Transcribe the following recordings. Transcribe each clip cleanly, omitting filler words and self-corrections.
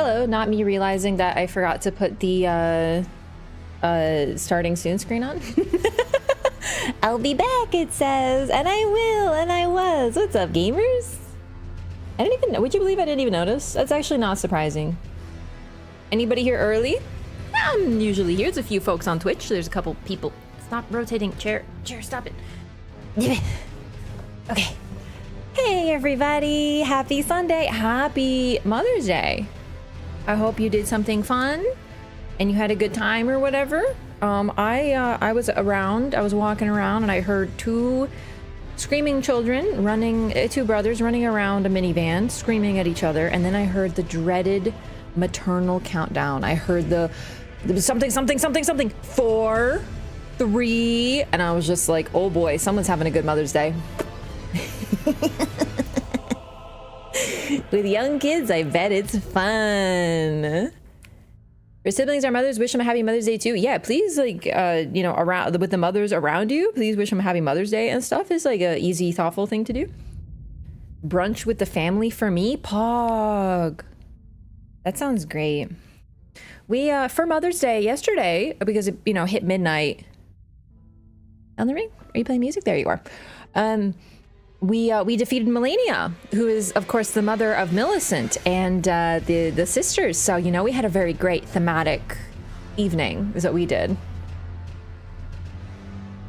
Hello, not me realizing that I forgot to put the starting soon screen on. I'll be back, it says, and I will, and I was. What's up, gamers? I didn't even know. Would you believe I didn't even notice? That's actually not surprising. Anybody here early? I'm usually here. There's a few folks on Twitch. There's a couple people. Stop rotating. Chair, stop it. Okay. Hey, everybody. Happy Sunday. Happy Mother's Day. I hope you did something fun and you had a good time or whatever. I was around. I was walking around and I heard two screaming children running, two brothers running around a minivan, screaming at each other. And then I heard the dreaded maternal countdown. I heard there was something, 4, 3, and I was just like, oh boy, someone's having a good Mother's Day. With young kids, I bet it's fun. Your siblings or mothers, wish them a happy Mother's Day too. Yeah, please, like, you know, around with the mothers around you, please wish them a happy Mother's Day and stuff. Is like a easy, thoughtful thing to do. Brunch with the family for me, Pog. That sounds great. We for Mother's Day yesterday, because it, you know, hit midnight. Elden Ring? Are you playing music? There you are. We defeated Melania, who is of course the mother of Millicent and the sisters. So, you know, we had a very great thematic evening is what we did.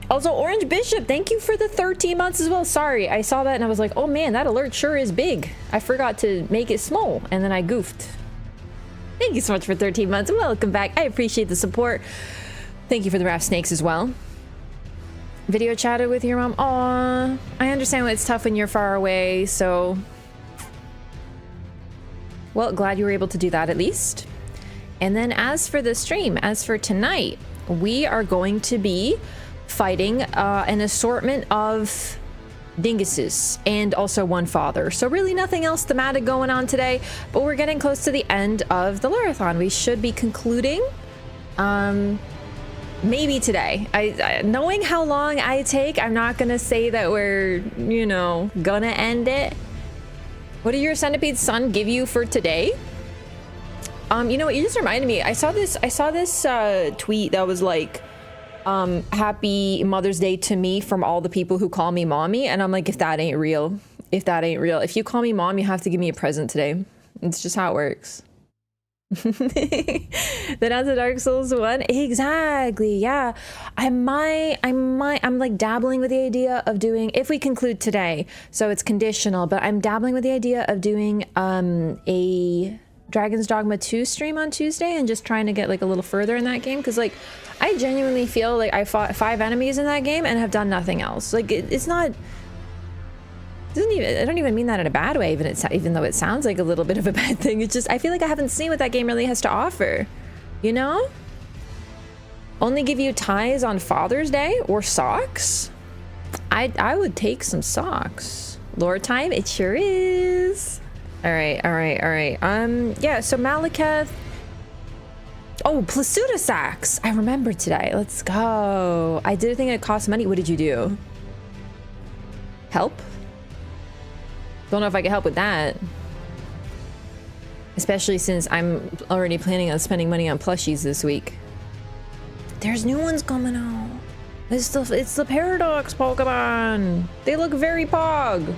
Also, Orange Bishop, thank you for the 13 months as well. Sorry, I saw that and I was like, oh man, that alert sure is big. I forgot to make it small and then I goofed. Thank you so much for 13 months. Welcome back. I appreciate the support. Thank you for the raft snakes as well. Video chatted with your mom. Aw, I understand it's tough when you're far away, so... Well, glad you were able to do that at least. And then as for the stream, as for tonight, we are going to be fighting an assortment of dinguses and also one father. So really nothing else thematic going on today, but we're getting close to the end of the LOREATHON. We should be concluding maybe today. I knowing how long I take, I'm not gonna say that we're, you know, gonna end it. What did your centipede son give you for today? You know what, you just reminded me. I saw this tweet that was like, happy Mother's Day to me from all the people who call me mommy, and I'm like, if that ain't real, if you call me mom, you have to give me a present today. It's just how it works. Then as a Dark Souls 1, exactly, yeah. I'm like dabbling with the idea of doing, if we conclude today, so it's conditional, but I'm dabbling with the idea of doing a Dragon's Dogma 2 stream on Tuesday and just trying to get like a little further in that game, because like I genuinely feel like I fought 5 enemies in that game and have done nothing else. Like it's not, I don't even mean that in a bad way, even though it sounds like a little bit of a bad thing. It's just, I feel like I haven't seen what that game really has to offer, you know? Only give you ties on Father's Day or socks? I would take some socks. Lore time, it sure is. All right. Yeah, so Malekith. Oh, Placidusax. I remember today. Let's go. I did a thing that cost money. What did you do? Help? Don't know if I can help with that. Especially since I'm already planning on spending money on plushies this week. There's new ones coming out. It's the Paradox Pokemon. They look very pog.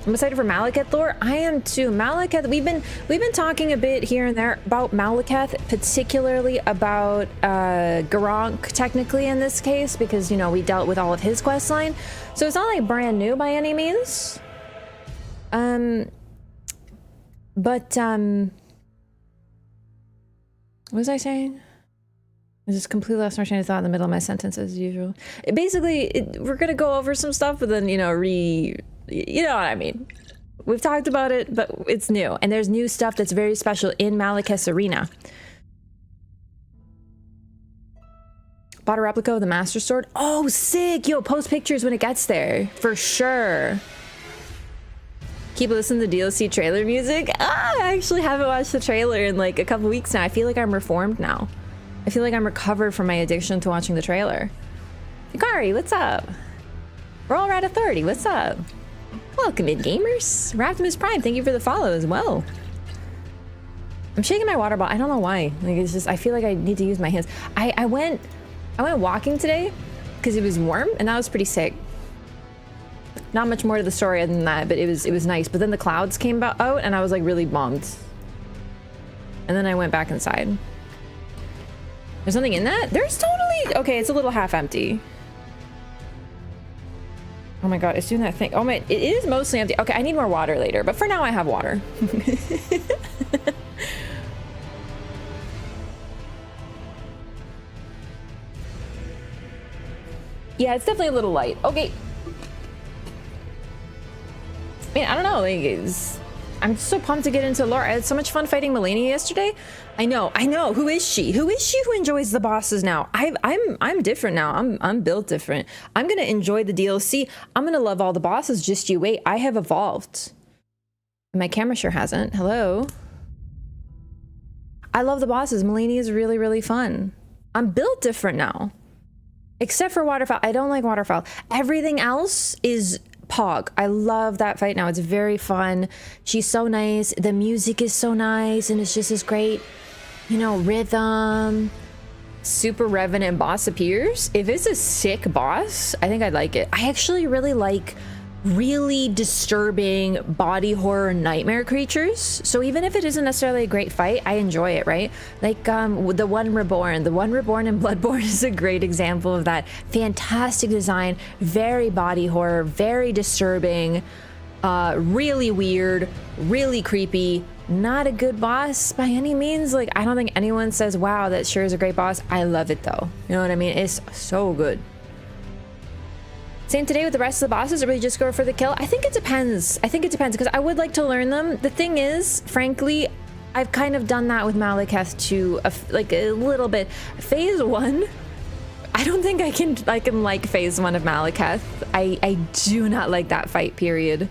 I'm excited for Malekith lore. I am too. Malekith, we've been talking a bit here and there about Malekith, particularly about Garunk technically in this case, because you know we dealt with all of his quest line. So it's not like brand new by any means. What was I saying? I just completely lost my train of thought in the middle of my sentence as usual. We're gonna go over some stuff, but then, you know, you know what I mean. We've talked about it, but it's new. And there's new stuff that's very special in Malekith's arena. Bought a replica of the Master Sword. Oh, sick! Yo, post pictures when it gets there. For sure. Keep listening to DLC trailer music. I actually haven't watched the trailer in like a couple weeks now. I feel like I'm reformed now. I feel like I'm recovered from my addiction to watching the trailer. Hikari, what's up? We're all right at 30. What's up? Welcome in, gamers. Raptimus Prime, thank you for the follow as well. I'm shaking my water bottle. I don't know why. Like, it's just, I feel like I need to use my hands. I went walking today because it was warm, and that was pretty sick. Not much more to the story other than that, but it was nice. But then the clouds came out, and I was like really bummed. And then I went back inside. There's something in that? There's totally... Okay, it's a little half empty. Oh my god, it's doing that thing. Oh my... It is mostly empty. Okay, I need more water later, but for now I have water. Yeah, it's definitely a little light. Okay. Man, I don't know. Like, I'm so pumped to get into lore. I had so much fun fighting Melania yesterday. I know. Who is she? Who is she who enjoys the bosses now? I'm different now. I'm built different. I'm gonna enjoy the DLC. I'm gonna love all the bosses. Just you wait. I have evolved. My camera sure hasn't. Hello. I love the bosses. Melania is really, really fun. I'm built different now. Except for waterfowl. I don't like waterfowl. Everything else is Pog. I love that fight now. It's very fun. She's so nice. The music is so nice, and it's just this great, you know, rhythm. Super revenant boss appears. If it's a sick boss, I think I'd like it. I actually really like really disturbing body horror nightmare creatures. So even if it isn't necessarily a great fight, I enjoy it, right? Like the One Reborn. The One Reborn in Bloodborne is a great example of that. Fantastic design, very body horror, very disturbing, really weird, really creepy. Not a good boss by any means. Like, I don't think anyone says, wow, that sure is a great boss. I love it though. You know what I mean? It's so good. Same today with the rest of the bosses, or really just go for the kill? I think it depends. Because I would like to learn them. The thing is, frankly, I've kind of done that with Maliketh too, like a little bit. Phase 1, I don't think I can like phase 1 of Maliketh. I do not like that fight, period.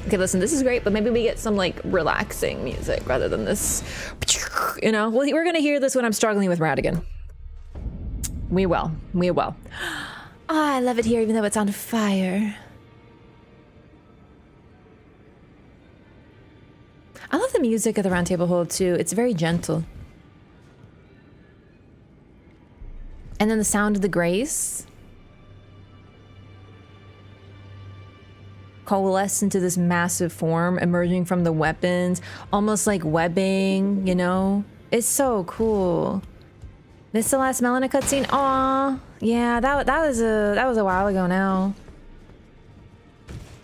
Okay, listen, this is great, but maybe we get some like relaxing music rather than this, you know? Well, we're gonna hear this when I'm struggling with Radagon. We will. Oh, I love it here, even though it's on fire. I love the music of the Roundtable hold too. It's very gentle. And then the sound of the grace coalesce into this massive form emerging from the weapons, almost like webbing, you know? It's so cool. This the last Melina cutscene? Aw, yeah, that was a while ago now.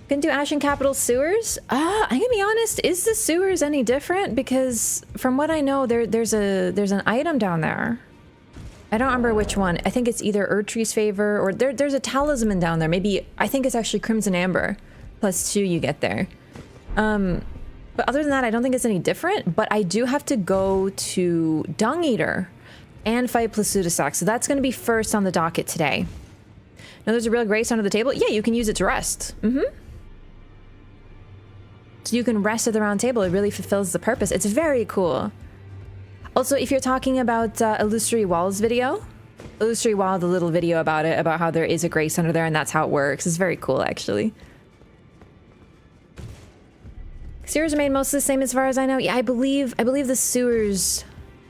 Gonna do Ashen Capital sewers? I'm gonna be honest, is the sewers any different? Because from what I know, there's an item down there. I don't remember which one. I think it's either Erdtree's Favor or there's a talisman down there. Maybe, I think it's actually Crimson Amber. +2 you get there. But other than that, I don't think it's any different. But I do have to go to Dung Eater and fight Placidusax. So that's going to be first on the docket today. Now there's a real grace under the table. Yeah, you can use it to rest. So you can rest at the round table. It really fulfills the purpose. It's very cool. Also, if you're talking about Illusory Wall's video, Illusory Wall, the little video about it, about how there is a grace under there and that's how it works. It's very cool, actually. Sewers are made mostly the same as far as I know. Yeah, I believe the sewers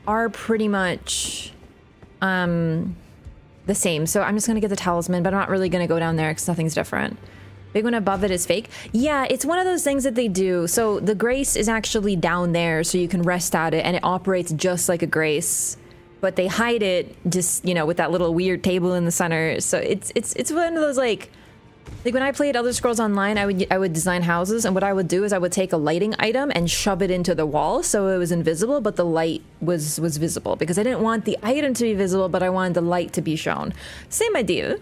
are pretty much the same. So I'm just gonna get the talisman, but I'm not really gonna go down there because nothing's different. Big one above it is fake. Yeah, it's one of those things that they do. So the grace is actually down there so you can rest at it and it operates just like a grace. But they hide it just, you know, with that little weird table in the center. So it's one of those like when I played Elder Scrolls Online, I would design houses, and what I would do is I would take a lighting item and shove it into the wall so it was invisible, but the light was visible because I didn't want the item to be visible, but I wanted the light to be shown. Same idea.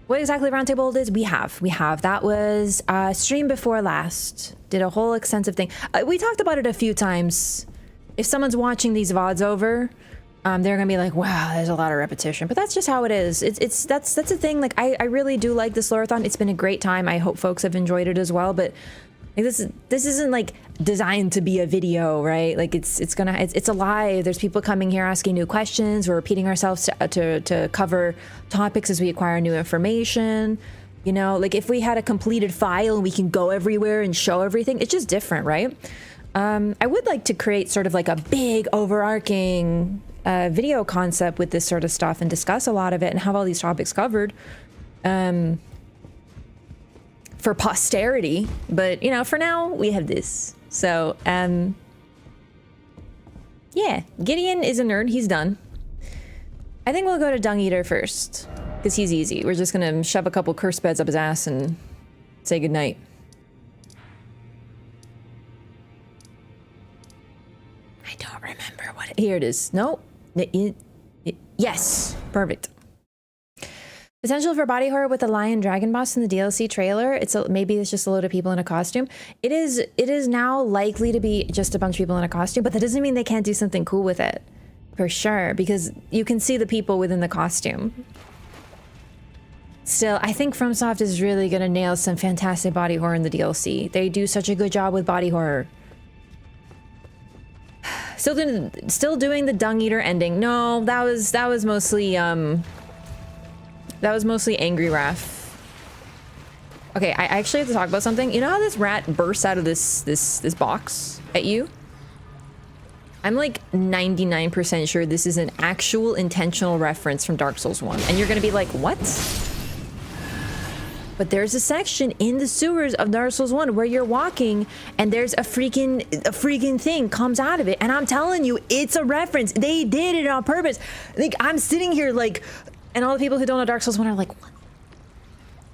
What exactly Roundtable is? We have. That was stream before last. Did a whole extensive thing. We talked about it a few times. If someone's watching these VODs over, they're gonna be like, wow, there's a lot of repetition, but that's just how it is. That's the thing. Like, I really do like this LOREATHON. It's been a great time. I hope folks have enjoyed it as well, but like, this isn't like designed to be a video, right? Like it's alive. There's people coming here asking new questions. We're repeating ourselves to cover topics as we acquire new information. You know, like if we had a completed file and we can go everywhere and show everything, it's just different, right? I would like to create sort of like a big overarching video concept with this sort of stuff and discuss a lot of it and have all these topics covered for posterity. But, you know, for now we have this. So, yeah, Gideon is a nerd. He's done. I think we'll go to Dung Eater first because he's easy. We're just going to shove a couple curse beds up his ass and say goodnight. I don't remember what it... Here it is. Nope. Yes. Perfect. Potential for body horror with the lion dragon boss in the DLC trailer. Maybe it's just a load of people in a costume. It is now likely to be just a bunch of people in a costume, but that doesn't mean they can't do something cool with it. For sure, because you can see the people within the costume. Still, I think FromSoft is really gonna nail some fantastic body horror in the DLC. They do such a good job with body horror. Still doing the Dung Eater ending. No, that was mostly Angry Wrath. Okay, I actually have to talk about something. You know how this rat bursts out of this box at you? I'm like 99% sure this is an actual intentional reference from Dark Souls 1. And you're gonna be like, what? But there's a section in the sewers of Dark Souls 1 where you're walking and there's a freaking thing comes out of it. And I'm telling you, it's a reference. They did it on purpose. Like, I'm sitting here like, and all the people who don't know Dark Souls 1 are like, what?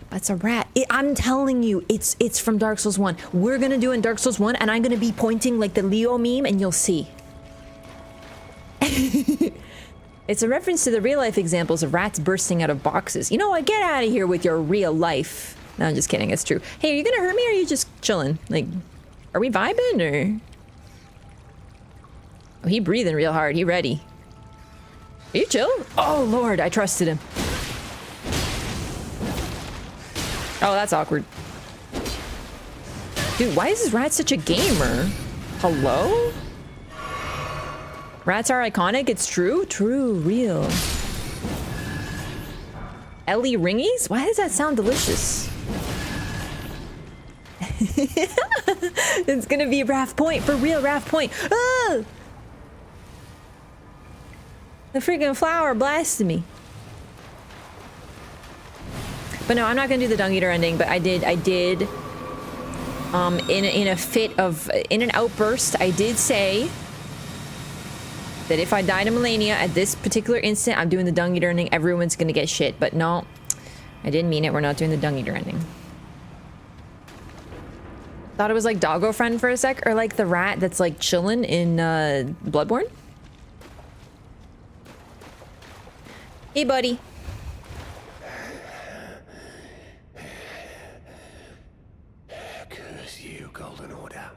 That's a rat. I'm telling you, it's from Dark Souls 1. We're gonna do it in Dark Souls 1 and I'm gonna be pointing like the Leo meme and you'll see. It's a reference to the real life examples of rats bursting out of boxes. You know what? Get out of here with your real life. No, I'm just kidding. It's true. Hey, are you gonna hurt me or are you just chilling? Like, are we vibing or? Oh, he breathing real hard. He ready. Are you chill? Oh, Lord, I trusted him. Oh, that's awkward. Dude, why is this rat such a gamer? Hello? Rats are iconic. It's true. True. Real. Ellie Ringies? Why does that sound delicious? It's gonna be Raph Point. For real, Raph Point. Ah! The freaking flower blasted me. But no, I'm not gonna do the Dung Eater ending, but I did in an outburst, I did say that if I die to Melania at this particular instant, I'm doing the Dung Eater ending. Everyone's gonna get shit. But no, I didn't mean it. We're not doing the Dung Eater ending. Thought it was like Doggo Friend for a sec, or like the rat that's like chilling in Bloodborne. Hey, buddy. Curse you, Golden Order.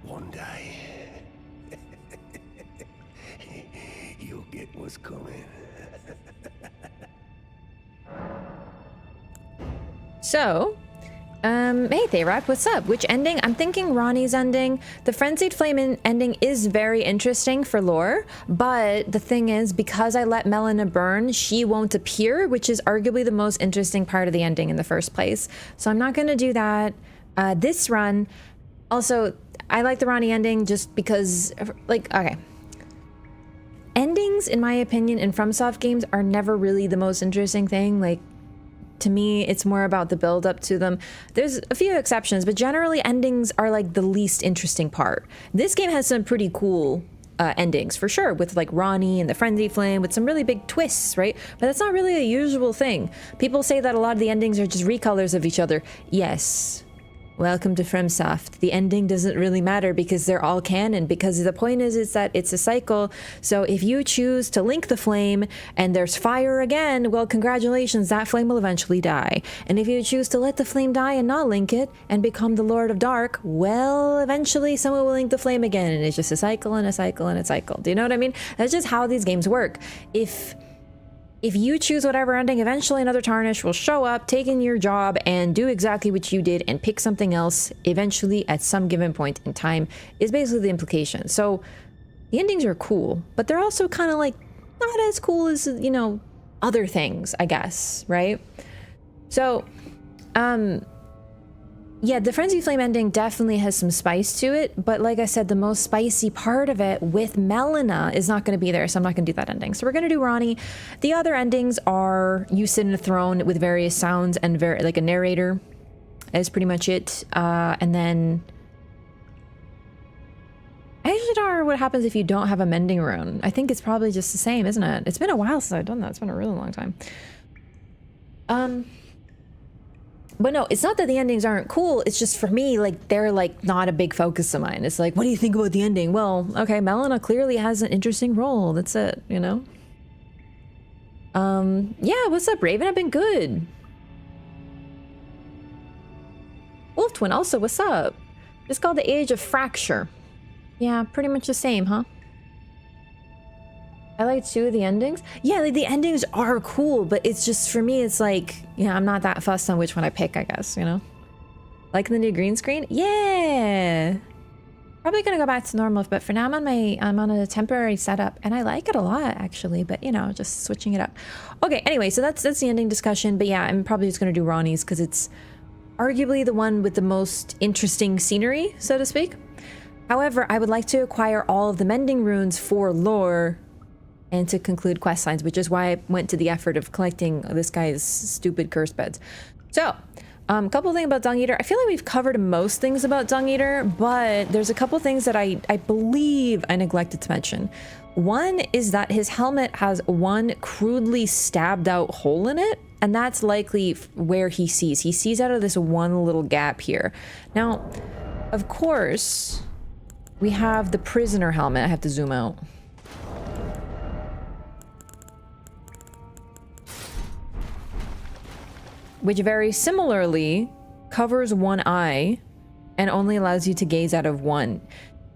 One day, you'll get what's coming. So, hey Thayrap, what's up? Which ending? I'm thinking Ronnie's ending. The Frenzied Flame ending is very interesting for lore, but the thing is, because I let Melina burn, she won't appear, which is arguably the most interesting part of the ending in the first place. So I'm not gonna do that this run. Also, I like the Ronnie ending just because, like, okay. Endings, in my opinion, in FromSoft games are never really the most interesting thing. Like, to me, it's more about the build up to them. There's a few exceptions, but generally endings are like the least interesting part. This game has some pretty cool endings, for sure, with like Ronnie and the Frenzy Flame, with some really big twists, right? But that's not really a usual thing. People say that a lot of the endings are just recolors of each other. Yes. Welcome to FromSoft. The ending doesn't really matter because they're all canon, because the point is that it's a cycle. So if you choose to link the flame and there's fire again, well, congratulations, that flame will eventually die. And if you choose to let the flame die and not link it and become the Lord of Dark, well, eventually someone will link the flame again, and it's just a cycle and a cycle and a cycle. Do you know what I mean? That's just how these games work. If you choose whatever ending, eventually another Tarnish will show up, take in your job, and do exactly what you did and pick something else eventually at some given point in time, is basically the implication. So the endings are cool, but they're also kind of like not as cool as, you know, other things, I guess, right? So, yeah, the Frenzy Flame ending definitely has some spice to it, but like I said, the most spicy part of it with Melina is not going to be there, so I'm not going to do that ending. So we're going to do Ronnie. The other endings are you sit in a throne with various sounds and like a narrator is pretty much it. And then I actually don't remember what happens if you don't have a mending rune. I think it's probably just the same, isn't it? It's been a while since I've done that. It's been a really long time. But no, it's not that the endings aren't cool. It's just for me, like, they're like not a big focus of mine. It's like, what do you think about the ending? Well, okay, Melina clearly has an interesting role. That's it, you know? Yeah, what's up, Raven? I've been good. Wolf Twin also, what's up? It's called the Age of Fracture. Yeah, pretty much the same, huh? I like 2 of the endings. Yeah, like the endings are cool, but it's just, for me, it's like, yeah, I'm not that fussed on which one I pick, I guess, you know? Like the new green screen? Yeah! Probably gonna go back to normal, but for now I'm on a temporary setup, and I like it a lot, actually, but you know, just switching it up. Okay, anyway, so that's the ending discussion, but yeah, I'm probably just gonna do Ronnie's, because it's arguably the one with the most interesting scenery, so to speak. However, I would like to acquire all of the mending runes for lore and to conclude quest lines, which is why I went to the effort of collecting this guy's stupid curse beds. So, a couple things about Dung Eater. I feel like we've covered most things about Dung Eater, but there's a couple things that I believe I neglected to mention. One is that his helmet has one crudely stabbed out hole in it, and that's likely where he sees. He sees out of this one little gap here. Now, of course, we have the prisoner helmet. I have to zoom out. Which very similarly covers one eye and only allows you to gaze out of one.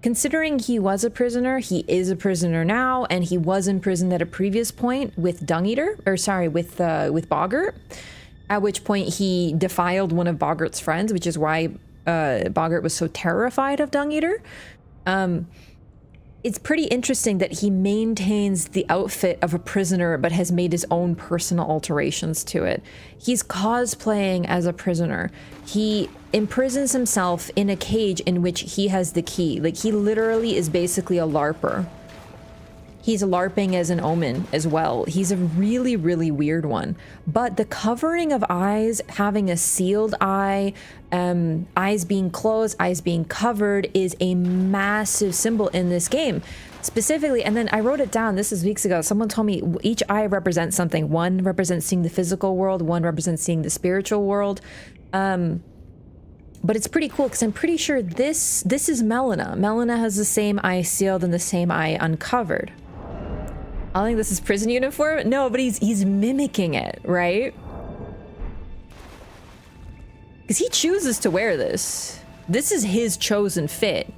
Considering he was a prisoner, he is a prisoner now, and he was imprisoned at a previous point with Dung Eater, or sorry, with Boggart, at which point he defiled one of Boggart's friends, which is why Boggart was so terrified of Dung Eater. It's pretty interesting that he maintains the outfit of a prisoner but has made his own personal alterations to it. He's cosplaying as a prisoner. He imprisons himself in a cage in which he has the key. Like, he literally is basically a LARPer. He's LARPing as an omen as well. He's a really, really weird one. But the covering of eyes, having a sealed eye, eyes being closed, eyes being covered, is a massive symbol in this game. Specifically, and then I wrote it down, this is weeks ago, someone told me each eye represents something. One represents seeing the physical world, one represents seeing the spiritual world. But it's pretty cool because I'm pretty sure this is Melina. Melina has the same eye sealed and the same eye uncovered. I think this is prison uniform. No, but he's mimicking it, right? Because he chooses to wear this. This is his chosen fit.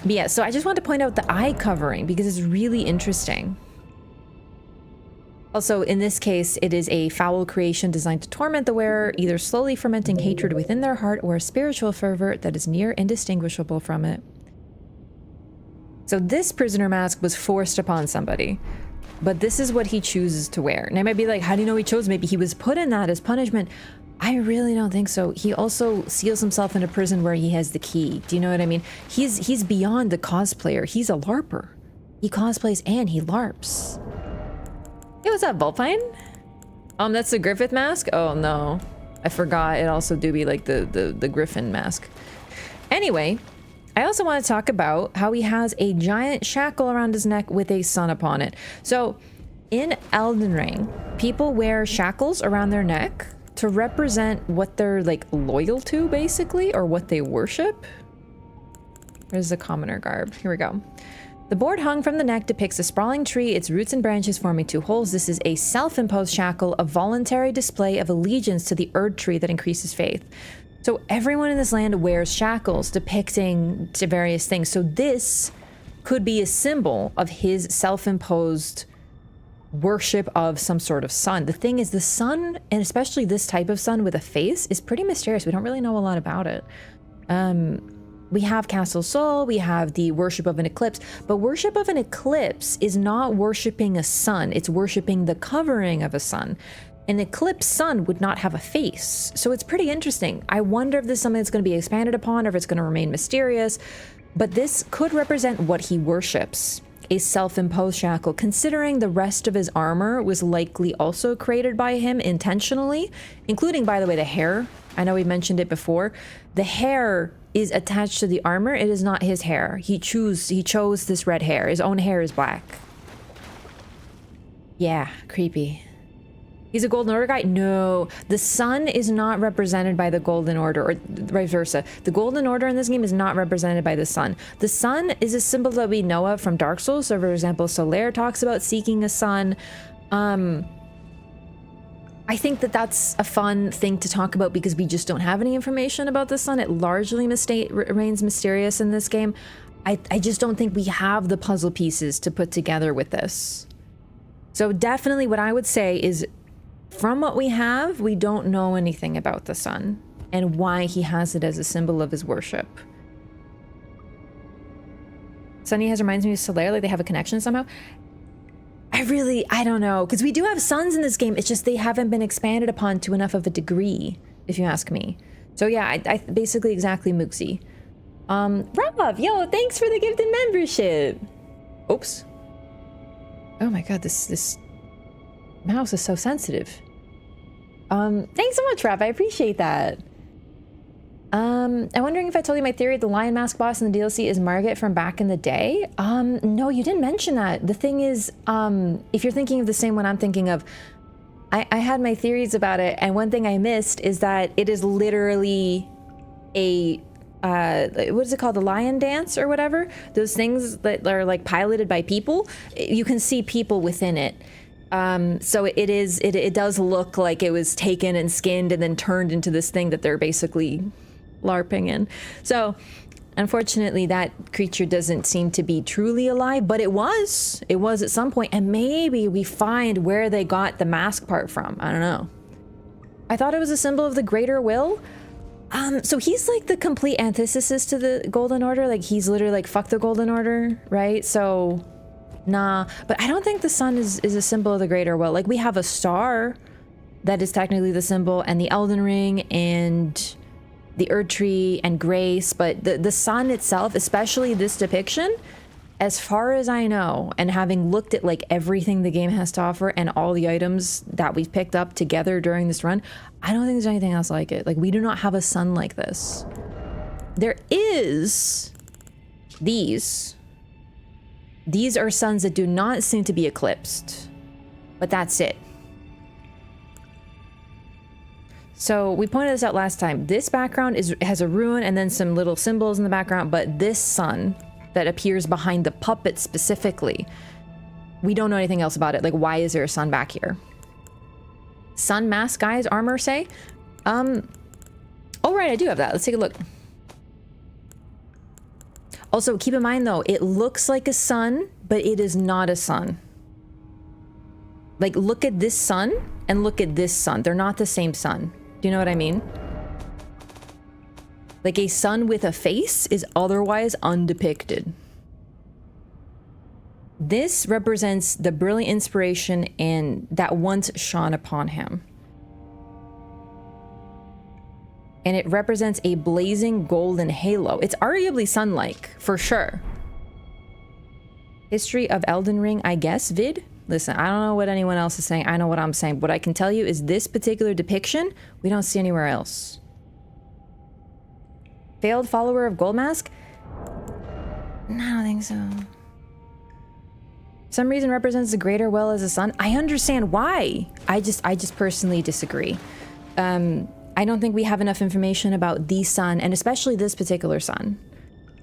But yeah, so I just wanted to point out the eye covering because it's really interesting. Also, in this case, it is a foul creation designed to torment the wearer, either slowly fermenting hatred within their heart or a spiritual fervor that is near indistinguishable from it. So this prisoner mask was forced upon somebody, but this is what he chooses to wear. And I might be like, how do you know he chose? Maybe he was put in that as punishment. I really don't think so. He also seals himself in a prison where he has the key. Do you know what I mean? He's beyond the cosplayer. He's a LARPer. He cosplays and he LARPs. Hey, what's up, Vulpine? That's the Griffith mask? Oh no, I forgot. It also do be like the Griffin mask. Anyway, I also want to talk about how he has a giant shackle around his neck with a sun upon it. So in Elden Ring, people wear shackles around their neck to represent what they're like loyal to, basically, or what they worship. Where's the commoner garb? Here we go. The board hung from the neck depicts a sprawling tree, its roots and branches forming 2 holes. This is a self-imposed shackle, a voluntary display of allegiance to the Erd tree that increases faith. So everyone in this land wears shackles depicting to various things. So this could be a symbol of his self-imposed worship of some sort of sun. The thing is, the sun, and especially this type of sun with a face, is pretty mysterious. We don't really know a lot about it. We have Castle Sol, we have the worship of an eclipse, but worship of an eclipse is not worshiping a sun, it's worshiping the covering of a sun. An eclipse sun would not have a face, so it's pretty interesting. I wonder if this is something that's going to be expanded upon, or if it's going to remain mysterious, but this could represent what he worships, a self-imposed shackle, considering the rest of his armor was likely also created by him intentionally, including, by the way, the hair. I know we've mentioned it before. The hair is attached to the armor. It is not his hair. He chose this red hair. His own hair is black. Yeah, creepy. He's a Golden Order guy? No. The sun is not represented by the Golden Order, or vice versa. The Golden Order in this game is not represented by the sun. The sun is a symbol that we know of from Dark Souls. So, for example, Solaire talks about seeking a sun. I think that that's a fun thing to talk about because we just don't have any information about the sun. It largely remains mysterious in this game. I just don't think we have the puzzle pieces to put together with this. So definitely what I would say is, from what we have, we don't know anything about the sun and why he has it as a symbol of his worship. Sunny has reminds me of Solaire, like they have a connection somehow. I don't know, because we do have suns in this game, it's just they haven't been expanded upon to enough of a degree, if you ask me. So yeah, I basically exactly Mooksy. Rob, yo, thanks for the gifted membership. Oops. Oh my god, this mouse is so sensitive. Thanks so much, Rob, I appreciate that. I'm wondering if I told you my theory, the Lion Mask boss in the DLC is Margit from back in the day. No, you didn't mention that. The thing is, if you're thinking of the same one I'm thinking of, I had my theories about it, and one thing I missed is that it is literally a, what is it called? The lion dance or whatever? Those things that are like piloted by people. You can see people within it. So it does look like it was taken and skinned and then turned into this thing that they're basically LARPing in. So unfortunately that creature doesn't seem to be truly alive, but it was at some point, and maybe we find where they got the mask part from. I don't know. I thought it was a symbol of the greater will. So he's like the complete antithesis to the Golden Order. Like he's literally like, fuck the Golden Order, right? So nah, but I don't think the sun is a symbol of the greater will. Like we have a star that is technically the symbol, and the Elden Ring, and the Erdtree, and Grace, but the sun itself, especially this depiction, as far as I know, and having looked at like everything the game has to offer and all the items that we've picked up together during this run, I don't think there's anything else like it. Like we do not have a sun like this. There is these. These are suns that do not seem to be eclipsed, but that's it. So we pointed this out last time. This background has a rune and then some little symbols in the background, but this sun that appears behind the puppet specifically, we don't know anything else about it. Like, why is there a sun back here? Sun mask guy's armor, say? Oh right, I do have that. Let's take a look. Also, keep in mind though, it looks like a sun, but it is not a sun. Like, look at this sun and look at this sun. They're not the same sun. Do you know what I mean? Like, a sun with a face is otherwise undepicted. This represents the brilliant inspiration and that once shone upon him. And it represents a blazing golden halo. It's arguably sun-like, for sure. History of Elden Ring, I guess, vid? Listen, I don't know what anyone else is saying. I know what I'm saying. What I can tell you is this particular depiction, we don't see anywhere else. Failed follower of Goldmask? No, I don't think so. Some reason represents the greater will as a sun. I understand why. I just personally disagree. I don't think we have enough information about the sun, and especially this particular sun.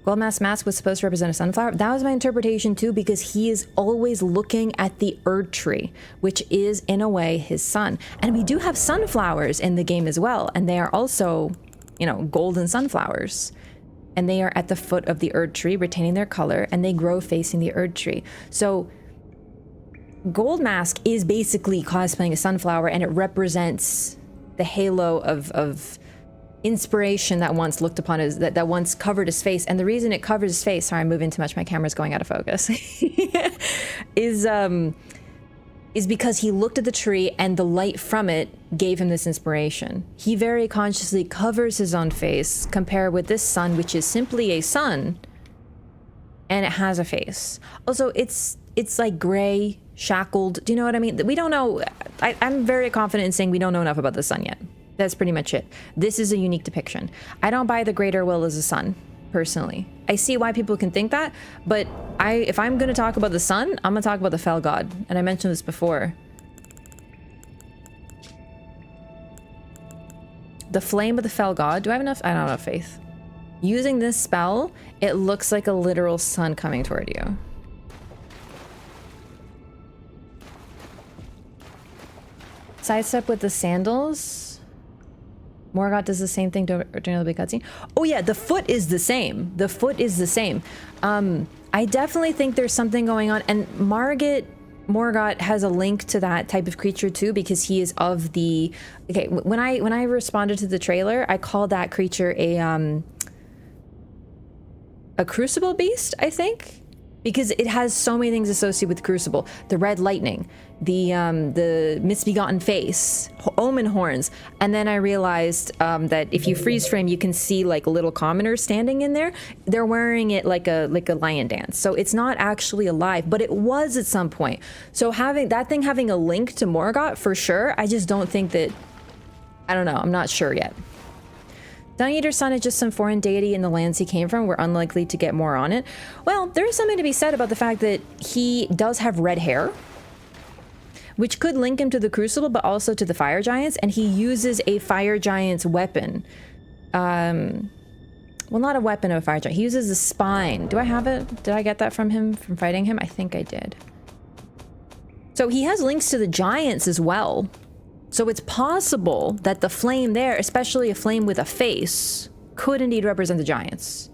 Goldmask's mask was supposed to represent a sunflower. That was my interpretation too, because he is always looking at the Erdtree, which is in a way his sun. And we do have sunflowers in the game as well, and they are also, you know, golden sunflowers. And they are at the foot of the Erdtree, retaining their color, and they grow facing the Erdtree. So Goldmask is basically cosplaying a sunflower, and it represents the halo of inspiration that once looked upon his, that once covered his face. And the reason it covers his face, sorry, I'm moving too much, my camera's going out of focus, is because he looked at the tree and the light from it gave him this inspiration. He very consciously covers his own face, compared with this sun, which is simply a sun, and it has a face. Also, it's like gray, shackled. Do you know what I mean? We don't know. I'm very confident in saying we don't know enough about the sun yet. That's pretty much it. This is a unique depiction. I don't buy the greater will as a sun, personally. I see why people can think that, but if I'm going to talk about the sun, I'm going to talk about the fell god. And I mentioned this before. The flame of the fell god. Do I have enough? I don't have enough faith. Using this spell, it looks like a literal sun coming toward you. Sidestep with the sandals. Morgoth does the same thing during the big cutscene. Oh yeah, the foot is the same. The foot is the same. I definitely think there's something going on, and Morgoth has a link to that type of creature too, because he is of the. Okay, when I responded to the trailer, I called that creature a crucible beast, I think, because it has so many things associated with crucible. The red lightning, the misbegotten face, omen horns, and then I realized that if you freeze frame, you can see like little commoners standing in there. They're wearing it like a lion dance, so it's not actually alive, but it was at some point. So having a link to Morgoth for sure. I just don't think that. I don't know. I'm not sure yet. Dung Eater's son is just some foreign deity in the lands he came from. We're unlikely to get more on it. Well, there is something to be said about the fact that he does have red hair, which could link him to the crucible, but also to the fire giants, and he uses a fire giant's weapon. Well, not a weapon of a fire giant. He uses the spine. Do I have it? Did I get that from him from fighting him? I think I did. So he has links to the giants as well. So it's possible that the flame there, especially a flame with a face, could indeed represent the giants.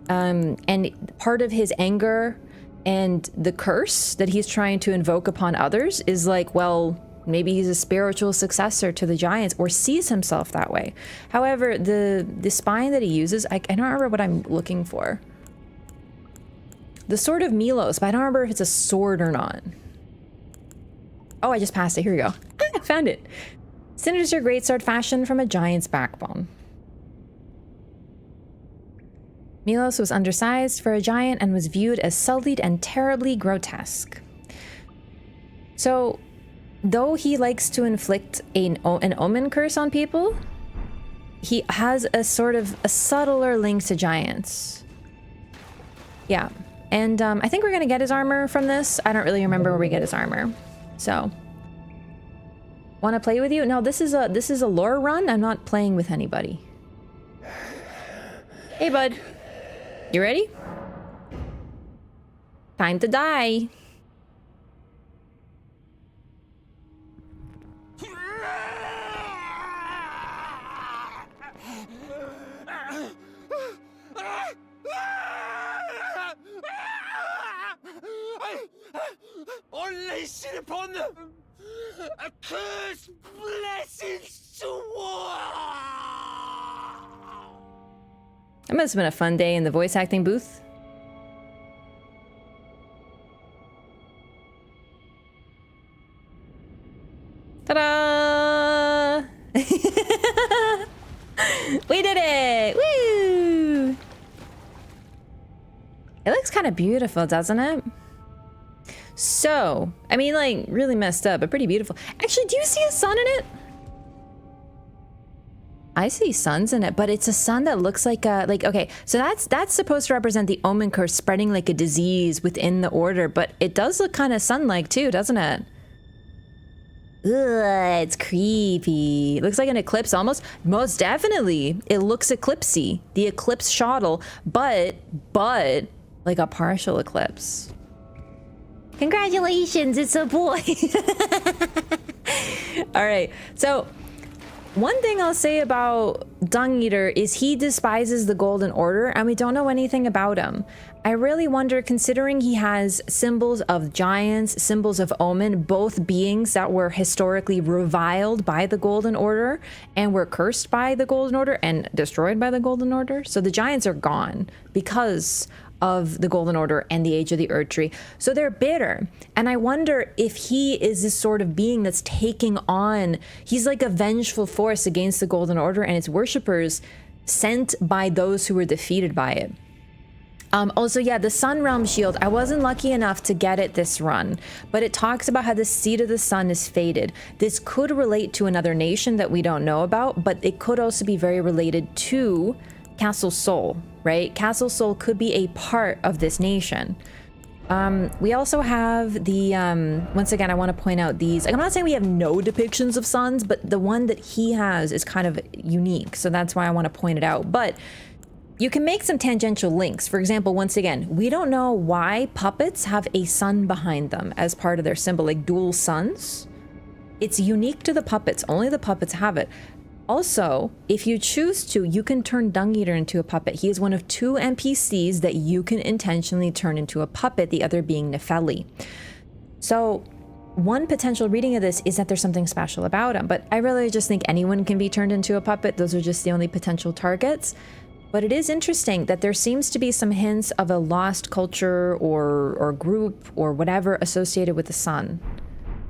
And part of his anger and the curse that he's trying to invoke upon others is like, well, maybe he's a spiritual successor to the giants, or sees himself that way. However, the spine that he uses, I don't remember what I'm looking for. The Sword of Milos, but I don't remember if it's a sword or not. Oh, I just passed it. Here we go. I found it. Sinister greatsword fashioned from a giant's backbone. Milos was undersized for a giant and was viewed as sullied and terribly grotesque. So, though he likes to inflict an omen curse on people, he has a sort of a subtler link to giants. Yeah, and I think we're gonna get his armor from this. I don't really remember where we get his armor. So, want to play with you? No, this is a lore run. I'm not playing with anybody. Hey, bud. You ready? Time to die. Unleash it upon them! A curse blessings to war! That must have been a fun day in the voice acting booth. Ta-da! We did it! Woo! It looks kind of beautiful, doesn't it? So, I mean, like, really messed up, but pretty beautiful. Actually, do you see a sun in it? I see suns in it, but it's a sun that looks like a, okay, so that's supposed to represent the omen curse spreading like a disease within the order, but it does look kind of sun-like too, doesn't it? Ugh, it's creepy. It looks like an eclipse almost. Most definitely. It looks eclipsy. The eclipse shottle, but like a partial eclipse. Congratulations, it's a boy. All right, so one thing I'll say about Dung Eater is he despises the Golden Order and we don't know anything about him. I really wonder, considering he has symbols of giants, symbols of omen, both beings that were historically reviled by the Golden Order and were cursed by the Golden Order and destroyed by the Golden Order. So the giants are gone because of the Golden Order and the Age of the Earth Tree. So they're bitter. And I wonder if he is this sort of being that's taking on, he's like a vengeful force against the Golden Order and its worshippers, sent by those who were defeated by it. Also, yeah, the Sun Realm Shield, I wasn't lucky enough to get it this run, but it talks about how the seed of the sun is fated. This could relate to another nation that we don't know about, but it could also be very related to Castle Sol, right? Castle Sol could be a part of this nation. We also have the, once again, I want to point out these, I'm not saying we have no depictions of suns, but the one that he has is kind of unique. So that's why I want to point it out. But you can make some tangential links. For example, once again, we don't know why puppets have a sun behind them as part of their symbol, like dual suns. It's unique to the puppets. Only the puppets have it. Also, if you choose to, you can turn Dung Eater into a puppet. He is one of 2 NPCs that you can intentionally turn into a puppet, the other being Nephili. So one potential reading of this is that there's something special about him, but I really just think anyone can be turned into a puppet. Those are just the only potential targets. But it is interesting that there seems to be some hints of a lost culture or group or whatever associated with the sun.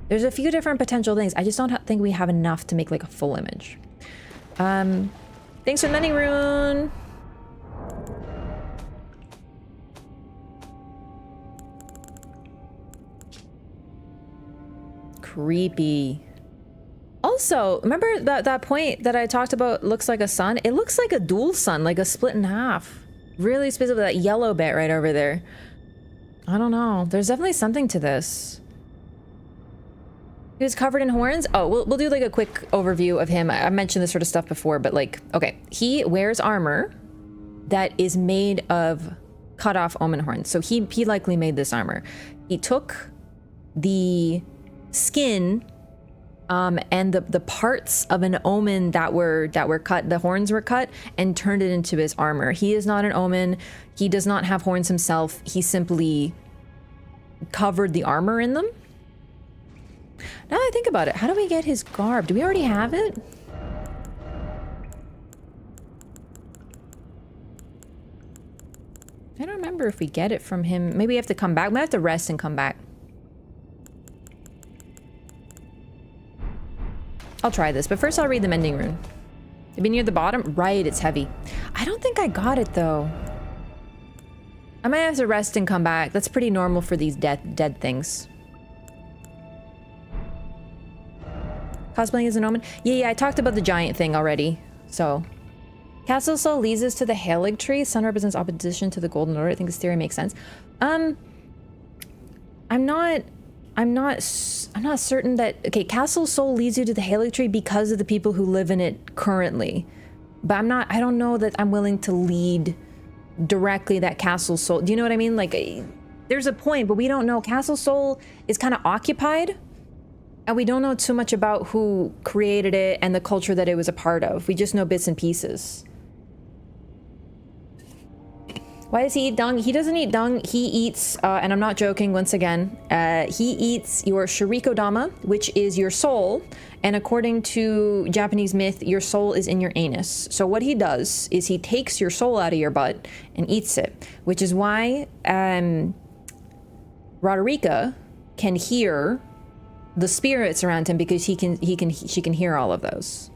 There's a few different potential things. I just don't think we have enough to make like a full image. Thanks for the mending rune. Creepy. Also, remember that point that I talked about looks like a sun? It looks like a dual sun, like a split in half. Really specifically that yellow bit right over there. I don't know. There's definitely something to this. He was covered in horns? Oh, we'll do like a quick overview of him. I mentioned this sort of stuff before, but like, okay. He wears armor that is made of cut off omen horns. So he likely made this armor. He took the skin and the parts of an omen that were cut, the horns were cut, and turned it into his armor. He is not an omen. He does not have horns himself. He simply covered the armor in them. Now that I think about it, how do we get his garb? Do we already have it? I don't remember if we get it from him. Maybe we have to come back. We have to rest and come back. I'll try this, but first I'll read the mending rune. It'd be near the bottom? Right, it's heavy. I don't think I got it though. I might have to rest and come back. That's pretty normal for these dead things. Cosplaying as an omen? Yeah, I talked about the giant thing already. So, Castle Sol leads us to the Halig tree. Sun represents opposition to the Golden Order. I think this theory makes sense. I'm not certain that... Okay, Castle Sol leads you to the Halig tree because of the people who live in it currently. But I don't know that I'm willing to lead directly that Castle Sol... Do you know what I mean? Like, there's a point, but we don't know. Castle Sol is kind of occupied, and we don't know too much about who created it and the culture that it was a part of. We just know bits and pieces. Why does he eat dung? He doesn't eat dung. He eats, and I'm not joking once again, he eats your shirikodama, which is your soul. And according to Japanese myth, your soul is in your anus. So what he does is he takes your soul out of your butt and eats it, which is why Roderica can hear the spirits around him, because she can hear all of those.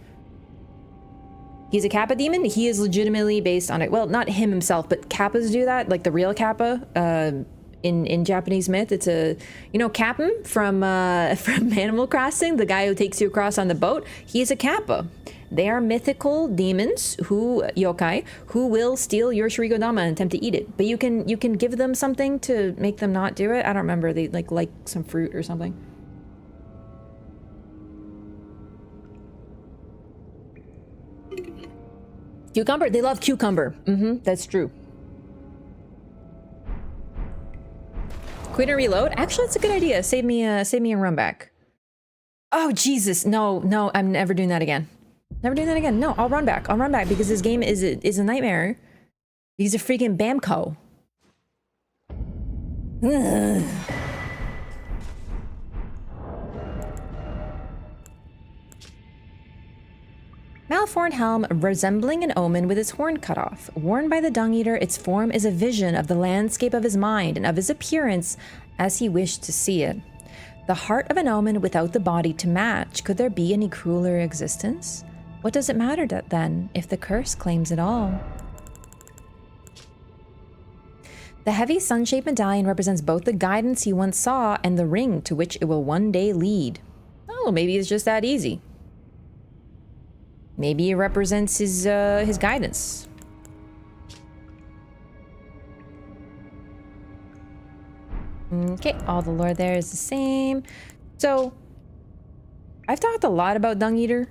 He's a Kappa demon. He is legitimately based on it. Well, not him himself, but Kappas do that. Like the real Kappa in Japanese myth. It's a, you know, Captain from Animal Crossing, the guy who takes you across on the boat. He's a Kappa. They are mythical demons yokai who will steal your shirikodama and attempt to eat it. But you can give them something to make them not do it. I don't remember. They like some fruit or something. Cucumber? They love cucumber. That's true. Quit and reload? Actually, that's a good idea. Save me a run back. Oh, Jesus. No, I'm never doing that again. Never doing that again. No, I'll run back. I'll run back because this game is a nightmare. He's a freaking Bamco. Ugh. Malformed helm resembling an omen with its horn cut off. Worn by the Dung Eater, its form is a vision of the landscape of his mind and of his appearance as he wished to see it. The heart of an omen without the body to match. Could there be any crueler existence? What does it matter then, if the curse claims it all? The heavy sun-shaped medallion represents both the guidance he once saw and the ring to which it will one day lead. Oh, maybe it's just that easy. Maybe it represents his guidance. Okay, all the lore there is the same. So, I've talked a lot about Dung Eater.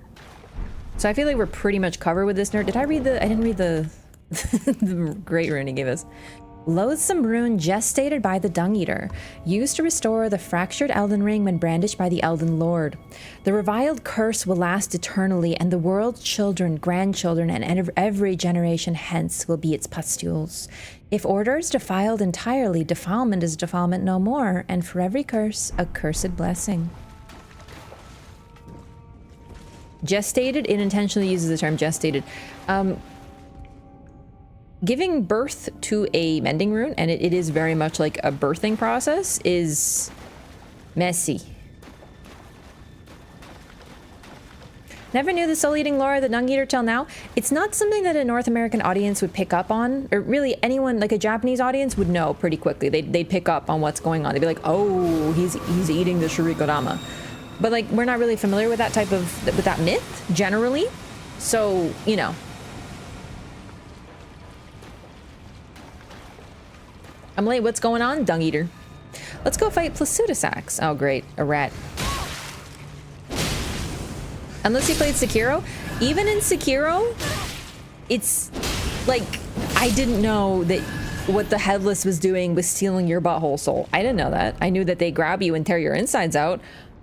So I feel like we're pretty much covered with this nerd. Did I read the... I didn't read the... the great rune he gave us. Loathsome rune gestated by the Dung Eater, used to restore the fractured Elden ring when brandished by the Elden Lord. The reviled curse will last eternally, and the world's children, grandchildren, and every generation hence will be its pustules. If order is defiled entirely, defilement is defilement no more, and for every curse, a cursed blessing. Gestated, it intentionally uses the term gestated. Giving birth to a mending rune, and it is very much like a birthing process, is messy. Never knew the soul-eating lore of the Dung Eater till now. It's not something that a North American audience would pick up on, or really anyone, like a Japanese audience, would know pretty quickly. They'd pick up on what's going on. They'd be like, oh, he's eating the Shurikodama. But like, we're not really familiar with that type of, with that myth, generally. So, you know. I'm late, what's going on, Dung Eater? Let's go fight Placidusax. Oh great, a rat. Unless you played Sekiro. Even in Sekiro, it's like, I didn't know that what the Headless was doing was stealing your butthole soul. I didn't know that. I knew that they grab you and tear your insides out.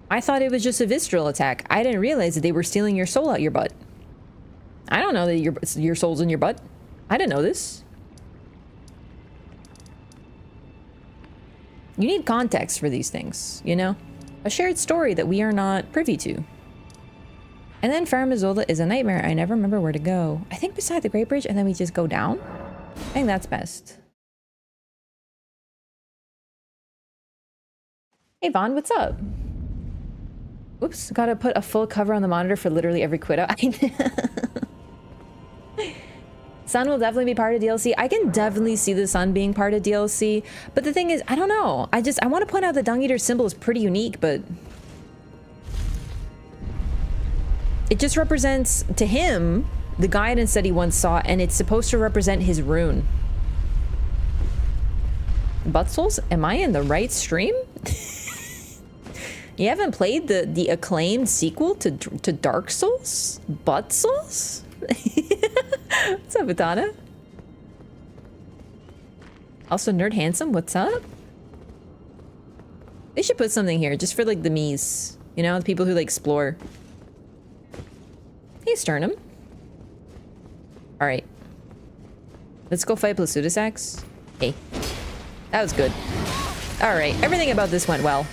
I thought it was just a visceral attack. I didn't realize that they were stealing your soul out your butt. I don't know that your soul's in your butt. I didn't know this. You need context for these things, you know? A shared story that we are not privy to. And then Farmazola is a nightmare. I never remember where to go. I think beside the Great Bridge, and then we just go down? I think that's best. Hey Vaughn, what's up? Oops, gotta put a full cover on the monitor for literally every quit out. Sun will definitely be part of DLC. I can definitely see the sun being part of DLC, but the thing is, I don't know. I want to point out the Dung Eater symbol is pretty unique, but it just represents to him the guidance that he once saw, and it's supposed to represent his rune. Butt Souls, am I in the right stream? You haven't played the acclaimed sequel to Dark Souls? Butt Souls? What's up, Utana? Also, Nerd Handsome, what's up? They should put something here, just for like the me's. You know, the people who like explore. Hey, Sternum. Alright. Let's go fight Placidusax. Hey. That was good. Alright, everything about this went well.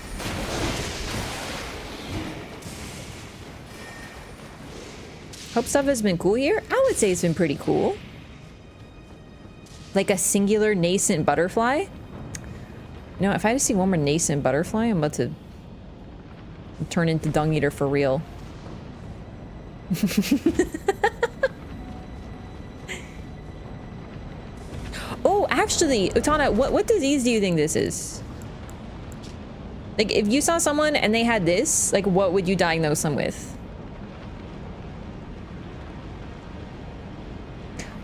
Hope stuff has been cool here. I would say it's been pretty cool. Like a singular nascent butterfly. You know, if I just see one more nascent butterfly, I'm about to turn into Dung Eater for real. Oh, actually, Utana, what disease do you think this is? Like, if you saw someone and they had this, like, what would you diagnose them with?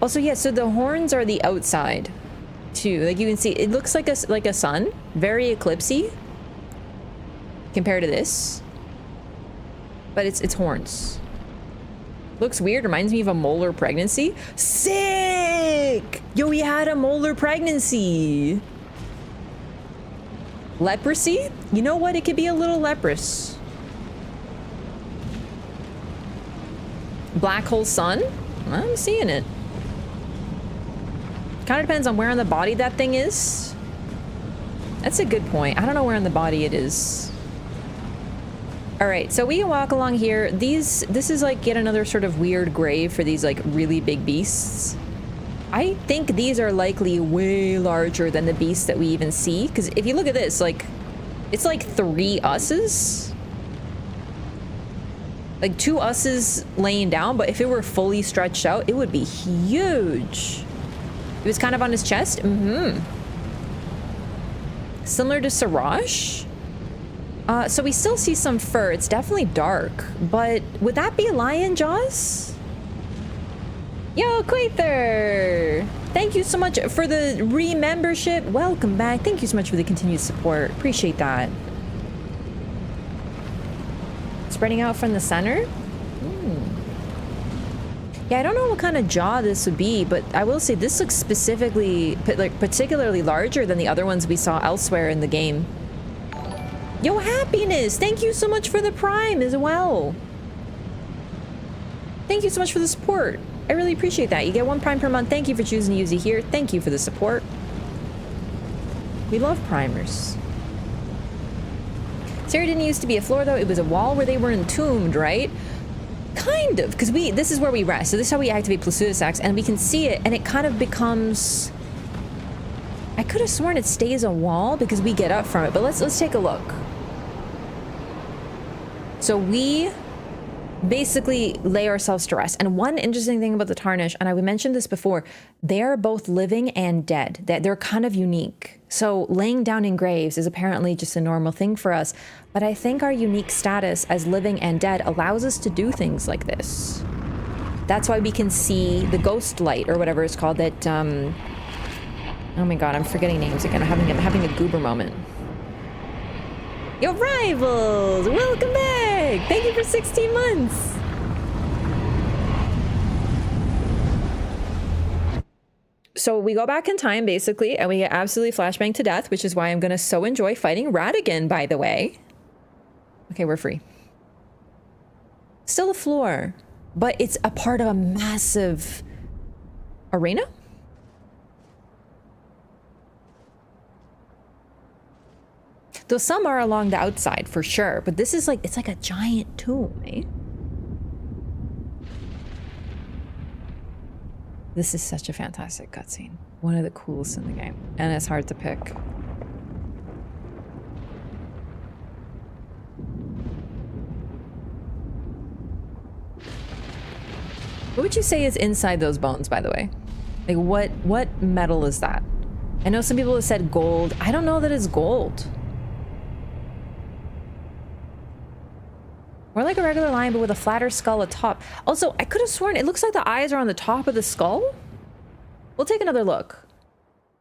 Also, yeah, so the horns are the outside, too. Like, you can see, it looks like a sun. Very eclipsy. Compared to this. But it's horns. Looks weird. Reminds me of a molar pregnancy. Sick! Yo, we had a molar pregnancy. Leprosy? You know what? It could be a little leprous. Black hole sun? I'm seeing it. Kind of depends on where on the body that thing is. That's a good point. I don't know where on the body it is. All right, so we can walk along here. This is like yet another sort of weird grave for these like really big beasts. I think these are likely way larger than the beasts that we even see. Because if you look at this, like, it's like 3 us's. Like 2 us's laying down, but if it were fully stretched out, it would be huge. It was kind of on his chest. Similar to Siraj. So we still see some fur. It's definitely dark, but would that be lion jaws? Yo, Quaither! Thank you so much for the re-membership. Welcome back. Thank you so much for the continued support. Appreciate that. Spreading out from the center? Yeah, I don't know what kind of jaw this would be, but I will say this looks specifically, like, particularly larger than the other ones we saw elsewhere in the game. Yo, Happiness! Thank you so much for the Prime as well. Thank you so much for the support. I really appreciate that. You get 1 Prime per month. Thank you for choosing to use it here. Thank you for the support. We love primers. Sarah didn't used to be a floor, though. It was a wall where they were entombed, right? Kind of, because this is where we rest. So this is how we activate Placidusax, and we can see it, and it kind of becomes... I could have sworn it stays a wall because we get up from it, but let's take a look. So we basically lay ourselves to rest. And one interesting thing about the Tarnish, and I mentioned this before, they are both living and dead. They're kind of unique. So laying down in graves is apparently just a normal thing for us. But I think our unique status as living and dead allows us to do things like this. That's why we can see the ghost light or whatever it's called that, oh my god, I'm forgetting names again. I'm having a goober moment. Your rivals! Welcome back! Thank you for 16 months! So we go back in time, basically, and we get absolutely flashbanged to death, which is why I'm gonna so enjoy fighting Radagon, by the way. Okay, we're free. Still a floor, but it's a part of a massive arena? Though some are along the outside, for sure. But this is like, it's like a giant tomb, eh? This is such a fantastic cutscene. One of the coolest in the game. And it's hard to pick. What would you say is inside those bones, by the way? Like, what metal is that? I know some people have said gold. I don't know that it's gold. More like a regular lion, but with a flatter skull atop. Also, I could have sworn it looks like the eyes are on the top of the skull. We'll take another look.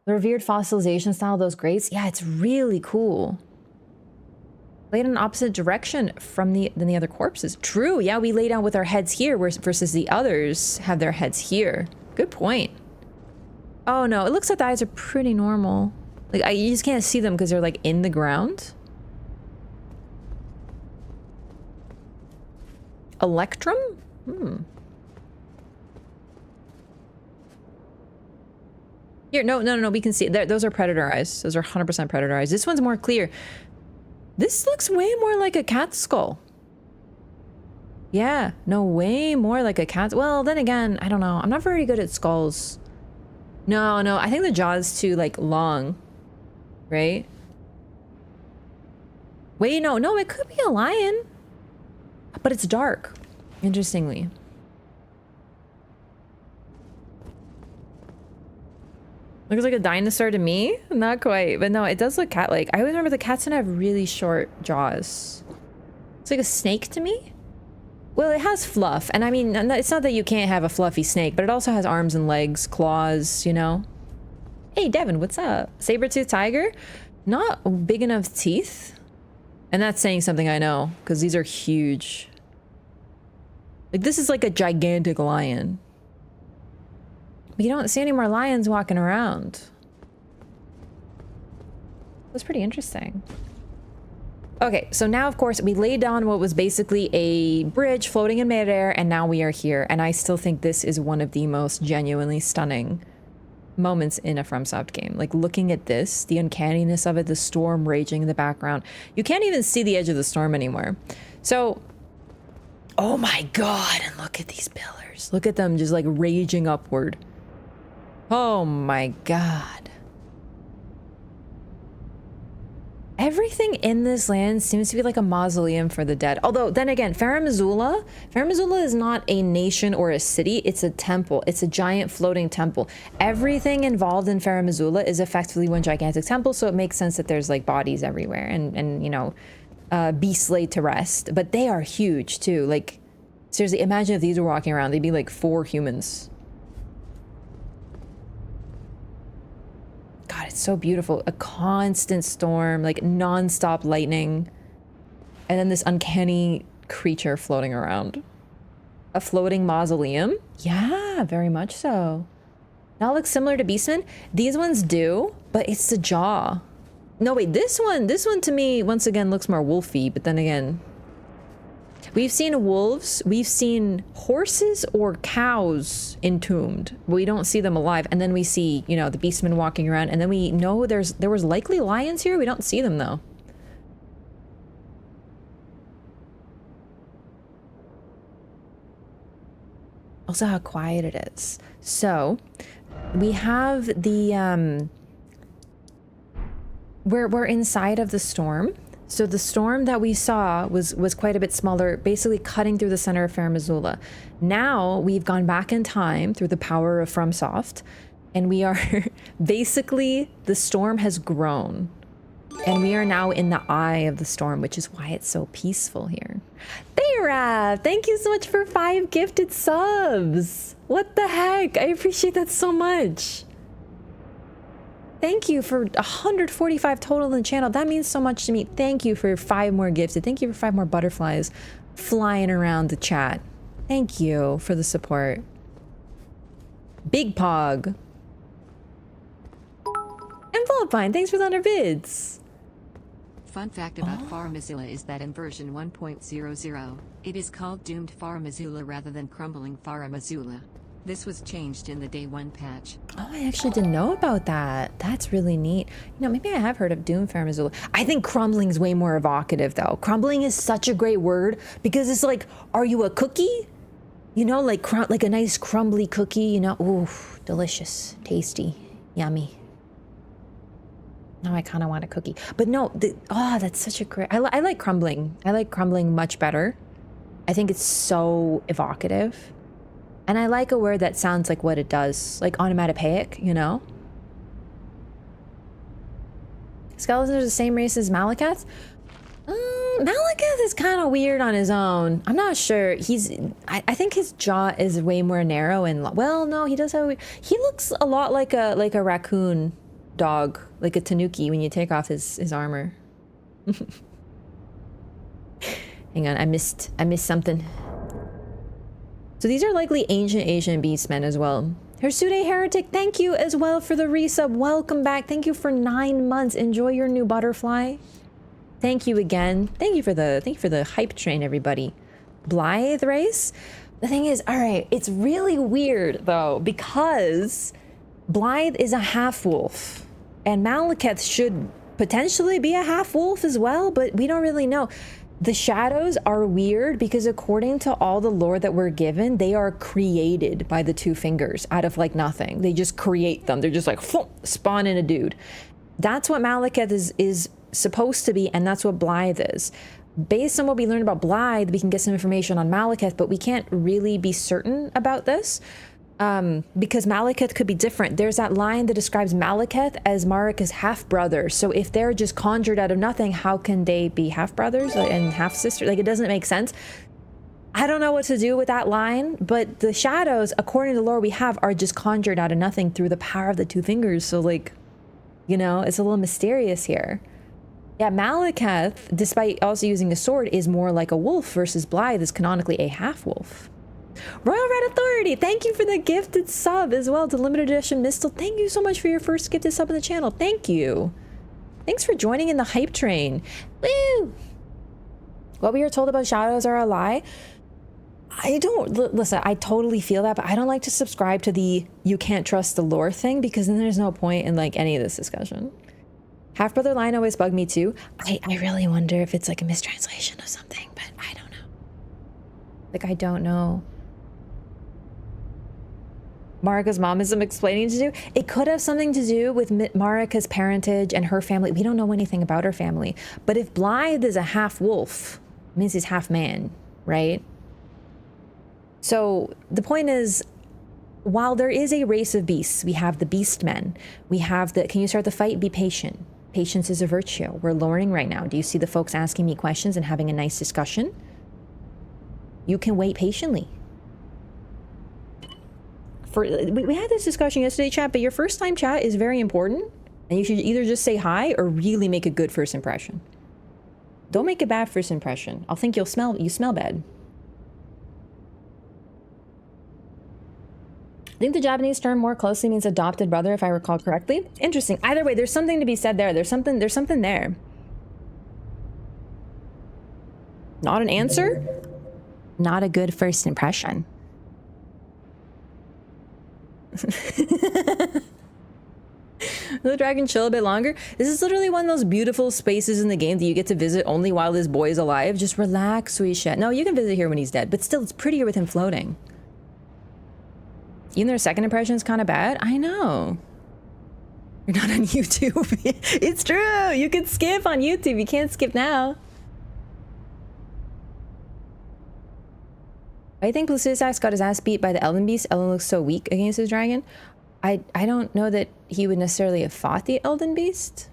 The revered fossilization style of those graves. Yeah, it's really cool. Laid in an opposite direction from than the other corpses. True, yeah, we lay down with our heads here versus the others have their heads here. Good point. Oh no, it looks like the eyes are pretty normal. Like, you just can't see them because they're like in the ground. Electrum? Here, no, we can see it. Those are predator eyes. Those are 100% predator eyes. This one's more clear. This looks way more like a cat skull. Yeah, no, way more like a cat. Well, then again, I don't know. I'm not very good at skulls. No, I think the jaw's too, like, long. Right? Wait, no, it could be a lion. But it's dark, interestingly. Looks like a dinosaur to me? Not quite, but no, it does look cat-like. I always remember the cats didn't have really short jaws. It's like a snake to me? Well, it has fluff, and I mean, it's not that you can't have a fluffy snake, but it also has arms and legs, claws, you know? Hey, Devin, what's up? Saber-toothed tiger? Not big enough teeth? And that's saying something, I know, because these are huge. Like, this is like a gigantic lion. But you don't see any more lions walking around. That's pretty interesting. Okay, so now, of course, we laid down what was basically a bridge floating in midair, and now we are here. And I still think this is one of the most genuinely stunning moments in a FromSoft game. Like, looking at this, the uncanniness of it, the storm raging in the background. You can't even see the edge of the storm anymore. So, oh my god, and look at these pillars. Look at them just like raging upward. Oh my god. Everything in this land seems to be like a mausoleum for the dead. Although, then again, Farum Azula is not a nation or a city. It's a temple. It's a giant floating temple. Everything involved in Farum Azula is effectively one gigantic temple, so it makes sense that there's like bodies everywhere and you know, beasts laid to rest. But they are huge too. Like, seriously, imagine if these were walking around. They'd be like 4 humans. God, it's so beautiful. A constant storm, like non-stop lightning. And then this uncanny creature floating around. A floating mausoleum? Yeah, very much so. Now looks similar to Beastman. These ones do, but it's the jaw. No, wait, this one to me, once again, looks more wolfy, but then again... We've seen wolves, we've seen horses or cows entombed. We don't see them alive, and then we see, you know, the beastmen walking around, and then we know there was likely lions here. We don't see them though. Also how quiet it is. So we have the we're inside of the storm. So the storm that we saw was quite a bit smaller, basically cutting through the center of Farum Azula. Now we've gone back in time through the power of FromSoft, and we are basically, the storm has grown. And we are now in the eye of the storm, which is why it's so peaceful here. Thera, thank you so much for 5 gifted subs. What the heck? I appreciate that so much. Thank you for 145 total in the channel. That means so much to me. Thank you for 5 more gifted. Thank you for 5 more butterflies flying around the chat. Thank you for the support. Big Pog. And Volpine, thanks for the 100 bids. Fun fact about Farum Azula is that in version 1.00, it is called Doomed Farum Azula rather than Crumbling Farum Azula. This was changed in the Day 1 patch. Oh, I actually didn't know about that. That's really neat. You know, maybe I have heard of Doom Farum Azula. I think crumbling is way more evocative, though. Crumbling is such a great word because it's like, are you a cookie? You know, like a nice crumbly cookie, you know? Ooh, delicious, tasty, yummy. Now I kind of want a cookie. But no, that's such a great... I like crumbling. I like crumbling much better. I think it's so evocative. And I like a word that sounds like what it does, like onomatopoeic, you know? Skeletons are the same race as Malekith? Malekith is kind of weird on his own. I'm not sure. I think his jaw is way more narrow and, well, no, he does have he looks a lot like a raccoon dog, like a tanuki when you take off his armor. Hang on, I missed something. So these are likely ancient Asian beastmen as well. Hirsude Heretic, thank you as well for the resub. Welcome back. Thank you for 9 months. Enjoy your new butterfly. Thank you again. Thank you for the hype train, everybody. Blythe race. The thing is, all right, it's really weird though, because Blythe is a half wolf, and Malekith should potentially be a half wolf as well, but we don't really know. The shadows are weird because according to all the lore that we're given, they are created by the 2 fingers out of like nothing. They just create them. They're just like spawn in a dude. That's what Malekith is supposed to be, and that's what Blythe is. Based on what we learned about Blythe, we can get some information on Malekith, but we can't really be certain about this. Because Malekith could be different. There's that line that describes Malekith as Marika's half-brother. So if they're just conjured out of nothing, how can they be half-brothers and half-sisters? Like, it doesn't make sense. I don't know what to do with that line, but the shadows, according to the lore we have, are just conjured out of nothing through the power of the 2 fingers. So, like, you know, it's a little mysterious here. Yeah, Malekith, despite also using a sword, is more like a wolf versus Blythe is canonically a half-wolf. Royal Red Authority, thank you for the gifted sub as well to Limited Edition Mistle. Thank you so much for your first gifted sub in the channel. Thank you. Thanks for joining in the hype train. Woo! What we are told about shadows are a lie. I don't listen. I totally feel that, but I don't like to subscribe to the you can't trust the lore thing, because then there's no point in like any of this discussion. Half brother line always bugged me too. I really wonder if it's like a mistranslation of something, but I don't know. Like, I don't know. Marika's mom is explaining to do. It could have something to do with Marika's parentage and her family. We don't know anything about her family. But if Blythe is a half wolf, it means he's half man, right? So the point is, while there is a race of beasts, we have the beast men. We have the, can you start the fight? Be patient. Patience is a virtue. We're luring right now. Do you see the folks asking me questions and having a nice discussion? You can wait patiently. We had this discussion yesterday, chat, but your first time chat is very important, and you should either just say hi or really make a good first impression. Don't make a bad first impression. I'll think you smell bad. I think the Japanese term more closely means adopted brother, if I recall correctly. Interesting. Either way, there's something to be said there. There's something there. Not an answer? Not a good first impression. Let the dragon chill a bit longer. This is literally one of those beautiful spaces in the game that you get to visit only while this boy is alive. Just relax, sweet shit. No, you can visit here when he's dead, but still, it's prettier with him floating. Even their second impression is kind of bad. I know. You're not on YouTube. It's true. You can skip on YouTube. You can't skip now. I think Placidusax got his ass beat by the Elden beast. Elden looks so weak against his dragon. I don't know that he would necessarily have fought the Elden beast.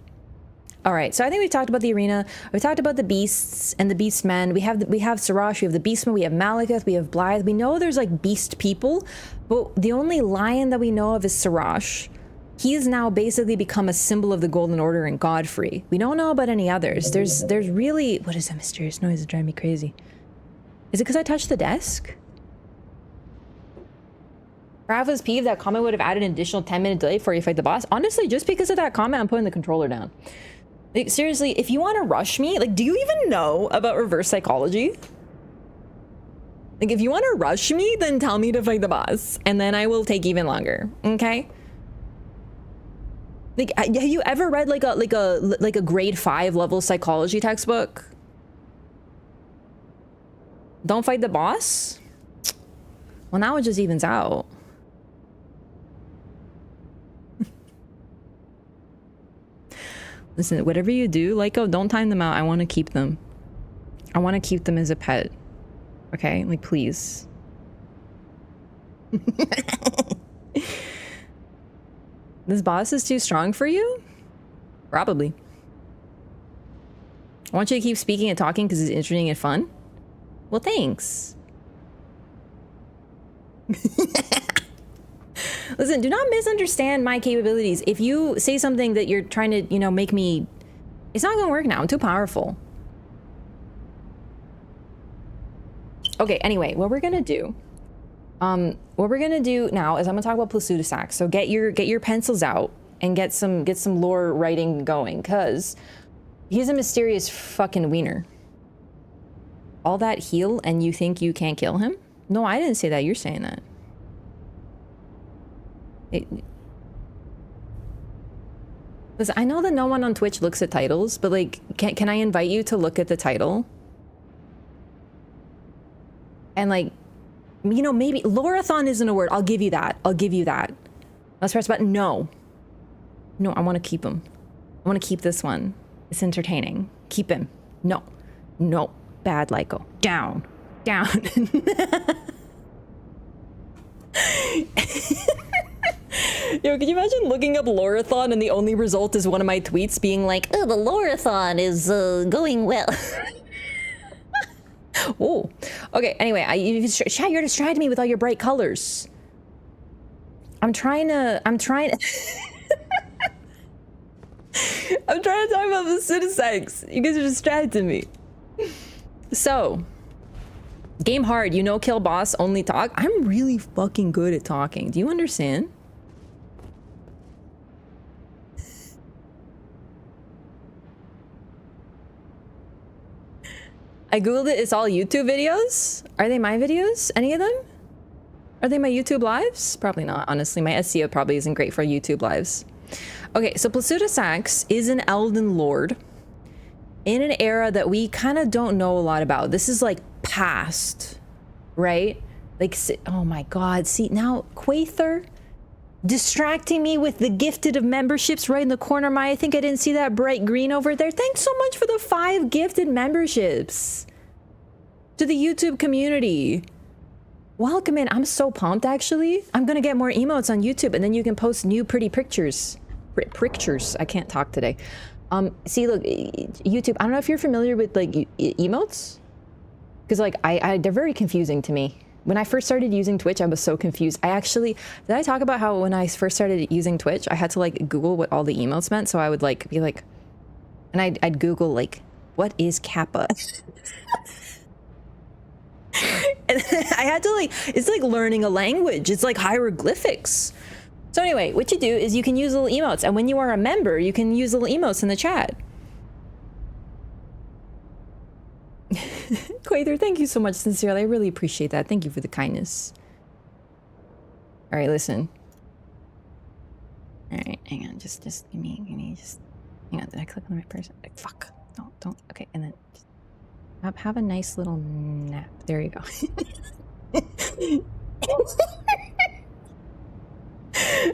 All right, so I think we've talked about the arena. We've talked about the beasts and the beastmen. We have Sarash, we have the beastmen, we have Maliketh, we have Blythe. We know there's like beast people, but the only lion that we know of is Sarash. He has now basically become a symbol of the Golden Order and Godfrey. We don't know about any others. There's really, what is that mysterious noise that drives me crazy? Is it because I touched the desk? Raph was peeved that comment would have added an additional 10-minute delay before you fight the boss. Honestly, just because of that comment, I'm putting the controller down. Like, seriously, if you want to rush me, like, do you even know about reverse psychology? Like, if you want to rush me, then tell me to fight the boss, and then I will take even longer. Okay? Like, have you ever read like a grade 5 level psychology textbook? Don't fight the boss? Well, now it just evens out. Listen, whatever you do, Lyko, don't time them out. I want to keep them. I want to keep them as a pet. Okay? Like, please. This boss is too strong for you? Probably. I want you to keep speaking and talking because it's interesting and fun. Well, thanks. Listen, do not misunderstand my capabilities. If you say something that you're trying to, you know, make me... It's not gonna work now. I'm too powerful. Okay, anyway, what we're gonna do... what we're gonna do now is I'm gonna talk about Placidusax. So get your pencils out and get some lore writing going, because he's a mysterious fucking wiener. All that heal and you think you can't kill him? No, I didn't say that. You're saying that. Listen, I know that no one on Twitch looks at titles, but like, can I invite you to look at the title? And like, you know, maybe LOREATHON isn't a word. I'll give you that. I'll give you that. Let's press button. No. No, I want to keep him. I want to keep this one. It's entertaining. Keep him. No. No. Bad Lyko. Down. Down. Yo, could you imagine looking up LOREATHON and the only result is one of my tweets being like, oh, the LOREATHON is going well. Oh, okay. Anyway, you're distracting me with all your bright colors. I'm trying to I'm trying to talk about the Placidusax. You guys are distracting me. So, game hard, you know, kill boss, only talk. I'm really fucking good at talking. Do you understand? I googled it. It's all YouTube videos. Are they my videos? Any of them? Are they my YouTube lives? Probably not, honestly. My SEO probably isn't great for YouTube lives. Okay, so Placidusax is an Elden Lord in an era that we kind of don't know a lot about. This is like past, right? Like, oh my God. See, now Quaither distracting me with the gifted of memberships right in the corner. I think I didn't see that bright green over there. Thanks so much for the 5 gifted memberships to the YouTube community. Welcome in. I'm so pumped, actually. I'm gonna get more emotes on YouTube, and then you can post new pretty pictures. Pictures. I can't talk today. See, look, YouTube, I don't know if you're familiar with like emotes, because like they're very confusing to me. When I first started using Twitch, I was so confused. Did I talk about how when I first started using Twitch, I had to like Google what all the emotes meant? So I would like be like, and I'd Google like, what is Kappa? And I had to like, it's like learning a language. It's like hieroglyphics. So anyway, what you do is you can use little emotes. And when you are a member, you can use little emotes in the chat. Quaither, thank you so much, sincerely. I really appreciate that. Thank you for the kindness. All right, listen. All right, hang on. Just give me, just hang on. Did I click on the right person? Like, fuck. Don't. Okay, and then just have a nice little nap. There you go.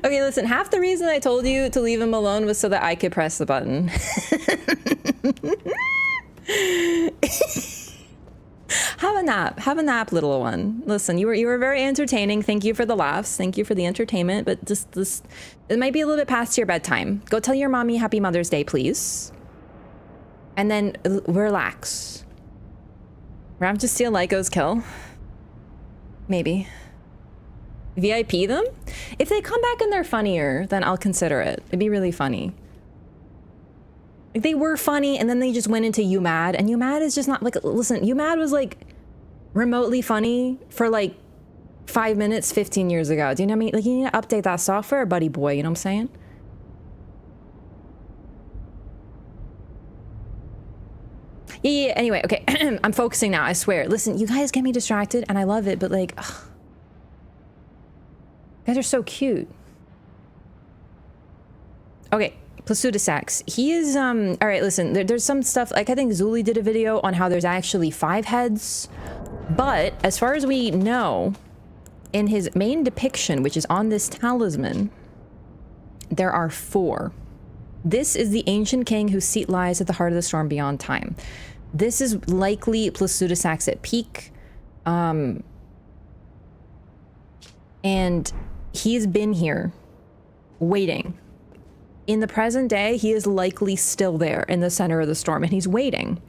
Okay, listen. Half the reason I told you to leave him alone was so that I could press the button. Have a nap, little one. Listen, you were very entertaining. Thank you for the laughs. Thank you for the entertainment. But just this, it might be a little bit past your bedtime. Go tell your mommy Happy Mother's Day, please. And then relax. Ram to steal Lyco's kill. Maybe. VIP them? If they come back and they're funnier, then I'll consider it. It'd be really funny. Like, they were funny, and then they just went into You Mad, and You Mad is just not, like, listen, You Mad was, like, remotely funny for, like, 5 minutes 15 years ago. Do you know what I mean? Like, you need to update that software, buddy boy, you know what I'm saying? Yeah, anyway, okay, I'm focusing now, I swear. Listen, you guys get me distracted, and I love it, but, like, ugh. You guys are so cute. Okay. Placidusax. He is, all right, listen, there's some stuff, like I think Zuli did a video on how there's actually 5 heads, but as far as we know, in his main depiction, which is on this talisman, there are 4. This is the ancient king whose seat lies at the heart of the storm beyond time. This is likely Placidusax at peak, and he's been here, waiting. In the present day, he is likely still there in the center of the storm, and he's waiting.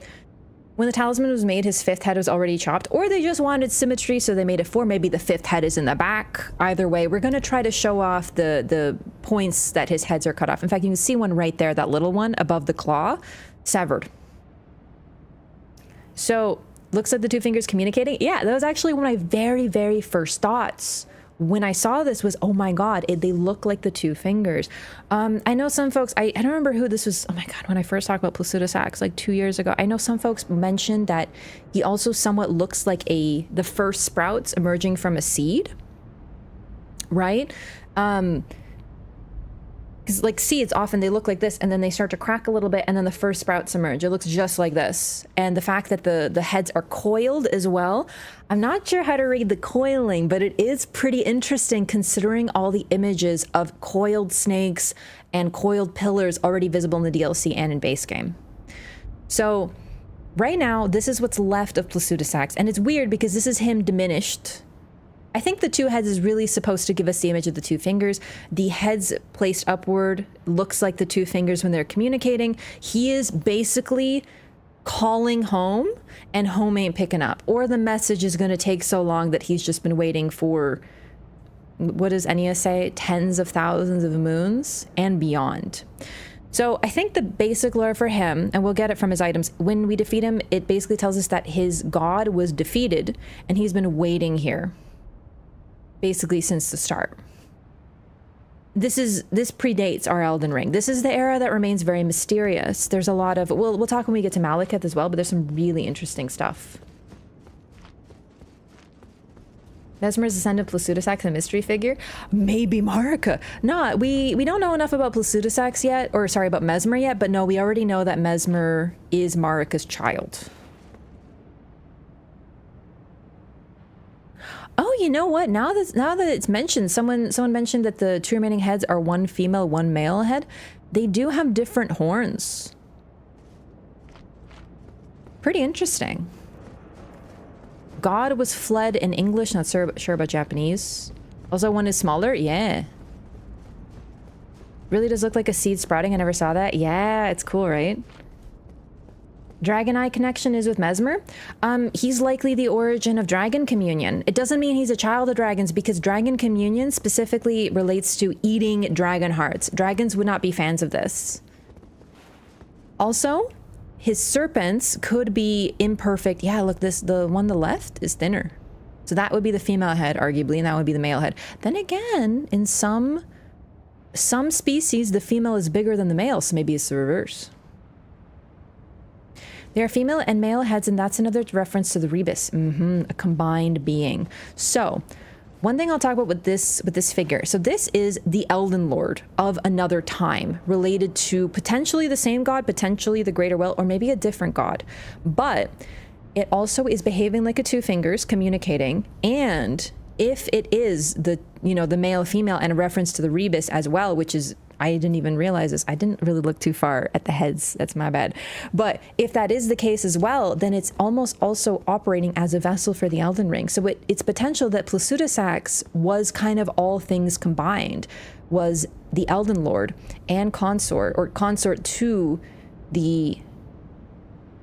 When the talisman was made, his 5th head was already chopped, or they just wanted symmetry, so they made it 4. Maybe the 5th head is in the back. Either way, we're going to try to show off the points that his heads are cut off. In fact, you can see one right there, that little one above the claw, severed. So, looks like the 2 fingers communicating. Yeah, that was actually one of my very, very first thoughts when I saw this was, oh my God, they look like the 2 fingers. I know some folks, I don't remember who this was. Oh my God, when I first talked about Placidusax like 2 years ago, I know some folks mentioned that he also somewhat looks like the first sprouts emerging from a seed, right? Because like seeds, often they look like this, and then they start to crack a little bit, and then the first sprouts emerge. It looks just like this. And the fact that the heads are coiled as well, I'm not sure how to read the coiling, but it is pretty interesting considering all the images of coiled snakes and coiled pillars already visible in the DLC and in base game. So right now, this is what's left of Placidusax, and it's weird because this is him diminished. I think the 2 heads is really supposed to give us the image of the 2 fingers. The heads placed upward looks like the 2 fingers when they're communicating. He is basically calling home, and home ain't picking up. Or the message is going to take so long that he's just been waiting for, what does Enya say? Tens of thousands of moons and beyond. So I think the basic lore for him, and we'll get it from his items, when we defeat him, it basically tells us that his god was defeated, and he's been waiting here basically since the start. this predates our Elden Ring. This is the era that remains very mysterious. There's a lot of, we'll talk when we get to Malekith as well, but there's some really interesting stuff. Mesmer's descendant Placidusax, a mystery figure? Maybe Marika. No, we don't know enough about Placidusax yet, or sorry, about Mesmer yet, but no, we already know that Mesmer is Marika's child. Oh, you know what? Now that it's mentioned, someone mentioned that the two remaining heads are one female, one male head. They do have different horns. Pretty interesting. God was fled in English, not sure about Japanese. Also, one is smaller. Yeah. Really does look like a seed sprouting. I never saw that. Yeah, it's cool, right? Dragon Eye connection is with Mesmer. He's likely the origin of Dragon Communion. It doesn't mean he's a child of dragons because Dragon Communion specifically relates to eating dragon hearts. Dragons would not be fans of this. Also, his serpents could be imperfect. Yeah, look, the one on the left is thinner. So that would be the female head, arguably, and that would be the male head. Then again, in some species, the female is bigger than the male, so maybe it's the reverse. There are female and male heads, and that's another reference to the rebus, a combined being. So, one thing I'll talk about with this figure. So this is the Elden Lord of another time, related to potentially the same god, potentially the Greater Will, or maybe a different god. But it also is behaving like a two fingers, communicating, and if it is the male, female, and a reference to the rebus as well, which is, I didn't even realize this. I didn't really look too far at the heads. That's my bad. But if that is the case as well, then it's almost also operating as a vessel for the Elden Ring. So it's potential that Placidusax was kind of all things combined, was the Elden Lord and consort to the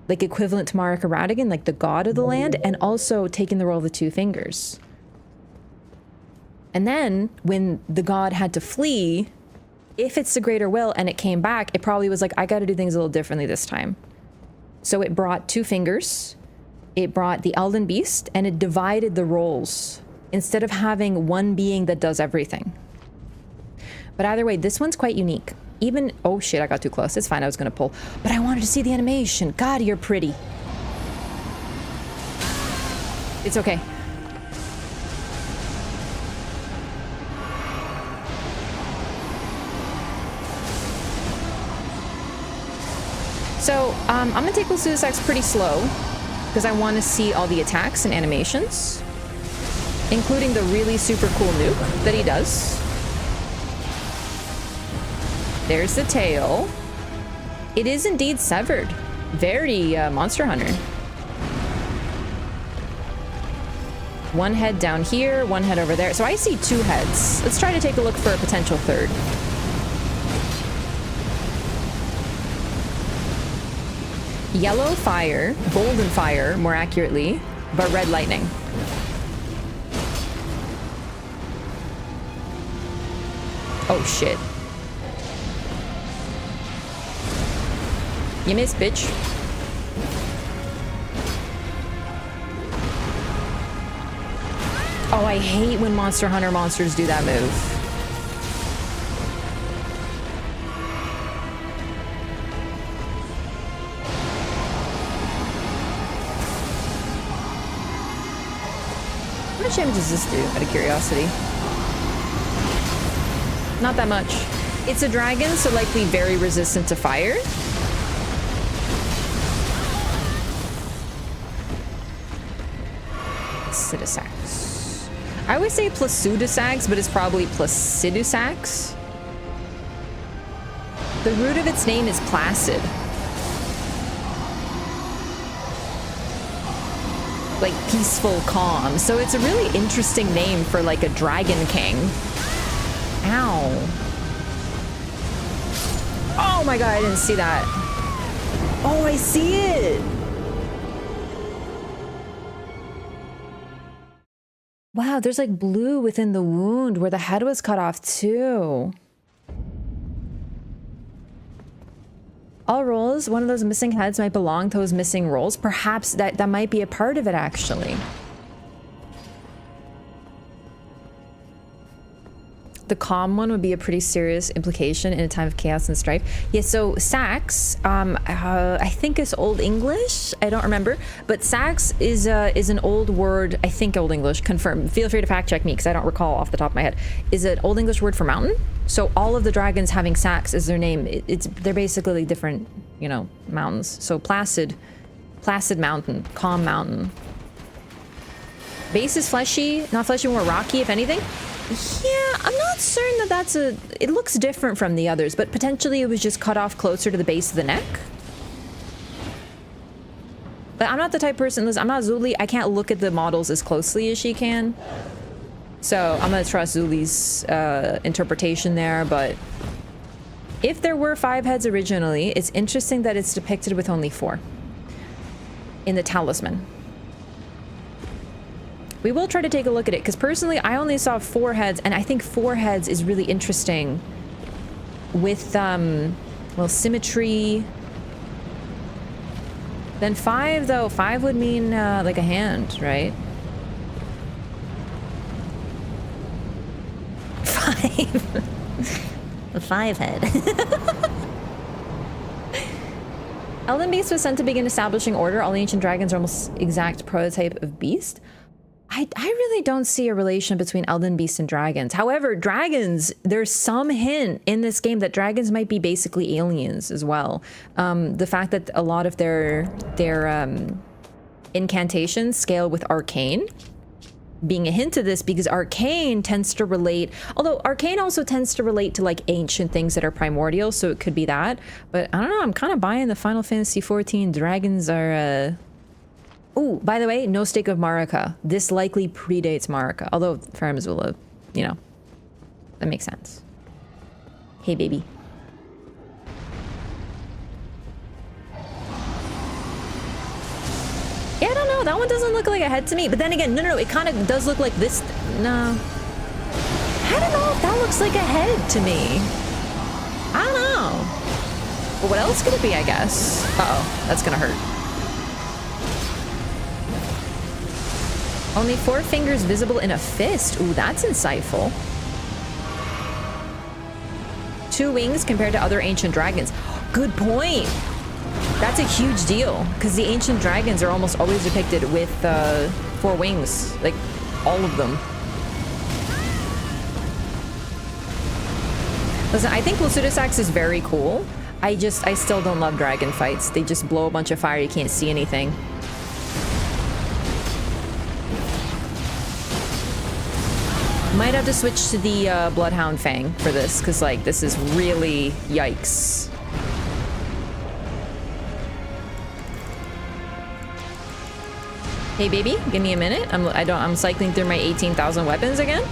like equivalent to Marika Radagon, like the god of the land, and also taking the role of the two fingers. And then when the god had to flee, if it's the Greater Will and it came back, it probably was like, I got to do things a little differently this time. So it brought two fingers, it brought the Elden Beast, and it divided the roles instead of having one being that does everything. But either way, this one's quite unique. Even, oh shit, I got too close. It's fine, I was going to pull. But I wanted to see the animation. God, you're pretty. It's okay. So, I'm gonna take Placidusax pretty slow, because I want to see all the attacks and animations, including the really super cool nuke that he does. There's the tail. It is indeed severed. Very Monster Hunter. One head down here, one head over there. So I see two heads. Let's try to take a look for a potential third. Yellow fire, golden fire, more accurately, but red lightning. Oh shit. You missed, bitch. Oh, I hate when Monster Hunter monsters do that move. How much damage does this do, out of curiosity? Not that much. It's a dragon, so likely very resistant to fire. Placidusax. I always say Placidusax, but it's probably Placidusax. The root of its name is placid. Like peaceful, calm. So it's a really interesting name for like a dragon king. Ow. Oh my god, I didn't see that. Oh, I see it. Wow, there's like blue within the wound where the head was cut off too. All rolls, one of those missing heads might belong to those missing rolls. Perhaps that might be a part of it, actually. The calm one would be a pretty serious implication in a time of chaos and strife. Yeah, so Sax, I think it's Old English. I don't remember, but Sax is an old word. I think Old English. Confirm. Feel free to fact check me because I don't recall off the top of my head. Is it Old English word for mountain? So all of the dragons having Sax as their name, they're basically different, you know, mountains. So placid mountain, calm mountain. Base is fleshy, not fleshy, more rocky, if anything. Yeah, I'm not certain that it looks different from the others, but potentially it was just cut off closer to the base of the neck. But I'm not the type of person, listen, I'm not Zuli, I can't look at the models as closely as she can. So I'm gonna trust Zuli's interpretation there, but if there were 5 heads originally, it's interesting that it's depicted with only 4 in the talisman. We will try to take a look at it, because personally I only saw 4 heads, and I think 4 heads is really interesting with, well, symmetry. Then 5, though, 5 would mean like a hand, right? 5. A 5 head. Elden Beast was sent to begin establishing order. All the ancient dragons are almost exact prototype of beast. I really don't see a relation between Elden Beast and dragons. However, dragons, there's some hint in this game that dragons might be basically aliens as well. The fact that a lot of their incantations scale with arcane being a hint of this, because arcane tends to relate, although arcane also tends to relate to like ancient things that are primordial, so it could be that. But I don't know, I'm kind of buying the Final Fantasy XIV dragons are oh, by the way, no stake of Marika. This likely predates Marika, although Fair Missoula, you know, that makes sense. Hey, baby. Yeah, I don't know. That one doesn't look like a head to me. But then again, no. It kind of does look like this. No. I don't know if that looks like a head to me. I don't know. But what else could it be, I guess? Uh-oh. That's gonna hurt. Only 4 fingers visible in a fist. Ooh, that's insightful. 2 wings compared to other ancient dragons. Good point. That's a huge deal, because the ancient dragons are almost always depicted with 4 wings, like all of them. Listen, I think Placidusax is very cool. I still don't love dragon fights. They just blow a bunch of fire, you can't see anything. Might have to switch to the Bloodhound Fang for this, because like this is really yikes. Hey baby, give me a minute. I'm cycling through my 18,000 weapons again.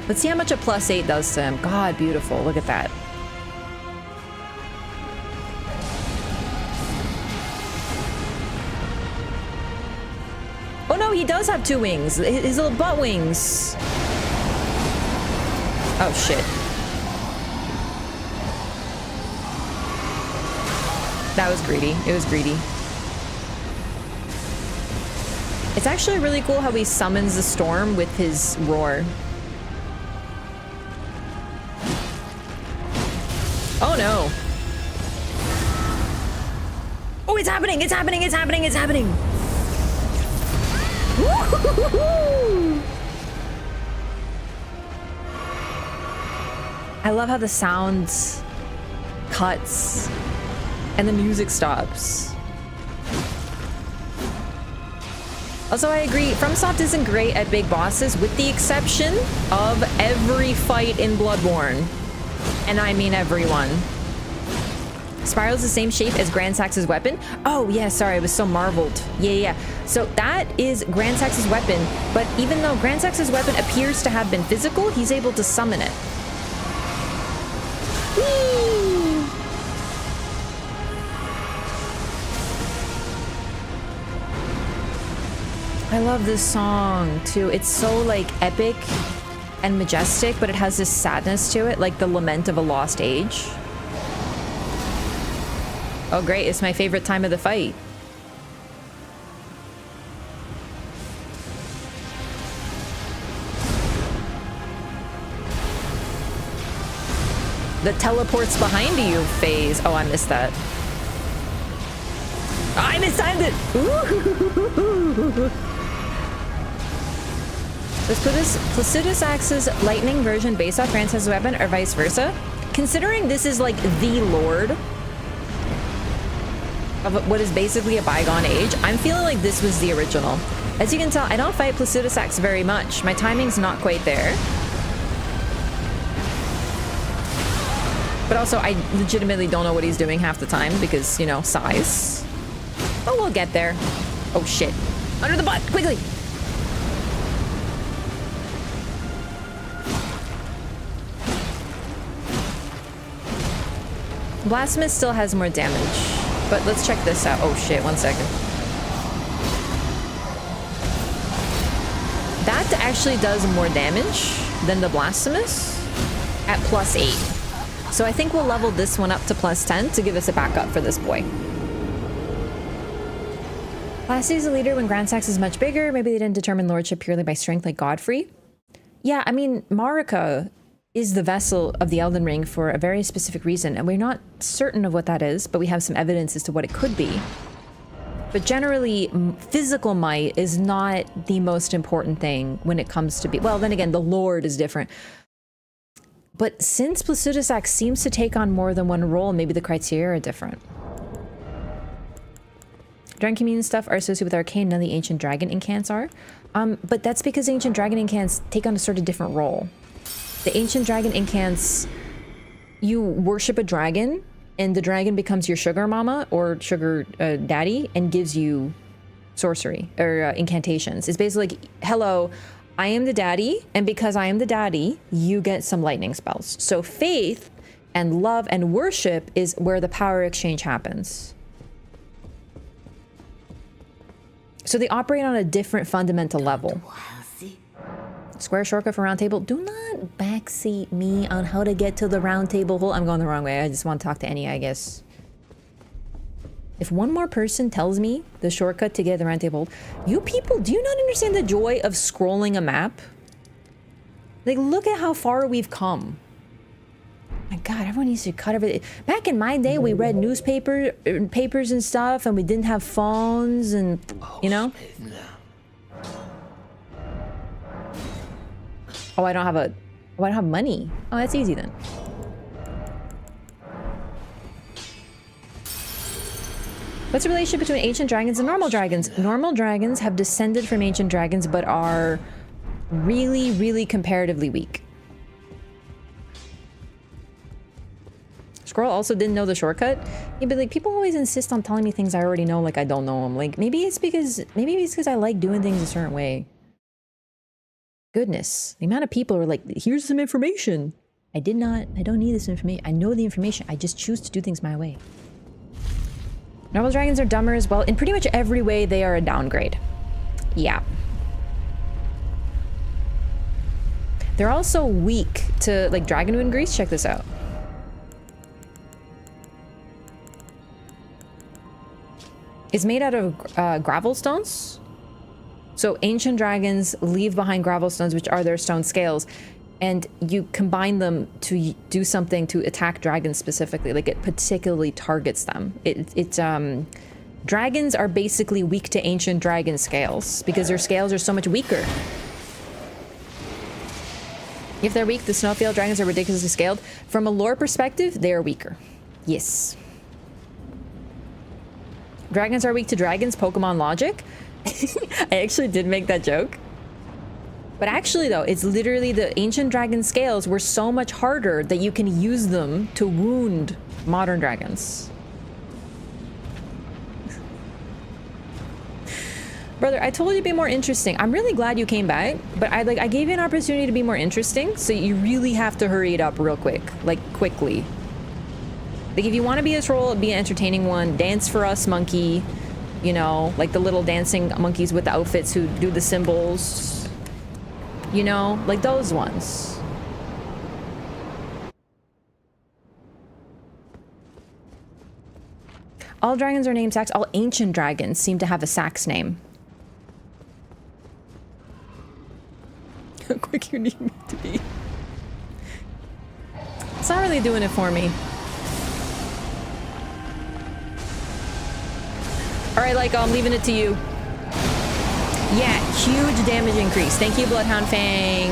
Let's see how much a +8 does to him. God, beautiful. Look at that. Oh no, he does have 2 wings. His little butt wings. Oh shit. That was greedy. It was greedy. It's actually really cool how he summons the storm with his roar. Oh no. Oh, it's happening! It's happening! It's happening! It's happening! I love how the sound cuts and the music stops. Also, I agree, FromSoft isn't great at big bosses, with the exception of every fight in Bloodborne. And I mean everyone. Spiral's the same shape as Grand Sax's weapon? Oh, yeah, sorry, I was so marveled. Yeah. So that is Grand Sax's weapon, but even though Grand Sax's weapon appears to have been physical, he's able to summon it. Whee! I love this song, too. It's so, like, epic and majestic, but it has this sadness to it, like the lament of a lost age. Oh great, it's my favorite time of the fight. The teleports behind you phase. Oh, I missed that. I mistimed it! Ooh. Does Placidusax's lightning version based off Francis' weapon or vice versa? Considering this is like the lord of what is basically a bygone age, I'm feeling like this was the original. As you can tell, I don't fight Placidusax very much. My timing's not quite there. But also, I legitimately don't know what he's doing half the time because, you know, size. But we'll get there. Oh shit. Under the butt, quickly! Blasphemous still has more damage, but let's check this out. Oh shit, 1 second. That actually does more damage than the Blasphemous at +8. So I think we'll level this one up to +10 to give us a backup for this boy. Placidusax is a leader when Grandsax is much bigger. Maybe they didn't determine lordship purely by strength like Godfrey. Yeah, I mean, Marika is the vessel of the Elden Ring for a very specific reason, and we're not certain of what that is, but we have some evidence as to what it could be. But generally, physical might is not the most important thing when it comes to well, then again, the Lord is different. But since Placidusax seems to take on more than one role, maybe the criteria are different. Dragon communion stuff are associated with arcane, none of the ancient dragon incants are. But that's because ancient dragon incants take on a sort of different role. The ancient dragon incants, you worship a dragon, and the dragon becomes your sugar mama or sugar daddy and gives you sorcery or incantations. It's basically like, hello, I am the daddy, and because I am the daddy, you get some lightning spells. So faith and love and worship is where the power exchange happens. So they operate on a different fundamental level. Square shortcut for Roundtable. Do not backseat me on how to get to the Roundtable hole. I'm going the wrong way. I just want to talk to Annie, I guess. If one more person tells me the shortcut to get the Roundtable, you people, do you not understand the joy of scrolling a map? Like, look at how far we've come. My God, everyone needs to cut everything. Back in my day, we read papers and stuff, and we didn't have phones, and you know. Oh, I don't have money. Oh, that's easy then. What's the relationship between ancient dragons and normal dragons? Normal dragons have descended from ancient dragons, but are really, really comparatively weak. Squirrel also didn't know the shortcut. Yeah, but like, people always insist on telling me things I already know, like I don't know them. Like, maybe it's because I like doing things a certain way. Goodness, the amount of people are like, here's some information. I don't need this information. I know the information. I just choose to do things my way. Normal dragons are dumber as well. In pretty much every way, they are a downgrade. Yeah. They're also weak to like dragon wound grease. Check this out. It's made out of gravel stones. So ancient dragons leave behind gravel stones, which are their stone scales, and you combine them to do something to attack dragons specifically. Like, it particularly targets them. Dragons are basically weak to ancient dragon scales because their scales are so much weaker. If they're weak, the snowfield dragons are ridiculously scaled. From a lore perspective, they are weaker. Yes. Dragons are weak to dragons, Pokemon logic. I actually did make that joke. But actually, though, it's literally the ancient dragon scales were so much harder that you can use them to wound modern dragons. Brother, I told you to be more interesting. I'm really glad you came back, but I gave you an opportunity to be more interesting, so you really have to hurry it up real quick. Like, quickly. Like, if you want to be a troll, be an entertaining one. Dance for us, monkey. You know, like the little dancing monkeys with the outfits who do the symbols. You know, like those ones. All dragons are named Sax. All ancient dragons seem to have a Sax name. How quick you need me to be. It's not really doing it for me. Alright, like, I'm leaving it to you. Yeah, huge damage increase. Thank you, Bloodhound Fang.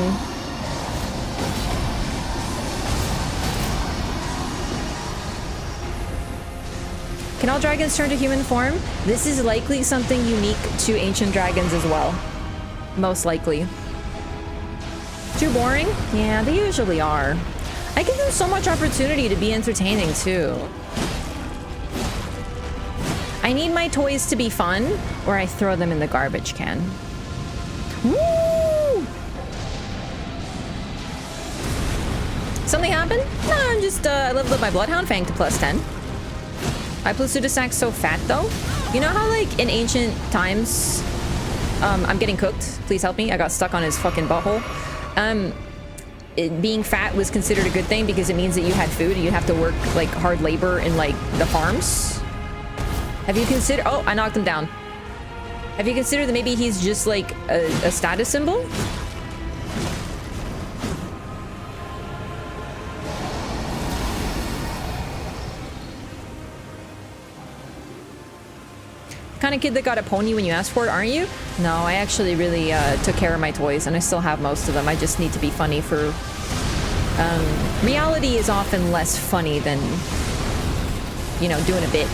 Can all dragons turn to human form? This is likely something unique to ancient dragons as well. Most likely. Too boring? Yeah, they usually are. I give them so much opportunity to be entertaining too. I need my toys to be fun, or I throw them in the garbage can. Woo! Something happened? No, I'm just, I leveled up my Bloodhound Fang to +10. My Placidusax so fat though. You know how like in ancient times, I'm getting cooked. Please help me. I got stuck on his fucking butthole. Being fat was considered a good thing because it means that you had food and you have to work like hard labor in like the farms. Have you considered? Oh, I knocked him down. Have you considered that maybe he's just like a status symbol? Kind of kid that got a pony when you asked for it, aren't you? No, I actually really took care of my toys and I still have most of them. I just need to be funny for... reality is often less funny than, you know, doing a bit.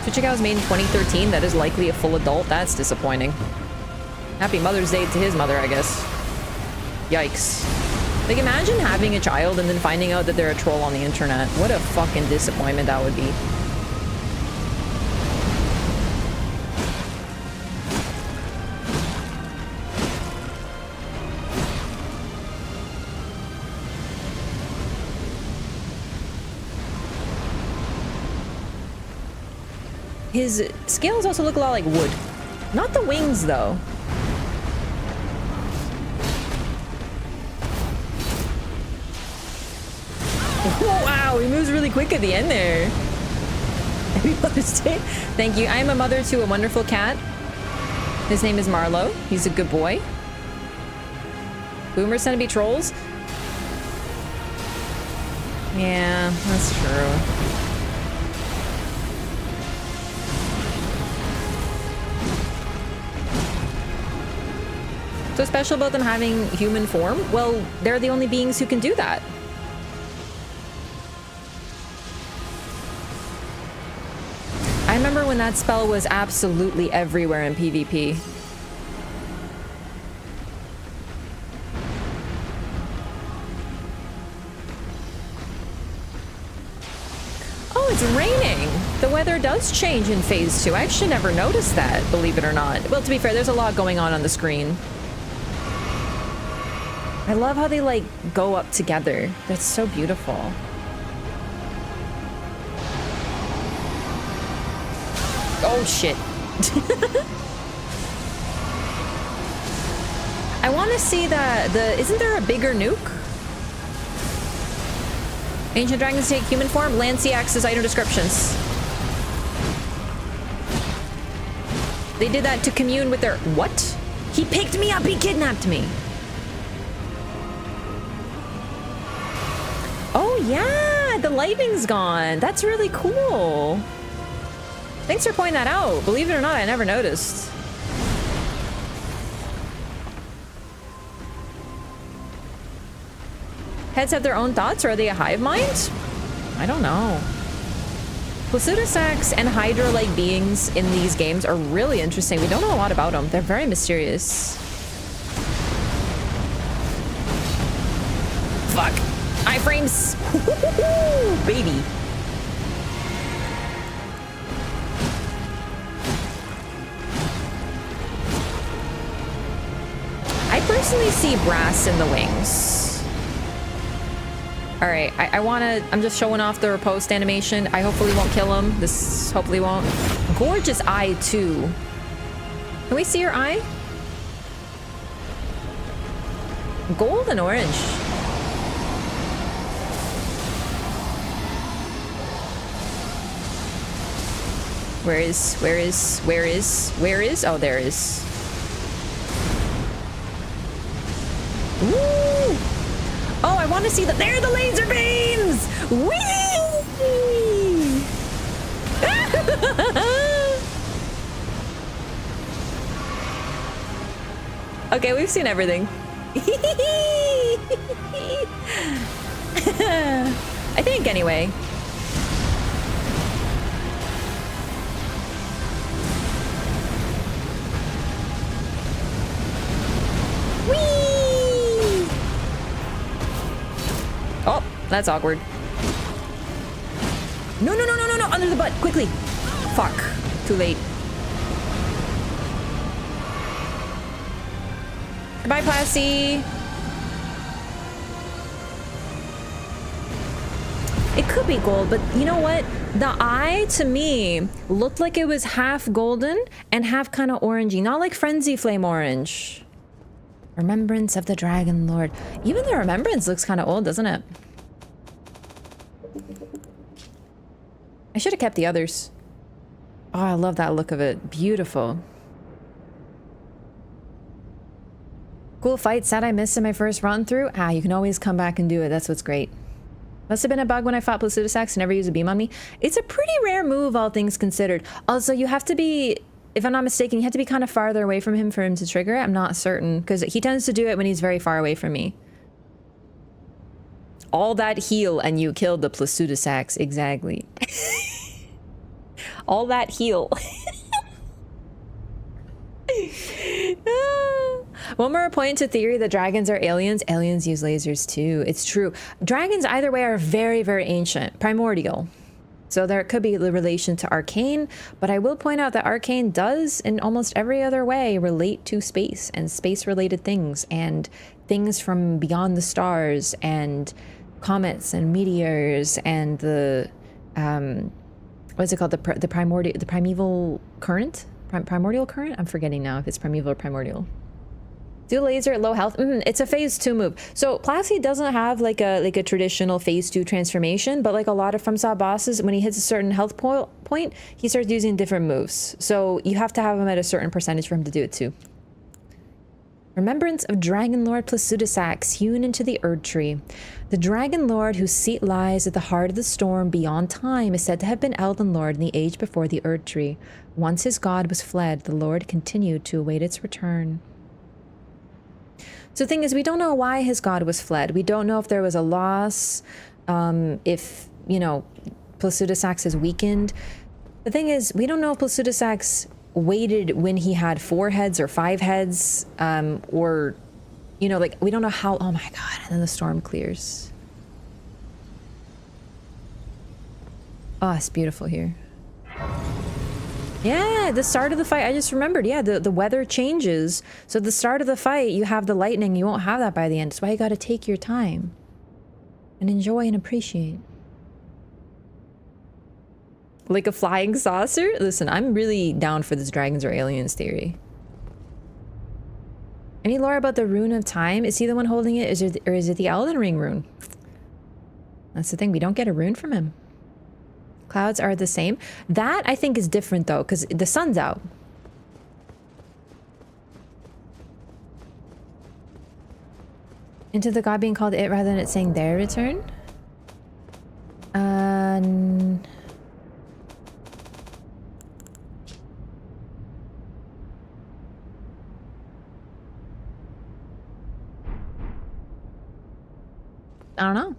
Chichika was made in 2013. That is likely a full adult. That's disappointing. Happy Mother's Day to his mother, I guess. Yikes. Like, imagine having a child and then finding out that they're a troll on the internet. What a fucking disappointment that would be. His scales also look a lot like wood. Not the wings, though. Oh, wow, he moves really quick at the end there. Happy Mother's Day. Thank you. I am a mother to a wonderful cat. His name is Marlowe. He's a good boy. Boomers tend to be trolls. Yeah, that's true. So special about them having human form? Well, they're the only beings who can do that. I remember when that spell was absolutely everywhere in PvP. Oh, it's raining! The weather does change in Phase 2. I actually never noticed that, believe it or not. Well, to be fair, there's a lot going on the screen. I love how they, like, go up together. That's so beautiful. Oh, shit. I want to see isn't there a bigger nuke? Ancient dragons take human form. Lanciax's item descriptions. They did that to commune with their... What? He picked me up. He kidnapped me. Oh, yeah. The lightning's gone. That's really cool. Thanks for pointing that out. Believe it or not, I never noticed. Heads have their own thoughts, or are they a hive mind? I don't know. Placidusax and Hydra-like beings in these games are really interesting. We don't know a lot about them. They're very mysterious. Fuck. Iframes. Baby. I personally see brass in the wings. All right, I'm just showing off the riposte animation. I hopefully won't kill him. This hopefully won't. Gorgeous eye too. Can we see your eye? Gold and orange. Where is? Oh, there is. Woo! I want to see that. There are the laser beams! Whee! Okay, we've seen everything. I think, anyway. Whee! Oh, that's awkward. No, no, no, no, no, no, under the butt, quickly. Fuck, too late. Goodbye, Placy. It could be gold, but you know what? The eye, to me, looked like it was half golden and half kind of orangey. Not like Frenzy Flame Orange. Remembrance of the Dragon Lord. Even the Remembrance looks kind of old, doesn't it? I should have kept the others. Oh, I love that look of it. Beautiful. Cool fight. Sad I missed in my first run through. Ah, you can always come back and do it. That's what's great. Must have been a bug when I fought Placidusax and never used a beam on me. It's a pretty rare move, all things considered. Also, you have to be, if I'm not mistaken, you have to be kind of farther away from him for him to trigger it. I'm not certain, because he tends to do it when he's very far away from me. All that heal and you killed the Placidusax. Exactly. All that heal. One more point to theory that dragons are aliens. Aliens use lasers too. It's true. Dragons either way are very, very ancient, primordial. So there could be the relation to arcane, but I will point out that arcane does in almost every other way relate to space and space related things and things from beyond the stars and comets and meteors and the what's it called, the primeval current, primordial current. I'm forgetting now if it's primeval or primordial. Do laser at low health. It's a phase 2 move. So Placy doesn't have like a traditional phase 2 transformation, but like a lot of FromSoft bosses, when he hits a certain health point, he starts using different moves. So you have to have him at a certain percentage for him to do it too. Remembrance of Dragon Lord Placidusax, hewn into the Erd Tree. The Dragon Lord whose seat lies at the heart of the storm beyond time is said to have been Elden Lord in the age before the Erd Tree. Once his god was fled, the Lord continued to await its return. So the thing is, we don't know why his god was fled. We don't know if there was a loss, if, you know, Placidusax is weakened. The thing is, we don't know if Placidusax waited when he had 4 heads or 5 heads, or, you know, like, we don't know how. Oh my god, and then the storm clears. Oh, it's beautiful here. Yeah, the start of the fight, I just remembered, yeah, the weather changes. So the start of the fight, you have the lightning, you won't have that by the end. That's why you gotta take your time and enjoy and appreciate. Like a flying saucer? Listen, I'm really down for this dragons or aliens theory. Any lore about the Rune of Time? Is he the one holding it? Or is it the Elden Ring rune? That's the thing, we don't get a rune from him. Clouds are the same. That, I think, is different, though, because the sun's out. Into the god being called it rather than it saying their return? I don't know.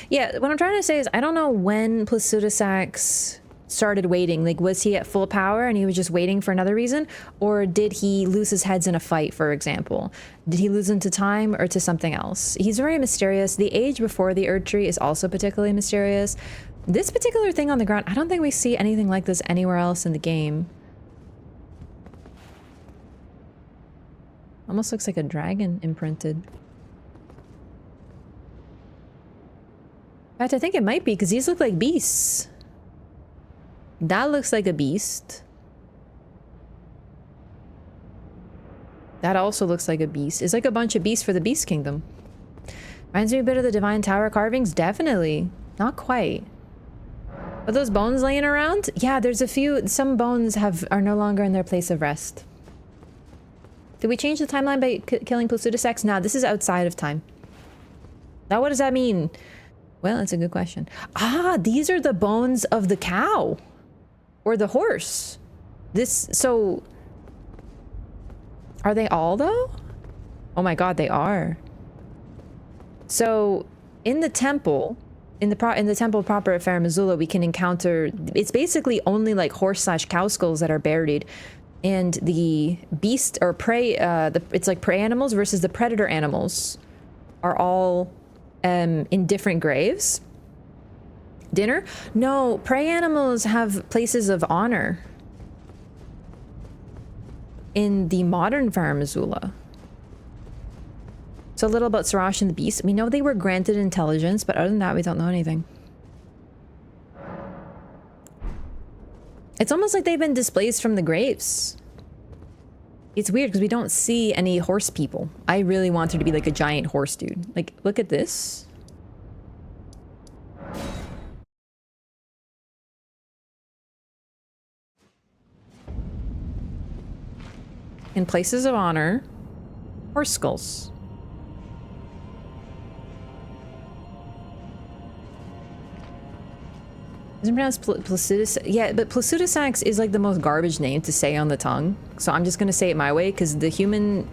Yeah, what I'm trying to say is I don't know when Placidusax started waiting. Like, was he at full power and he was just waiting for another reason? Or did he lose his heads in a fight, for example? Did he lose them to time or to something else? He's very mysterious. The age before the Erd Tree is also particularly mysterious. This particular thing on the ground, I don't think we see anything like this anywhere else in the game. Almost looks like a dragon imprinted. In fact, I think it might be, because these look like beasts. That looks like a beast. That also looks like a beast. It's like a bunch of beasts for the Beast Kingdom. Reminds me a bit of the Divine Tower carvings. Definitely. Not quite. Are those bones laying around? Yeah, there's a few. Some bones are no longer in their place of rest. Did we change the timeline by killing Placidusax? No, this is outside of time. Now, what does that mean? Well, that's a good question. Ah, these are the bones of the cow. Or the horse. So... Are they all, though? Oh my god, they are. So, in the temple... In the temple proper at Farum Azula, we can encounter... It's basically only like horse/cow skulls that are buried. And the beast or prey... it's like prey animals versus the predator animals are all in different graves. Dinner? No, prey animals have places of honor. In the modern Farum Azula. So a little about Sarash and the Beast. We know they were granted intelligence, but other than that, we don't know anything. It's almost like they've been displaced from the graves. It's weird because we don't see any horse people. I really want there to be like a giant horse dude. Like, look at this. In places of honor, horse skulls. Isn't it pronounced Placidusax? Yeah, but Placidusax is like the most garbage name to say on the tongue. So I'm just gonna say it my way because the human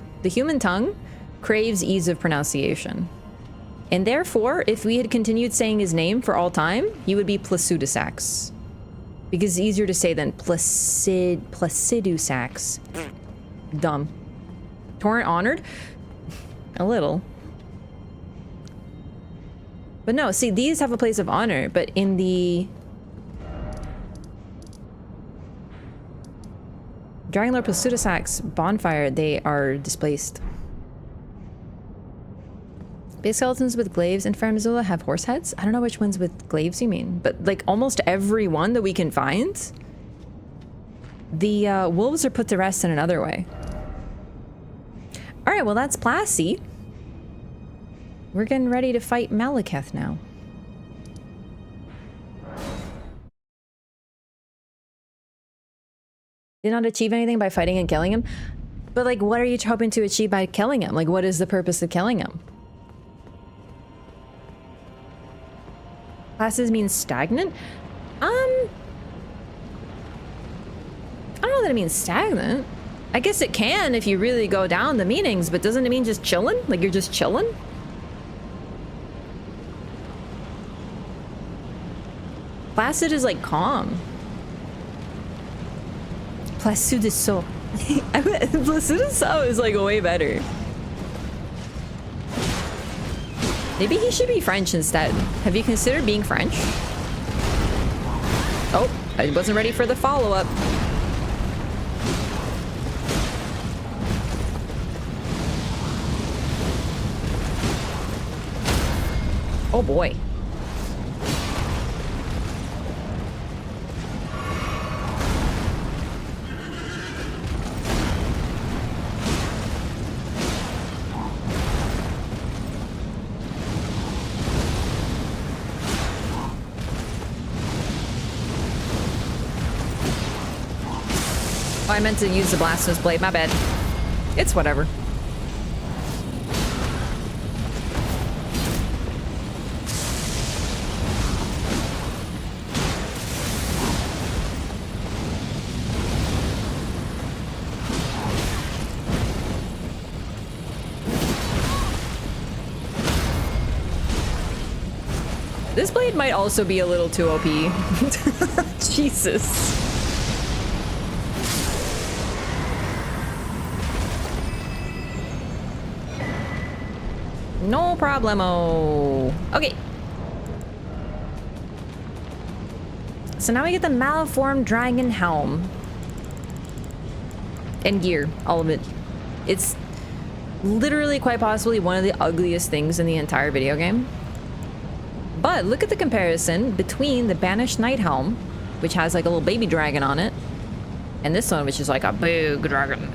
tongue craves ease of pronunciation. And therefore, if we had continued saying his name for all time, he would be Placidusax. Because it's easier to say than Placidusax. Dumb. Torrent honored? A little. But no, see, these have a place of honor, but in the... Dragon Lord Placidusax bonfire, they are displaced. Base skeletons with glaives in Farum Azula have horse heads? I don't know which ones with glaives you mean, but like almost every one that we can find, the wolves are put to rest in another way. Alright, well that's Placi. We're getting ready to fight Malekith now. Did not achieve anything by fighting and killing him. But like, what are you hoping to achieve by killing him? Like, what is the purpose of killing him? Classes means stagnant? I don't know that it means stagnant. I guess it can if you really go down the meanings, but doesn't it mean just chilling? Like you're just chilling? Placid is like calm. Placidusax. Placidusax is like way better. Maybe he should be French instead. Have you considered being French? Oh, I wasn't ready for the follow-up. Oh boy. I meant to use the blasphemous blade, my bad. It's whatever. This blade might also be a little too OP. Jesus. No problemo. Okay. So now we get the malformed dragon helm. And gear. All of it. It's literally quite possibly one of the ugliest things in the entire video game. But look at the comparison between the Banished Knight helm, which has like a little baby dragon on it, and this one, which is like a big dragon.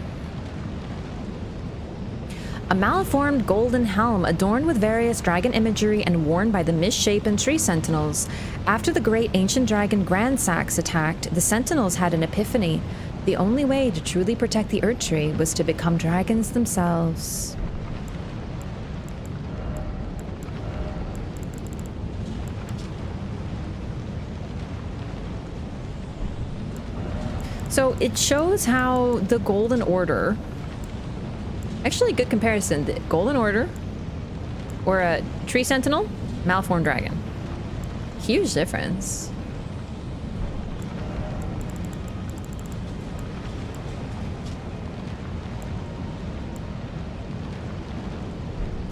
A malformed golden helm adorned with various dragon imagery and worn by the misshapen tree sentinels. After the great ancient dragon Grandsax attacked, the sentinels had an epiphany. The only way to truly protect the Earth Tree was to become dragons themselves. So it shows how the Golden Order, actually good comparison, the Golden Order or a Tree Sentinel, Malformed Dragon. Huge difference.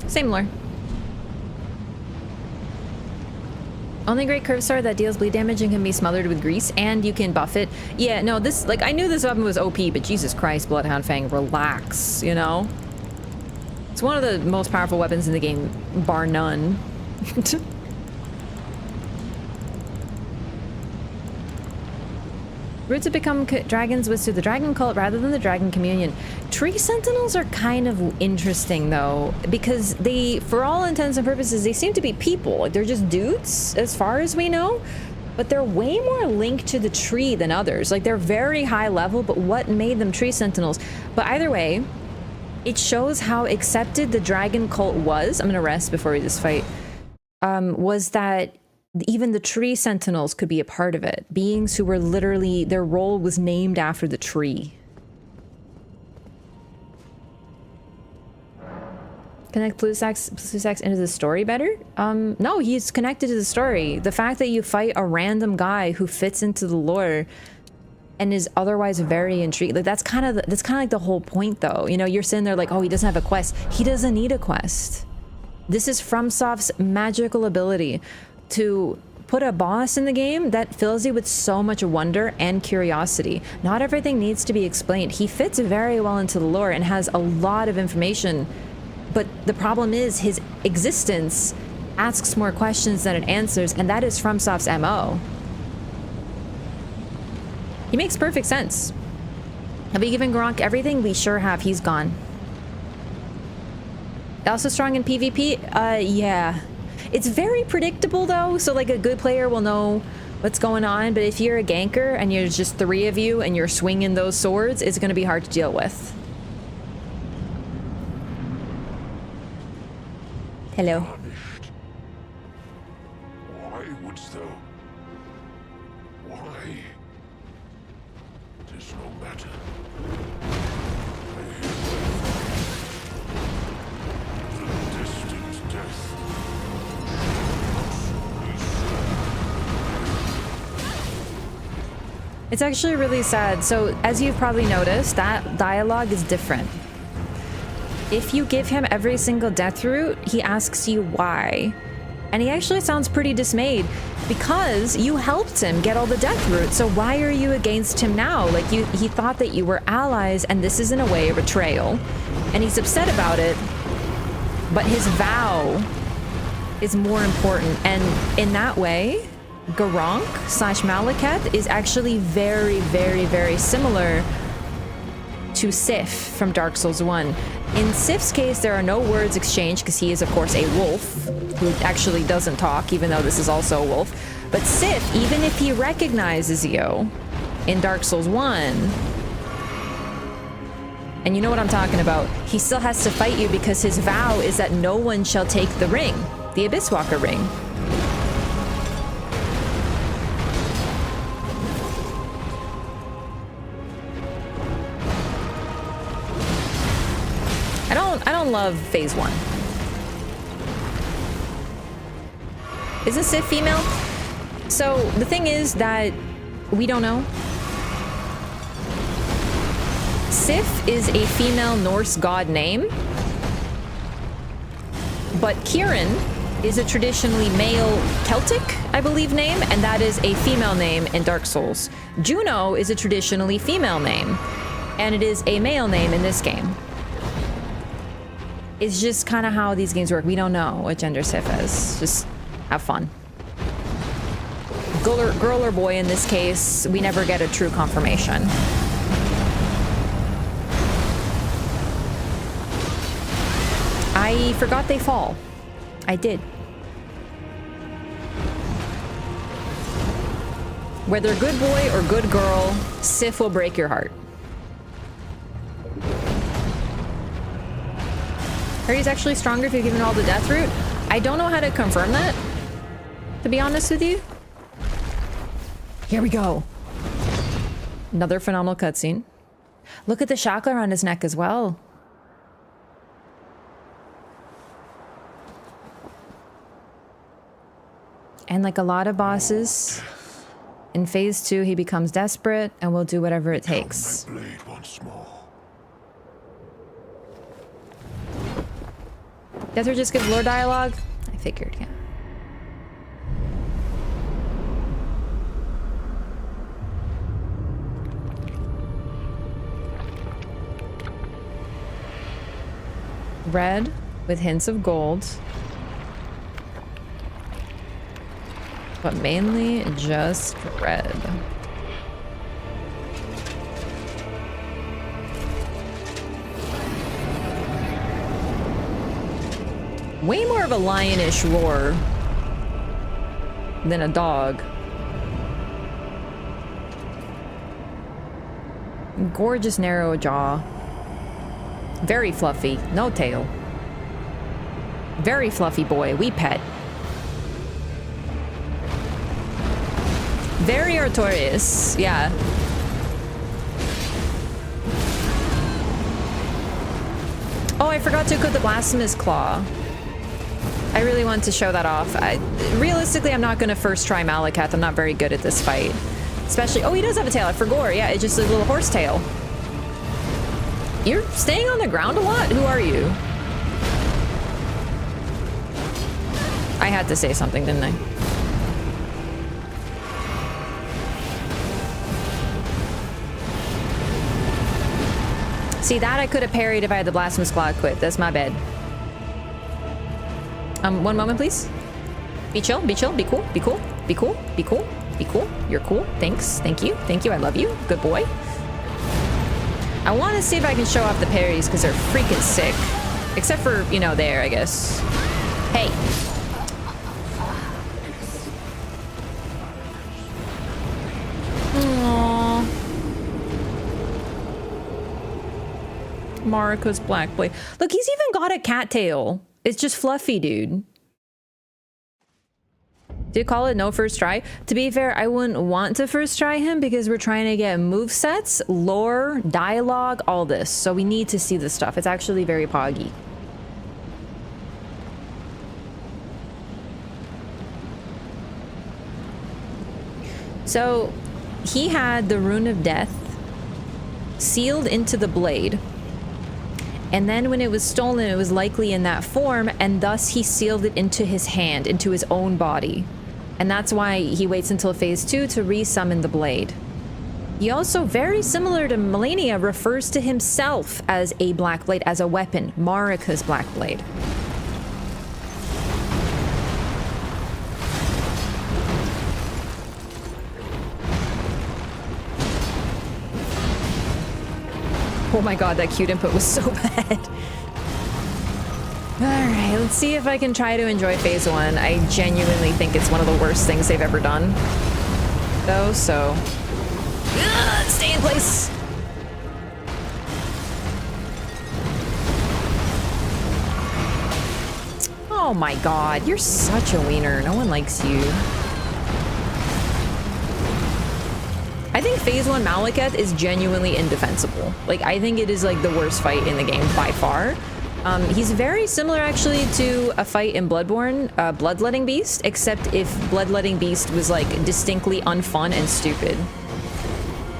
Same lore. Only great curve sword that deals bleed damage and can be smothered with grease, and you can buff it. Yeah, no, this, like, I knew this weapon was OP, but Jesus Christ, Bloodhound Fang, relax, you know? It's one of the most powerful weapons in the game, bar none. Route to become dragons was through the dragon cult rather than the dragon communion. Tree sentinels are kind of interesting though, because they, for all intents and purposes, they seem to be people. Like, they're just dudes as far as we know, but they're way more linked to the tree than others. Like, they're very high level, but what made them tree sentinels? But either way, it shows how accepted the dragon cult was. I'm gonna rest before we just fight. Was that even the tree sentinels could be a part of it. Beings who were literally, their role was named after the tree. Connect Placidusax into the story better? No, he's connected to the story. The fact that you fight a random guy who fits into the lore and is otherwise very intrigued, like that's kind of like the whole point though. You know, you're sitting there like, oh, he doesn't have a quest. He doesn't need a quest. This is FromSoft's magical ability to put a boss in the game that fills you with so much wonder and curiosity. Not everything needs to be explained. He fits very well into the lore and has a lot of information, but the problem is his existence asks more questions than it answers, and that is FromSoft's MO. He makes perfect sense. Have we given Gronk everything? We sure have. He's gone. Also strong in PvP? Yeah. It's very predictable though, so like a good player will know what's going on, but if you're a ganker and you're just 3 of you and you're swinging those swords, it's going to be hard to deal with. Hello. Why wouldst thou? Why? 'Tis no matter. The distant death. It's actually really sad. So, as you've probably noticed, that dialogue is different. If you give him every single death root, he asks you why. And he actually sounds pretty dismayed because you helped him get all the death roots. So why are you against him now? Like, he thought that you were allies, and this is in a way a betrayal. And he's upset about it, but his vow is more important. And in that way, Gronk/Maliketh is actually very, very, very similar to Sif from Dark Souls 1. In Sif's case, there are no words exchanged because he is, of course, a wolf who actually doesn't talk, even though this is also a wolf. But Sif, even if he recognizes you in Dark Souls 1, and you know what I'm talking about, he still has to fight you because his vow is that no one shall take the ring, the Abysswalker ring. I don't love phase 1. Isn't Sif female? So the thing is that we don't know. Sif is a female Norse god name, but Kieran is a traditionally male Celtic, I believe, name, and that is a female name in Dark Souls. Juno is a traditionally female name, and it is a male name in this game. It's just kind of how these games work. We don't know what gender Sif is. Just have fun. Girl or boy in this case, we never get a true confirmation. I forgot they fall. I did. Whether good boy or good girl, Sif will break your heart. Heard he's actually stronger if you've given all the death root. I don't know how to confirm that, to be honest with you. Here we go. Another phenomenal cutscene. Look at the shackle around his neck as well. And like a lot of bosses, in phase 2, he becomes desperate and will do whatever it takes. My blade once more. Death or just give lore dialogue? I figured, yeah. Red with hints of gold. But mainly just red. Way more of a lionish roar than a dog. Gorgeous narrow jaw. Very fluffy, no tail. Very fluffy boy, we pet. Very Artorias, yeah. Oh, I forgot to equip the Blasphemous Claw. I really want to show that off. Realistically, I'm not going to first try Maliketh. I'm not very good at this fight. Especially... Oh, he does have a tail. I forgot. Yeah, it's just a little horse tail. You're staying on the ground a lot? Who are you? I had to say something, didn't I? See, that I could have parried if I had the Blasphemous Claw equipped. That's my bad. One moment, please. Be chill, be chill, be cool, be cool, be cool, be cool, be cool. You're cool. Thanks. Thank you. Thank you. I love you. Good boy. I want to see if I can show off the parries because they're freaking sick. Except for, you know, there, I guess. Hey. Aww. Marika's black blade. Look, he's even got a cattail. It's just fluffy, dude. Do you call it no first try? To be fair, I wouldn't want to first try him because we're trying to get movesets, lore, dialogue, all this. So we need to see this stuff. It's actually very poggy. So he had the Rune of Death sealed into the blade. And then when it was stolen, it was likely in that form, and thus he sealed it into his hand, into his own body. And that's why he waits until phase 2 to resummon the blade. He also, very similar to Malenia, refers to himself as a black blade, as a weapon, Marika's black blade. Oh my god, that cute input was so bad. Alright, let's see if I can try to enjoy phase 1. I genuinely think it's one of the worst things they've ever done. Though, so... stay in place! Oh my god, you're such a wiener. No one likes you. I think phase 1 Maliketh is genuinely indefensible. Like, I think it is like the worst fight in the game by far. He's very similar actually to a fight in Bloodborne, Bloodletting Beast, except if Bloodletting Beast was like distinctly unfun and stupid.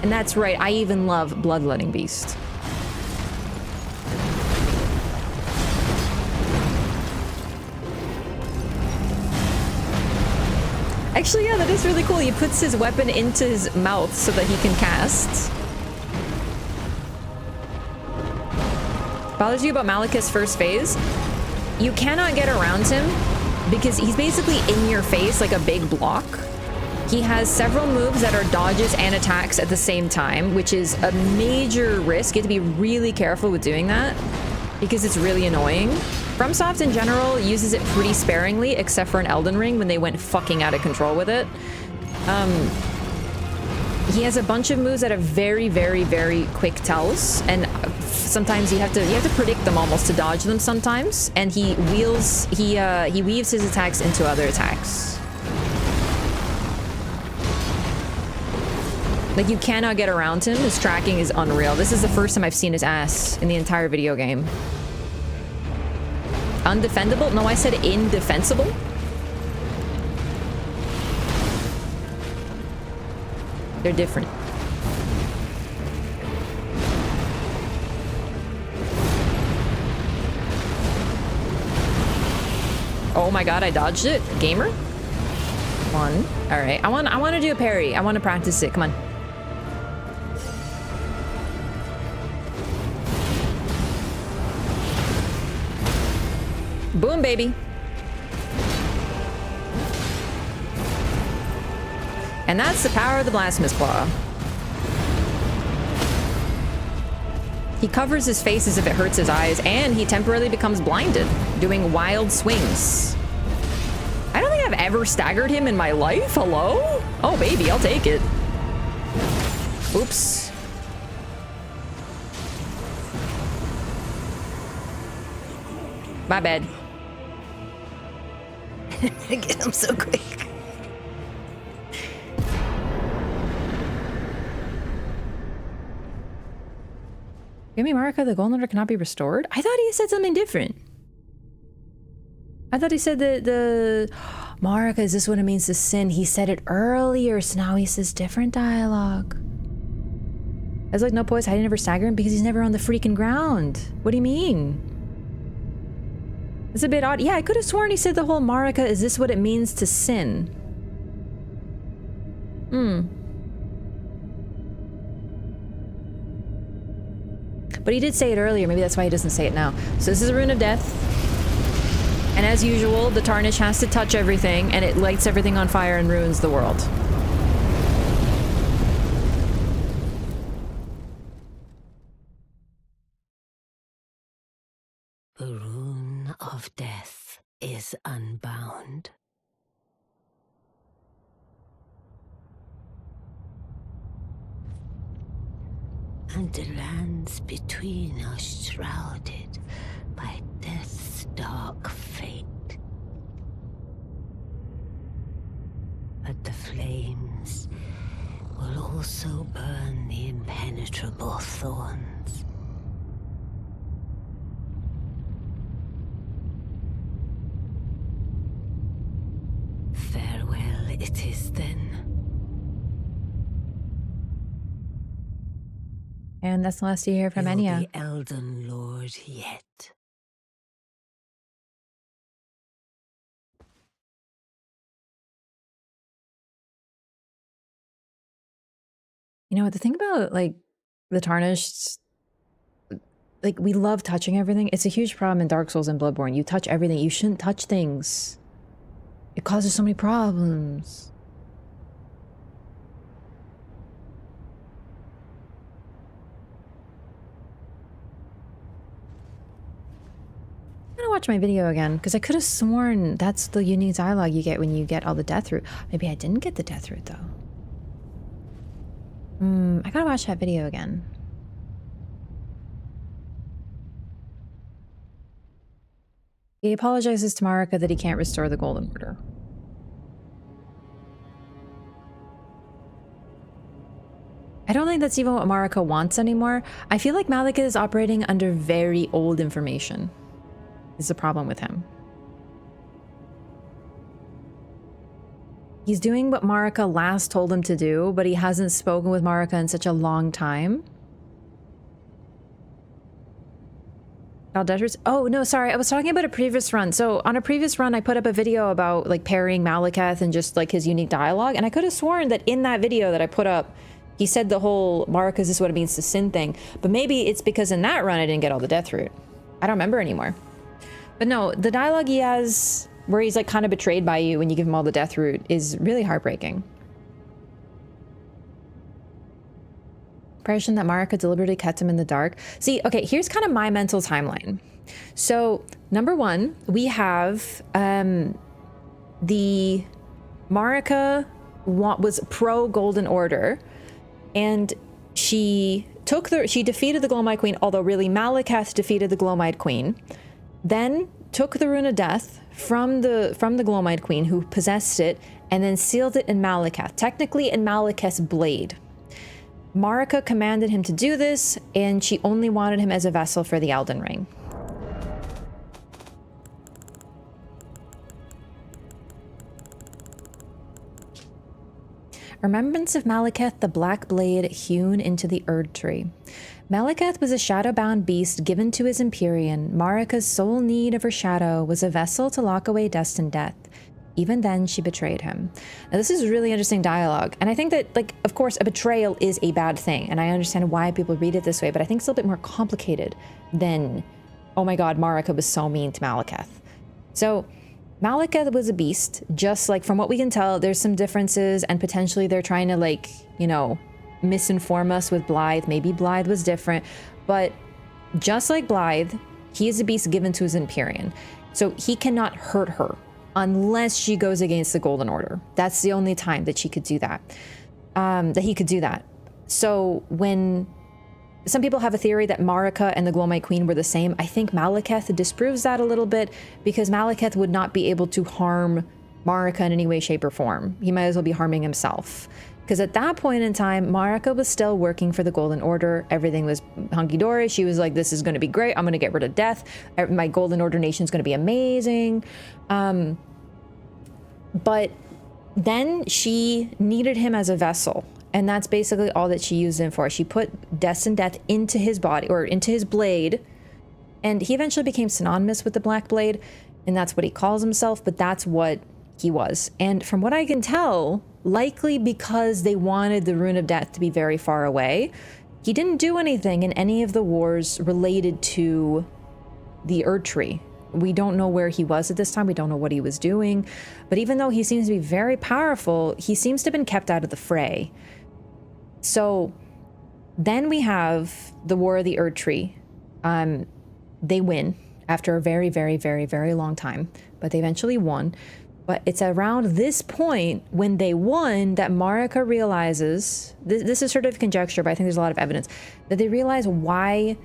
And that's right, I even love Bloodletting Beast. Actually, yeah, that is really cool. He puts his weapon into his mouth so that he can cast. Bothers you about Maliketh's first phase? You cannot get around him because he's basically in your face like a big block. He has several moves that are dodges and attacks at the same time, which is a major risk. You have to be really careful with doing that because it's really annoying. FromSoft in general uses it pretty sparingly, except for in Elden Ring when they went fucking out of control with it. He has a bunch of moves that have very, very, very quick tells, and sometimes you have to predict them almost to dodge them sometimes. And he weaves his attacks into other attacks. Like, you cannot get around him. His tracking is unreal. This is the first time I've seen his ass in the entire video game. Undefendable? No, I said indefensible. They're different. Oh my god, I dodged it. Gamer? One. Alright. I want to do a parry. I want to practice it. Come on. Boom, baby. And that's the power of the Blasphemous Claw. He covers his face as if it hurts his eyes, and he temporarily becomes blinded, doing wild swings. I don't think I've ever staggered him in my life. Hello? Oh, baby, I'll take it. Oops. My bad. Get him so quick. Give me Marika, the Golden Order cannot be restored? I thought he said something different. I thought he said that the... Marika, is this what it means to sin? He said it earlier, so now he says different dialogue. I was like, no, boys, I didn't ever stagger him because he's never on the freaking ground. What do you mean? It's a bit odd. Yeah, I could have sworn he said the whole Marika, is this what it means to sin? But he did say it earlier. Maybe that's why he doesn't say it now. So this is a rune of death. And as usual, the tarnish has to touch everything, and it lights everything on fire and ruins the world. The rune of death is unbound. And the lands between are shrouded by death's dark fate. But the flames will also burn the impenetrable thorns. Farewell it is then. And that's the last you hear from Enya. The Elden Lord yet. You know what, the thing about, like, the Tarnished, like, we love touching everything. It's a huge problem in Dark Souls and Bloodborne. You touch everything. You shouldn't touch things. It causes so many problems. I'm gonna watch my video again, because I could have sworn that's the unique dialogue you get when you get all the death root. Maybe I didn't get the death root, though. I gotta watch that video again. He apologizes to Marika that he can't restore the Golden Order. I don't think that's even what Marika wants anymore. I feel like Malekith is operating under very old information. Is the problem with him. He's doing what Marika last told him to do, but he hasn't spoken with Marika in such a long time. Oh, no, sorry. I was talking about a previous run. So on a previous run, I put up a video about like parrying Malekith and just like his unique dialogue. And I could have sworn that in that video that I put up, he said the whole Marika, is this what it means to sin thing. But maybe it's because in that run, I didn't get all the death root. I don't remember anymore. But no, the dialogue he has where he's like kind of betrayed by you when you give him all the death root is really heartbreaking. Impression that Marika deliberately kept him in the dark. See, okay, here's kind of my mental timeline. So, number one, we have the Marika was pro Golden Order, and she defeated the Glowmite Queen, although really Malekith defeated the Glowmite Queen. Then took the Rune of Death from the Glowmite Queen who possessed it, and then sealed it in Malekith, technically in Malekith's blade. Marika commanded him to do this, and she only wanted him as a vessel for the Elden Ring. Remembrance of Maliketh, the black blade hewn into the Erd tree. Maliketh was a shadow-bound beast given to his Empyrean. Marika's sole need of her shadow was a vessel to lock away destined death. Even then, she betrayed him. Now, this is really interesting dialogue, and I think that, like, of course, a betrayal is a bad thing, and I understand why people read it this way, but I think it's a little bit more complicated than, oh my god, Marika was so mean to Maliketh. So, Maliketh was a beast, just like from what we can tell, there's some differences, and potentially they're trying to, like, you know, misinform us with Blythe. Maybe Blythe was different, but just like Blythe, he is a beast given to his Empyrean. So he cannot hurt her unless she goes against the Golden Order. That's the only time that she could do that, that he could do that. So when some people have a theory that Marika and the Glowmite Queen were the same, I think Maliketh disproves that a little bit, because Maliketh would not be able to harm Marika in any way, shape, or form. He might as well be harming himself. Because at that point in time, Marika was still working for the Golden Order. Everything was hunky-dory. She was like, this is going to be great. I'm going to get rid of death. My Golden Order nation is going to be amazing. But then she needed him as a vessel. And that's basically all that she used him for. She put destined death into his body, or into his blade. And he eventually became synonymous with the Black Blade. And that's what he calls himself. But that's what he was. And from what I can tell, likely because they wanted the Rune of Death to be very far away, he didn't do anything in any of the wars related to the Erd Tree. We don't know where he was at this time. We don't know what he was doing. But even though he seems to be very powerful, he seems to have been kept out of the fray. So then we have the War of the Erd Tree. They win after a very, very, very, very long time, but they eventually won. But it's around this point when they won that Marika realizes, this is sort of conjecture, but I think there's a lot of evidence, that they realize why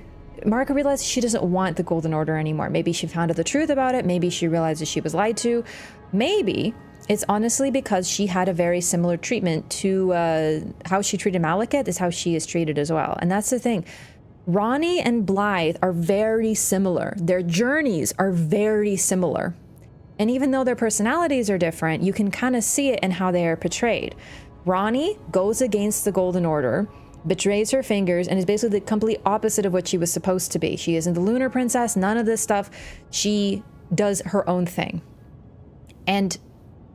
Marika realized she doesn't want the Golden Order anymore. Maybe she found out the truth about it. Maybe she realizes she was lied to. Maybe it's honestly because she had a very similar treatment to how she treated Maliketh is how she is treated as well. And that's the thing. Ranni and Blythe are very similar. Their journeys are very similar. And even though their personalities are different, you can kind of see it in how they are portrayed. Ranni goes against the Golden Order, betrays her fingers, and is basically the complete opposite of what she was supposed to be. She isn't the Lunar Princess, none of this stuff. She does her own thing. And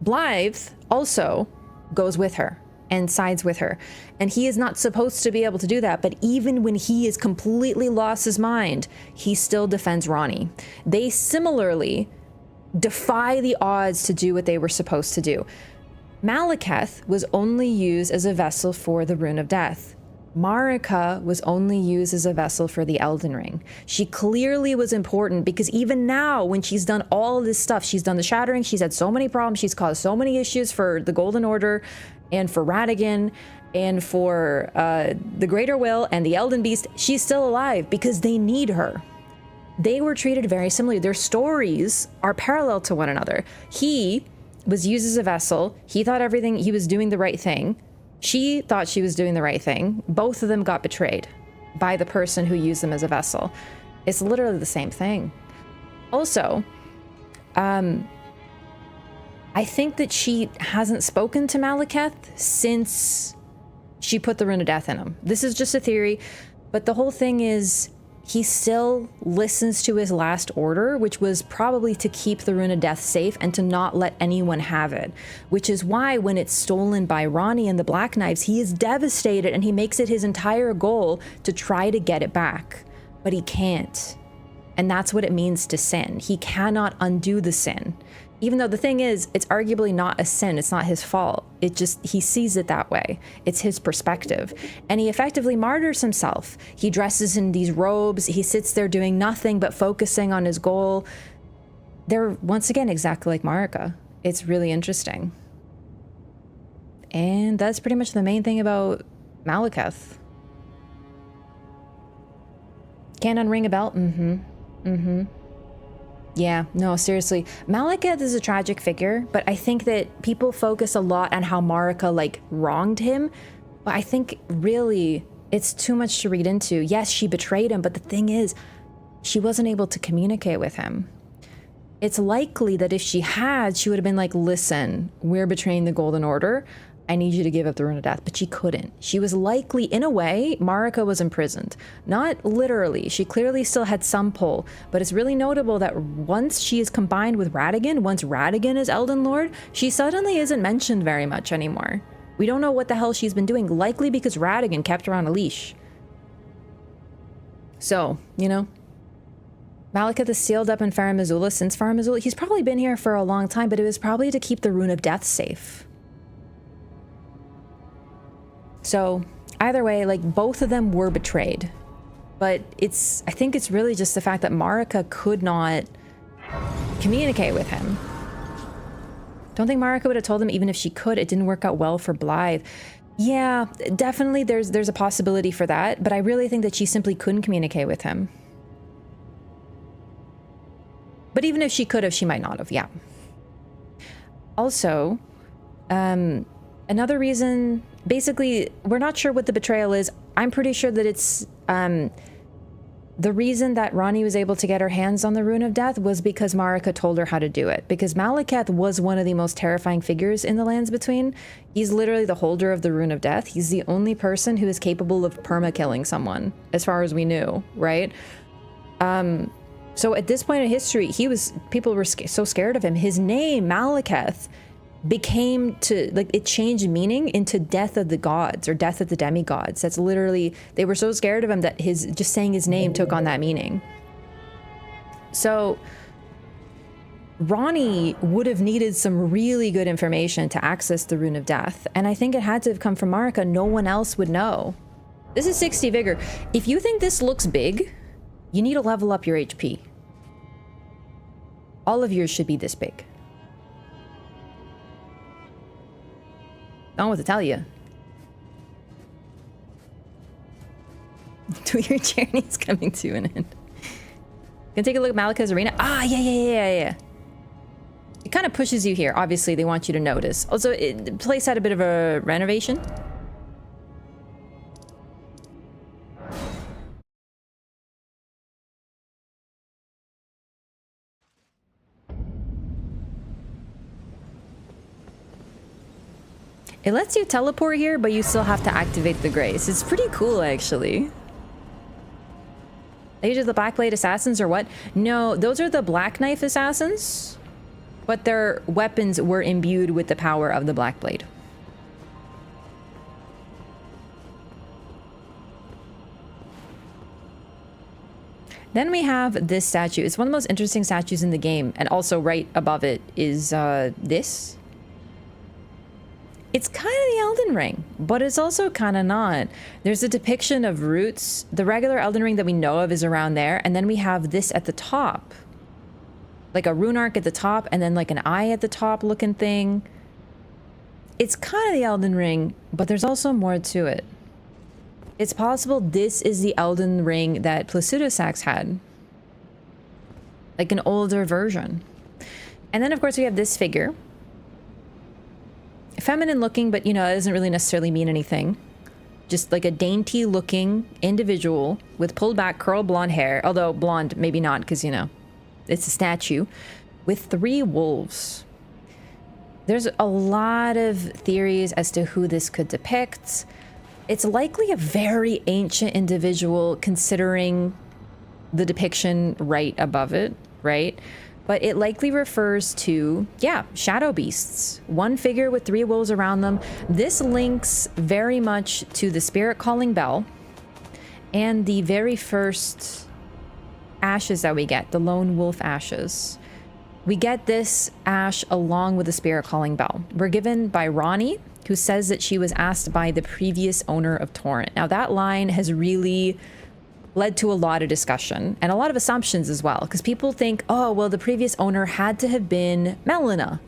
Blythe also goes with her and sides with her. And he is not supposed to be able to do that, but even when he is completely lost his mind, he still defends Ranni. They similarly defy the odds to do what they were supposed to do. Maliketh was only used as a vessel for the Rune of Death. Marika was only used as a vessel for the Elden Ring. She clearly was important because even now, when she's done all of this stuff, she's done the Shattering, she's had so many problems, she's caused so many issues for the Golden Order and for Radagon and for the Greater Will and the Elden Beast, she's still alive because they need her. They were treated very similarly. Their stories are parallel to one another. He was used as a vessel. He thought everything, he was doing the right thing. She thought she was doing the right thing. Both of them got betrayed by the person who used them as a vessel. It's literally the same thing. Also, I think that she hasn't spoken to Maliketh since she put the Rune of Death in him. This is just a theory, but the whole thing is he still listens to his last order, which was probably to keep the Rune of Death safe and to not let anyone have it. Which is why when it's stolen by Ranni and the Black Knives, he is devastated and he makes it his entire goal to try to get it back. But he can't. And that's what it means to sin. He cannot undo the sin. Even though the thing is, it's arguably not a sin. It's not his fault. It just, he sees it that way. It's his perspective. And he effectively martyrs himself. He dresses in these robes. He sits there doing nothing but focusing on his goal. They're, once again, exactly like Marika. It's really interesting. And that's pretty much the main thing about Maliketh. Can't unring a belt? Yeah, no, seriously. Maliketh is a tragic figure, but I think that people focus a lot on how Marika, like, wronged him. But I think really it's too much to read into. Yes, she betrayed him, but the thing is, she wasn't able to communicate with him. It's likely that if she had, she would have been like, listen, we're betraying the Golden Order. I need you to give up the Rune of Death. But she couldn't. She was likely, in a way, Marika was imprisoned. Not literally. She clearly still had some pull. But it's really notable that once she is combined with Radagon, once Radagon is Elden Lord, she suddenly isn't mentioned very much anymore. We don't know what the hell she's been doing, likely because Radagon kept her on a leash. So, you know, Maliketh is sealed up in Farum Azula since Farum Azula. He's probably been here for a long time, but it was probably to keep the Rune of Death safe. So, either way, like, both of them were betrayed. But I think it's really just the fact that Marika could not communicate with him. Don't think Marika would have told him even if she could. It didn't work out well for Blythe. Yeah, definitely there's a possibility for that, but I really think that she simply couldn't communicate with him. But even if she could have, she might not have, yeah. Also, another reason, basically, we're not sure what the betrayal is. I'm pretty sure that it's, the reason that Ranni was able to get her hands on the Rune of Death was because Marika told her how to do it. Because Maliketh was one of the most terrifying figures in the Lands Between. He's literally the holder of the Rune of Death. He's the only person who is capable of perma-killing someone, as far as we knew, right? So at this point in history, people were so scared of him. His name, Maliketh, became it changed meaning into death of the gods or death of the demigods. That's literally, they were so scared of him that just saying his name took on that meaning. So Ranni would have needed some really good information to access the Rune of Death. And I think it had to have come from Marika. No one else would know. This is 60 vigor. If you think this looks big, you need to level up your HP. All of yours should be this big. I don't know what to tell you. Your journey's coming to an end. Gonna take a look at Maliketh's arena. Ah, yeah. It kind of pushes you here. Obviously, they want you to notice. Also, the place had a bit of a renovation. It lets you teleport here, but you still have to activate the grace. It's pretty cool, actually. Age of the Blackblade Assassins or what? No, those are the Black Knife Assassins, but their weapons were imbued with the power of the Blackblade. Then we have this statue. It's one of the most interesting statues in the game, and also right above it is this. It's kind of the Elden Ring, but it's also kind of not. There's a depiction of roots. The regular Elden Ring that we know of is around there, and then we have this at the top. Like a rune arc at the top, and then like an eye at the top looking thing. It's kind of the Elden Ring, but there's also more to it. It's possible this is the Elden Ring that Placidusax had. Like an older version. And then of course we have this figure. Feminine looking, but you know, it doesn't really necessarily mean anything. Just like a dainty looking individual with pulled back curled blonde hair, although blonde maybe not, because you know, it's a statue, with 3 wolves. There's a lot of theories as to who this could depict. It's likely a very ancient individual considering the depiction right above it, right? But it likely refers to, yeah, shadow beasts. One figure with 3 wolves around them. This links very much to the spirit calling bell and the very first ashes that we get, the lone wolf ashes. We get this ash along with the spirit calling bell. We're given by Ranni, who says that she was asked by the previous owner of Torrent. Now that line has really led to a lot of discussion and a lot of assumptions as well, because people think, oh, well, the previous owner had to have been Melina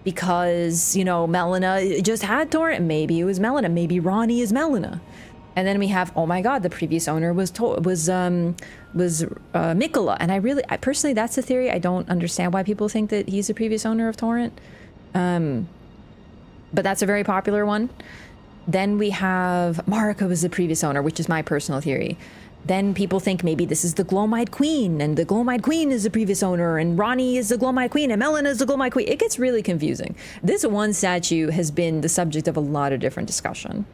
because, you know, Melina just had Torrent. Maybe it was Melina. Maybe Ranni is Melina. And then we have, oh my God, the previous owner was Mikola. And I personally, that's a theory. I don't understand why people think that he's the previous owner of Torrent. But that's a very popular one. Then we have Marika was the previous owner, which is my personal theory. Then people think maybe this is the Glowmide Queen, and the Glowmide Queen is the previous owner, and Ronnie is the Glowmide Queen, and Melon is the Glowmide Queen. It gets really confusing. This one statue has been the subject of a lot of different discussion.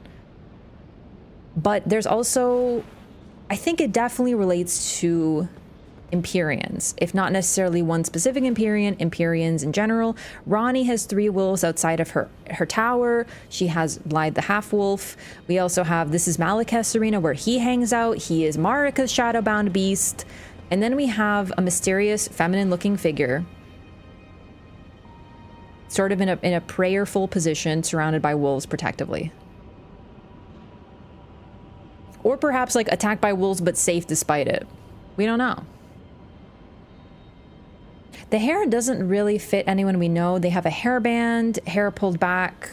But there's also, I think it definitely relates to Empyreans, if not necessarily one specific Empyrean, Empyreans in general. Ronnie has 3 wolves outside of her tower. She has Blythe the half-wolf. We also have, this is Maliketh's arena where he hangs out. He is Marika's shadowbound beast. And then we have a mysterious feminine-looking figure, sort of in a prayerful position, surrounded by wolves protectively. Or perhaps like attacked by wolves but safe despite it. We don't know. The hair doesn't really fit anyone we know. They have a hairband, hair pulled back,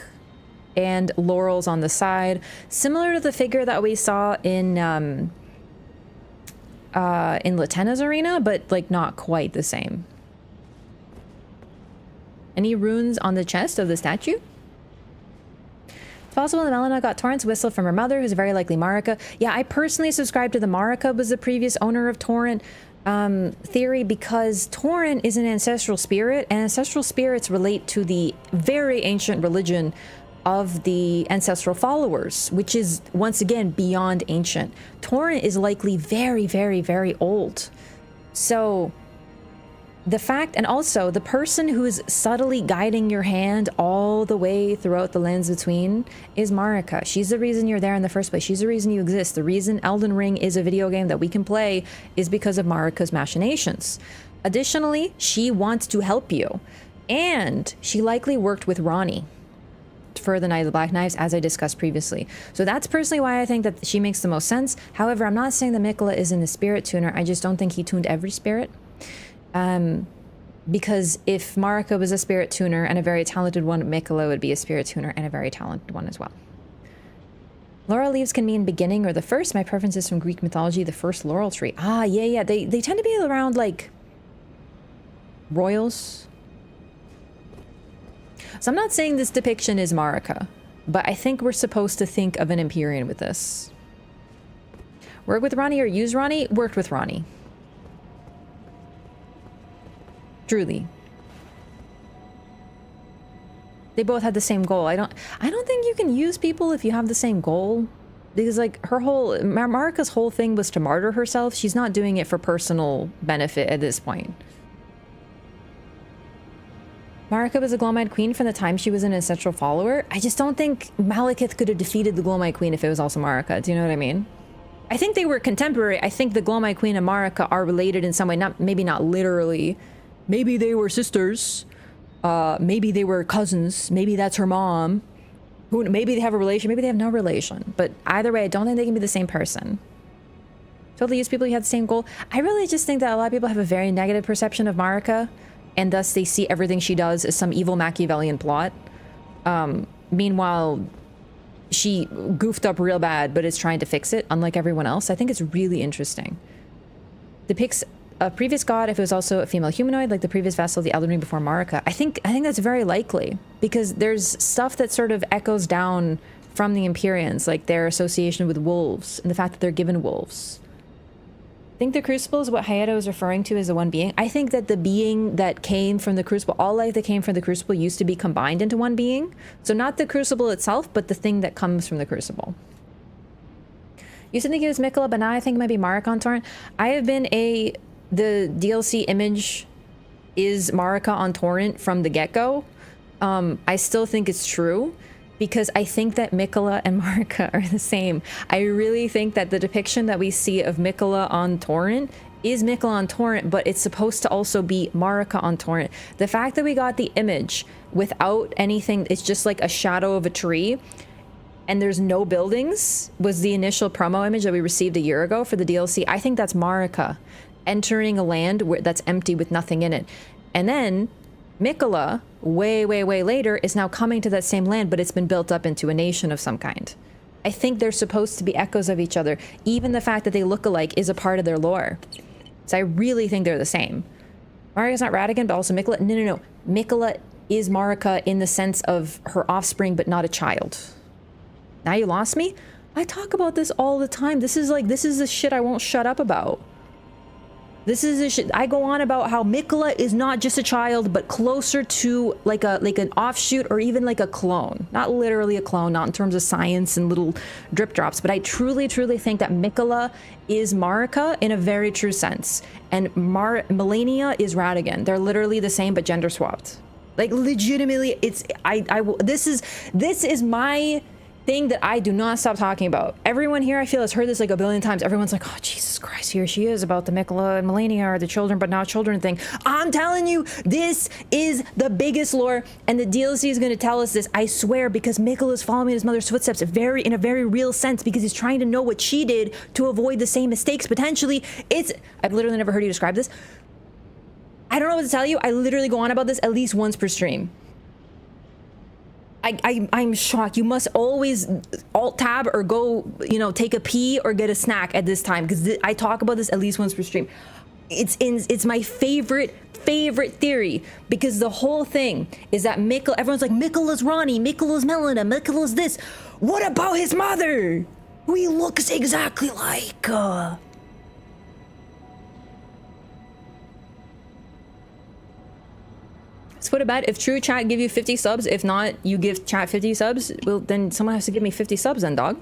and laurels on the side. Similar to the figure that we saw in Latenna's arena, but like not quite the same. Any runes on the chest of the statue? It's possible that Melina got Torrent's whistle from her mother, who's very likely Marika. Yeah, I personally subscribe to the Marika was the previous owner of Torrent theory, because Torrent is an ancestral spirit, and ancestral spirits relate to the very ancient religion of the ancestral followers, which is once again beyond ancient. Torrent is likely very, very, very old. So the fact, and also the person who is subtly guiding your hand all the way throughout the lands between is Marika. She's the reason you're there in the first place. She's the reason you exist. The reason Elden Ring is a video game that we can play is because of Marika's machinations. Additionally, she wants to help you, and she likely worked with Ronnie for the Knight of the Black Knives, as I discussed previously. So that's personally why I think that she makes the most sense. However, I'm not saying that Miquella isn't a spirit tuner. I just don't think he tuned every spirit. Because if Marika was a spirit tuner and a very talented one, Miquella would be a spirit tuner and a very talented one as well. Laurel leaves can mean beginning or the first. My preference is from Greek mythology, the first laurel tree. Ah, yeah. They tend to be around like royals. So I'm not saying this depiction is Marika, but I think we're supposed to think of an Empyrean with this. Work with Ronnie or use Ronnie? Worked with Ronnie. Truly. They both had the same goal. I don't think you can use people if you have the same goal. Because like her whole, Marika's whole thing was to martyr herself. She's not doing it for personal benefit at this point. Marika was a Glowmide Queen from the time she was an ancestral follower. I just don't think Malekith could have defeated the Glowmide Queen if it was also Marika. Do you know what I mean? I think they were contemporary. I think the Glowmide Queen and Marika are related in some way. Maybe not literally. Maybe they were sisters. Maybe they were cousins. Maybe that's her mom. Maybe they have a relation. Maybe they have no relation. But either way, I don't think they can be the same person. Totally use people who have the same goal. I really just think that a lot of people have a very negative perception of Marika, and thus they see everything she does as some evil Machiavellian plot. Meanwhile, she goofed up real bad, but is trying to fix it, unlike everyone else. I think it's really interesting. Depicts a previous god if it was also a female humanoid, like the previous vassal of the Elden Ring before Marika. I think that's very likely, because there's stuff that sort of echoes down from the Empyreans, like their association with wolves and the fact that they're given wolves. I think the crucible is what Hayata was referring to as the one being. I think that the being that came from the crucible, all life that came from the crucible used to be combined into one being. So not the crucible itself, but the thing that comes from the crucible. Used to think it was Miquella, but now I think it might be Marika on Torrent. I have been the DLC image is Marika on Torrent from the get-go. I still think it's true, because I think that Miquella and Marika are the same. I really think that the depiction that we see of Miquella on Torrent is Miquella on Torrent, but it's supposed to also be Marika on Torrent. The fact that we got the image without anything, it's just like a shadow of a tree, and there's no buildings, was the initial promo image that we received a year ago for the DLC. I think that's Marika entering a land that's empty with nothing in it. And then Miquella, way later, is now coming to that same land, but it's been built up into a nation of some kind. I think they're supposed to be echoes of each other. Even the fact that they look alike is a part of their lore. So I really think they're the same. Marika's not Radagon, but also Miquella. No. Miquella is Marika in the sense of her offspring, but not a child. Now you lost me? I talk about this all the time. This is the shit I won't shut up about. This is the shit I go on about, how Miquella is not just a child, but closer to like an offshoot or even like a clone. Not literally a clone, not in terms of science and little drip drops, but I truly think that Miquella is Marika in a very true sense. And Malenia is Radagon. They're literally the same, but gender swapped. Like legitimately, this is my thing that I do not stop talking about. Everyone here, I feel, has heard this like a billion times. Everyone's like, oh, Jesus Christ, here she is about the Miquella and Malenia or the children, but not children thing. I'm telling you, this is the biggest lore, and the DLC is going to tell us this, I swear, because Miquella is following in his mother's footsteps in a very real sense, because he's trying to know what she did to avoid the same mistakes, potentially. I've literally never heard you describe this. I don't know what to tell you. I literally go on about this at least once per stream. I'm shocked. You must always alt tab or go, take a pee or get a snack at this time, because I talk about this at least once per stream. It's my favorite theory, because the whole thing is that everyone's like, Miquella's Ronnie, Miquella's Melina, Miquella's this. What about his mother? Who he looks exactly like. Let's put it bad. If true, chat give you 50 subs. If not, you give chat 50 subs. Well, then someone has to give me 50 subs then, dog.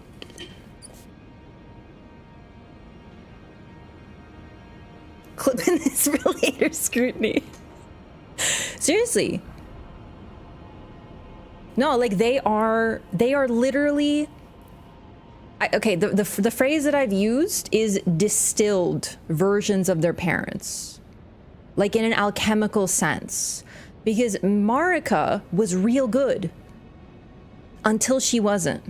Clipping this for later scrutiny. Seriously. No, like they are literally... okay, the phrase that I've used is distilled versions of their parents. Like in an alchemical sense. Because Marika was real good until she wasn't.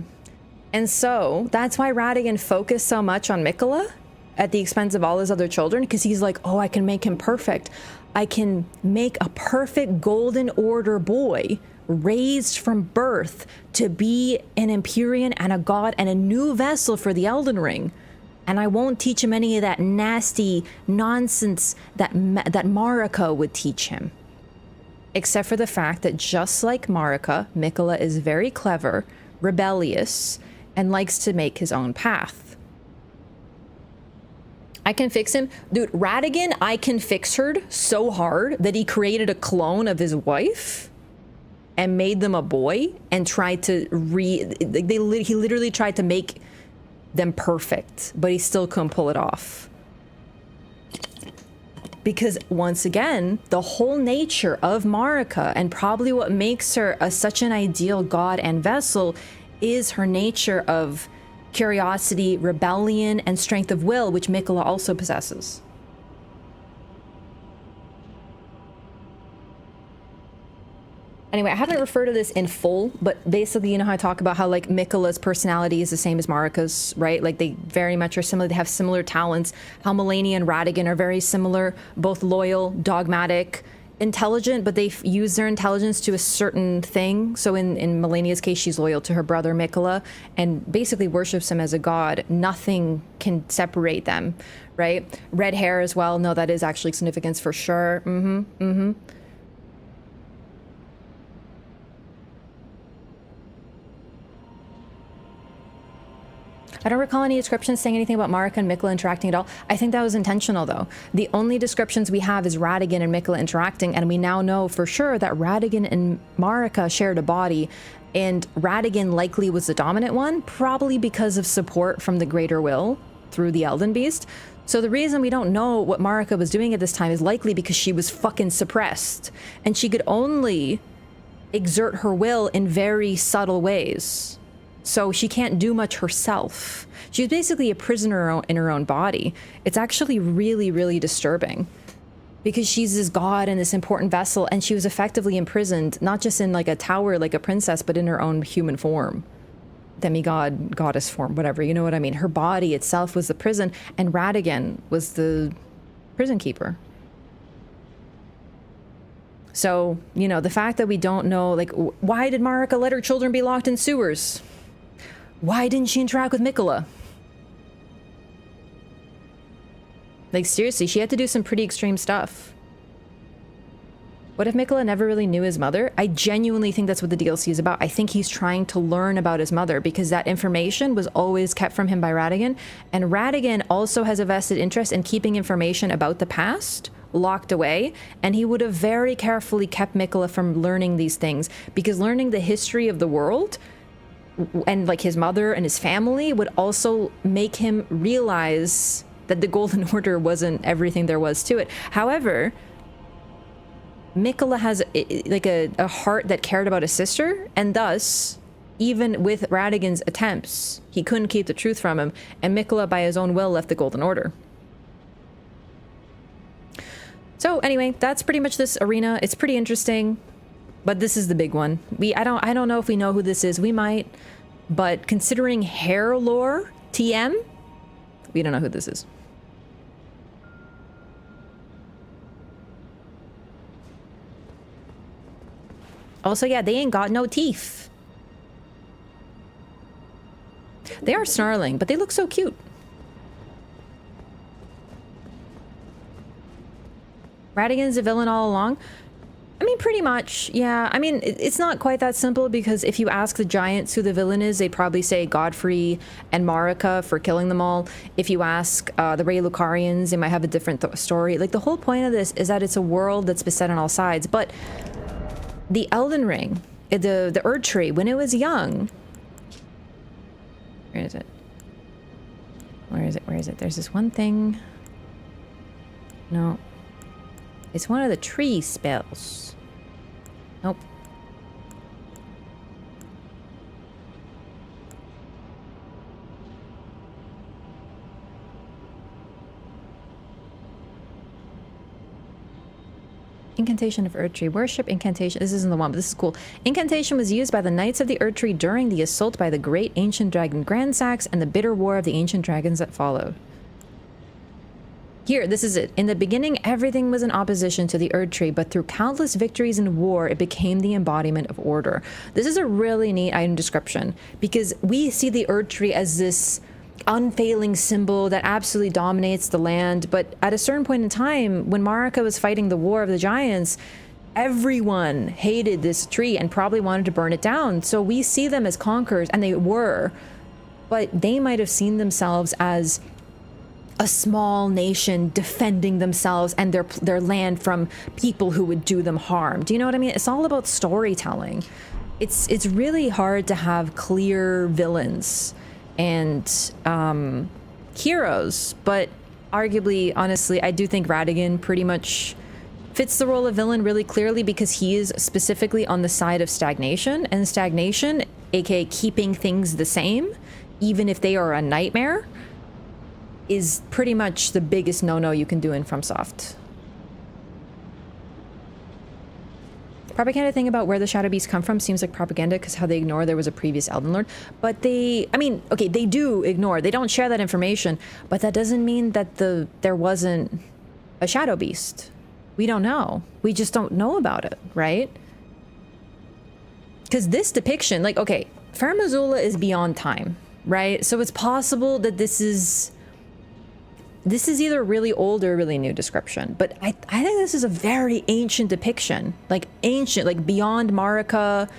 And so that's why Radagon focused so much on Miquella at the expense of all his other children, because he's like, oh, I can make him perfect. I can make a perfect Golden Order boy raised from birth to be an Empyrean and a god and a new vessel for the Elden Ring. And I won't teach him any of that nasty nonsense that Marika would teach him. Except for the fact that just like Marika, Miquella is very clever, rebellious, and likes to make his own path. I can fix him. Dude, Radagon, I can fix her so hard that he created a clone of his wife and made them a boy and tried to he literally tried to make them perfect, but he still couldn't pull it off. Because once again, the whole nature of Marika, and probably what makes her such an ideal god and vessel, is her nature of curiosity, rebellion, and strength of will, which Miquella also possesses. Anyway, I haven't referred to this in full, but basically, you know how I talk about how like Miquella's personality is the same as Marika's, right? Like they very much are similar. They have similar talents. How Malenia and Radagon are very similar, both loyal, dogmatic, intelligent, but they use their intelligence to a certain thing. So in Malenia's case, she's loyal to her brother Miquella and basically worships him as a god. Nothing can separate them, right? Red hair as well. No, that is actually significance for sure. I don't recall any descriptions saying anything about Marika and Miquella interacting at all. I think that was intentional, though. The only descriptions we have is Radagon and Miquella interacting, and we now know for sure that Radagon and Marika shared a body, and Radagon likely was the dominant one, probably because of support from the Greater Will through the Elden Beast. So the reason we don't know what Marika was doing at this time is likely because she was fucking suppressed, and she could only exert her will in very subtle ways. So she can't do much herself. She's basically a prisoner in her own body. It's actually really, really disturbing because she's this god and this important vessel, and she was effectively imprisoned, not just in like a tower like a princess, but in her own human form. Demigod, goddess form, whatever, you know what I mean? Her body itself was the prison, and Radagon was the prison keeper. So, you know, the fact that we don't know, like, why did Marika let her children be locked in sewers? Why didn't she interact with Miquella? Like, seriously, she had to do some pretty extreme stuff. What if Miquella never really knew his mother? I genuinely think that's what the DLC is about. I think he's trying to learn about his mother because that information was always kept from him by Radagon. And Radagon also has a vested interest in keeping information about the past locked away. And he would have very carefully kept Miquella from learning these things because learning the history of the world and like his mother and his family would also make him realize that the Golden Order wasn't everything there was to it. However, Miquella has like a heart that cared about his sister, and thus, even with Radagon's attempts, he couldn't keep the truth from him, and Miquella, by his own will, left the Golden Order. So anyway, that's pretty much this arena. It's pretty interesting, but this is the big one. I don't know if we know who this is. We might, but considering hair lore TM, we don't know who this is. Also, yeah, they ain't got no teeth. They are snarling, but they look so cute. Radagon's a villain all along. I mean, pretty much, yeah. I mean, it's not quite that simple because if you ask the giants who the villain is, they probably say Godfrey and Marika for killing them all. If you ask the Ray Lucarians, they might have a different story. Like, the whole point of this is that it's a world that's beset on all sides, but the Elden Ring, the Erd Tree, when it was young... Where is it? Where is it? Where is it? There's this one thing... No. It's one of the tree spells. Nope. Incantation of Erd Tree. Worship incantation. This isn't the one, but this is cool. Incantation was used by the Knights of the Erd Tree during the assault by the great ancient dragon Grandsax and the bitter war of the ancient dragons that followed. Here, this is it. In the beginning, everything was in opposition to the Erd Tree, but through countless victories in war, it became the embodiment of order. This is a really neat item description because we see the Erd Tree as this unfailing symbol that absolutely dominates the land, but at a certain point in time, when Marika was fighting the war of the giants, everyone hated this tree and probably wanted to burn it down. So we see them as conquerors, and they were, but they might have seen themselves as a small nation defending themselves and their land from people who would do them harm. Do you know what I mean? It's all about storytelling. It's really hard to have clear villains and heroes, but arguably, honestly, I do think Radagon pretty much fits the role of villain really clearly because he is specifically on the side of stagnation, and stagnation, aka keeping things the same, even if they are a nightmare, is pretty much the biggest no-no you can do in FromSoft. Propaganda thing about where the Shadow Beasts come from seems like propaganda because how they ignore there was a previous Elden Lord. But they, I mean, okay, they do ignore. They don't share that information, but that doesn't mean that there wasn't a Shadow Beast. We don't know. We just don't know about it, right? Because this depiction, like, okay, Fair Missoula is beyond time, right? So it's possible that this is either really old or really new description, but I think this is a very ancient depiction, like ancient, like beyond Marika.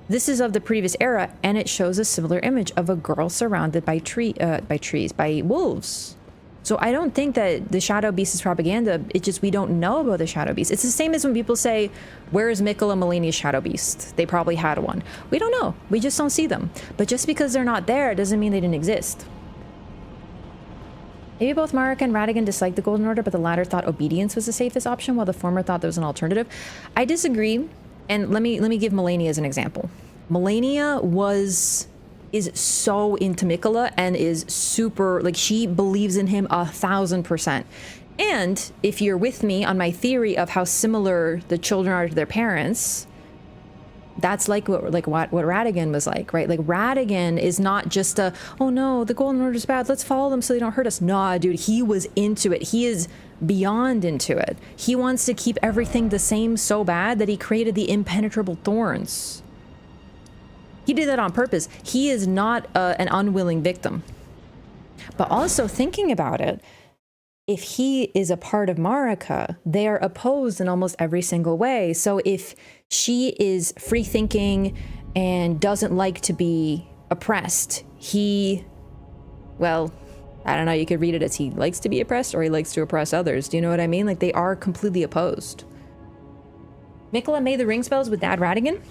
This is of the previous era, and it shows a similar image of a girl surrounded by by wolves. So I don't think that the Shadow Beast is propaganda. It's just we don't know about the Shadow Beast. It's the same as when people say, where is Miquella Malenia's Shadow Beast? They probably had one. We don't know. We just don't see them. But just because they're not there doesn't mean they didn't exist. Maybe both Marika and Radagon disliked the Golden Order, but the latter thought obedience was the safest option, while the former thought there was an alternative. I disagree, and let me give Malenia as an example. Malenia is so into Miquella and is super, like, she believes in him 1000%. And if you're with me on my theory of how similar the children are to their parents, that's like what Radagon was like, right? Like, Radagon is not just a, oh no, the Golden Order's bad, let's follow them so they don't hurt us. Nah, dude, he was into it. He is beyond into it. He wants to keep everything the same so bad that he created the impenetrable thorns. He did that on purpose. He is not an unwilling victim. But also thinking about it, if he is a part of Marika, they are opposed in almost every single way. So if she is free thinking and doesn't like to be oppressed, well, I don't know, you could read it as he likes to be oppressed or he likes to oppress others. Do you know what I mean? Like, they are completely opposed. Mikola made the ring spells with Dad Radagon.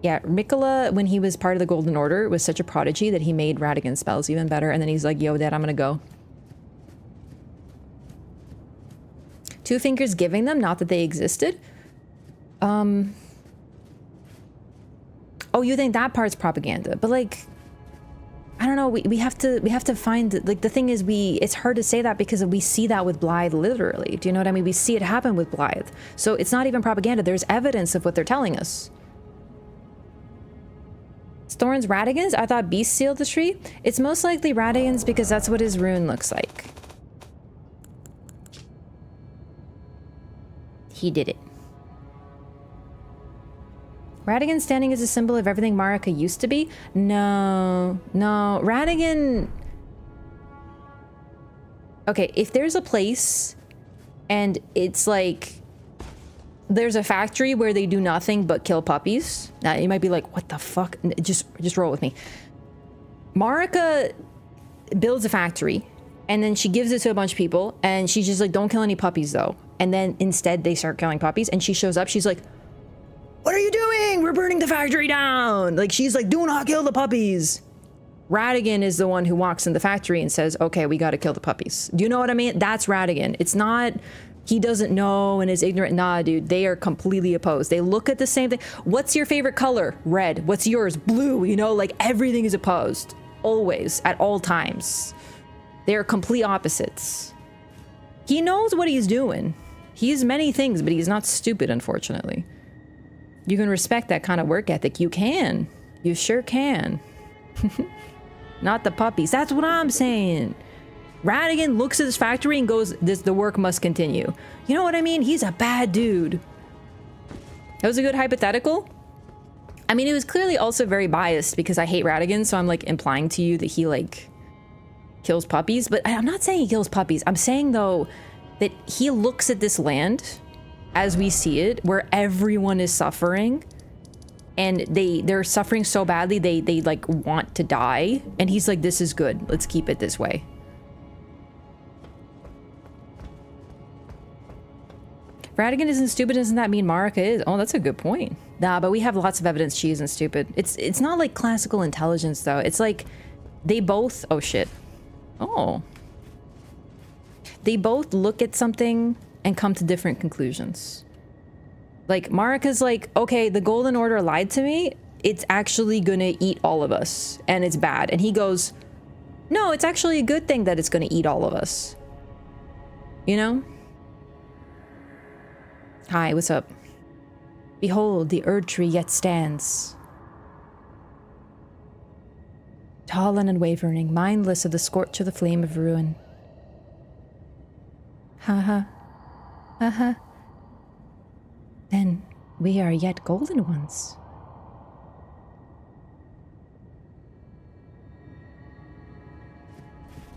Yeah, Mikola, when he was part of the Golden Order, was such a prodigy that he made Radagon's spells even better. And then he's like, yo, Dad, I'm gonna go. Two Fingers giving them, not that they existed. Oh, you think that part's propaganda, but like, I don't know, we have to find, like, the thing is, it's hard to say that because we see that with Blythe literally. Do you know what I mean? We see it happen with Blythe. So it's not even propaganda. There's evidence of what they're telling us. Thorn's Radagon's? I thought Beast sealed the tree. It's most likely Radagon's because that's what his rune looks like. He did it. Radagon standing as a symbol of everything Marika used to be? No. Radagon... Okay, if there's a place and it's like... There's a factory where they do nothing but kill puppies. Now, you might be like, what the fuck? Just roll with me. Marika builds a factory and then she gives it to a bunch of people and she's just like, don't kill any puppies though. And then instead they start killing puppies and she shows up. She's like, what are you doing? We're burning the factory down. Like, she's like, do not kill the puppies. Radagon is the one who walks in the factory and says, okay, we got to kill the puppies. Do you know what I mean? That's Radagon. It's not... He doesn't know and is ignorant. Nah, dude, they are completely opposed. They look at the same thing. What's your favorite color? Red. What's yours? Blue. You know, like, everything is opposed. Always. At all times. They are complete opposites. He knows what he's doing. He is many things, but he's not stupid, unfortunately. You can respect that kind of work ethic. You can. You sure can. Not the puppies. That's what I'm saying. Radagon looks at this factory and goes, the work must continue. You know what I mean? He's a bad dude. That was a good hypothetical. I mean, it was clearly also very biased because I hate Radagon, so I'm like implying to you that he like kills puppies, but I'm not saying he kills puppies. I'm saying though that he looks at this land as we see it, where everyone is suffering and they're suffering so badly they like want to die, and he's like, this is good. Let's keep it this way. Radagon isn't stupid, doesn't that mean Marika is? Oh, that's a good point. Nah, but we have lots of evidence she isn't stupid. It's not like classical intelligence, though. It's like they both... Oh, shit. Oh. They both look at something and come to different conclusions. Like, Marika's like, okay, the Golden Order lied to me. It's actually gonna eat all of us, and it's bad. And he goes, no, it's actually a good thing that it's gonna eat all of us. You know? Hi, what's up? Behold, the Erd tree yet stands. Tall and unwavering, mindless of the scorch of the flame of ruin. Ha ha. Then we are yet golden ones.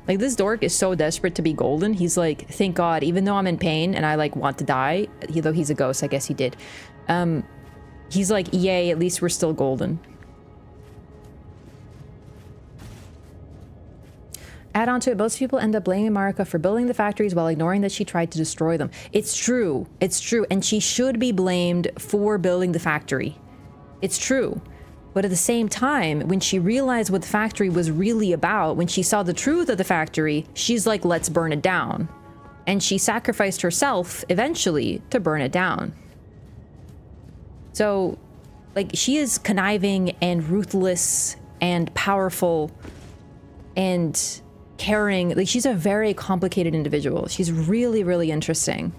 Like, this dork is so desperate to be golden. He's like, thank God, even though I'm in pain and I like want to die, though he's a ghost, I guess he did. He's like, yay, at least we're still golden. Add on to it, most people end up blaming Marika for building the factories while ignoring that she tried to destroy them. It's true. It's true. And she should be blamed for building the factory. It's true. But at the same time, when she realized what the factory was really about, when she saw the truth of the factory, she's like, let's burn it down. And she sacrificed herself, eventually, to burn it down. So, like, she is conniving and ruthless and powerful and caring. Like, she's a very complicated individual. She's really, really interesting.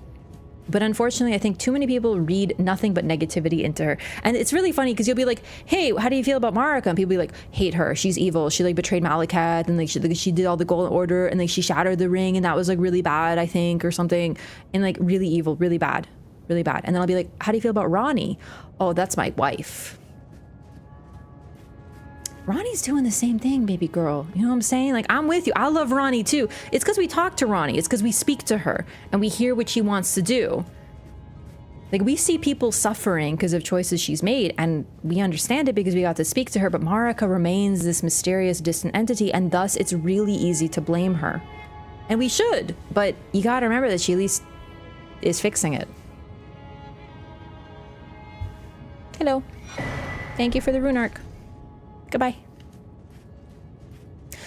But unfortunately, I think too many people read nothing but negativity into her. And it's really funny because you'll be like, hey, how do you feel about Marika? And people be like, hate her. She's evil. She like betrayed Maliketh, and like she did all the Golden Order, and like she shattered the ring, and that was like really bad, I think, or something. And like really evil, really bad, really bad. And then I'll be like, how do you feel about Ronnie? Oh, that's my wife. Ronnie's doing the same thing, baby girl. You know what I'm saying? Like, I'm with you. I love Ronnie too. It's because we talk to Ronnie. It's because we speak to her and we hear what she wants to do. Like, we see people suffering because of choices she's made, and we understand it because we got to speak to her, but Marika remains this mysterious, distant entity, and thus it's really easy to blame her. And we should, but you gotta remember that she at least is fixing it. Hello. Thank you for the rune arc. Goodbye.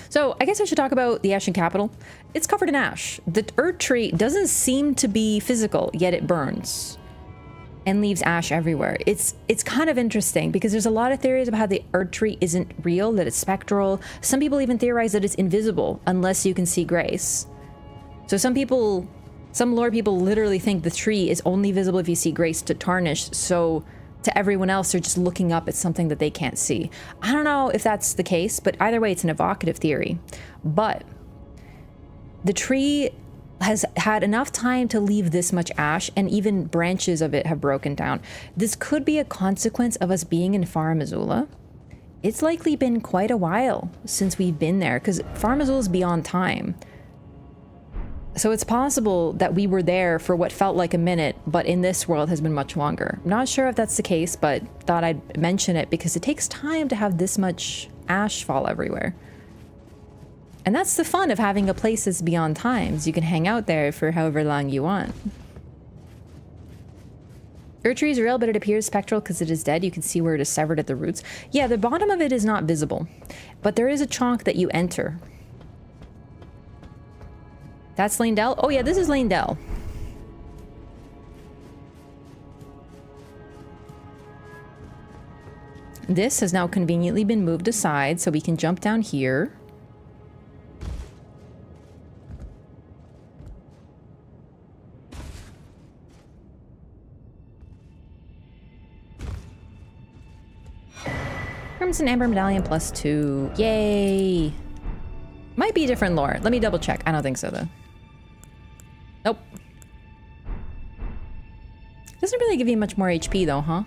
So, I guess I should talk about the Ashen capital. It's covered in ash. The Erd tree doesn't seem to be physical, yet it burns and leaves ash everywhere. It's kind of interesting because there's a lot of theories about how the Erd tree isn't real, that it's spectral. Some people even theorize that it's invisible unless you can see grace. So some lore people literally think the tree is only visible if you see grace to tarnish, so to everyone else they're just looking up at something that they can't see. I don't know if that's the case, but either way it's an evocative theory. But the tree has had enough time to leave this much ash, and even branches of it have broken down. This could be a consequence of us being in Far Missoula. It's likely been quite a while since we've been there, because Far Missoula is beyond time. So it's possible that we were there for what felt like a minute, but in this world has been much longer. I'm not sure if that's the case, but thought I'd mention it because it takes time to have this much ash fall everywhere. And that's the fun of having a place that's beyond times. You can hang out there for however long you want. Erd tree is real, but it appears spectral because it is dead. You can see where it is severed at the roots. Yeah, the bottom of it is not visible, but there is a chunk that you enter. That's Leyndell? Oh yeah, this is Leyndell. This has now conveniently been moved aside so we can jump down here. Crimson Amber Medallion +2. Yay! Might be a different lore. Let me double check. I don't think so though. Nope. Doesn't really give you much more HP though, huh?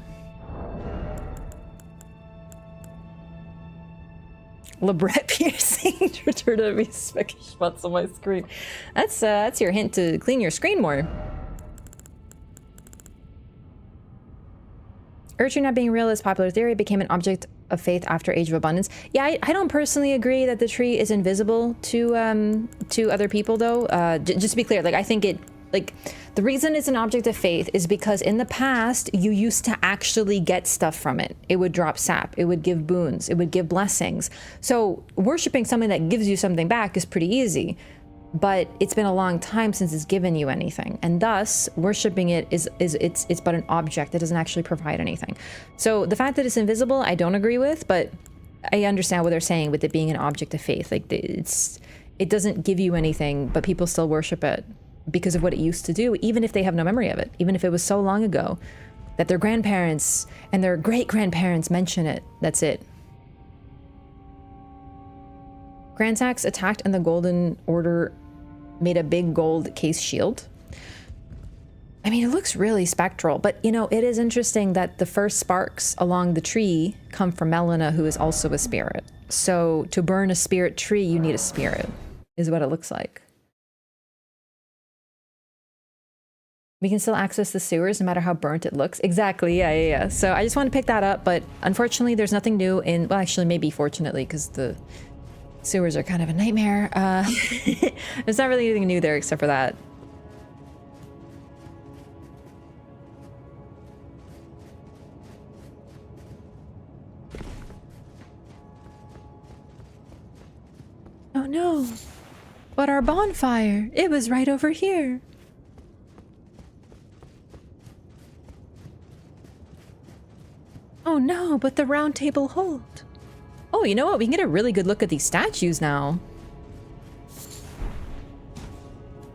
Labret piercing. Return to me specky spots on my screen. That's your hint to clean your screen more. Erd tree not being real is popular theory. It became an object of faith after Age of Abundance. Yeah, I don't personally agree that the tree is invisible to other people though. Just to be clear, like I think it, like the reason it's an object of faith is because in the past you used to actually get stuff from it. It would drop sap, it would give boons, it would give blessings. So worshiping something that gives you something back is pretty easy. But it's been a long time since it's given you anything, and thus worshiping it is it's but an object that doesn't actually provide anything. So the fact that it's invisible, I don't agree with, but I understand what they're saying with it being an object of faith. Like it doesn't give you anything, but people still worship it because of what it used to do, even if they have no memory of it, even if it was so long ago that their grandparents and their great-grandparents mention it. That's it. Grandsax attacked and the Golden Order made a big gold case shield. I mean, it looks really spectral, but you know, it is interesting that the first sparks along the tree come from Melina, who is also a spirit. So to burn a spirit tree, you need a spirit, is what it looks like. We can still access the sewers no matter how burnt it looks. Exactly, yeah. So I just want to pick that up, but unfortunately there's nothing new in, well actually maybe fortunately, because the sewers are kind of a nightmare. There's not really anything new there except for that. Oh no, but our bonfire, it was right over here. Oh no, but the Roundtable hold. Oh, you know what? We can get a really good look at these statues now.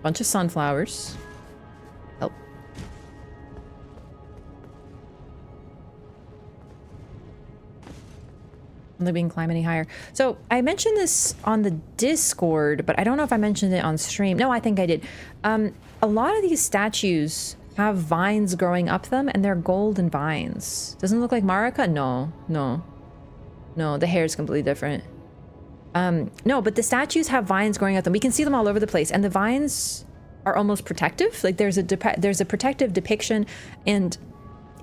Bunch of sunflowers. Oh. Living climb any higher. So I mentioned this on the Discord, but I don't know if I mentioned it on stream. No, I think I did. A lot of these statues have vines growing up them, and they're golden vines. Doesn't it look like Marika? No. No, the hair is completely different. No, but the statues have vines growing out them. We can see them all over the place, and the vines are almost protective. Like there's a protective depiction, and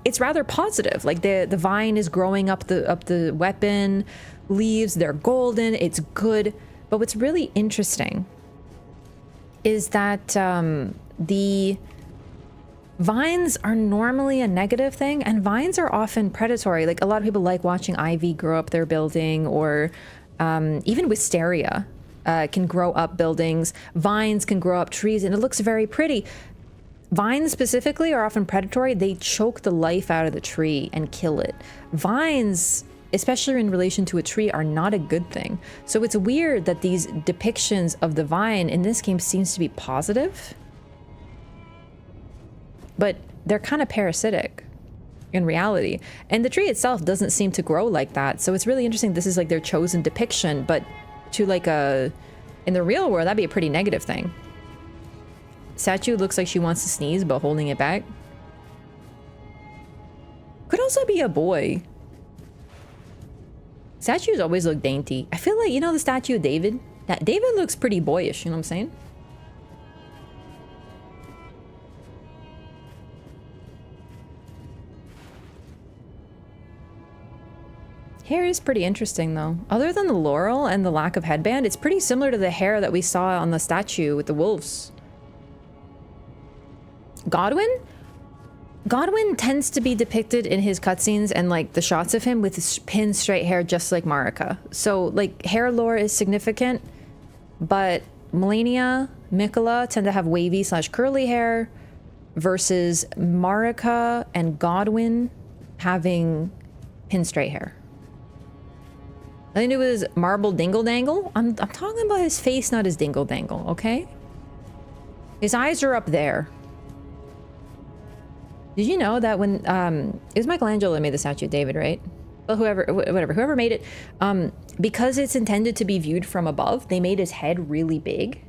it's rather positive. Like the vine is growing up the weapon, leaves, they're golden, it's good. But what's really interesting is that the vines are normally a negative thing, and vines are often predatory. Like a lot of people like watching ivy grow up their building, or even wisteria can grow up buildings. Vines can grow up trees, and it looks very pretty. Vines specifically are often predatory. They choke the life out of the tree and kill it. Vines, especially in relation to a tree, are not a good thing. So it's weird that these depictions of the vine in this game seems to be positive, but they're kind of parasitic in reality. And the tree itself doesn't seem to grow like that. So it's really interesting. This is like their chosen depiction, but to like in the real world, that'd be a pretty negative thing. Statue looks like she wants to sneeze, but holding it back. Could also be a boy. Statues always look dainty. I feel like, you know, the statue of David? That David looks pretty boyish, you know what I'm saying? Hair is pretty interesting though. Other than the laurel and the lack of headband, it's pretty similar to the hair that we saw on the statue with the wolves. Godwyn? Godwyn tends to be depicted in his cutscenes and like the shots of him with his pin straight hair, just like Marika. So like hair lore is significant, but Melania, Mikola tend to have wavy / curly hair versus Marika and Godwyn having pin straight hair. Nothing to do with his marble dingle dangle. I'm talking about his face, not his dingle dangle, okay? His eyes are up there. Did you know that when it was Michelangelo that made the statue of David, right? Well, whoever made it, because it's intended to be viewed from above, they made his head really big.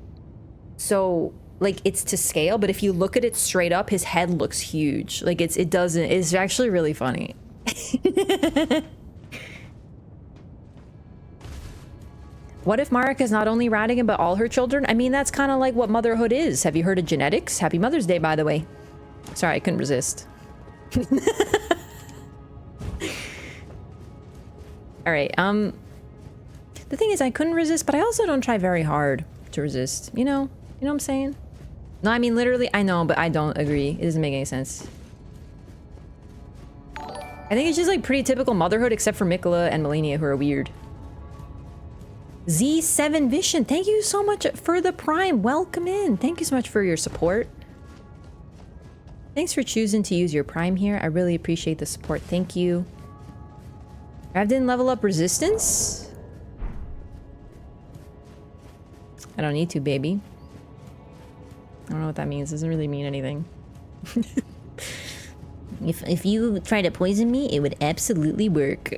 So like it's to scale, but if you look at it straight up, his head looks huge. Like it's actually really funny. What if Marika's not only Radagon, but all her children? I mean, that's kind of like what motherhood is. Have you heard of genetics? Happy Mother's Day, by the way. Sorry, I couldn't resist. All right, the thing is I couldn't resist, but I also don't try very hard to resist. You know what I'm saying? No, I mean, literally, I know, but I don't agree. It doesn't make any sense. I think it's just like pretty typical motherhood, except for Mikola and Melania, who are weird. Z7 Vision, thank you so much for the Prime. Welcome in. Thank you so much for your support. Thanks for choosing to use your Prime here. I really appreciate the support. Thank you. I didn't level up resistance. I don't need to, baby. I don't know what that means. It doesn't really mean anything. If you try to poison me, it would absolutely work.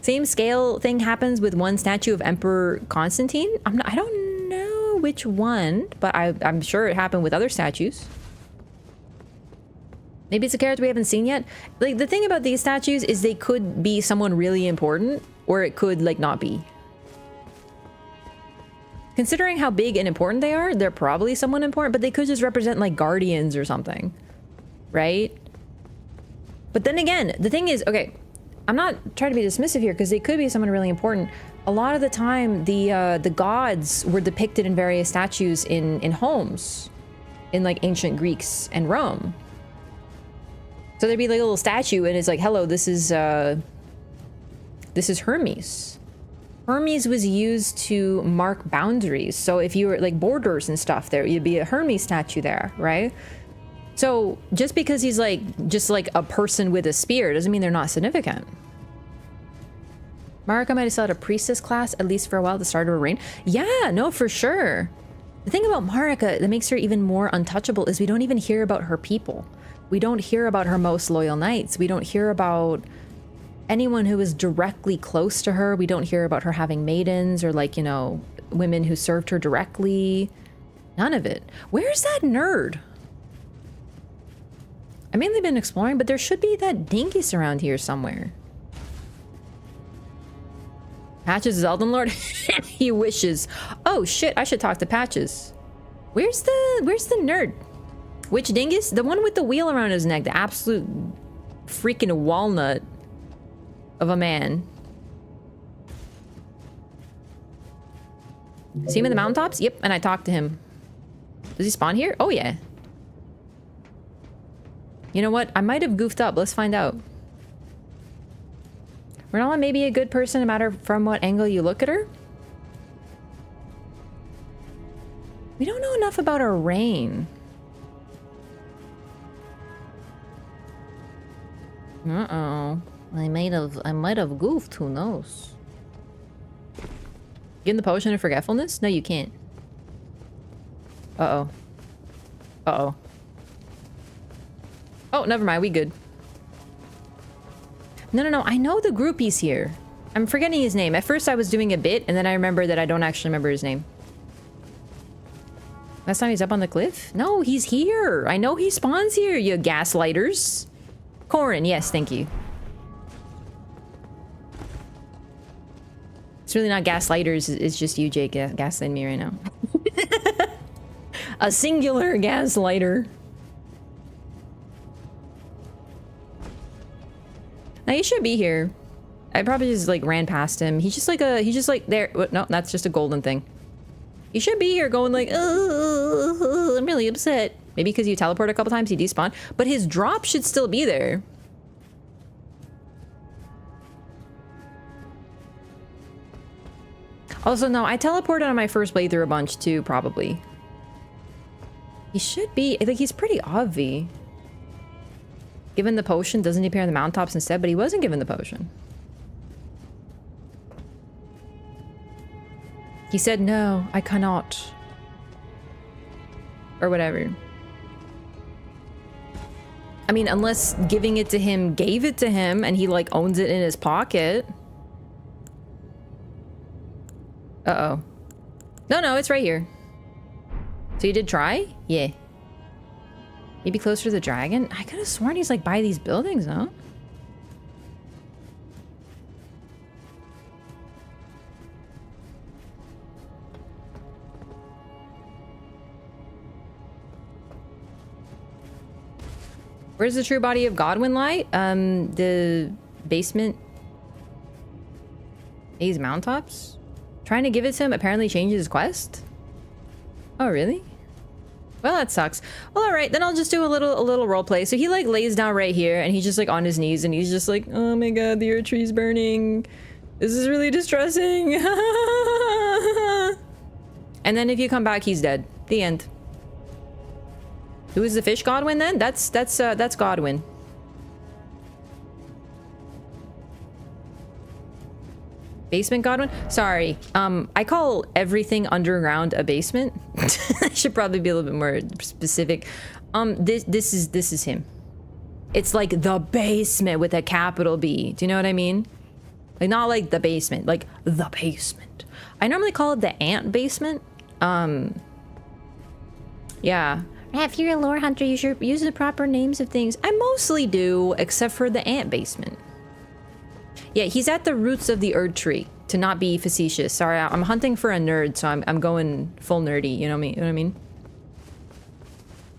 Same scale thing happens with one statue of Emperor Constantine. I don't know which one, but I'm sure it happened with other statues. Maybe it's a character we haven't seen yet. Like, the thing about these statues is they could be someone really important, or it could, like, not be. Considering how big and important they are, they're probably someone important, but they could just represent, like, guardians or something. Right? But then again, the thing is, okay, I'm not trying to be dismissive here, because they could be someone really important. A lot of the time, the gods were depicted in various statues in homes, in, like, ancient Greeks and Rome. So there'd be like a little statue and it's like, hello, this is Hermes. Hermes was used to mark boundaries. So if you were like borders and stuff there, you'd be a Hermes statue there, right? So just because he's like, just like a person with a spear doesn't mean they're not significant. Marika might have still had a priestess class, at least for a while, at the start of her reign. Yeah, no, for sure. The thing about Marika that makes her even more untouchable is we don't even hear about her people. We don't hear about her most loyal knights. We don't hear about anyone who is directly close to her. We don't hear about her having maidens or, like, you know, women who served her directly. None of it. Where's that nerd? I've mainly been exploring, but there should be that dingus around here somewhere. Patches is Elden Lord? He wishes. Oh shit, I should talk to Patches. Where's the nerd? Which dingus? The one with the wheel around his neck, the absolute freaking walnut of a man. See him in the mountaintops? Yep, and I talked to him. Does he spawn here? Oh yeah. You know what? I might have goofed up. Let's find out. Renala may be a good person no matter from what angle you look at her. We don't know enough about her reign. Uh-oh. I might have goofed, who knows? Give him the potion of forgetfulness? No, you can't. Uh-oh. Uh-oh. Oh, never mind, we good. No, I know the groupie's here. I'm forgetting his name. At first I was doing a bit, and then I remember that I don't actually remember his name. Last time he's up on the cliff? No, he's here. I know he spawns here, you gaslighters. Corhyn, yes, thank you. It's really not gaslighters, it's just you, Jake, gaslighting me right now. A singular gaslighter. Now, he should be here. I probably just like ran past him. He's just like there. No, that's just a golden thing. He should be here going like, oh, I'm really upset. Maybe because you teleport a couple times, he despawned. But his drop should still be there. Also, no, I teleported on my first playthrough a bunch too, probably. He should be, I think he's pretty obvi. Given the potion, doesn't he appear on the mountaintops instead? But he wasn't given the potion. He said, no, I cannot. Or whatever. I mean, unless giving it to him gave it to him and he like owns it in his pocket. Uh-oh. No, it's right here. So you did try? Yeah. Maybe closer to the dragon? I could have sworn he's like by these buildings, no? Where's the true body of Godwin lie? The basement. These mountaintops? Trying to give it to him apparently changes his quest? Oh, really? Well, that sucks. Well, all right, then I'll just do a little role play. So he like lays down right here and he's just like on his knees and he's just like, oh my god, the earth tree's burning. This is really distressing. And then if you come back, he's dead. The end. Who is the fish Godwin then? That's Godwin. Basement Godwin? Sorry. I call everything underground a basement. I should probably be a little bit more specific. This is him. It's like the basement with a capital B. Do you know what I mean? Like not like the basement, like the basement. I normally call it the ant basement. Yeah. If you're a lore hunter, you should use the proper names of things. I mostly do, except for the ant basement. Yeah, he's at the roots of the Erd tree, to not be facetious. Sorry, I'm hunting for a nerd, so I'm going full nerdy, you know what I mean?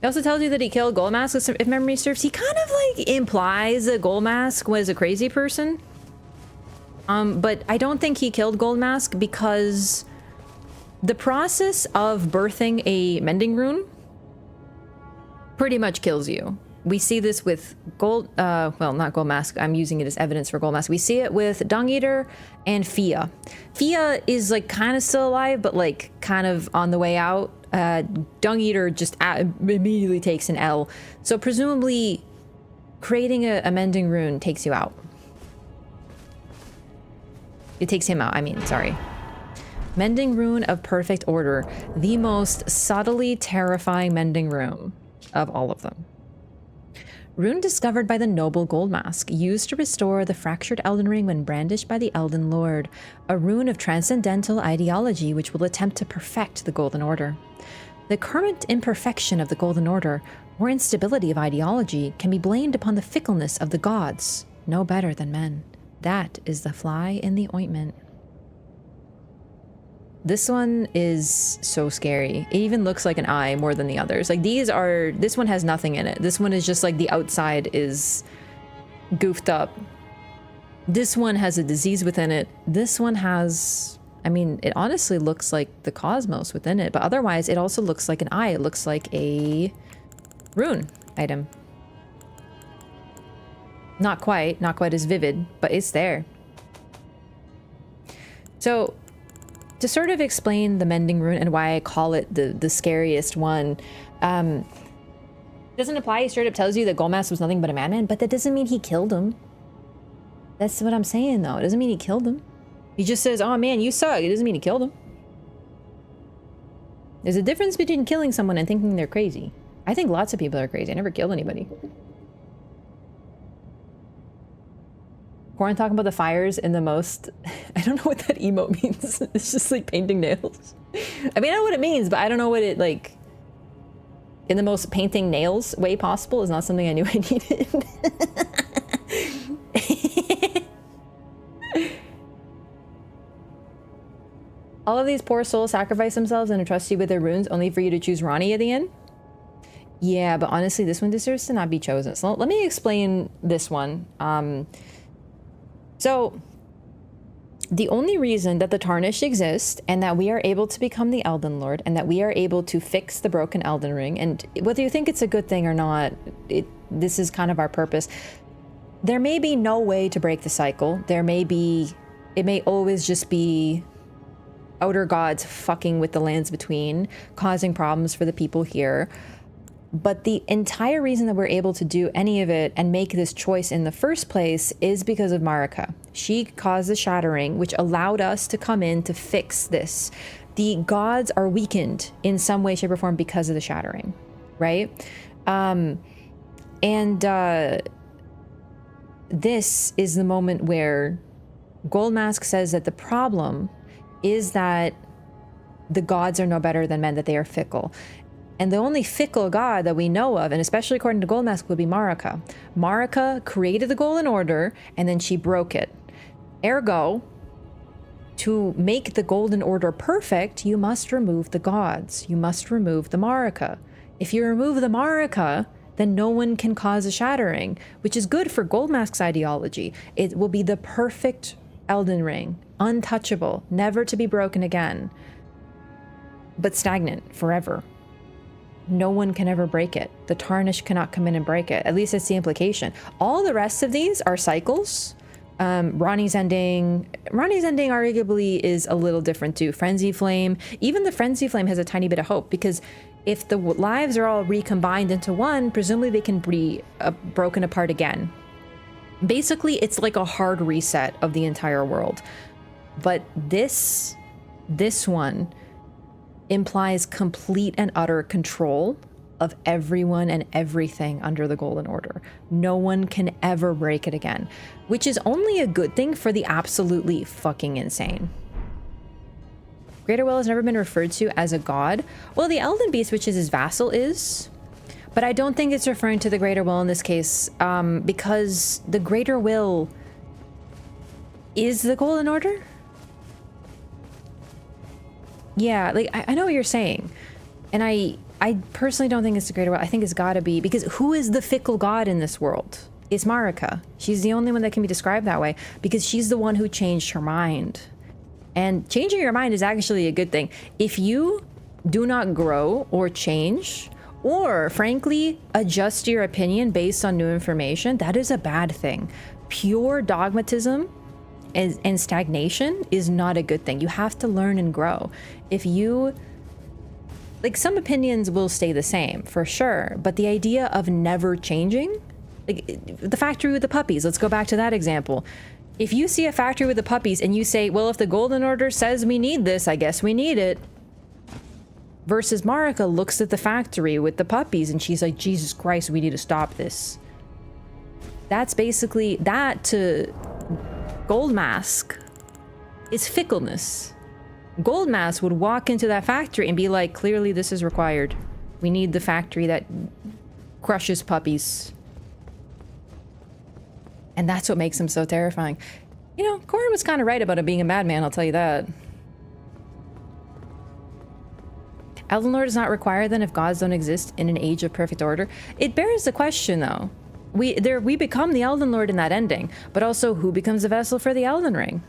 It also tells you that he killed Goldmask, if memory serves. He kind of like implies that Goldmask was a crazy person. But I don't think he killed Goldmask because the process of birthing a mending rune pretty much kills you. We see this with well, not Goldmask. I'm using it as evidence for Goldmask. We see it with Dung Eater and Fia. Fia is like kind of still alive, but like kind of on the way out. Dung Eater just immediately takes an L. So presumably creating a mending rune takes you out. It takes him out, I mean, sorry. Mending rune of perfect order. The most subtly terrifying mending rune of all of them. Rune discovered by the noble Goldmask, used to restore the fractured Elden Ring when brandished by the Elden Lord. A rune of transcendental ideology which will attempt to perfect the Golden Order. The current imperfection of the Golden Order or instability of ideology can be blamed upon the fickleness of the gods, no better than men. That is the fly in the ointment. This one is so scary. It even looks like an eye more than the others. Like this one has nothing in it. This one is just like the outside is goofed up. This one has a disease within it. This one has, I mean, it honestly looks like the cosmos within it, but otherwise it also looks like an eye. It looks like a rune item. Not quite as vivid, but it's there. So to sort of explain the mending rune and why I call it the scariest one, doesn't apply. He straight up tells you that Goldmask was nothing but a madman, but that doesn't mean he killed him. That's what I'm saying, though. It doesn't mean he killed him. He just says, oh man, you suck. It doesn't mean he killed him. There's a difference between killing someone and thinking they're crazy. I think lots of people are crazy. I never killed anybody. Corhyn talking about the fires in the most... I don't know what that emote means. It's just like painting nails. I mean, I know what it means, but I don't know what it like... In the most painting nails way possible is not something I knew I needed. All of these poor souls sacrifice themselves and entrust you with their runes only for you to choose Ronnie at the end? Yeah, but honestly, this one deserves to not be chosen. So let me explain this one. So, the only reason that the Tarnished exist and that we are able to become the Elden Lord and that we are able to fix the broken Elden Ring, and whether you think it's a good thing or not, this is kind of our purpose. There may be no way to break the cycle. It may always just be outer gods fucking with the lands between, causing problems for the people here. But the entire reason that we're able to do any of it and make this choice in the first place is because of Marika. She caused the shattering, which allowed us to come in to fix this. The gods are weakened in some way, shape, or form because of the shattering, right? This is the moment where Goldmask says that the problem is that the gods are no better than men, that they are fickle. And the only fickle god that we know of, and especially according to Goldmask, would be Marika. Marika created the Golden Order, and then she broke it. Ergo, to make the Golden Order perfect, you must remove the gods. You must remove the Marika. If you remove the Marika, then no one can cause a shattering, which is good for Goldmask's ideology. It will be the perfect Elden Ring, untouchable, never to be broken again, but stagnant forever. No one can ever break it. The Tarnished cannot come in and break it. At least that's the implication. All the rest of these are cycles. Ronnie's ending arguably is a little different too. Frenzy Flame, even the Frenzy Flame has a tiny bit of hope, because if the lives are all recombined into one, presumably they can be broken apart again. Basically, it's like a hard reset of the entire world. But this one implies complete and utter control of everyone and everything under the Golden Order. No one can ever break it again, which is only a good thing for the absolutely fucking insane. Greater Will has never been referred to as a god. Well, the Elden Beast, which is his vassal, is, but I don't think it's referring to the Greater Will in this case, because the Greater Will is the Golden Order? Yeah, like, I know what you're saying. And I personally don't think it's the Greater Will. I think it's gotta be, because who is the fickle god in this world? It's Marika. She's the only one that can be described that way, because she's the one who changed her mind. And changing your mind is actually a good thing. If you do not grow or change, or frankly, adjust your opinion based on new information, that is a bad thing. Pure dogmatism and stagnation is not a good thing. You have to learn and grow. If you, like, some opinions will stay the same for sure, but the idea of never changing, like the factory with the puppies, let's go back to that example. If you see a factory with the puppies and you say, well, if the Golden Order says we need this, I guess we need it. Versus Marika looks at the factory with the puppies and she's like, Jesus Christ, we need to stop this. That's basically, that to Goldmask is fickleness. Goldmask would walk into that factory and be like, clearly this is required. We need the factory that crushes puppies. And that's what makes him so terrifying. You know, Corhyn was kind of right about him being a madman, I'll tell you that. Elden Lord is not required then if gods don't exist in an age of perfect order. It bears the question though. We become the Elden Lord in that ending, but also who becomes the vessel for the Elden Ring?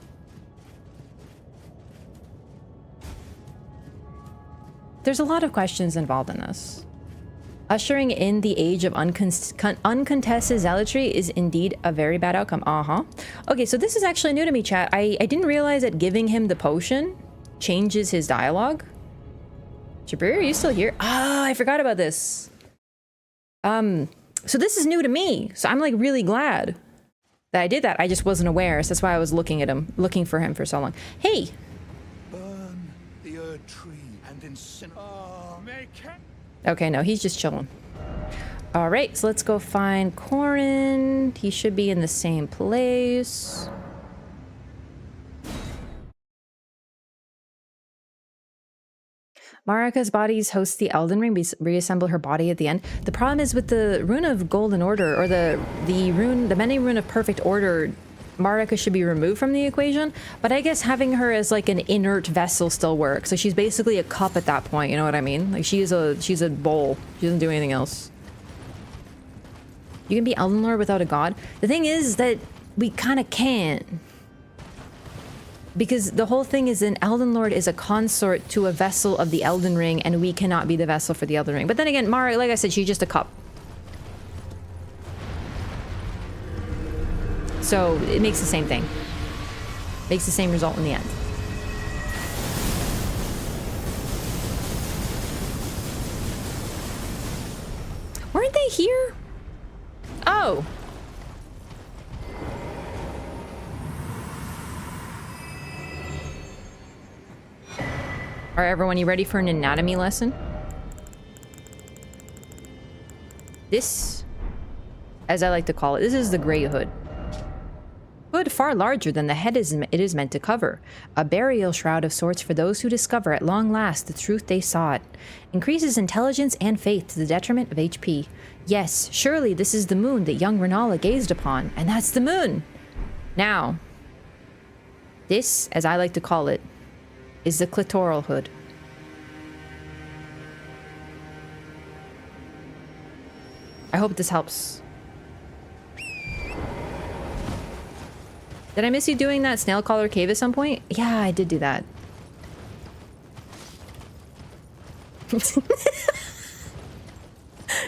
There's a lot of questions involved in this. Ushering in the age of uncontested zealotry is indeed a very bad outcome. Okay, so this is actually new to me, chat. I didn't realize that giving him the potion changes his dialogue. Jabir, are you still here? Ah, I forgot about this. So this is new to me. So I'm like really glad that I did that. I just wasn't aware. So that's why I was looking for him for so long. Hey. Burn the Erd tree and incinerate. Okay, no, he's just chilling. All right, so let's go find Corhyn. He should be in the same place. Marika's bodies host the Elden Ring. We reassemble her body at the end. The problem is with the Rune of Golden Order, or the mending Rune of Perfect Order, Marika should be removed from the equation. But I guess having her as like an inert vessel still works. So she's basically a cup at that point. You know what I mean? Like she's a bowl. She doesn't do anything else. You can be Elden Lord without a god. The thing is that we kind of can't. Because the whole thing is an Elden Lord is a consort to a vessel of the Elden Ring, and we cannot be the vessel for the Elden Ring. But then again, Marika, like I said, she's just a cup. So it makes the same thing. Makes the same result in the end. Weren't they here? Oh. All right, everyone, you ready for an anatomy lesson? This, as I like to call it, this is the Grey Hood. Hood far larger than the head it is meant to cover. A burial shroud of sorts for those who discover at long last the truth they sought. Increases intelligence and faith to the detriment of HP. Yes, surely this is the moon that young Renala gazed upon, and that's the moon! Now, this, as I like to call it, is the clitoral hood. I hope this helps. Did I miss you doing that snail collar cave at some point? Yeah, I did do that.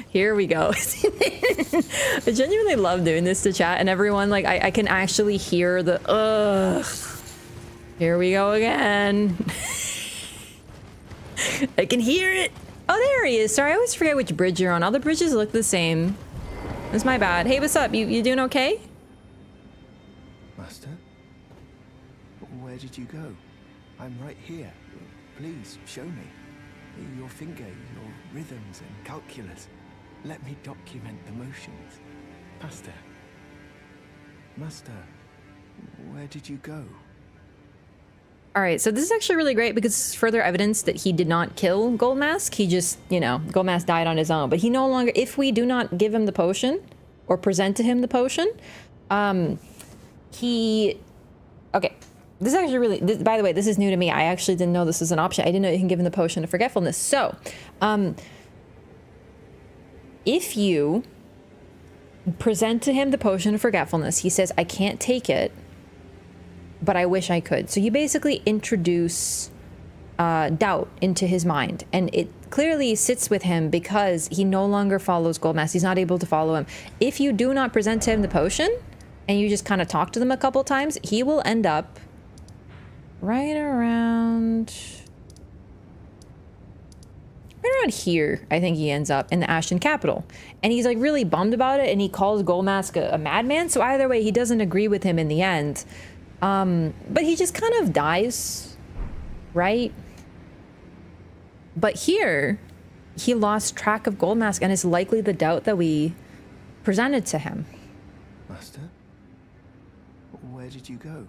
Here we go. I genuinely love doing this to chat and everyone, like, I can actually hear the ugh. Here we go again. I can hear it. Oh, there he is. Sorry, I always forget which bridge you're on. All the bridges look the same. That's my bad. Hey, what's up? You doing okay? Master? Where did you go? I'm right here. Please, show me. Your finger, your rhythms and calculus. Let me document the motions. Master, where did you go? All right, so this is actually really great because it's further evidence that he did not kill Goldmask. He just, you know, Goldmask died on his own. But he no longer, if we do not give him the potion or present to him the potion, okay, this is actually really, by the way, this is new to me. I actually didn't know this was an option. I didn't know you can give him the potion of forgetfulness. So, if you present to him the potion of forgetfulness, he says, I can't take it, but I wish I could. So you basically introduce doubt into his mind, and it clearly sits with him because he no longer follows Goldmask. He's not able to follow him. If you do not present to him the potion and you just kind of talk to them a couple times, he will end up right around here. I think he ends up in the Ashen capital, and he's like really bummed about it, and he calls Goldmask a madman. So either way, he doesn't agree with him in the end. But he just kind of dies, right? But here, he lost track of Goldmask, and it's likely the doubt that we presented to him. Master? Where did you go?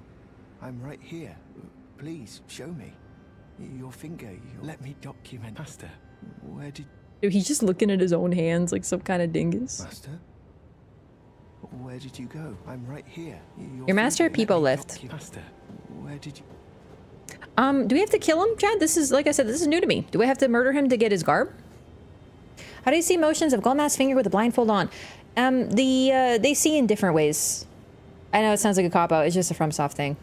I'm right here. Please, show me. Your finger. Let me document. Master, where did... Dude, he's just looking at his own hands like some kind of dingus. Master? Where did you go? I'm right here. Your master finger, people let me left. Master, where did you... Do we have to kill him, Chad? This is, like I said, this is new to me. Do we have to murder him to get his garb? How do you see motions of Goldmask's finger with a blindfold on? They see in different ways. I know it sounds like a cop-out. It's just a FromSoft thing.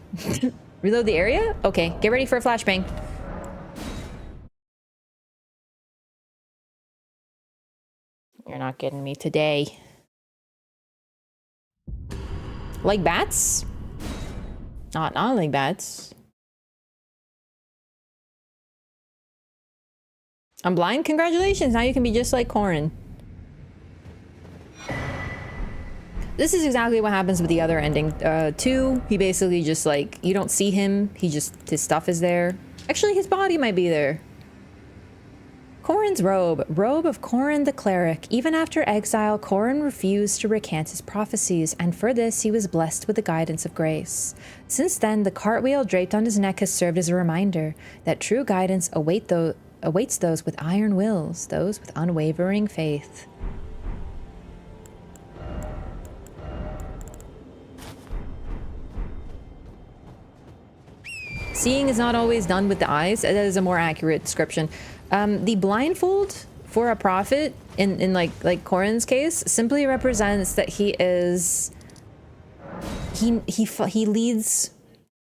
Reload the area? Okay, get ready for a flashbang. You're not getting me today. Like bats? Not like bats. I'm blind? Congratulations! Now you can be just like Corhyn. This is exactly what happens with the other ending. 2, he basically just like, you don't see him, his stuff is there. Actually, his body might be there. Corhyn's robe. Robe of Corhyn the cleric. Even after exile, Corhyn refused to recant his prophecies, and for this he was blessed with the guidance of grace. Since then, the cartwheel draped on his neck has served as a reminder that true guidance awaits those with iron wills, those with unwavering faith. Seeing is not always done with the eyes. That is a more accurate description. The blindfold for a prophet, in like Corhyn's case, simply represents that he leads.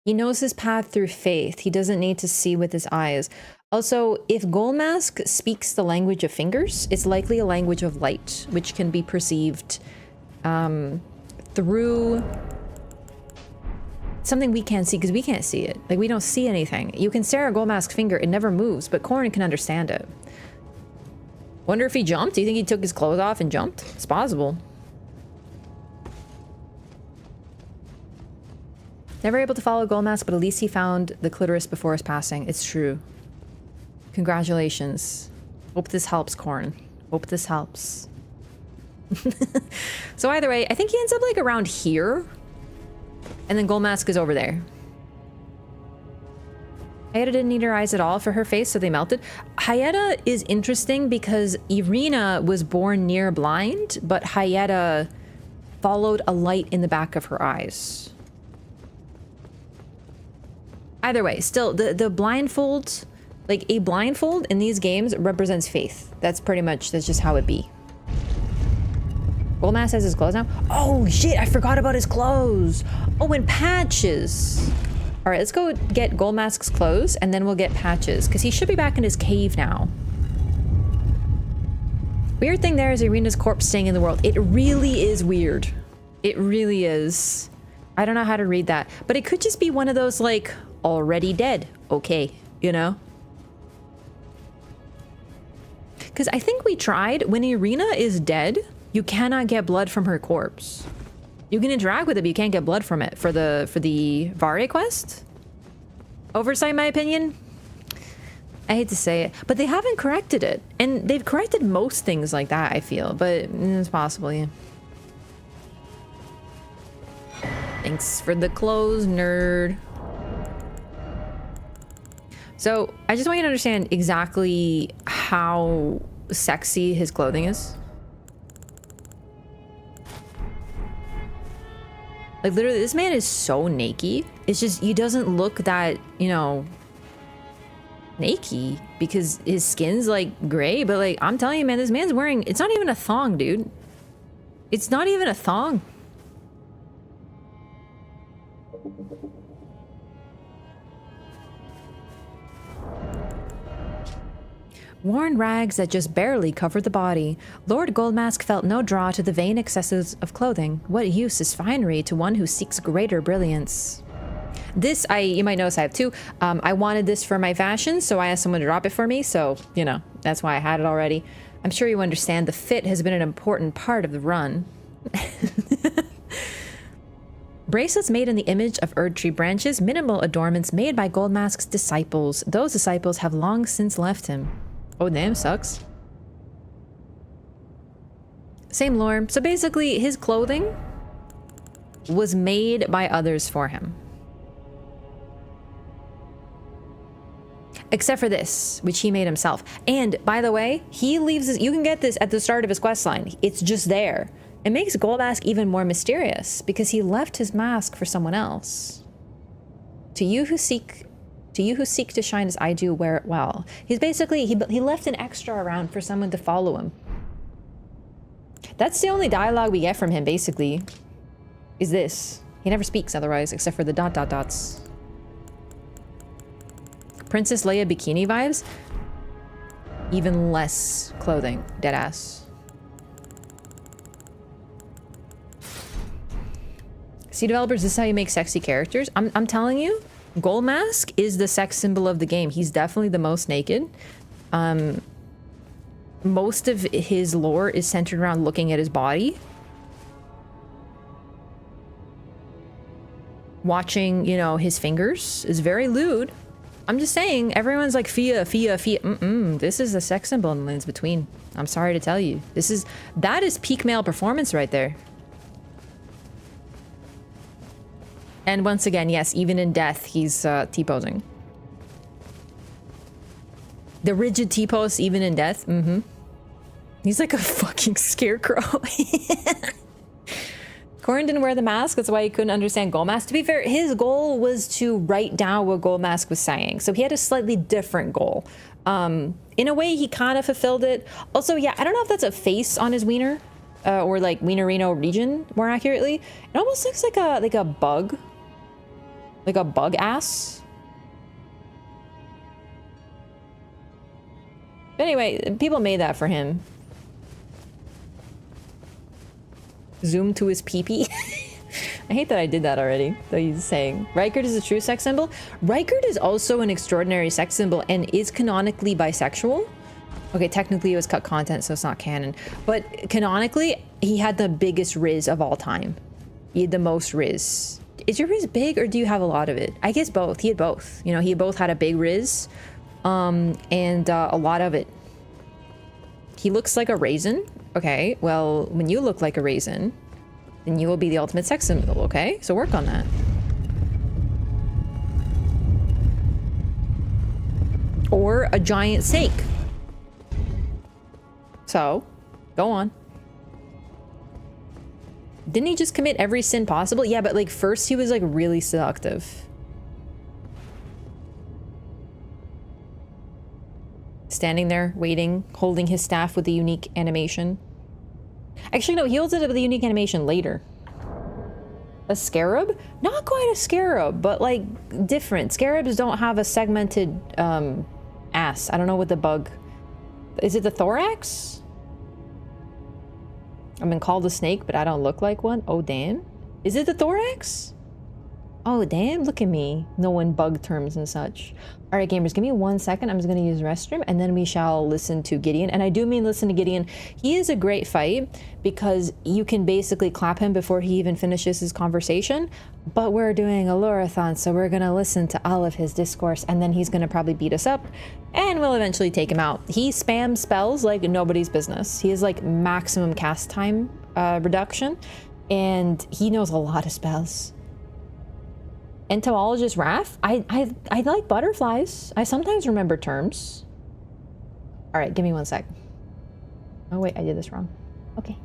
He knows his path through faith. He doesn't need to see with his eyes. Also, if Goldmask speaks the language of fingers, it's likely a language of light, which can be perceived through something we can't see, because we can't see it. Like, we don't see anything. You can stare at Goldmask's finger, it never moves, but Corhyn can understand it. Wonder if he jumped? Do you think he took his clothes off and jumped? It's possible. Never able to follow Goldmask, but at least he found the clitoris before his passing. It's true. Congratulations. Hope this helps, Corhyn. Hope this helps. So either way, I think he ends up like around here. And then Goldmask is over there. Hyetta didn't need her eyes at all for her face, so they melted. Hyetta is interesting because Irina was born near blind, but Hyetta followed a light in the back of her eyes. Either way, still, the blindfold, like a blindfold in these games represents faith. That's just how it be. Goldmask has his clothes now. Oh shit, I forgot about his clothes. Oh, and patches. All right, let's go get Goldmask's clothes and then we'll get patches because he should be back in his cave now. Weird thing there is Irina's corpse staying in the world. It really is weird. It really is. I don't know how to read that, but it could just be one of those like already dead. Okay, you know? Because I think we tried when Irina is dead. You cannot get blood from her corpse. You can interact with it, but you can't get blood from it for the Vare quest. Oversight, in my opinion. I hate to say it, but they haven't corrected it, and they've corrected most things like that. I feel, but it's possible. Yeah. Thanks for the clothes, nerd. So I just want you to understand exactly how sexy his clothing is. Like, literally, this man is so naked. It's just, he doesn't look that, you know, naked because his skin's, like, gray. But, like, I'm telling you, man, this man's wearing... It's not even a thong, dude. It's not even a thong. Worn rags that just barely covered the body. Lord Goldmask felt no draw to the vain excesses of clothing. What use is finery to one who seeks greater brilliance? This, you might notice I have two. I wanted this for my fashion, so I asked someone to drop it for me, so, you know, that's why I had it already. I'm sure you understand the fit has been an important part of the run. Bracelets made in the image of Erd Tree branches, minimal adornments made by Goldmask's disciples. Those disciples have long since left him. Oh, damn, sucks. Same lore. So basically, his clothing was made by others for him. except for this, which he made himself. And by the way, he leaves this, you can get this at the start of his quest line. It's just there. It makes Goldmask even more mysterious because he left his mask for someone else. To you who seek to shine as I do, wear it well. He's basically, he left an extra around for someone to follow him. That's the only dialogue we get from him, basically, is this. He never speaks otherwise, except for the ... Princess Leia bikini vibes? Even less clothing, deadass. See, developers, this is how you make sexy characters. I'm telling you, Goldmask is the sex symbol of the game. He's definitely the most naked. Most of his lore is centered around looking at his body. Watching, you know, his fingers is very lewd. I'm just saying, everyone's like, Fia. This is a sex symbol in the Lands Between. I'm sorry to tell you. That is peak male performance right there. And once again, yes, even in death, he's T-posing. The rigid T-pose, even in death, He's like a fucking scarecrow. Corhyn didn't wear the mask, that's why he couldn't understand Goldmask. To be fair, his goal was to write down what Goldmask was saying, so he had a slightly different goal. In a way, he kind of fulfilled it. Also, yeah, I don't know if that's a face on his wiener, or like Wienerino region, more accurately. It almost looks like a bug. Like a bug ass. But anyway, people made that for him. Zoom to his pee-pee. I hate that I did that already, though he's saying. Rykard is a true sex symbol. Rykard is also an extraordinary sex symbol and is canonically bisexual. Okay, technically it was cut content, so it's not canon. But canonically, he had the biggest riz of all time. He had the most riz. Is your riz big or do you have a lot of it? I guess both. He had both. You know, he both had a big riz and a lot of it. He looks like a raisin. Okay, well, when you look like a raisin, then you will be the ultimate sex symbol, okay? So work on that. Or a giant snake. So, go on. Didn't he just commit every sin possible? Yeah, but like first he was like really seductive. Standing there, waiting, holding his staff with the unique animation. Actually, no, he holds it with a unique animation later. A scarab? Not quite a scarab, but like different. Scarabs don't have a segmented ass. I don't know what the bug... Is it the thorax? I've been called a snake, but I don't look like one. Oh, damn. Is it the thorax? Oh, damn. Look at me. Knowing bug terms and such. All right, gamers, give me 1 second. I'm just going to use the restroom, and then we shall listen to Gideon. And I do mean listen to Gideon. He is a great fight because you can basically clap him before he even finishes his conversation. But we're doing a LOREATHON, so we're going to listen to all of his discourse, and then he's going to probably beat us up, and we'll eventually take him out. He spams spells like nobody's business. He has like maximum cast time reduction, and he knows a lot of spells. Entomologist Raph? I like butterflies. I sometimes remember terms. All right, give me 1 sec. Oh wait, I did this wrong. Okay.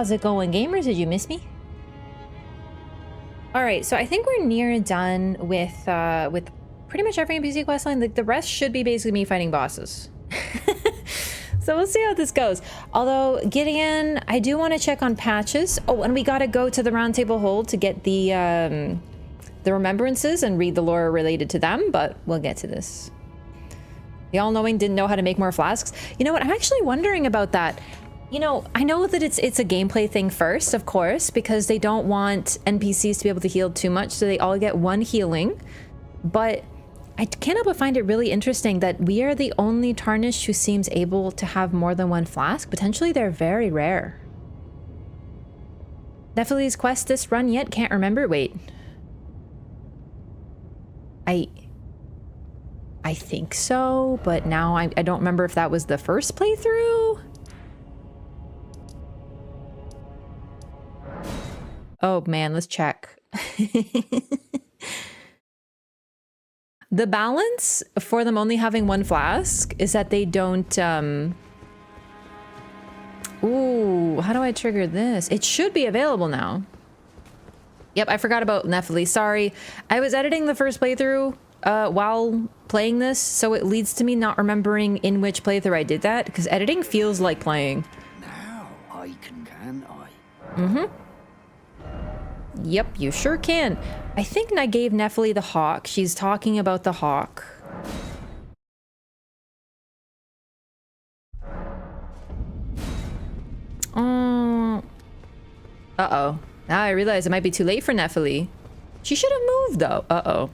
How's it going, gamers? Did you miss me? All right, so I think we're near done with pretty much every NPC questline. Like the rest should be basically me fighting bosses. So we'll see how this goes. Although Gideon, I do want to check on patches. Oh, and we gotta go to the Roundtable Hold to get the remembrances and read the lore related to them. But we'll get to this. The all-knowing didn't know how to make more flasks. You know what? I'm actually wondering about that. You know, I know that it's a gameplay thing first, of course, because they don't want NPCs to be able to heal too much, so they all get one healing. But I can't help but find it really interesting that we are the only Tarnished who seems able to have more than one flask. Potentially they're very rare. Nephili's quest this run yet? Can't remember. Wait. I think so, but now I don't remember if that was the first playthrough. Oh man, let's check. The balance for them only having one flask is that they don't, ooh, how do I trigger this? It should be available now. Yep, I forgot about Nephili, sorry. I was editing the first playthrough while playing this, so it leads to me not remembering in which playthrough I did that, because editing feels like playing. Now I can I? Mm-hmm. Yep, you sure can. I think I gave Nephili the hawk. She's talking about the hawk. Uh-oh. Now I realize it might be too late for Nephili. She should have moved, though. Uh-oh.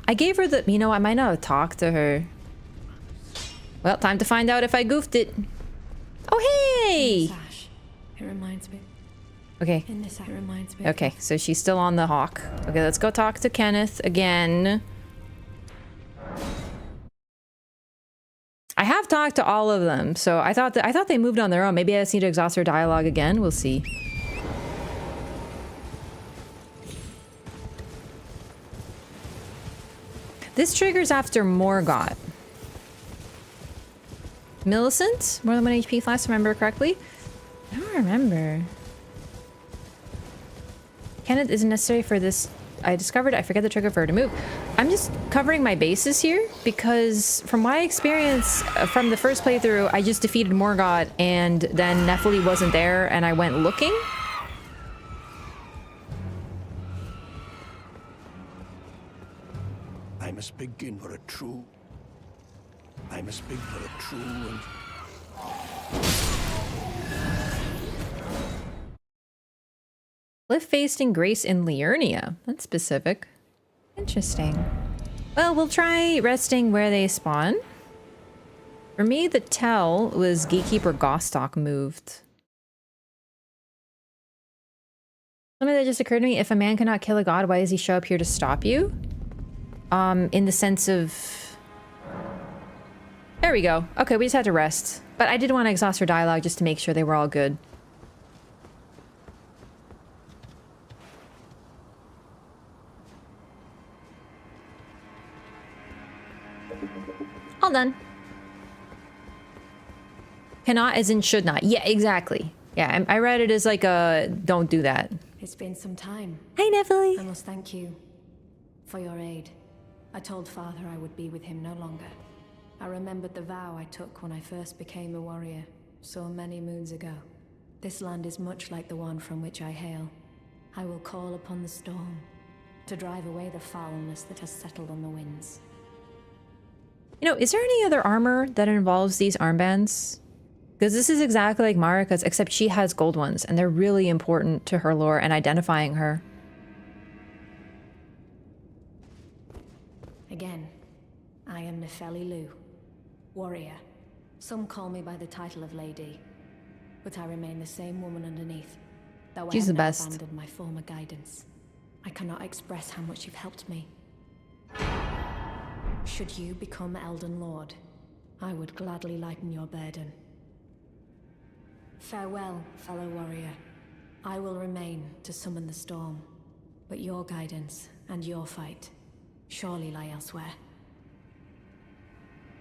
I gave her the... You know, I might not have talked to her. Well, time to find out if I goofed it. Oh, hey! Ash. It reminds me. Okay. In this, it reminds me. Okay, so she's still on the hawk. Okay, let's go talk to Kenneth again. I have talked to all of them, so I thought they moved on their own. Maybe I just need to exhaust their dialogue again. We'll see. This triggers after Morgott. Millicent? More than 1 HP flask, remember correctly? I don't remember. Kenneth isn't necessary for this. I discovered I forget the trigger for her to move. I'm just covering my bases here because from my experience from the first playthrough, I just defeated Morgott and then Nephili wasn't there and I went looking. I must begin for a true. I must begin for a true and. Cliff-facing Grace in Liurnia. That's specific. Interesting. Well, we'll try resting where they spawn. For me, the tell was Gatekeeper Gostock moved. Something that just occurred to me, if a man cannot kill a god, why does he show up here to stop you? In the sense of... There we go. Okay, we just had to rest. But I did want to exhaust her dialogue just to make sure they were all good. All done. Cannot as in should not. Yeah, exactly. Yeah, I read it as like a don't do that. It's been some time. Hi, Nephili. I must thank you for your aid. I told Father I would be with him no longer. I remembered the vow I took when I first became a warrior, so many moons ago. This land is much like the one from which I hail. I will call upon the storm to drive away the foulness that has settled on the winds. You know, is there any other armor that involves these armbands? Because this is exactly like Marika's, except she has gold ones, and they're really important to her lore and identifying her. Again, I am Nephili Lu, warrior. Some call me by the title of Lady, but I remain the same woman underneath, though I She's have the now best. abandoned my former guidance. I cannot express how much you've helped me. Should you become Elden Lord, I would gladly lighten your burden. Farewell, fellow warrior. I will remain to summon the storm, but your guidance and your fight surely lie elsewhere.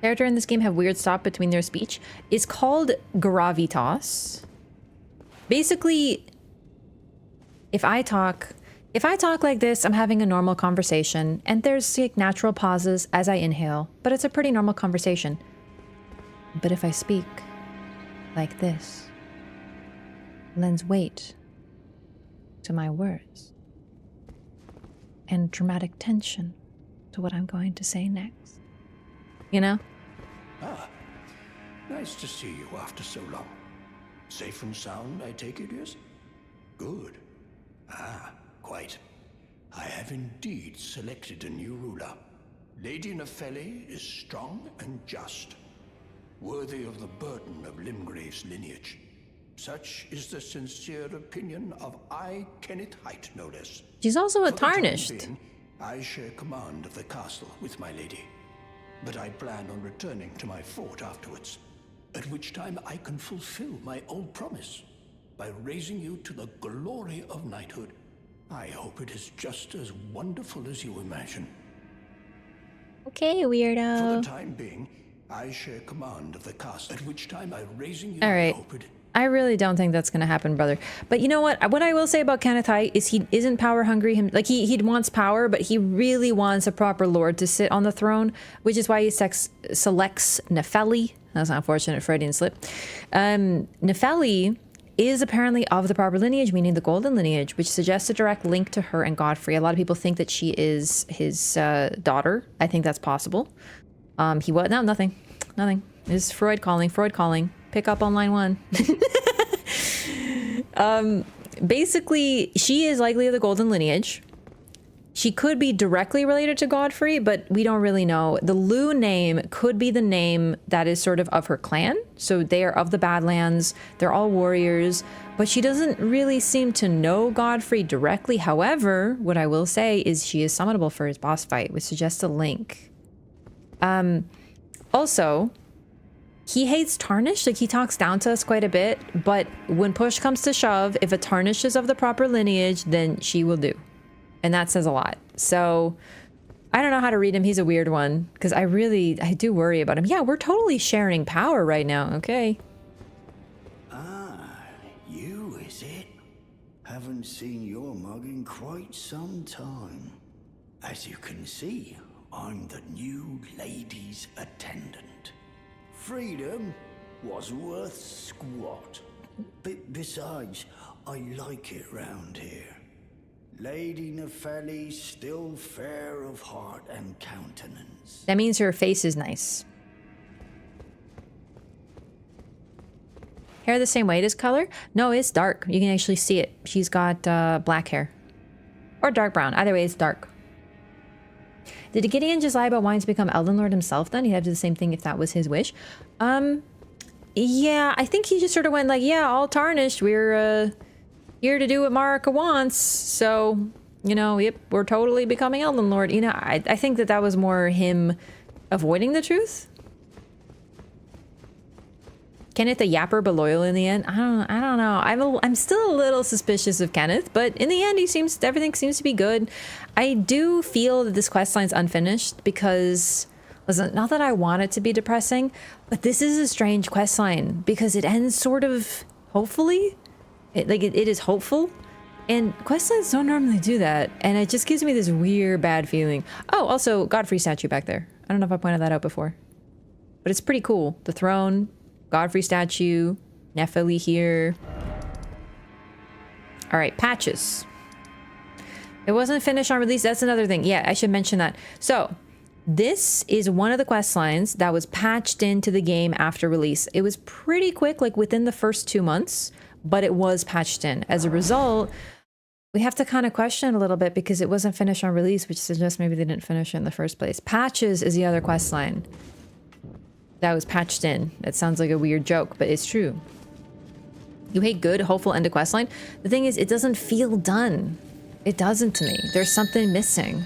Characters in this game have weird stop between their speech. It's called gravitas. Basically, if I talk like this, I'm having a normal conversation, and there's like natural pauses as I inhale, but it's a pretty normal conversation. But if I speak like this, lends weight to my words and dramatic tension to what I'm going to say next. You know? Ah, nice to see you after so long. Safe and sound, I take it, yes? Good. Ah, quite. I have indeed selected a new ruler. Lady Nephili is strong and just, worthy of the burden of Limgrave's lineage. Such is the sincere opinion of I, Kenneth Haight, no less. She's also a For the time tarnished. being, I share command of the castle with my lady, but I plan on returning to my fort afterwards, at which time I can fulfill my old promise by raising you to the glory of knighthood. I hope it is just as wonderful as you imagine. Okay, For weirdo. the time being, I share command of the castle, at which time I raising you. All right. I hope it. I really don't think that's gonna happen, brother. But you know what? What I will say about Kenneth Haight is he isn't power hungry. Like he wants power, but he really wants a proper lord to sit on the throne, which is why he selects Nephili. That's an unfortunate Freudian slip. Nephili is apparently of the proper lineage, meaning the golden lineage, which suggests a direct link to her and Godfrey. A lot of people think that she is his daughter. I think that's possible. He was no, nothing. This is Freud calling. Pick up on line 1. Basically, she is likely of the golden lineage. She could be directly related to Godfrey, but we don't really know. The Lu name could be the name that is sort of her clan. So they are of the Badlands. They're all warriors, but she doesn't really seem to know Godfrey directly. However, what I will say is she is summonable for his boss fight, which suggests a link. Also, he hates Tarnished. Like, he talks down to us quite a bit, but when push comes to shove, if a Tarnished is of the proper lineage, then she will do. And that says a lot. So I don't know how to read him. He's a weird one, because I do worry about him. Yeah, we're totally sharing power right now. Okay. Ah, you is it? Haven't seen your mug in quite some time. As you can see, I'm the new lady's attendant. Freedom was worth squat. Besides, I like it round here. Lady Nephili still fair of heart and countenance. That means her face is nice. Hair the same weight as color? No, it's dark. You can actually see it. She's got black hair. Or dark brown. Either way, it's dark. Did Gideon just lie about wanting to become Elden Lord himself then? He'd have to do the same thing if that was his wish. Yeah, I think he just sort of went like, yeah, all tarnished. We're here to do what Marika wants. So, you know, yep, we're totally becoming Elden Lord. You know, I think that was more him avoiding the truth. Kenneth the yapper but loyal in the end? I don't know. I'm still a little suspicious of Kenneth, but in the end everything seems to be good. I do feel that this questline's unfinished because, listen, not that I want it to be depressing, but this is a strange questline because it ends sort of hopefully. It is hopeful, and questlines don't normally do that, and it just gives me this weird bad feeling. Oh, also Godfrey statue back there. I don't know if I pointed that out before, but it's pretty cool. The throne, Godfrey statue, Nephili here. All right, patches. It wasn't finished on release. That's another thing. Yeah, I should mention that. So this is one of the quest lines that was patched into the game after release. It was pretty quick, like within the first 2 months, but it was patched in. As a result, we have to kind of question it a little bit because it wasn't finished on release, which suggests maybe they didn't finish it in the first place. Patches is the other quest line that was patched in. That sounds like a weird joke, but it's true. You hate good, hopeful end to quest line. The thing is, it doesn't feel done. It doesn't to me. There's something missing.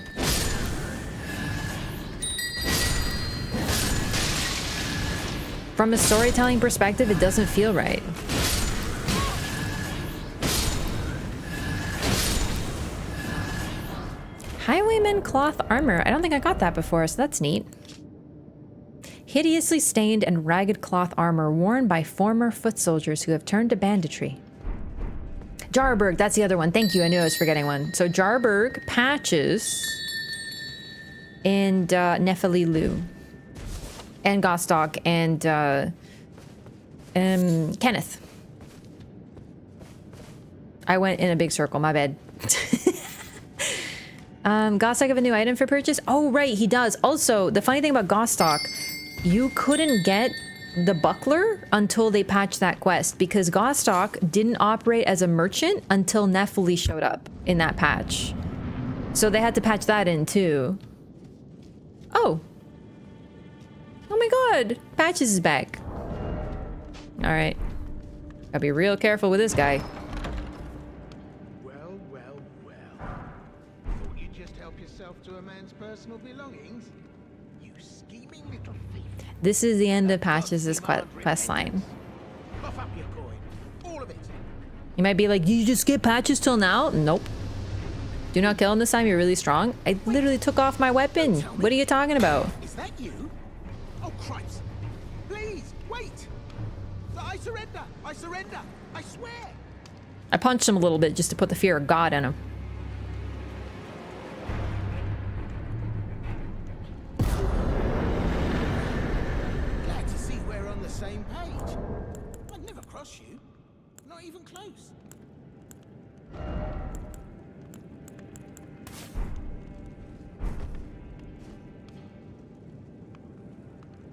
From a storytelling perspective, it doesn't feel right. Highwayman cloth armor. I don't think I got that before, so that's neat. Hideously stained and ragged cloth armor worn by former foot soldiers who have turned to banditry. Jarberg, that's the other one. Thank you, I knew I was forgetting one. So Jarberg, Patches, and Nephili Lu. And Gostock, and Kenneth. I went in a big circle, my bad. Gostock have a new item for purchase? Oh, right, he does. Also, the funny thing about Gostock, you couldn't get the buckler until they patched that quest, because Gostock didn't operate as a merchant until Nephili showed up in that patch. So they had to patch that in too. Oh. Oh my god, Patches is back. Alright. Gotta be real careful with this guy. Well, well, well. Thought you'd just help yourself to a man's personal belongings? You scheming little thief. This is the end of Patches' quest line. Cough up your coin. All of it. You might be like, you just skip Patches till now? Nope. Do not kill him this time, you're really strong. I literally took off my weapon. What are you talking about? Is that you? Oh, Christ. Please, wait. I surrender. I surrender. I swear. I punched him a little bit just to put the fear of God in him. Glad to see we're on the same page. I'd never cross you. Not even close.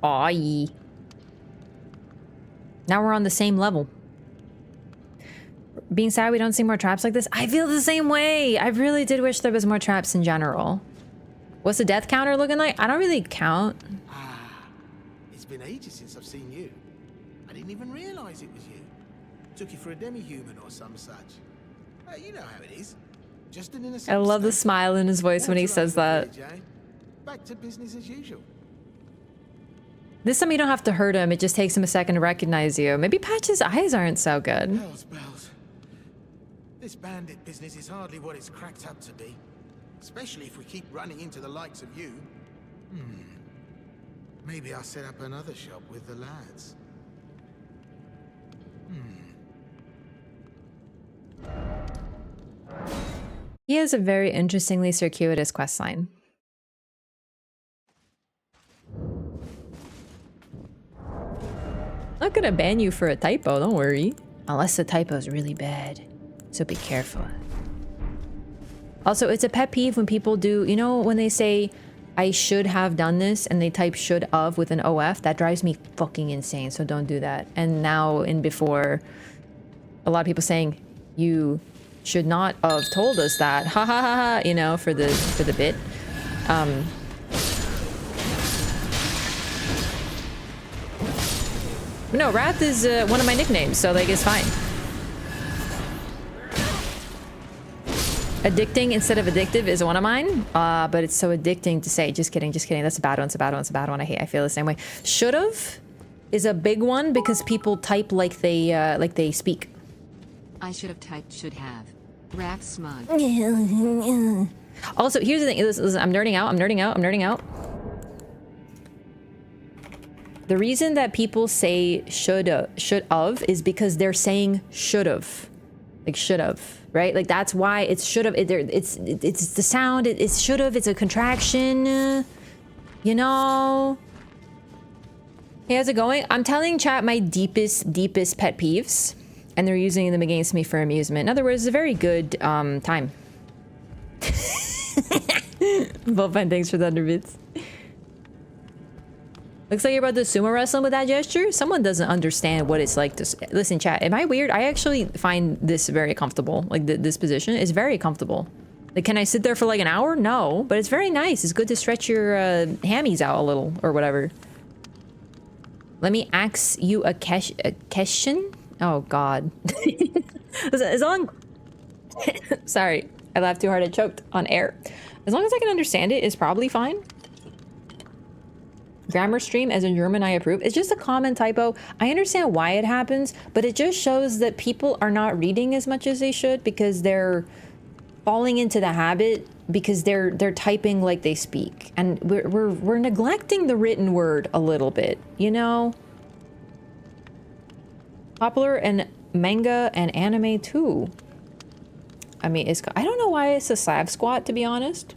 Aye. Now we're on the same level. Being sad we don't see more traps like this. I feel the same way. I really did wish there was more traps in general. What's the death counter looking like? I don't really count. It's been ages since I've seen you. I didn't even realize it was you. Took you for a demi-human or some such. You know how it is. Just an innocent I love the mistake. smile in his voice when he Water says under the that. bridge, eh? Back to business as usual. This time you don't have to hurt him. It just takes him a second to recognize you. Maybe Patch's eyes aren't so good. Bells. This bandit business is hardly what it's cracked up to be. Especially if we keep running into the likes of you. Maybe I'll set up another shop with the lads. He has a very interestingly circuitous questline. Not gonna ban you for a typo, don't worry. Unless the typo is really bad. So be careful. Also, it's a pet peeve when people do, you know, when they say, I should have done this, and they type should of with an OF, that drives me fucking insane, so don't do that. And now in before, a lot of people saying, you should not have told us that, ha ha ha ha, you know, for the bit. No, Wrath is one of my nicknames, so like it's fine. Addicting instead of addictive is one of mine, but it's so addicting to say. Just kidding, just kidding. That's a bad one. It's a bad one. It's a bad one. I feel the same way. Should've is a big one because people type like they speak. I should have typed should have. Wrath smug. Also, here's the thing. Listen, I'm nerding out. I'm nerding out. I'm nerding out. The reason that people say should of is because they're saying should've, like should've, right? Like that's why it's should've. It's the sound. It's should've. It's a contraction. You know. Hey, how's it going? I'm telling chat my deepest pet peeves, and they're using them against me for amusement. In other words, it's a very good time. Bullpen, thanks for the 100 bits. Looks like you're about to sumo wrestling with that gesture. Someone doesn't understand what it's like to... Listen, chat, am I weird? I actually find this very comfortable. Like, this position is very comfortable. Like, can I sit there for like an hour? No, but it's very nice. It's good to stretch your hammies out a little, or whatever. Let me ask you a question? Oh, God. As long... Sorry, I laughed too hard. I choked on air. As long as I can understand it, it's probably fine. Grammar stream as in German, I approve. It's just a common typo. I understand why it happens, but it just shows that people are not reading as much as they should because they're falling into the habit because they're typing like they speak, and we're neglecting the written word a little bit, you know. Popular in manga and anime too. I mean, I don't know why it's a slab squat, to be honest.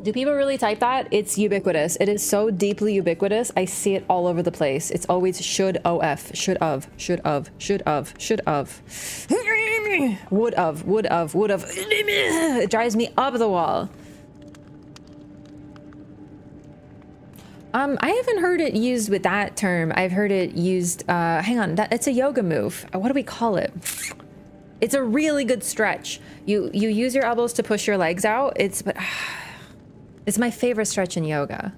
Do people really type that? It's ubiquitous. It is so deeply ubiquitous. I see it all over the place. It's always should of, should of, should of, should of, should of. Would of, would of, would of. It drives me up the wall. I haven't heard it used with that term. I've heard it used, hang on, it's a yoga move. What do we call it? It's a really good stretch. You use your elbows to push your legs out. It's my favorite stretch in yoga.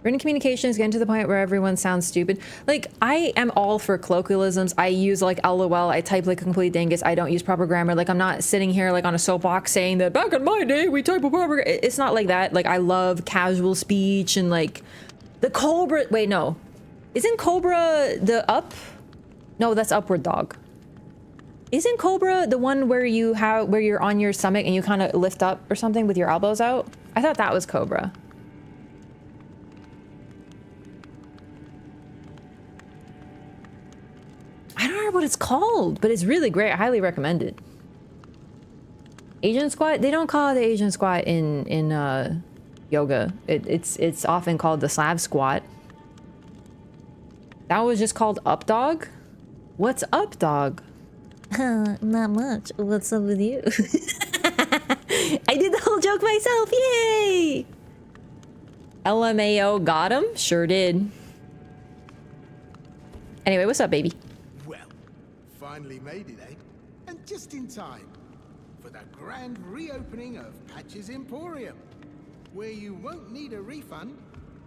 Written communication is getting to the point where everyone sounds stupid. Like, I am all for colloquialisms. I use like LOL. I type like a complete dingus. I don't use proper grammar. Like, I'm not sitting here like on a soapbox saying that back in my day we type a proper. It's not like that. Like, I love casual speech and like the Cobra. Wait, no, isn't Cobra the up? No, that's Upward Dog. Isn't Cobra the one where you're on your stomach and you kind of lift up or something with your elbows out? I thought that was Cobra. I don't know what it's called, but it's really great. I highly recommend it. Asian squat? They don't call it the Asian squat in yoga. It's often called the slab squat. That was just called up dog? What's up dog? Not much. What's up with you? I did the whole joke myself. Yay! LMAO got him? Sure did. Anyway, what's up, baby? Well, finally made it, eh? And just in time for the grand reopening of Patch's Emporium, where you won't need a refund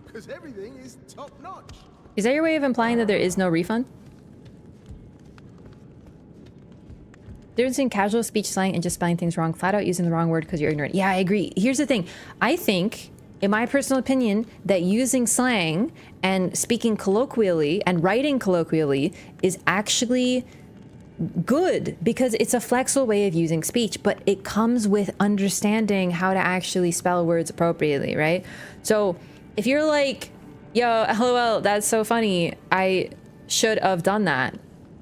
because everything is top notch. Is that your way of implying that there is no refund? Difference between casual speech slang and just spelling things wrong, flat out using the wrong word because you're ignorant. Yeah, I agree. Here's the thing. I think, in my personal opinion, that using slang and speaking colloquially and writing colloquially is actually good because it's a flexible way of using speech, but it comes with understanding how to actually spell words appropriately, right? So if you're like, yo, LOL, that's so funny, I should have done that,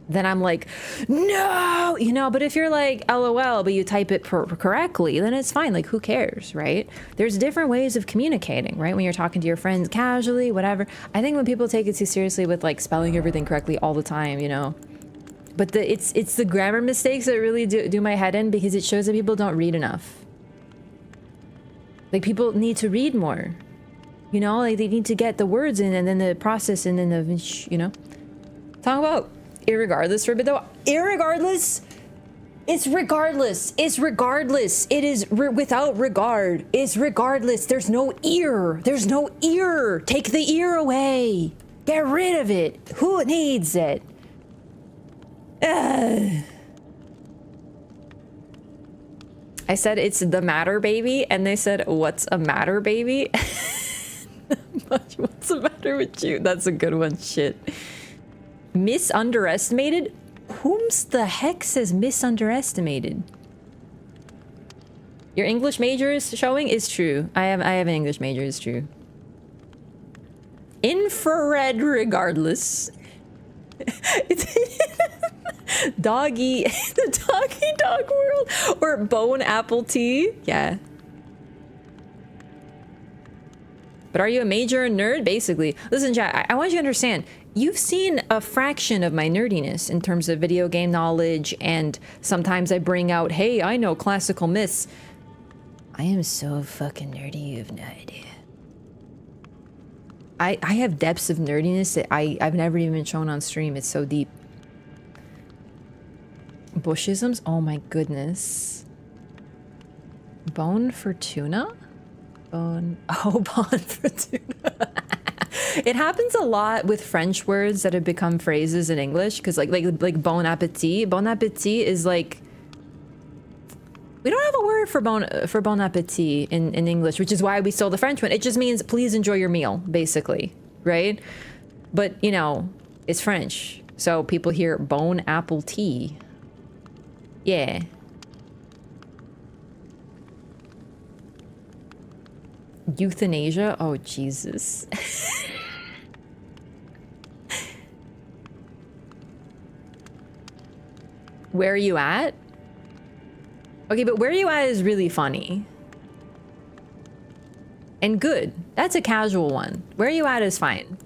then I'm like, no, you know. But if you're like LOL, but you type it correctly, then it's fine. Like, who cares, right? There's different ways of communicating, right? When you're talking to your friends casually, whatever. I think when people take it too seriously with like spelling everything correctly all the time, you know. But it's the grammar mistakes that really do my head in, because it shows that people don't read enough. Like, people need to read more, you know. Like, they need to get the words in, and then the process, and then the, you know. Talk about irregardless for a bit though. Irregardless, it's regardless. It's regardless. It is without regard. It's regardless. There's no ear. There's no ear. Take the ear away. Get rid of it. Who needs it? I said it's the matter, baby, and they said, what's a matter, baby? What's the matter with you? That's a good one. Shit. Misunderestimated? Whom's the heck says misunderestimated? Your English major is showing? Is true. I have an English major, is true. Infrared regardless. It's doggy, the doggy dog world, or bone apple tea. Yeah. But are you a major nerd? Basically. Listen, chat, I want you to understand. You've seen a fraction of my nerdiness in terms of video game knowledge, and sometimes I bring out, hey, I know classical myths. I am so fucking nerdy, you have no idea. I have depths of nerdiness that I've never even shown on stream. It's so deep. Bushisms? Oh my goodness. Bone for tuna? Bone... Oh, bone for tuna. It happens a lot with French words that have become phrases in English, because like bon appetit. Bon appetit is like... We don't have a word for bon appetit in English, which is why we stole the French one. It just means please enjoy your meal, basically, right? But, you know, it's French. So people hear bon apple tea. Yeah. Euthanasia? Oh, Jesus. Where are you at? Okay, but where are you at is really funny. And good. That's a casual one. Where are you at is fine.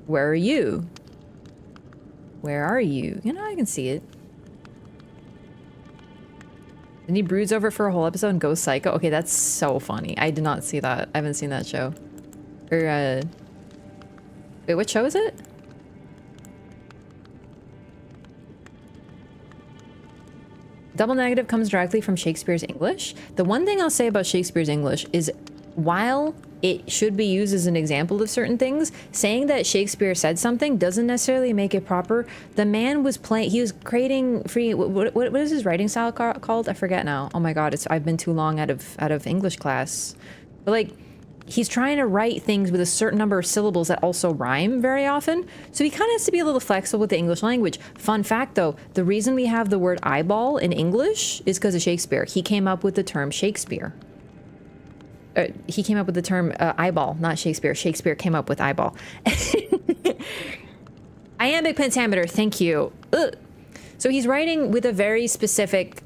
Where are you? Where are you? You know, I can see it. And he broods over for a whole episode and goes psycho. Okay, that's so funny. I did not see that. I haven't seen that show. Or, wait, what show is it? Double negative comes directly from Shakespeare's English. The one thing I'll say about Shakespeare's English is while it should be used as an example of certain things, saying that Shakespeare said something doesn't necessarily make it proper. The man was playing, he was creating free, what is his writing style called? I forget now. Oh my God, I've been too long out of English class. But like, he's trying to write things with a certain number of syllables that also rhyme very often. So he kind of has to be a little flexible with the English language. Fun fact though, the reason we have the word eyeball in English is because of Shakespeare. He came up with the term Shakespeare. He came up with the term eyeball, not Shakespeare. Shakespeare came up with eyeball. Iambic pentameter, thank you. Ugh. So he's writing with a very specific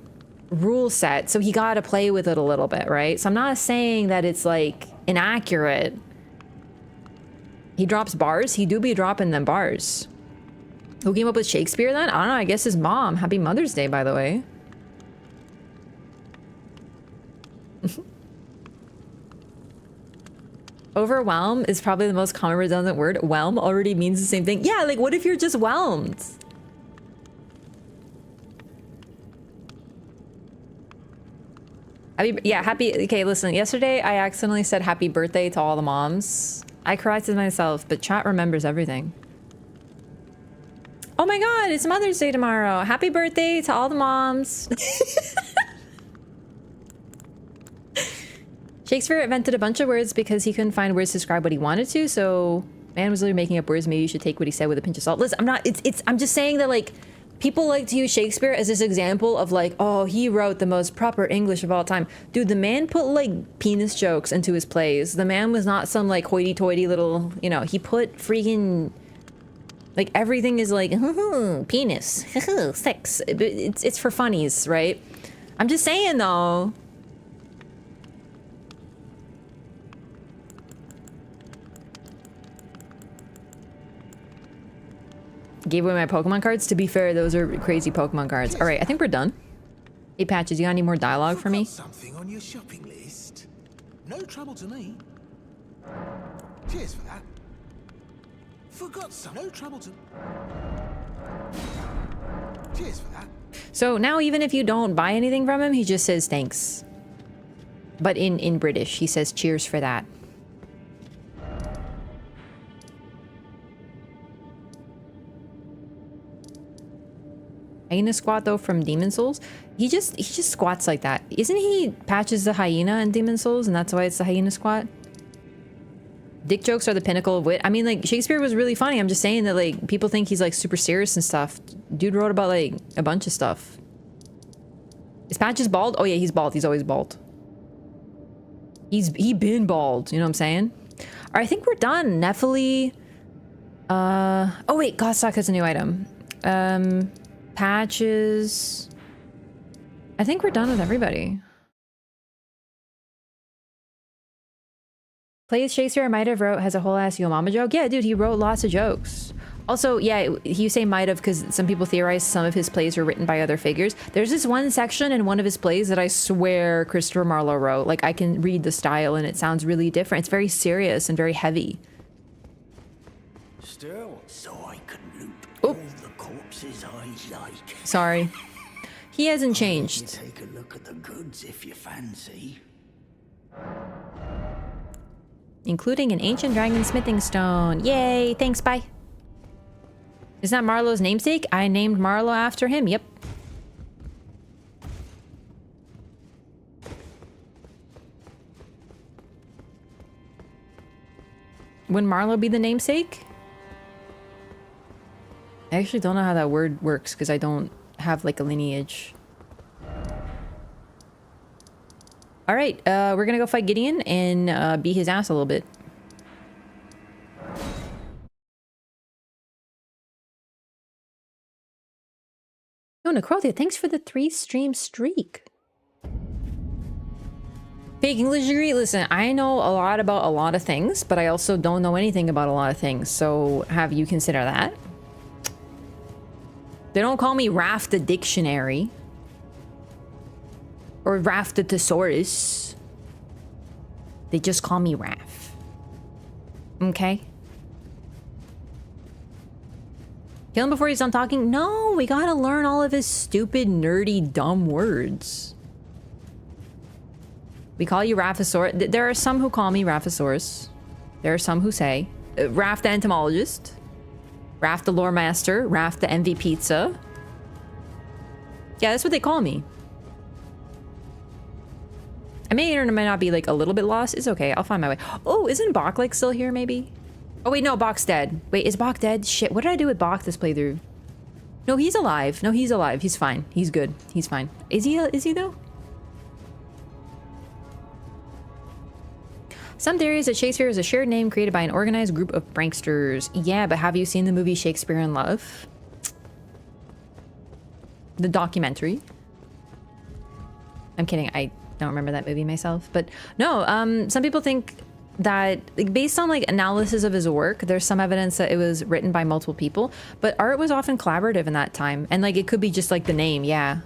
rule set, so he got to play with it a little bit, right? So I'm not saying that it's like inaccurate. He drops bars. He do be dropping them bars. Who came up with Shakespeare then? I don't know. I guess his mom. Happy Mother's Day, by the way. Overwhelm is probably the most common redundant word. Whelm already means the same thing. Yeah, like what if you're just whelmed? Happy. Okay, listen. Yesterday I accidentally said happy birthday to all the moms. I corrected myself, but chat remembers everything. Oh my God, it's Mother's Day tomorrow. Happy birthday to all the moms. Shakespeare invented a bunch of words because he couldn't find words to describe what he wanted to, so man was literally making up words. Maybe you should take what he said with a pinch of salt. Listen, I'm just saying that like people like to use Shakespeare as this example of like, oh, he wrote the most proper English of all time. Dude, the man put like penis jokes into his plays. The man was not some like hoity-toity little, you know, he put freaking like everything is like penis, sex. It's for funnies, right? I'm just saying though. Gave away my Pokemon cards. To be fair, those are crazy Pokemon cards. All right, I think we're done. Hey, Patches, you got any more dialogue for me? Something on your shopping list? No trouble to me. Cheers for that. Forgot some. No trouble to. Cheers for that. So now, even if you don't buy anything from him, he just says thanks. But in British, he says cheers for that. Hyena squat though from Demon Souls. He just squats like that. Isn't he Patches the hyena in Demon Souls, and that's why it's the hyena squat? Dick jokes are the pinnacle of wit. I mean, like Shakespeare was really funny. I'm just saying that like people think he's like super serious and stuff. Dude wrote about like a bunch of stuff. Is Patches bald? Oh yeah, he's bald. He's always bald. He been bald. You know what I'm saying? All right, I think we're done. Nephili. Oh wait, Godstock has a new item. Patches. I think we're done with everybody. Plays Shakespeare might have wrote has a whole ass yo mama joke. Yeah, dude, he wrote lots of jokes. Also, yeah, you say might have because some people theorize some of his plays were written by other figures. There's this one section in one of his plays that I swear Christopher Marlowe wrote. Like, I can read the style and it sounds really different. It's very serious and very heavy. Still, so I can loot all the corpses I like. Sorry. He hasn't changed. Take a look at the goods if you fancy. Including an ancient dragon smithing stone. Yay, thanks, bye. Isn't that Marlowe's namesake? I named Marlowe after him, yep. Wouldn't Marlowe be the namesake? I actually don't know how that word works because I don't have like a lineage. All right, we're gonna go fight Gideon and beat his ass a little bit. Oh, Necrothia, thanks for the 3-stream streak. Fake English degree? Listen, I know a lot about a lot of things, but I also don't know anything about a lot of things, so have you consider that? They don't call me Raph the Dictionary. Or Raph the Thesaurus. They just call me Raph. Okay? Kill him before he's done talking? No, we gotta learn all of his stupid, nerdy, dumb words. We call you Raphosaurus. There are some who call me Raphosaurus. There are some who say Raph the Entomologist, Raph the Lore Master, Raph the MV Pizza. Yeah, that's what they call me. I may or may not be like a little bit lost. It's okay. I'll find my way. Oh, isn't Bach like still here maybe? Oh wait, no, Bach's dead. Wait, is Bach dead? Shit, what did I do with Bach this playthrough? No, he's alive. No, he's alive. He's fine. He's good. He's fine. Is he though? Some theories that Shakespeare is a shared name created by an organized group of pranksters. Yeah, but have you seen the movie Shakespeare in Love? The documentary. I'm kidding. I don't remember that movie myself. But no, some people think that like, based on like analysis of his work, there's some evidence that it was written by multiple people. But art was often collaborative in that time. And like it could be just like the name. Yeah.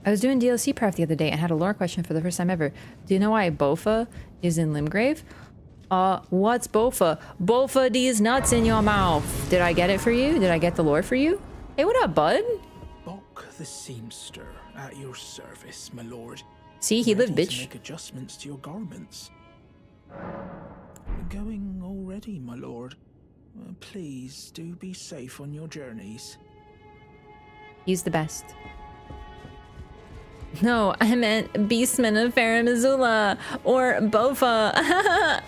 I was doing DLC prep the other day and had a lore question for the first time ever. Do you know why Bofa is in Limgrave? What's Bofa? Bofa these nuts in your mouth. Did I get it for you? Did I get the lore for you? Hey, what up, bud? Bok the seamster at your service, my lord. See, he lived, Ready to bitch. make adjustments to your garments. Going already, my lord. Please do be safe on your journeys. He's the best. No, I meant Beastman of Farum Azula or Bofa.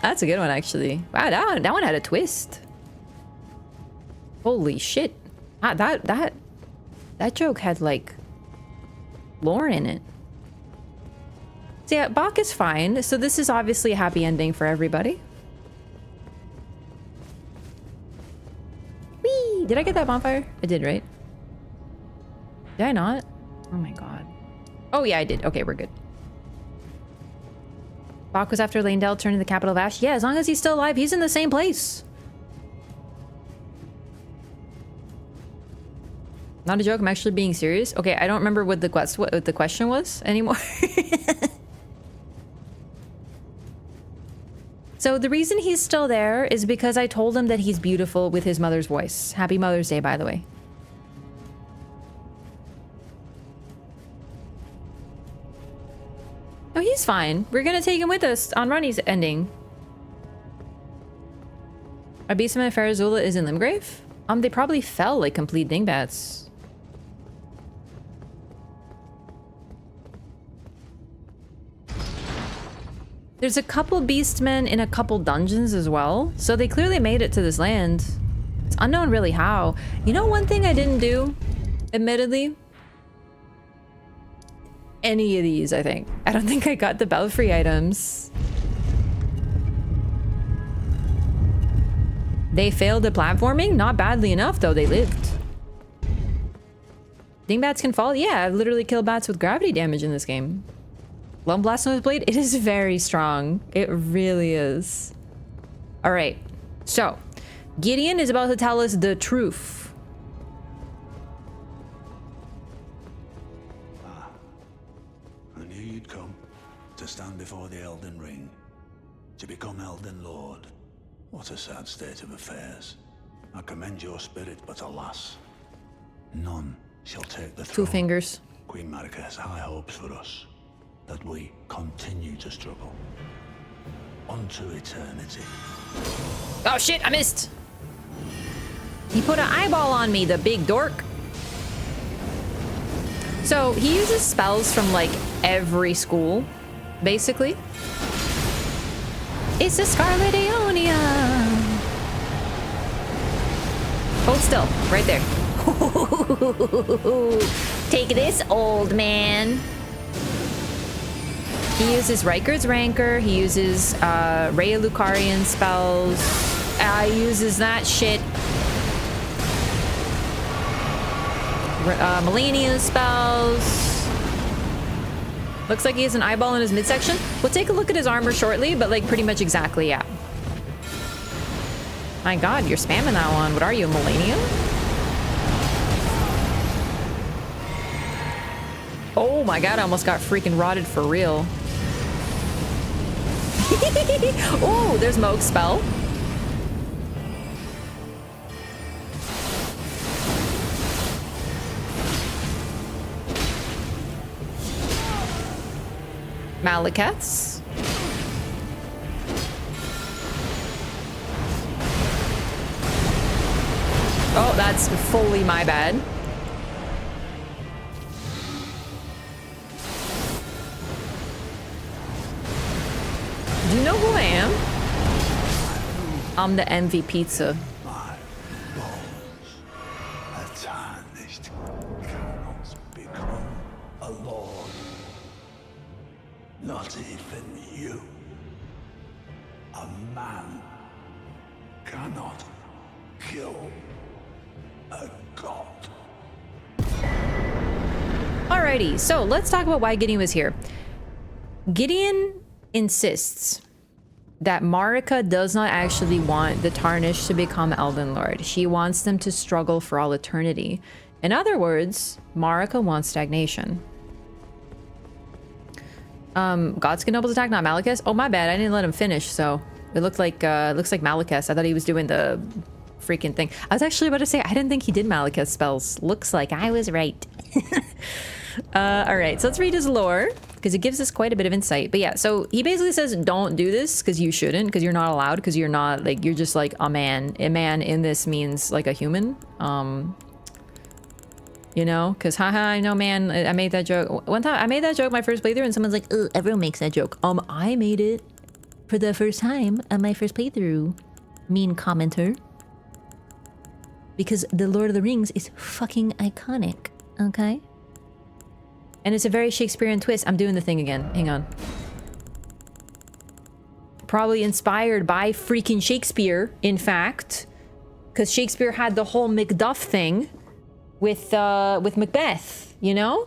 That's a good one, actually. Wow, that one had a twist. Holy shit. That joke had like lore in it. So yeah, Bach is fine. So this is obviously a happy ending for everybody. Whee! Did I get that bonfire? I did, right? Did I not? Oh my god. Oh yeah, I did. Okay, we're good. Bach was after Leyndell turned to the capital of Ash. Yeah, as long as he's still alive, he's in the same place. Not a joke, I'm actually being serious. Okay, I don't remember what the question was anymore. So the reason he's still there is because I told him that he's beautiful with his mother's voice. Happy Mother's Day, by the way. Oh, he's fine. We're gonna take him with us on Ronnie's ending. Abysm and Farazula is in Limgrave? They probably fell like complete dingbats. There's a couple beastmen in a couple dungeons as well, so they clearly made it to this land. It's unknown really how. You know one thing I didn't do, admittedly? Any of these, I think. I don't think I got the Belfry items. They failed at platforming? Not badly enough, though. They lived. Dingbats can fall? Yeah, I've literally killed bats with gravity damage in this game. Lone Blast Nose Blade? It is very strong. It really is. Alright. So, Gideon is about to tell us the truth. To stand before the Elden Ring, to become Elden Lord. What a sad state of affairs. I commend your spirit, but alas, none shall take the throne. 2 fingers. Queen Marika has high hopes for us, that we continue to struggle. Unto eternity. Oh shit, I missed! He put an eyeball on me, the big dork. So, he uses spells from like every school. Basically, it's a Scarlet Aeonia. still, right there. Take this, old man. He uses Riker's Rancor. He uses Rhea Lucarian spells. Uses that shit. Millennium spells. Looks like he has an eyeball in his midsection. We'll take a look at his armor shortly, but like pretty much exactly, yeah. My god, you're spamming that one. What are you, a Millennium? Oh my god, I almost got freaking rotted for real. Oh, there's Moog's spell. Malikeths. Oh, that's fully my bad. Do you know who I am? I'm the MV Pizza. My bones, a tarnished, cannot become a lord. Not even you. A man cannot kill a god. Alrighty, so let's talk about why Gideon was here. Gideon insists that Marika does not actually want the Tarnished to become Elden Lord. She wants them to struggle for all eternity. In other words, Marika wants stagnation. Godskin Noble's attack, not Maliketh. Oh, my bad. I didn't let him finish, so it looked like Maliketh. I thought he was doing the freaking thing. I was actually about to say I didn't think he did Maliketh spells. Looks like I was right. All right, so let's read his lore because it gives us quite a bit of insight. But yeah, so he basically says don't do this because you shouldn't, because you're not allowed, because you're not like, you're just like a man. A man in this means like a human. You know, because haha, I know, man, I made that joke one time. I made that joke my first playthrough and someone's like, ugh, everyone makes that joke. I made it for the first time on my first playthrough. Mean commenter. Because the Lord of the Rings is fucking iconic, okay? And it's a very Shakespearean twist. I'm doing the thing again. Hang on. Probably inspired by freaking Shakespeare, in fact. Because Shakespeare had the whole Macduff thing with Macbeth, you know?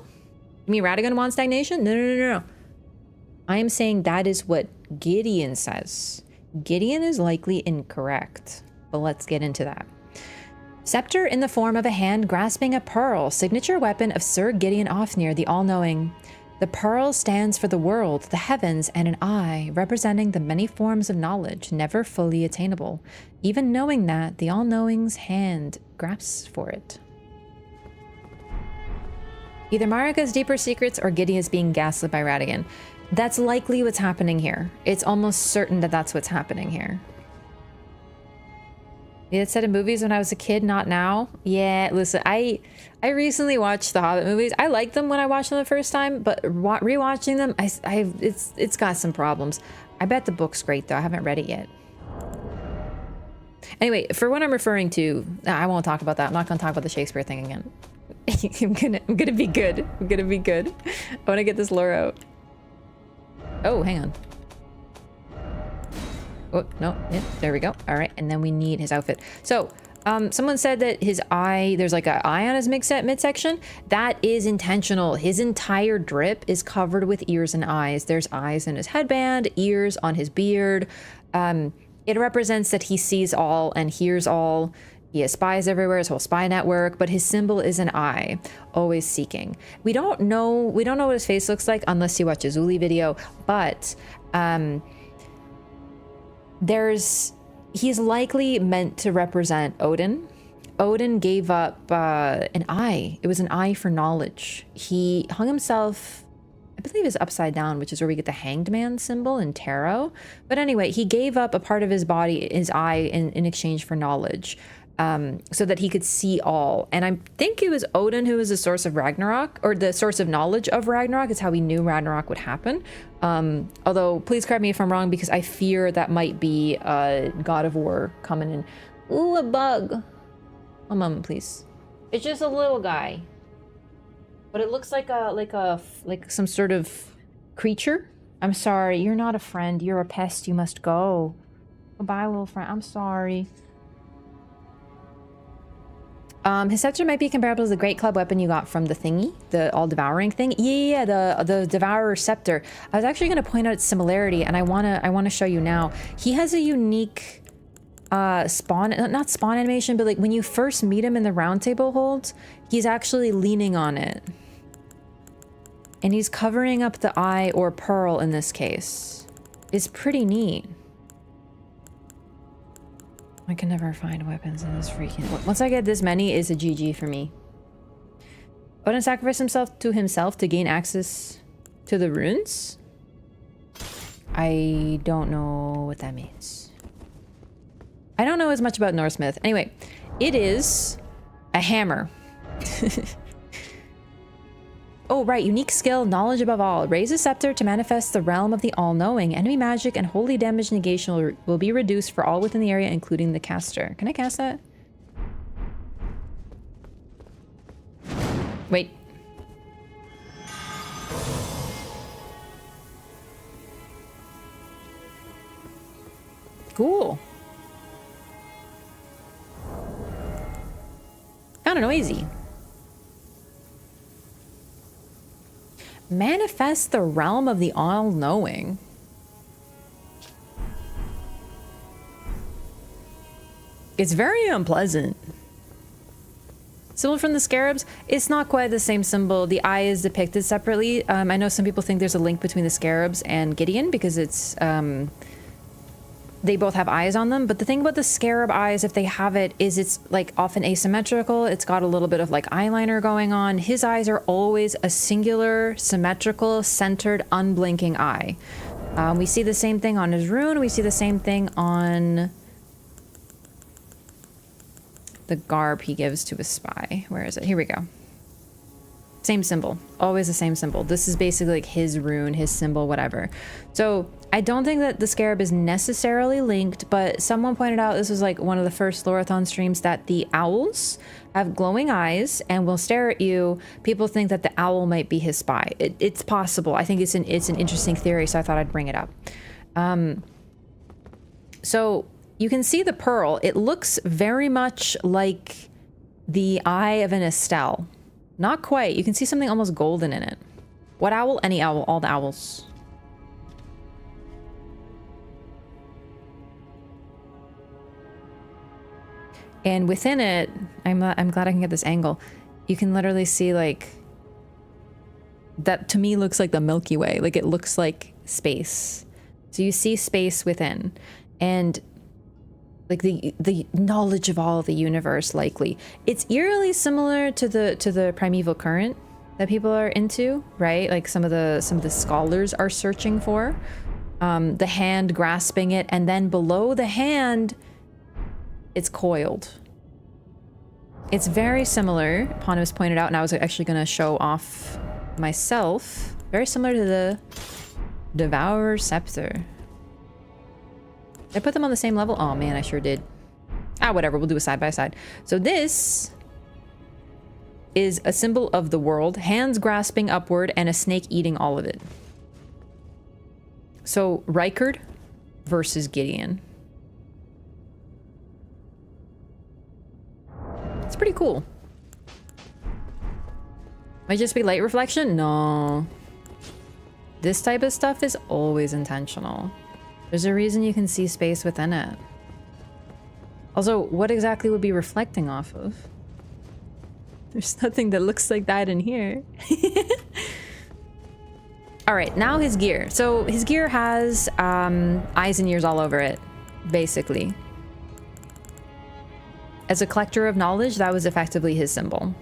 You mean Radagon wants stagnation? No. I am saying that is what Gideon says. Gideon is likely incorrect, but let's get into that. Scepter in the form of a hand grasping a pearl, signature weapon of Sir Gideon Ofnir, the All-Knowing. The pearl stands for the world, the heavens, and an eye, representing the many forms of knowledge, never fully attainable. Even knowing that, the All-Knowing's hand grasps for it. Either Marika's deeper secrets or Gideon is being gaslit by Radagon. That's likely what's happening here. It's almost certain that that's what's happening here. It said in movies when I was a kid, not now. Yeah, listen, I recently watched the Hobbit movies. I liked them when I watched them the first time, but rewatching them, it's got some problems. I bet the book's great though. I haven't read it yet. Anyway, for what I'm referring to, I won't talk about that. I'm not going to talk about the Shakespeare thing again. I'm gonna be good. I'm gonna be good. I want to get this lore out. Oh, hang on. Oh, no, yeah, there we go. All right, and then we need his outfit. So, someone said that his eye, there's like an eye on his midsection. That is intentional. His entire drip is covered with ears and eyes. There's eyes in his headband, ears on his beard. It represents that he sees all and hears all. He has spies everywhere, his whole spy network, but his symbol is an eye, always seeking. We don't know what his face looks like unless you watch a Zuli video, but he's likely meant to represent Odin. Odin gave up an eye. It was an eye for knowledge. He hung himself, I believe it's upside down, which is where we get the hanged man symbol in tarot. But anyway, he gave up a part of his body, his eye, in exchange for knowledge. So that he could see all. And I think it was Odin who was the source of Ragnarok, or the source of knowledge of Ragnarok. It's how we knew Ragnarok would happen. Although, please correct me if I'm wrong, because I fear that might be God of War coming in. Ooh, a bug. One moment, please. It's just a little guy. But it looks like some sort of creature. I'm sorry, you're not a friend. You're a pest. You must go. Goodbye, little friend. I'm sorry. His scepter might be comparable to the great club weapon you got from the thingy, the all-devouring thing. Yeah, the devourer scepter. I was actually going to point out its similarity, and I wanna show you now. He has a unique not spawn animation, but like when you first meet him in the Roundtable hold, he's actually leaning on it. And he's covering up the eye, or pearl in this case. It's pretty neat. I can never find weapons in this freaking... Once I get this many, it's a GG for me. Odin sacrificed himself to gain access to the runes? I don't know what that means. I don't know as much about Norse myth. Anyway, it is a hammer. Oh, right. Unique skill, knowledge above all. Raise a scepter to manifest the realm of the all-knowing. Enemy magic and holy damage negation will be reduced for all within the area, including the caster. Can I cast that? Wait. Cool. Found it noisy. Manifest the realm of the all-knowing. It's very unpleasant. Symbol from the scarabs. It's not quite the same symbol. The eye is depicted separately. I know some people think there's a link between the scarabs and Gideon because it's they both have eyes on them, but the thing about the scarab eyes, if they have it, is it's like often asymmetrical. It's got a little bit of like eyeliner going on. His eyes are always a singular, symmetrical, centered, unblinking eye. We see the same thing on his rune. We see the same thing on the garb he gives to his spy. Where is it? Here we go. Same symbol. Always the same symbol. This is basically like his rune, his symbol, whatever. So I don't think that the scarab is necessarily linked, but someone pointed out, this was like one of the first LOREATHON streams, that the owls have glowing eyes and will stare at you. People think that the owl might be his spy. It's possible. I think it's an interesting theory, so I thought I'd bring it up. So you can see the pearl. It looks very much like the eye of an Estelle. Not quite. You can see something almost golden in it. What owl? Any owl. All the owls. And within it, I'm glad I can get this angle. You can literally see like that. To me, looks like the Milky Way. Like it looks like space. So you see space within, and like the knowledge of all of the universe. Likely, it's eerily similar to the primeval current that people are into, right? Like some of the scholars are searching for. The hand grasping it, and then below the hand, it's coiled. It's very similar, Panos pointed out, and I was actually going to show off myself. Very similar to the Devourer Scepter. Did I put them on the same level? Oh man, I sure did. Ah, whatever, we'll do a side by side. So this is a symbol of the world, hands grasping upward and a snake eating all of it. So Rykard versus Gideon. It's pretty cool. Might just be light reflection? No. This type of stuff is always intentional. There's a reason you can see space within it. Also, what exactly would be reflecting off of? There's nothing that looks like that in here. Alright, now his gear. So his gear has eyes and ears all over it, basically. As a collector of knowledge, that was effectively his symbol.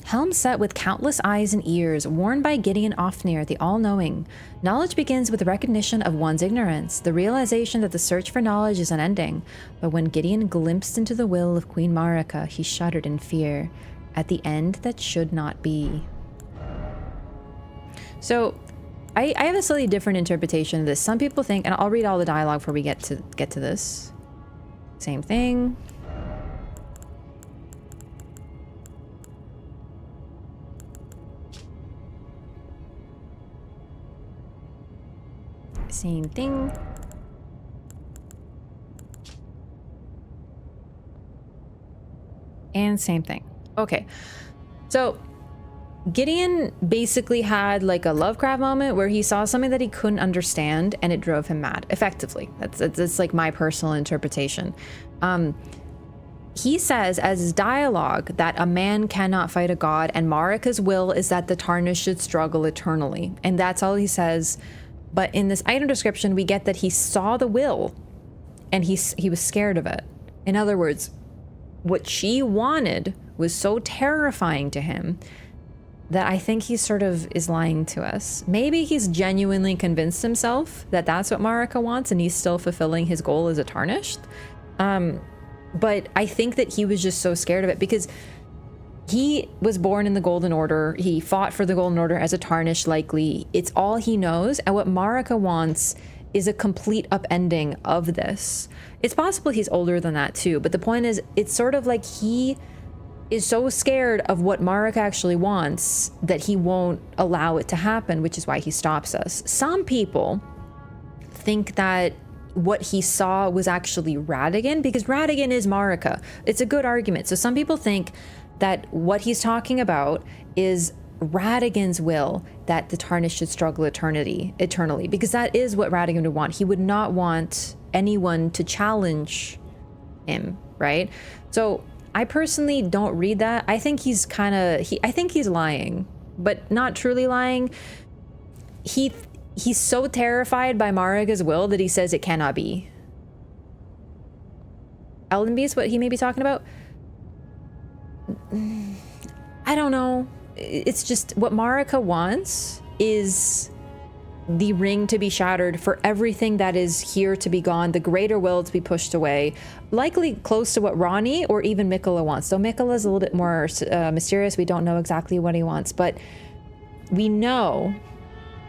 Helm set with countless eyes and ears, worn by Gideon Ofnir, the all-knowing. Knowledge begins with the recognition of one's ignorance, the realization that the search for knowledge is unending. But when Gideon glimpsed into the will of Queen Marika, he shuddered in fear. At the end that should not be. So, I have a slightly different interpretation of this. Some people think, and I'll read all the dialogue before we get to this. Same thing. Same thing. And same thing. Okay. So Gideon basically had like a Lovecraft moment where he saw something that he couldn't understand and it drove him mad, effectively. That's like my personal interpretation. He says as his dialogue that a man cannot fight a god, and Marika's will is that the Tarnished should struggle eternally. And that's all he says. But in this item description, we get that he saw the will and he was scared of it. In other words, what she wanted was so terrifying to him that I think he sort of is lying to us. Maybe he's genuinely convinced himself that that's what Marika wants and he's still fulfilling his goal as a Tarnished. But I think that he was just so scared of it because he was born in the Golden Order. He fought for the Golden Order as a Tarnished, likely. It's all he knows. And what Marika wants is a complete upending of this. It's possible he's older than that too. But the point is, it's sort of like he is so scared of what Marika actually wants that he won't allow it to happen, which is why he stops us. Some people think that what he saw was actually Radagon, because Radagon is Marika. It's a good argument. So some people think that what he's talking about is Radagon's will, that the Tarnished should struggle eternally, because that is what Radagon would want. He would not want anyone to challenge him, right? So I personally don't read that. I think he's I think he's lying, but not truly lying. He's so terrified by Marika's will that he says it cannot be. Elden Beast, what he may be talking about? I don't know. It's just what Marika wants is the ring to be shattered, for everything that is here to be gone, the greater will to be pushed away, likely close to what Ronnie or even Mikola wants. So Mikola is a little bit more mysterious. We don't know exactly what he wants, but we know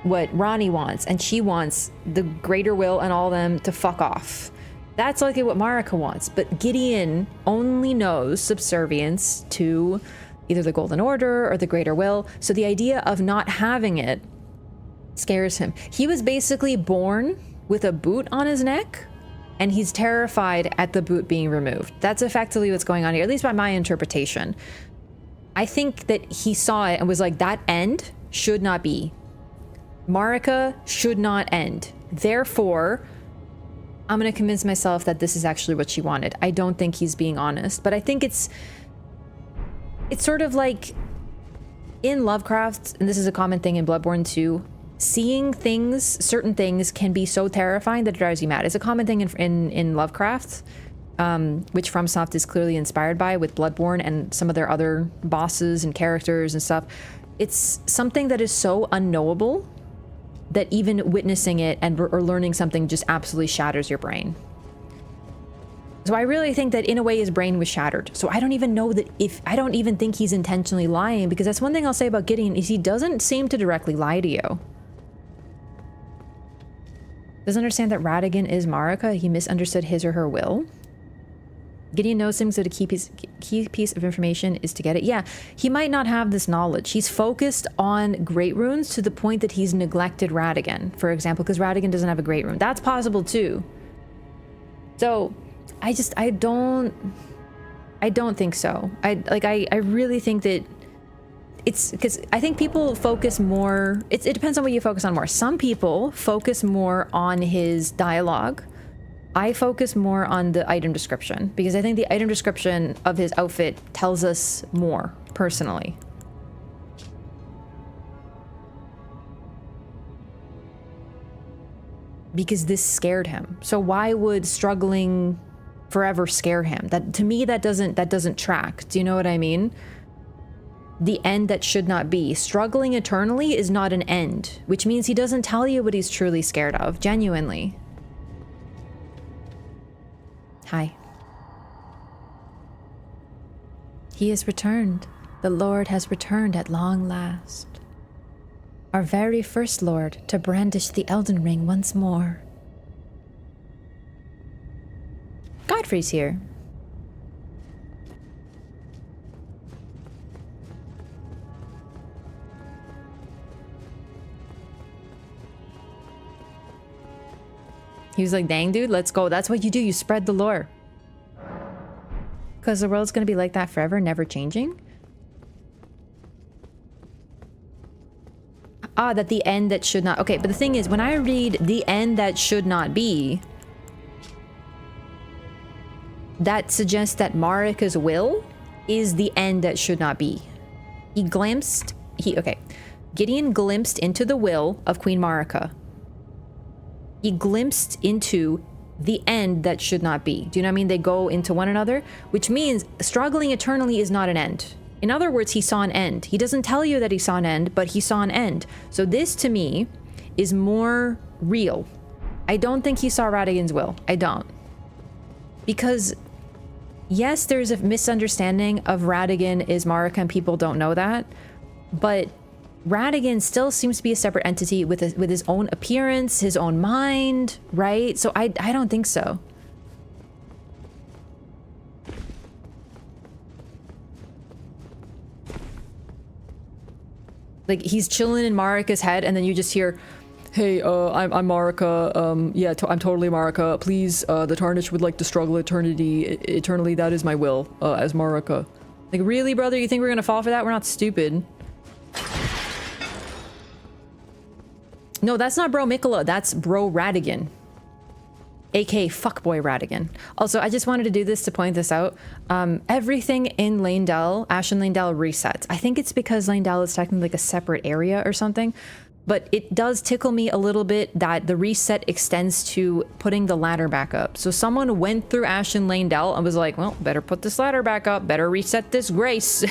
what Ronnie wants, and she wants the greater will and all them to fuck off. That's likely what Marika wants, but Gideon only knows subservience to either the Golden Order or the greater will, so the idea of not having it scares him. He was basically born with a boot on his neck, and he's terrified at the boot being removed. That's effectively what's going on here, at least by my interpretation. I think that he saw it and was like, that end should not be. Marika should not end. Therefore, I'm going to convince myself that this is actually what she wanted. I don't think he's being honest, but I think it's sort of like in Lovecraft, and this is a common thing in Bloodborne too, seeing things, certain things can be so terrifying that it drives you mad. It's a common thing in Lovecraft, which FromSoft is clearly inspired by with Bloodborne and some of their other bosses and characters and stuff. It's something that is so unknowable that even witnessing it or learning something just absolutely shatters your brain. So I really think that in a way his brain was shattered. So I don't even know that I don't even think he's intentionally lying, because that's one thing I'll say about Gideon is he doesn't seem to directly lie to you. Doesn't understand that Radagon is Marika. He misunderstood his or her will. Gideon knows things, that a key piece of information is to get it. Yeah, he might not have this knowledge. He's focused on great runes to the point that he's neglected Radagon, for example, because Radagon doesn't have a great rune. That's possible too. So I don't think so. I really think that it's because I think people focus more. It depends on what you focus on more. Some people focus more on his dialogue. I focus more on the item description, because I think the item description of his outfit tells us more, personally. Because this scared him. So why would struggling forever scare him? That, to me, that doesn't track. Do you know what I mean? The end that should not be. Struggling eternally is not an end, which means he doesn't tell you what he's truly scared of, genuinely. Hi. He has returned. The Lord has returned at long last. Our very first lord to brandish the Elden Ring once more. Godfrey's here. He was like, dang, dude, let's go. That's what you do. You spread the lore. Because the world's going to be like that forever, never changing. Ah, that the end that should not... Okay, but the thing is, when I read the end that should not be, that suggests that Marika's will is the end that should not be. He glimpsed... Okay. Gideon glimpsed into the will of Queen Marika. He glimpsed into the end that should not be. Do you know what I mean? They go into one another, which means struggling eternally is not an end. In other words, he saw an end. He doesn't tell you that he saw an end, but he saw an end. So this, to me, is more real. I don't think he saw Radagon's will. I don't. Because, yes, there's a misunderstanding of Radagon is Marika and people don't know that, but Radagon still seems to be a separate entity with his own appearance, his own mind, right? So I don't think so. Like, he's chilling in Marika's head, and then you just hear, hey, I'm Marika, yeah, I'm totally Marika, please, the Tarnished would like to struggle eternally, that is my will, as Marika. Like, really, brother, you think we're gonna fall for that? We're not stupid. No, that's not bro Mikola, that's bro Radagon. aka fuckboy Radagon. Also, I just wanted to do this to point this out. Everything in Leyndell, Ashen Leyndell resets. I think it's because Leyndell is technically like a separate area or something, but it does tickle me a little bit that the reset extends to putting the ladder back up. So someone went through Ashen Leyndell and was like, well, better put this ladder back up, better reset this grace.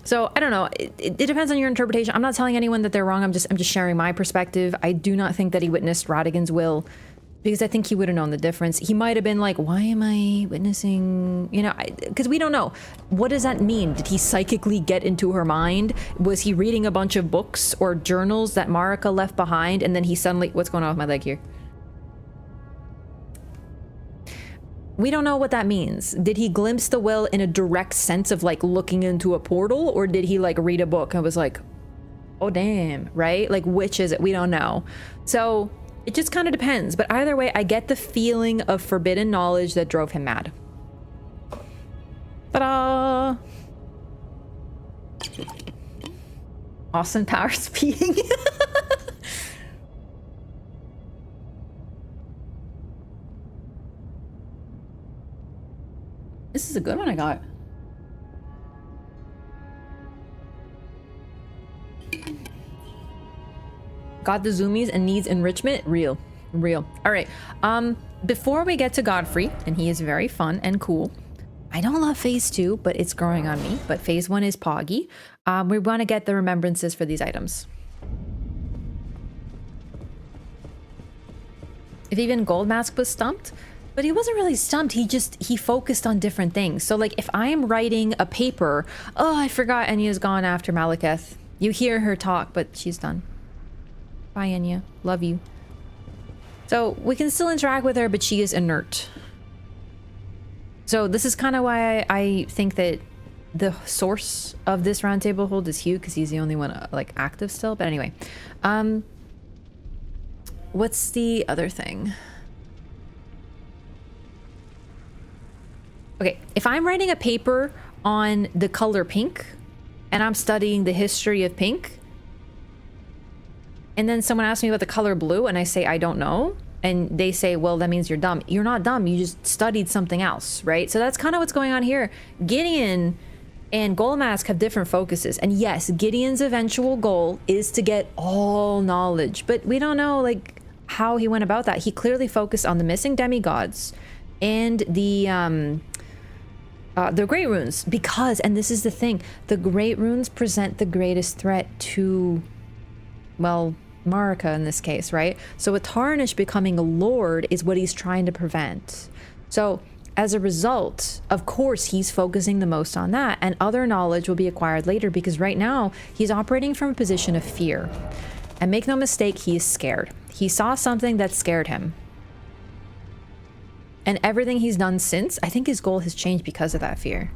So I don't know. It depends on your interpretation. I'm not telling anyone that they're wrong. I'm just sharing my perspective. I do not think that he witnessed Radagon's will, because I think he would have known the difference. He might have been like, why am I witnessing, you know, because we don't know. What does that mean? Did he psychically get into her mind? Was he reading a bunch of books or journals that Marika left behind, and then he suddenly, what's going on with my leg here? We don't know what that means. Did he glimpse the will in a direct sense of like looking into a portal, or did he like read a book and was like, oh damn, right? Like, which is it? We don't know. So it just kind of depends. But either way, I get the feeling of forbidden knowledge that drove him mad. Ta-da! Austin Powers speeding. This is a good one I got. Got the zoomies and needs enrichment? Real. All right. Before we get to Godfrey, and he is very fun and cool. I don't love phase 2, but it's growing on me. But phase 1 is Poggy. We want to get the remembrances for these items. If even Goldmask was stumped, but he wasn't really stumped, he focused on different things. So like if I am writing a paper, oh, I forgot Enya's gone after Maliketh. You hear her talk, but she's done. Bye, Enya. Love you. So we can still interact with her, but she is inert. So this is kind of why I think that the source of this roundtable hold is Hugh, because he's the only one like active still. But anyway, what's the other thing? Okay, if I'm writing a paper on the color pink and I'm studying the history of pink, and then someone asks me about the color blue and I say, I don't know, and they say, well, that means you're dumb. You're not dumb, you just studied something else, right? So that's kind of what's going on here. Gideon and Goldmask have different focuses. And yes, Gideon's eventual goal is to get all knowledge, but we don't know like how he went about that. He clearly focused on the missing demigods and the Great Runes, because, and this is the thing, the Great Runes present the greatest threat to, well, Marika in this case, right? So a Tarnished becoming a lord is what he's trying to prevent. So as a result, of course, he's focusing the most on that, and other knowledge will be acquired later, because right now he's operating from a position of fear. And make no mistake, he is scared. He saw something that scared him. And everything he's done since, I think his goal has changed because of that fear.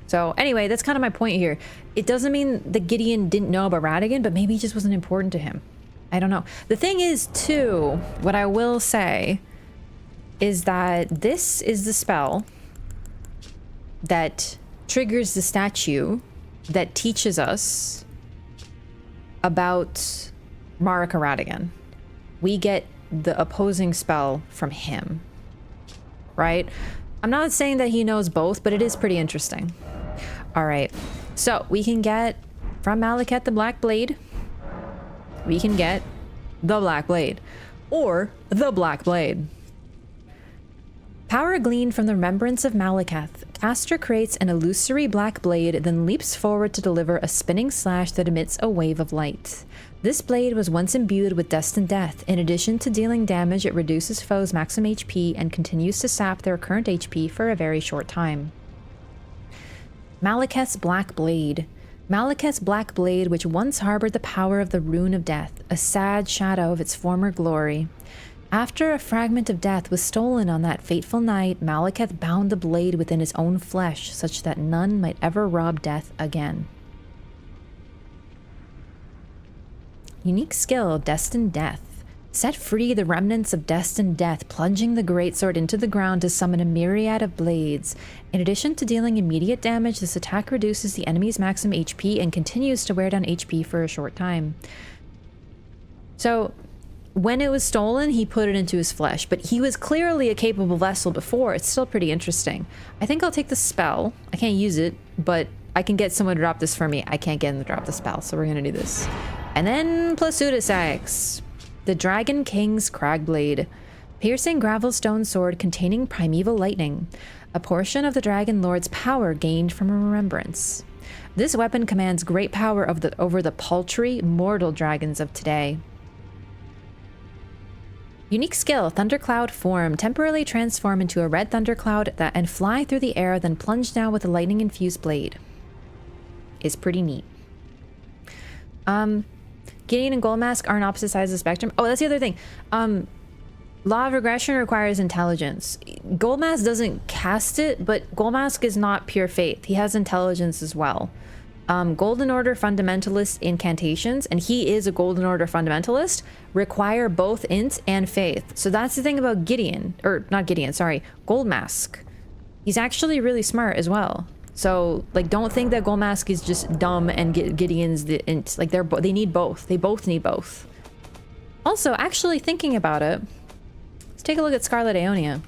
So anyway, that's kind of my point here. It doesn't mean that Gideon didn't know about Radagon, but maybe he just wasn't important to him. I don't know. The thing is, too, what I will say is that this is the spell that triggers the statue that teaches us about Marika Radagon. We get the opposing spell from him, right? I'm not saying that he knows both, but it is pretty interesting. All right, so we can get from Malekith the Black Blade. We can get the Black Blade, or the Black Blade. Power gleaned from the remembrance of Malekith. Caster creates an illusory black blade, then leaps forward to deliver a spinning slash that emits a wave of light. This blade was once imbued with destined death. In addition to dealing damage, it reduces foes' maximum HP and continues to sap their current HP for a very short time. Malekith's Black Blade. Malekith's Black Blade, which once harbored the power of the Rune of Death, a sad shadow of its former glory. After a fragment of death was stolen on that fateful night, Malekith bound the blade within his own flesh, such that none might ever rob death again. Unique skill, Destined Death. Set free the remnants of destined death, plunging the greatsword into the ground to summon a myriad of blades. In addition to dealing immediate damage, this attack reduces the enemy's maximum HP and continues to wear down HP for a short time. So, when it was stolen, he put it into his flesh, but he was clearly a capable vessel before. It's still pretty interesting. I think I'll take the spell. I can't use it, but I can get someone to drop this for me. I can't get him to drop the spell, so we're gonna do this. And then Placidusax. The Dragon King's Cragblade. Piercing gravelstone sword containing primeval lightning. A portion of the Dragon Lord's power gained from a remembrance. This weapon commands great power over the paltry, mortal dragons of today. Unique skill, Thundercloud Form. Temporarily transform into a red thundercloud and fly through the air, then plunge down with a lightning-infused blade. Is pretty neat. Gideon and Goldmask are on opposite sides of the spectrum. Oh, that's the other thing. Law of Regression requires intelligence. Goldmask doesn't cast it, but Goldmask is not pure faith. He has intelligence as well. Golden Order fundamentalist incantations, and he is a Golden Order fundamentalist, require both int and faith. So that's the thing about Gideon, or not Gideon, sorry, Goldmask. He's actually really smart as well. So, like, don't think that Goldmask is just dumb and Gideon's the int. Like, they need both. They both need both. Also, actually thinking about it, let's take a look at Scarlet Aeonia.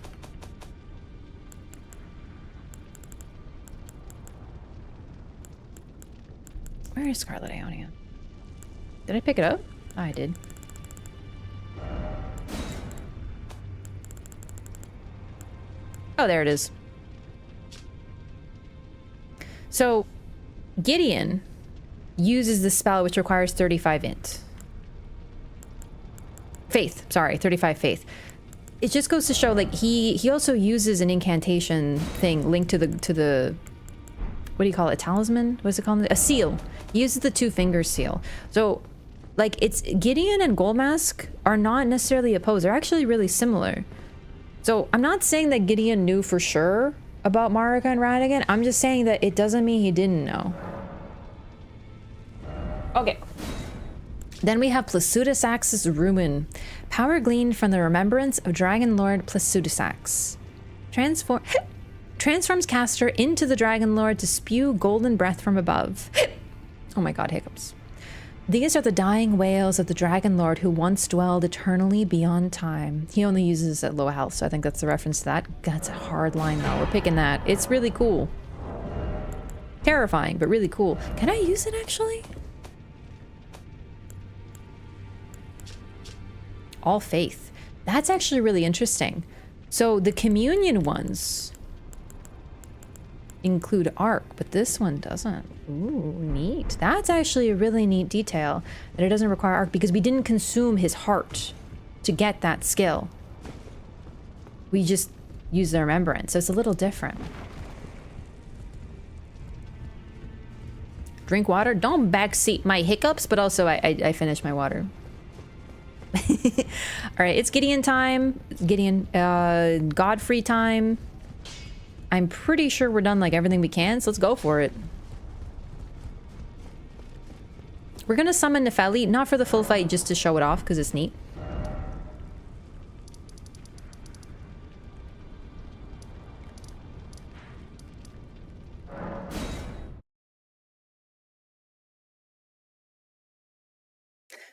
Where is Scarlet Aeonia? Did I pick it up? Oh, I did. Oh, there it is. So, Gideon uses the spell which requires 35 int. Faith, sorry, 35 faith. It just goes to show, like, he also uses an incantation thing linked to the what do you call it? A talisman? What's it called? A seal. He uses the 2-finger seal. So, like, it's Gideon and Goldmask are not necessarily opposed. They're actually really similar. So, I'm not saying that Gideon knew for sure about Marika and Radagon. I'm just saying that it doesn't mean he didn't know. Okay. Then we have Placidusax's Ruin. Power gleaned from the remembrance of Dragon Lord Placidusax. Transforms caster into the Dragon Lord to spew golden breath from above. Oh my god, hiccups. These are the dying wails of the Dragon Lord who once dwelled eternally beyond time. He only uses it at low health, so I think that's the reference to that. That's a hard line though. We're picking that. It's really cool. Terrifying, but really cool. Can I use it actually? All faith. That's actually really interesting. So the communion ones include arc, but this one doesn't. Ooh, neat. That's actually a really neat detail, that it doesn't require arc, because we didn't consume his heart to get that skill. We just use the remembrance. So it's a little different. Drink water. Don't backseat my hiccups, but also I finished my water. All right, it's Gideon time. Gideon, Godfrey time. I'm pretty sure we're done like everything we can, so let's go for it. We're gonna summon Nephili, not for the full fight, just to show it off, because it's neat.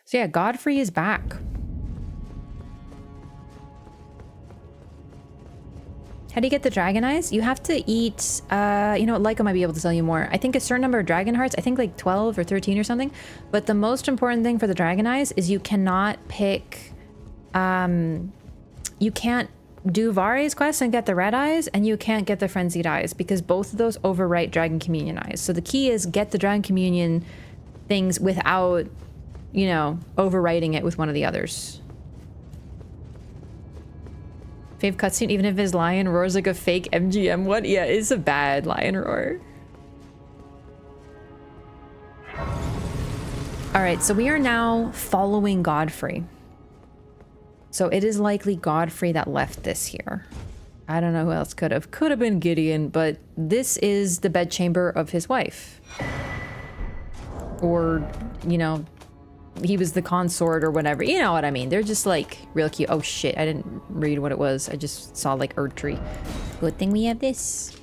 So yeah, Godfrey is back. How do you get the dragon eyes? You have to eat, you know what, Lyko might be able to tell you more. I think a certain number of dragon hearts, I think like 12 or 13 or something. But the most important thing for the dragon eyes is you cannot pick, you can't do Vare's quest and get the red eyes, and you can't get the frenzied eyes, because both of those overwrite dragon communion eyes. So the key is get the dragon communion things without, you know, overwriting it with one of the others. Fave cutscene, even if his lion roars like a fake MGM one? Yeah, it's a bad lion roar. Alright, so we are now following Godfrey. So it is likely Godfrey that left this here. I don't know who else could have. Could have been Gideon, but this is the bedchamber of his wife. Or, you know, he was the consort or whatever. You know what I mean. They're just like real cute. Oh shit, I didn't read what it was. I just saw like Erdtree. Good thing we have this.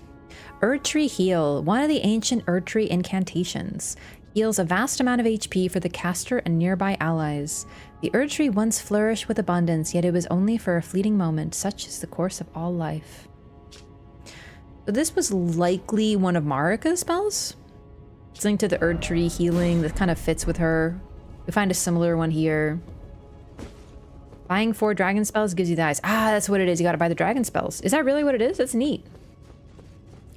Erdtree Heal. One of the ancient Erdtree incantations. Heals a vast amount of HP for the caster and nearby allies. The Erdtree once flourished with abundance, yet it was only for a fleeting moment. Such is the course of all life. So this was likely one of Marika's spells. It's linked to the Erdtree healing. That kind of fits with her. We find a similar one here. Buying 4 dragon spells gives you the eyes. Ah, that's what it is. You gotta buy the dragon spells. Is that really what it is? That's neat.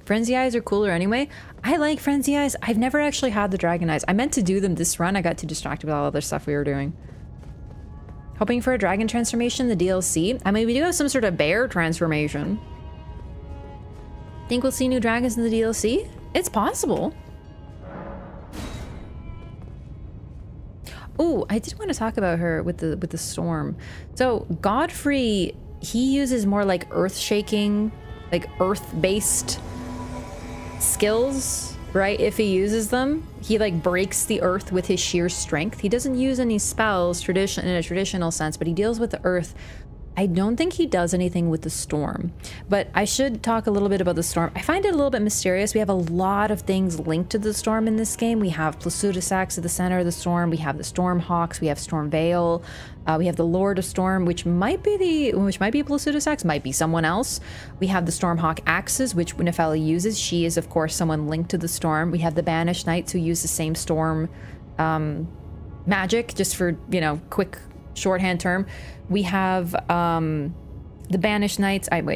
Frenzy eyes are cooler anyway. I like frenzy eyes. I've never actually had the dragon eyes. I meant to do them this run. I got too distracted with all other stuff we were doing. Hoping for a dragon transformation in the DLC. I mean, we do have some sort of bear transformation. Think we'll see new dragons in the DLC? It's possible. Oh, I did want to talk about her with the storm. So Godfrey, he uses more like earth shaking, like earth-based skills, right? If he uses them, he like breaks the earth with his sheer strength. He doesn't use any spells in a traditional sense, but he deals with the earth. I don't think he does anything with the storm, but I should talk a little bit about the storm. I find it a little bit mysterious. We have a lot of things linked to the storm in this game. We have Placidusax at the center of the storm. We have the Stormhawks. We have Stormveil. We have the Lord of Storm, which might be Placidusax, might be someone else. We have the Stormhawk axes, which Nephili uses. She is, of course, someone linked to the storm. We have the Banished Knights, who use the same storm magic, just for, you know, quick shorthand term. We have the Banished Knights. Not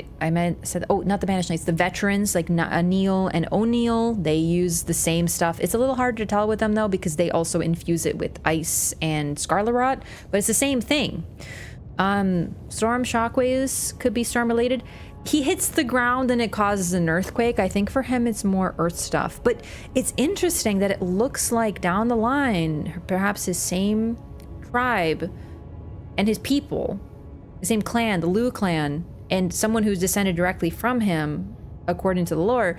the Banished Knights, the veterans like Anil and O'Neill. They use the same stuff. It's a little hard to tell with them though, because they also infuse it with ice and Scarlet Rot, but it's the same thing. Storm shockwaves could be storm related. He hits the ground and it causes an earthquake. I think for him it's more earth stuff, but it's interesting that it looks like down the line, perhaps his same tribe and his people, the same clan, the Lu clan, and someone who's descended directly from him, according to the lore,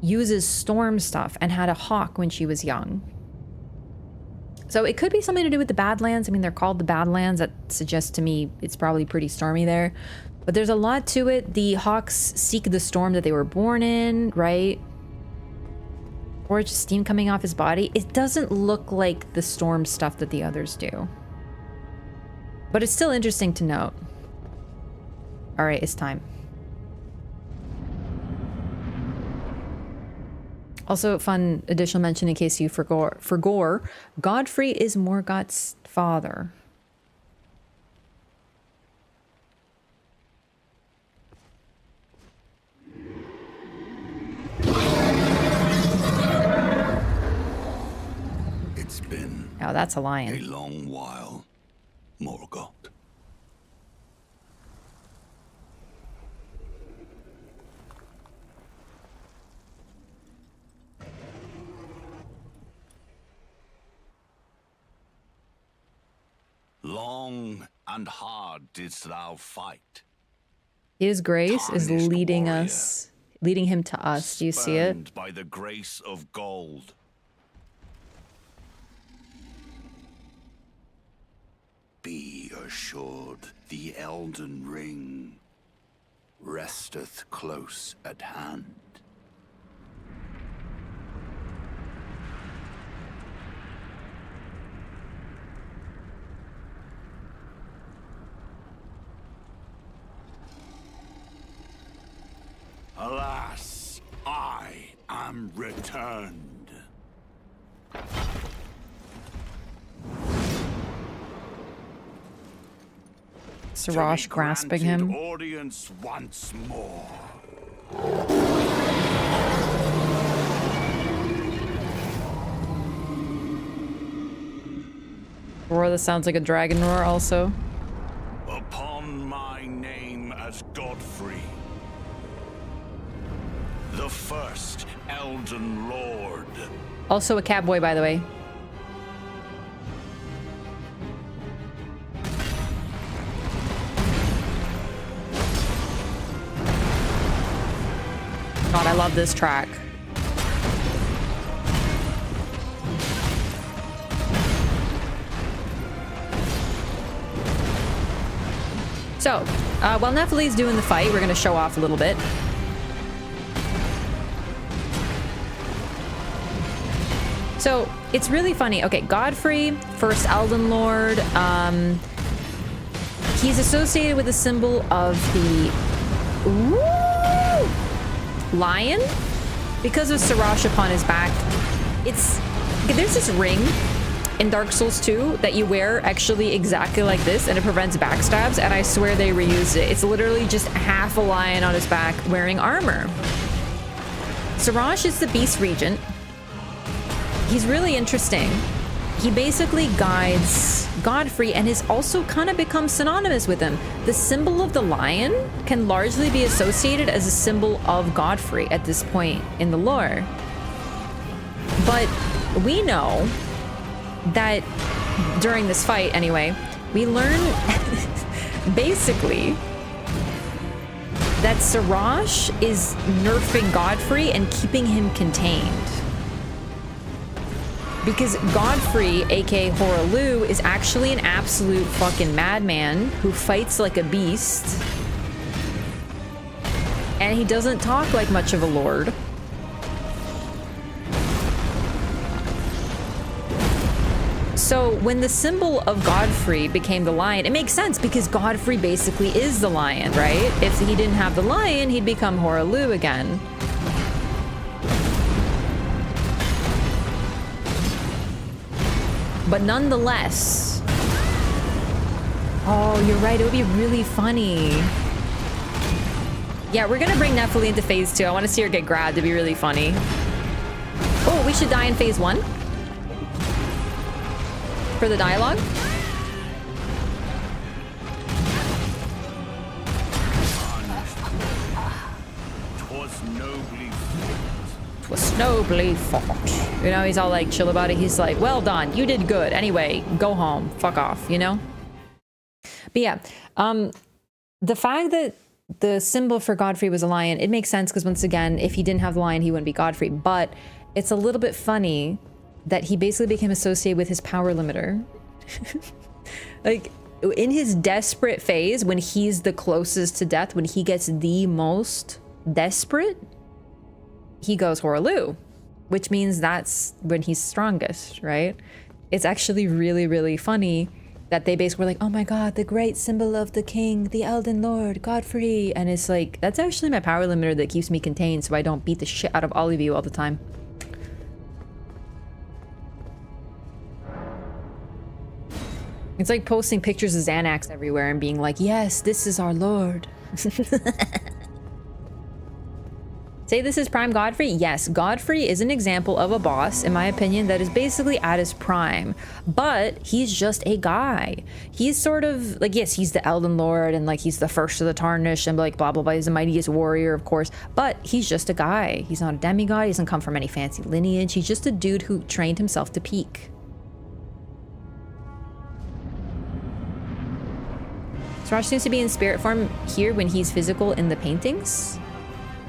uses storm stuff and had a hawk when she was young. So it could be something to do with the Badlands. I mean, they're called the Badlands. That suggests to me it's probably pretty stormy there. But there's a lot to it. The hawks seek the storm that they were born in, right? Or just steam coming off his body. It doesn't look like the storm stuff that the others do. But it's still interesting to note. All right, it's time. Also, fun additional mention in case you forgot, Godfrey is Morgoth's father. It's been Oh, that's a a lion. long while, Morgoth. Long and hard didst thou fight. His grace is Tarnished leading warrior. us, leading him to us. Do you see it? Spurned by the grace of gold. Be assured, the Elden Ring resteth close at hand. Alas, I am returned. Siraj To be grasping granted him. Audience once more. Roar that sounds like a dragon roar also. Upon my name as Godfrey, the first Elden Lord. Also a catboy, by the way. God, I love this track. So, while Nephili's doing the fight, we're going to show off a little bit. So, it's really funny. Okay, Godfrey, first Elden Lord. He's associated with the symbol of the lion because of Siraj upon his back. There's this ring in Dark Souls 2 that you wear actually exactly like this, and it prevents backstabs, and I swear they reused it. It's literally just half a lion on his back wearing armor. Siraj is the Beast Regent. He's really interesting. He basically guides Godfrey and has also kind of become synonymous with him. The symbol of the lion can largely be associated as a symbol of Godfrey at this point in the lore. But we know that during this fight, anyway, we learn basically that Siraj is nerfing Godfrey and keeping him contained. Because Godfrey, aka Horalu, is actually an absolute fucking madman who fights like a beast. And he doesn't talk like much of a lord. So when the symbol of Godfrey became the lion, it makes sense because Godfrey basically is the lion, right? If he didn't have the lion, he'd become Horalu again. But nonetheless, oh, you're right. It would be really funny. Yeah, we're gonna bring Nephili into phase 2. I want to see her get grabbed. It'd be really funny. Oh, we should die in phase 1 for the dialogue. Was nobly fought. You know, he's all like chill about it. He's like, well done, you did good. Anyway, go home, fuck off, you know? But yeah, the fact that the symbol for Godfrey was a lion, it makes sense because once again, if he didn't have the lion, he wouldn't be Godfrey. But it's a little bit funny that he basically became associated with his power limiter. Like, in his desperate phase, when he's the closest to death, when he gets the most desperate, he goes Horalu, which means that's when he's strongest, right? It's actually really, really funny that they basically were like, oh my god, the great symbol of the king, the Elden Lord, Godfrey. And it's like, that's actually my power limiter that keeps me contained so I don't beat the shit out of all of you all the time. It's like posting pictures of Xanax everywhere and being like, yes, this is our lord. Say this is Prime Godfrey? Yes, Godfrey is an example of a boss, in my opinion, that is basically at his prime. But he's just a guy. He's sort of, like, yes, he's the Elden Lord, and, like, he's the first of the Tarnished, and, like, blah, blah, blah. He's the mightiest warrior, of course. But he's just a guy. He's not a demigod. He doesn't come from any fancy lineage. He's just a dude who trained himself to peak. Siraj seems to be in spirit form here when he's physical in the paintings.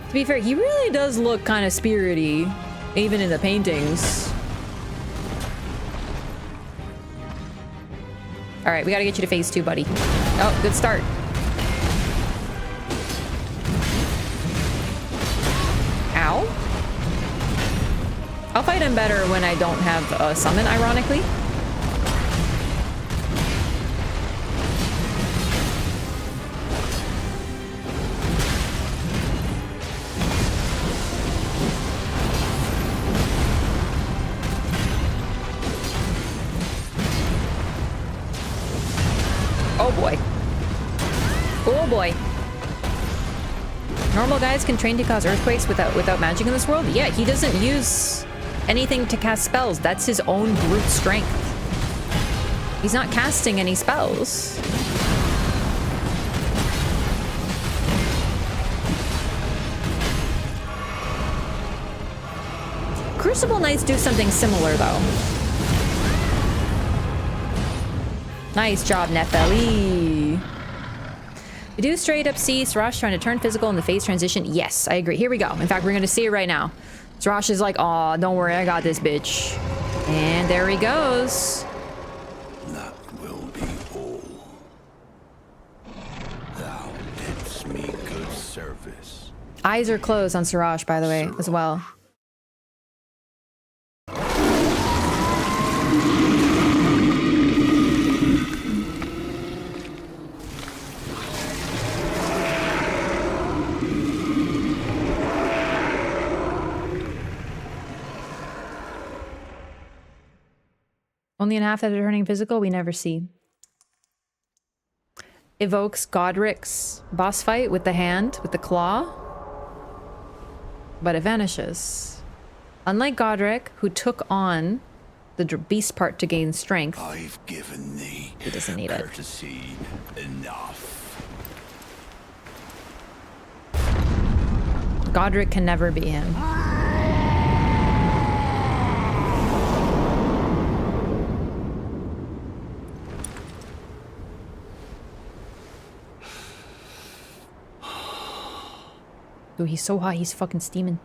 To be fair, he really does look kind of spirity, even in the paintings. All right, we gotta get you to phase 2, buddy. Oh, good start. Ow. I'll fight him better when I don't have a summon, ironically. Oh boy. Oh boy. Normal guys can train to cause earthquakes without magic in this world? Yeah, he doesn't use anything to cast spells. That's his own brute strength. He's not casting any spells. Crucible Knights do something similar though. Nice job, Nephili. We do straight up see Siraj trying to turn physical in the phase transition. Yes, I agree. Here we go. In fact, we're going to see it right now. Siraj is like, "Aw, don't worry, I got this, bitch." And there he goes. That will be all. Thou didst me good service. Eyes are closed on Siraj, by the way, as well. Only in half that are turning physical, we never see. Evokes Godric's boss fight with the hand, with the claw. But it vanishes. Unlike Godric, who took on the beast part to gain strength. I've given thee he doesn't need it. Courtesy enough. Godric can never be him. Ooh, he's so hot, he's fucking steaming.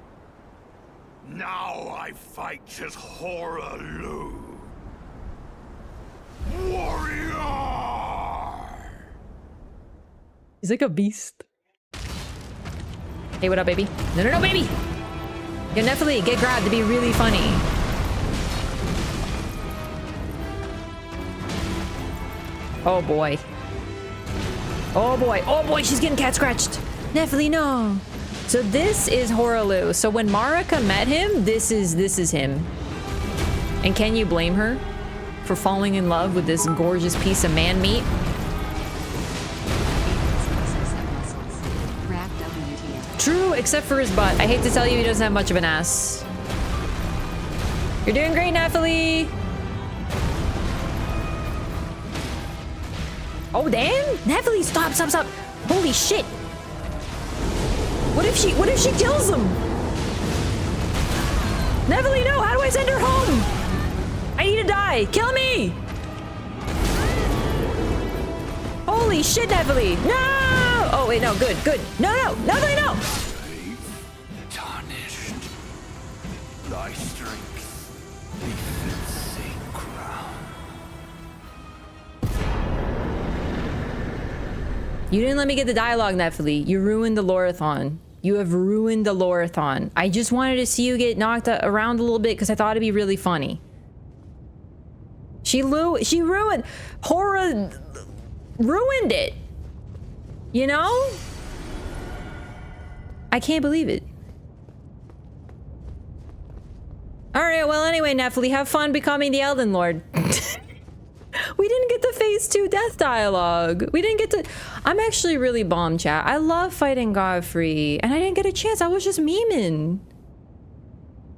Now I fight as Horaloo. Warrior! He's like a beast. Hey, what up, baby? No, no, no, baby! Yo, Nephili, get grabbed to be really funny. Oh boy. Oh boy. Oh boy, she's getting cat scratched. Nephili, no. So this is Horaloo. So when Marika met him, this is him. And can you blame her for falling in love with this gorgeous piece of man meat? True, except for his butt. I hate to tell you, he doesn't have much of an ass. You're doing great, Nephili. Oh, damn. Nephili, stop, stop, stop. Holy shit. What if she kills him? Nephili, no, how do I send her home? I need to die. Kill me. Holy shit, Nephili. No! Oh, wait, no, good, good. No, no, Nephili, no! Tarnished. Thy strength befits same crown. You didn't let me get the dialogue, Nephili. You ruined the LOREATHON. You have ruined the LOREATHON. I just wanted to see you get knocked around a little bit because I thought it'd be really funny. She ruined... Hora ruined it. You know? I can't believe it. Alright, well anyway, Nephili, have fun becoming the Elden Lord. We didn't get the phase 2 death dialogue. We didn't get to... I'm actually really bummed, chat. I love fighting Godfrey, and I didn't get a chance. I was just memeing.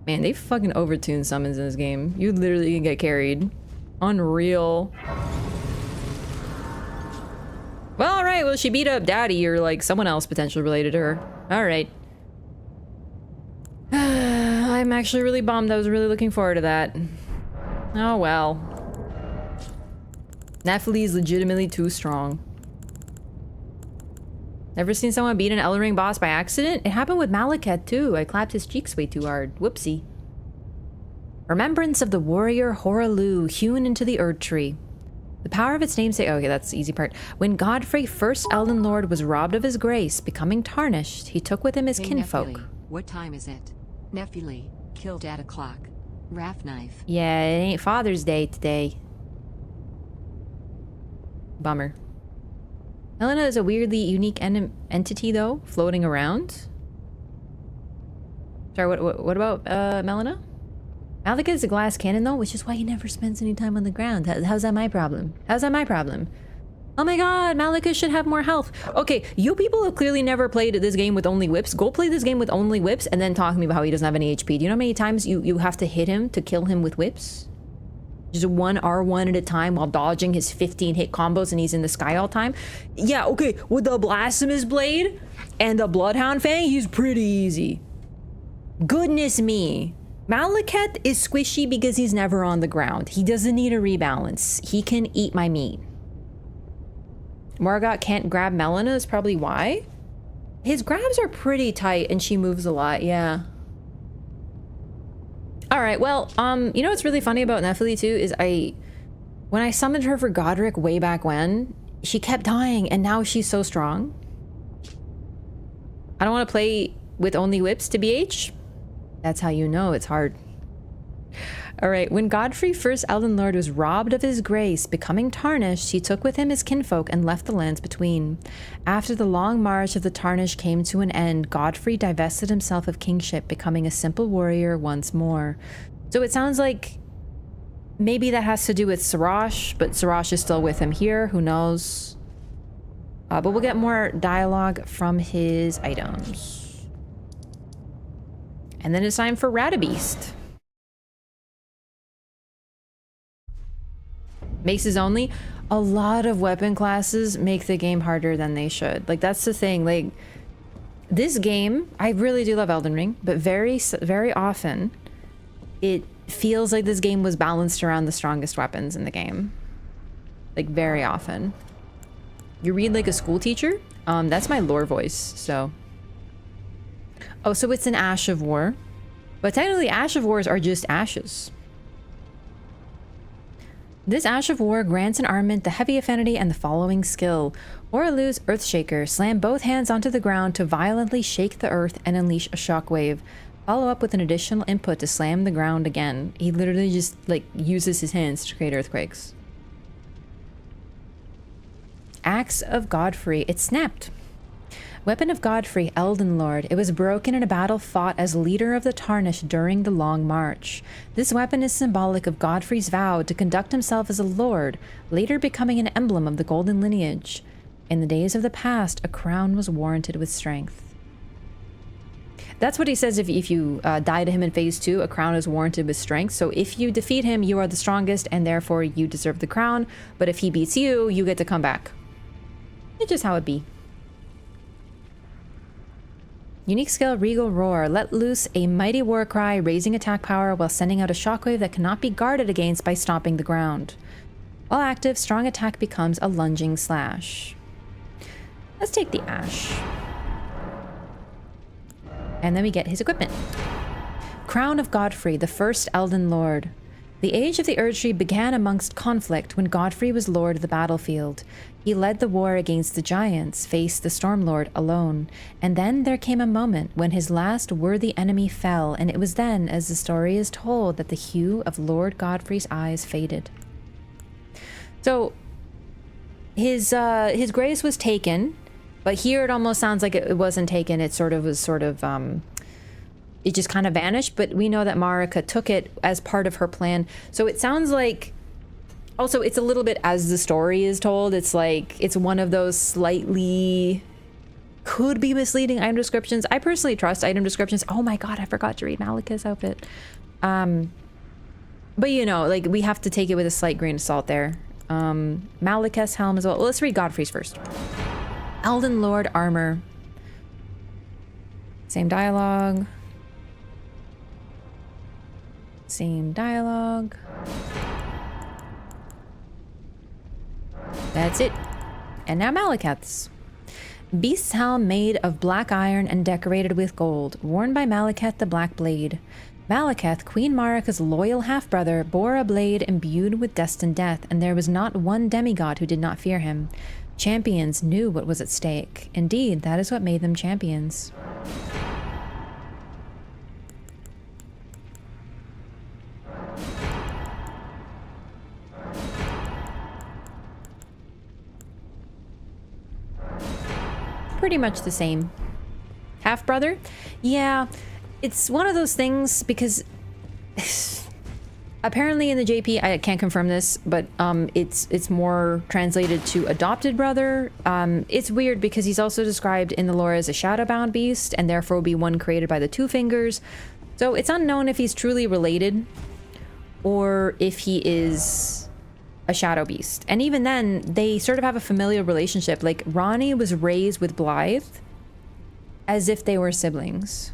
Man, they fucking overtuned summons in this game. You literally can get carried. Unreal. Well, alright. Well, she beat up Daddy or, like, someone else potentially related to her. Alright. I'm actually really bummed. I was really looking forward to that. Oh, well. Nephili is legitimately too strong. Never seen someone beat an Elden Ring boss by accident? It happened with Symbolism too. I clapped his cheeks way too hard. Whoopsie. Remembrance of the warrior Horalu hewn into the Erd Tree. The power of its namesake. Okay, that's the easy part. When Godfrey, first Elden Lord, was robbed of his grace, becoming tarnished, he took with him his Hey, kinfolk. Nephili, what time is it? Nephili, killed at o'clock. Raff knife. Yeah, it ain't Father's Day today. Bummer. Helena is a weirdly unique entity, though, floating around. Sorry, what about Melina? Malika is a glass cannon, though, which is why he never spends any time on the ground. How's that my problem? How's that my problem? Oh my god, Malika should have more health. Okay, you people have clearly never played this game with only whips. Go play this game with only whips and then talk to me about how he doesn't have any HP. Do you know how many times you have to hit him to kill him with whips? Just one R1 at a time while dodging his 15 hit combos and he's in the sky all time. Yeah, okay, with the Blasphemous Blade and the Bloodhound Fang, he's pretty easy. Goodness me. Symbolism is squishy because he's never on the ground. He doesn't need a rebalance. He can eat my meat. Morgott can't grab Melina is probably why. His grabs are pretty tight and she moves a lot, yeah. Alright, well, you know what's really funny about Nephili too is when I summoned her for Godric way back when, she kept dying and now she's so strong. I don't want to play with only whips to BH. That's how you know it's hard. Alright, when Godfrey, first Elden Lord, was robbed of his grace, becoming tarnished, he took with him his kinfolk and left the lands between. After the long march of the tarnished came to an end, Godfrey divested himself of kingship, becoming a simple warrior once more. So it sounds like maybe that has to do with Sarash, but Sarash is still with him here, who knows? But we'll get more dialogue from his items. And then it's time for Radabeast. Maces only. A lot of weapon classes make the game harder than they should. Like, that's the thing. Like, this game, I really do love Elden Ring, but very often it feels like this game was balanced around the strongest weapons in the game. Like, very often. You read like a school teacher? That's my lore voice, so. Oh, so it's an Ash of War. But technically, Ash of Wars are just ashes. This Ash of War grants an armament the heavy affinity and the following skill. Horalu's Earthshaker. Slam both hands onto the ground to violently shake the earth and unleash a shockwave. Follow up with an additional input to slam the ground again. He literally just, like, uses his hands to create earthquakes. Axe of Godfrey. It snapped. Weapon of Godfrey, Elden Lord. It was broken in a battle fought as leader of the Tarnished during the Long March. This weapon is symbolic of Godfrey's vow to conduct himself as a lord, later becoming an emblem of the golden lineage. In the days of the past, a crown was warranted with strength. That's what he says if you die to him in phase 2, a crown is warranted with strength. So if you defeat him, you are the strongest and therefore you deserve the crown. But if he beats you, you get to come back. It's just how it be. Unique skill, Regal Roar. Let loose a mighty war cry, raising attack power while sending out a shockwave that cannot be guarded against by stomping the ground. While active, strong attack becomes a lunging slash. Let's take the Ash. And then we get his equipment. Crown of Godfrey, the first Elden Lord. The age of the Erd Tree began amongst conflict when Godfrey was lord of the battlefield. He led the war against the giants, faced the Stormlord alone. And then there came a moment when his last worthy enemy fell, and it was then, as the story is told, that the hue of Lord Godfrey's eyes faded. So, his grace was taken, but here it almost sounds like it wasn't taken. It it just kind of vanished, but we know that Marika took it as part of her plan. So it sounds like, also it's a little bit as the story is told. It's like, it's one of those slightly, could be misleading item descriptions. I personally trust item descriptions. Oh my god, I forgot to read Malika's outfit. But you know, like, we have to take it with a slight grain of salt there. Malika's helm as well. Let's read Godfrey's first. Elden Lord armor. Same dialogue. Same dialogue. That's it. And now Maliketh's. Beast's helm made of black iron and decorated with gold, worn by Symbolism the Black Blade. Symbolism, Queen Marika's loyal half-brother, bore a blade imbued with destined death, and there was not one demigod who did not fear him. Champions knew what was at stake. Indeed, that is what made them champions. Pretty much the same. Half-brother? Yeah, it's one of those things because apparently in the JP, I can't confirm this, but it's more translated to adopted brother. It's weird because he's also described in the lore as a shadowbound beast and therefore will be one created by the Two Fingers. So it's unknown if he's truly related or if he is a shadow beast. And even then, they sort of have a familial relationship. Like, Ronnie was raised with Blythe as if they were siblings.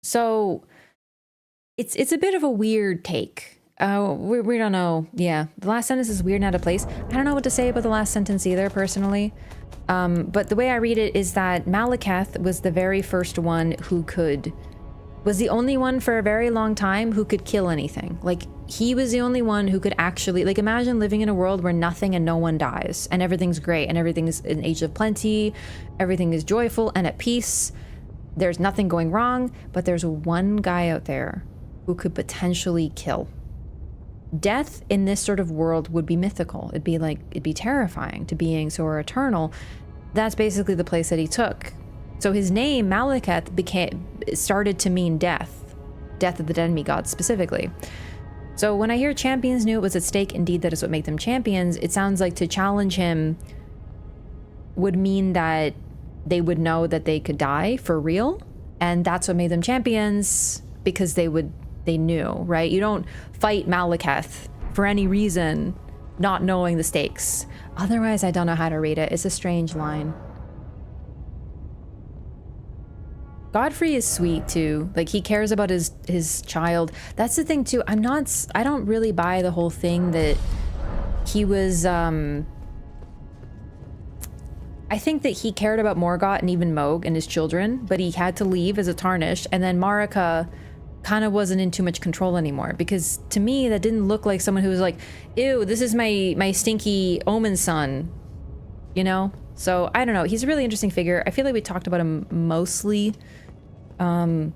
So it's a bit of a weird take. We don't know. Yeah, the last sentence is weird and out of place. I don't know what to say about the last sentence either, personally. But the way I read it is that Symbolism was the very first one who was the only one for a very long time who could kill anything. Like, he was the only one who could actually, like, imagine living in a world where nothing and no one dies and everything's great and everything is an age of plenty, everything is joyful and at peace, there's nothing going wrong, but there's one guy out there who could potentially kill. Death in this sort of world would be mythical. It'd be terrifying to beings who are eternal. That's basically the place that he took. So his name, Symbolism, started to mean death. Death of the demigods, specifically. So when I hear champions knew it was at stake, indeed that is what made them champions, it sounds like to challenge him would mean that they would know that they could die for real. And that's what made them champions, because they knew, right? You don't fight Symbolism for any reason, not knowing the stakes. Otherwise, I don't know how to read it. It's a strange line. Godfrey is sweet too. Like, he cares about his child. That's the thing too. I don't really buy the whole thing that he was I think that he cared about Morgott and even Moog and his children, but he had to leave as a tarnished, and then Marika kind of wasn't in too much control anymore, because to me that didn't look like someone who was like, ew, this is my stinky omen son, you know? So I don't know, he's a really interesting figure. I feel like we talked about him mostly. Yeah,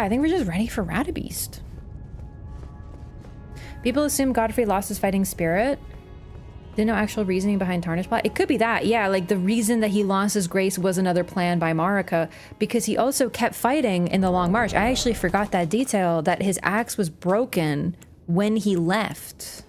I think we're just ready for Radabeast. People assume Godfrey lost his fighting spirit. Didn't know actual reasoning behind Tarnish plot. It could be that, yeah, like the reason that he lost his grace was another plan by Marika, because he also kept fighting in the Long March. I actually forgot that detail, that his axe was broken when he left.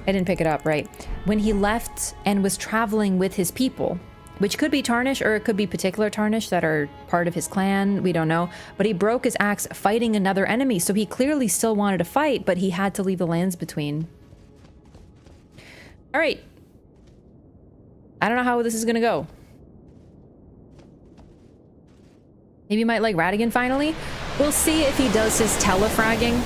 I didn't pick it up, right? When he left and was traveling with his people, which could be Tarnish or it could be particular Tarnish that are part of his clan, we don't know. But he broke his axe fighting another enemy, so he clearly still wanted to fight, but he had to leave the lands between. All right. I don't know how this is gonna go. Maybe you might like Radagon finally. We'll see if he does his telefragging,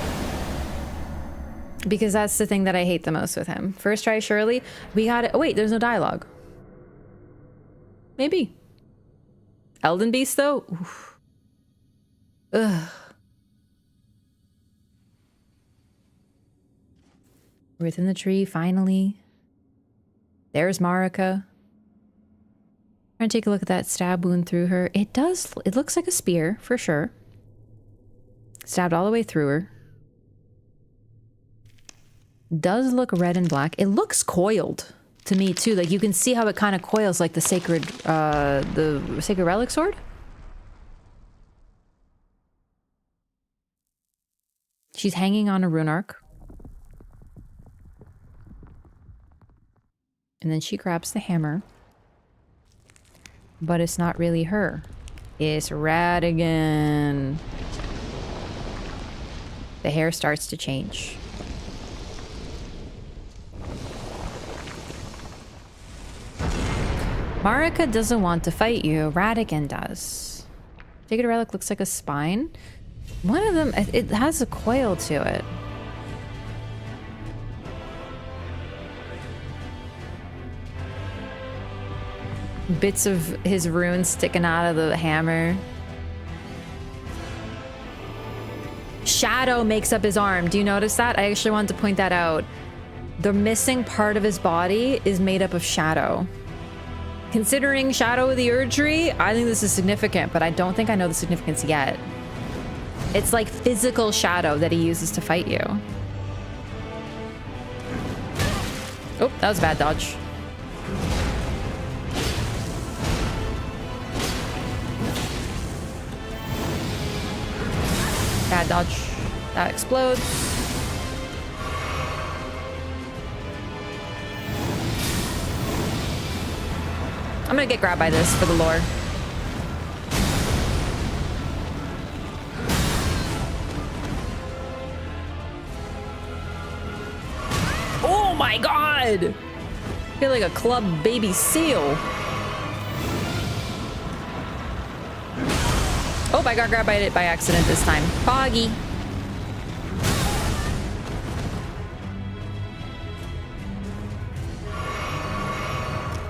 because that's the thing that I hate the most with him. First try, surely. We got it. Oh, wait, there's no dialogue. Maybe. Elden Beast, though? Oof. Ugh. Within the tree, finally. There's Marika. Trying to take a look at that stab wound through her. It looks like a spear, for sure. Stabbed all the way through her. Does look red and black. It looks coiled to me too. Like, you can see how it kind of coils, like the sacred relic sword. She's hanging on a rune arc. And then she grabs the hammer. But it's not really her. It's Radagon. The hair starts to change. Marika doesn't want to fight you. Radagon does. Sacred relic looks like a spine. One of them, it has a coil to it. Bits of his runes sticking out of the hammer. Shadow makes up his arm. Do you notice that? I actually wanted to point that out. The missing part of his body is made up of shadow. Considering Shadow of the Erdtree, I think this is significant, but I don't think I know the significance yet. It's like physical shadow that he uses to fight you. Oh, that was a bad dodge. Bad dodge. That explodes. I'm gonna get grabbed by this for the lore. Oh my god! I feel like a club baby seal. Oh, I got grabbed by it by accident this time. Foggy.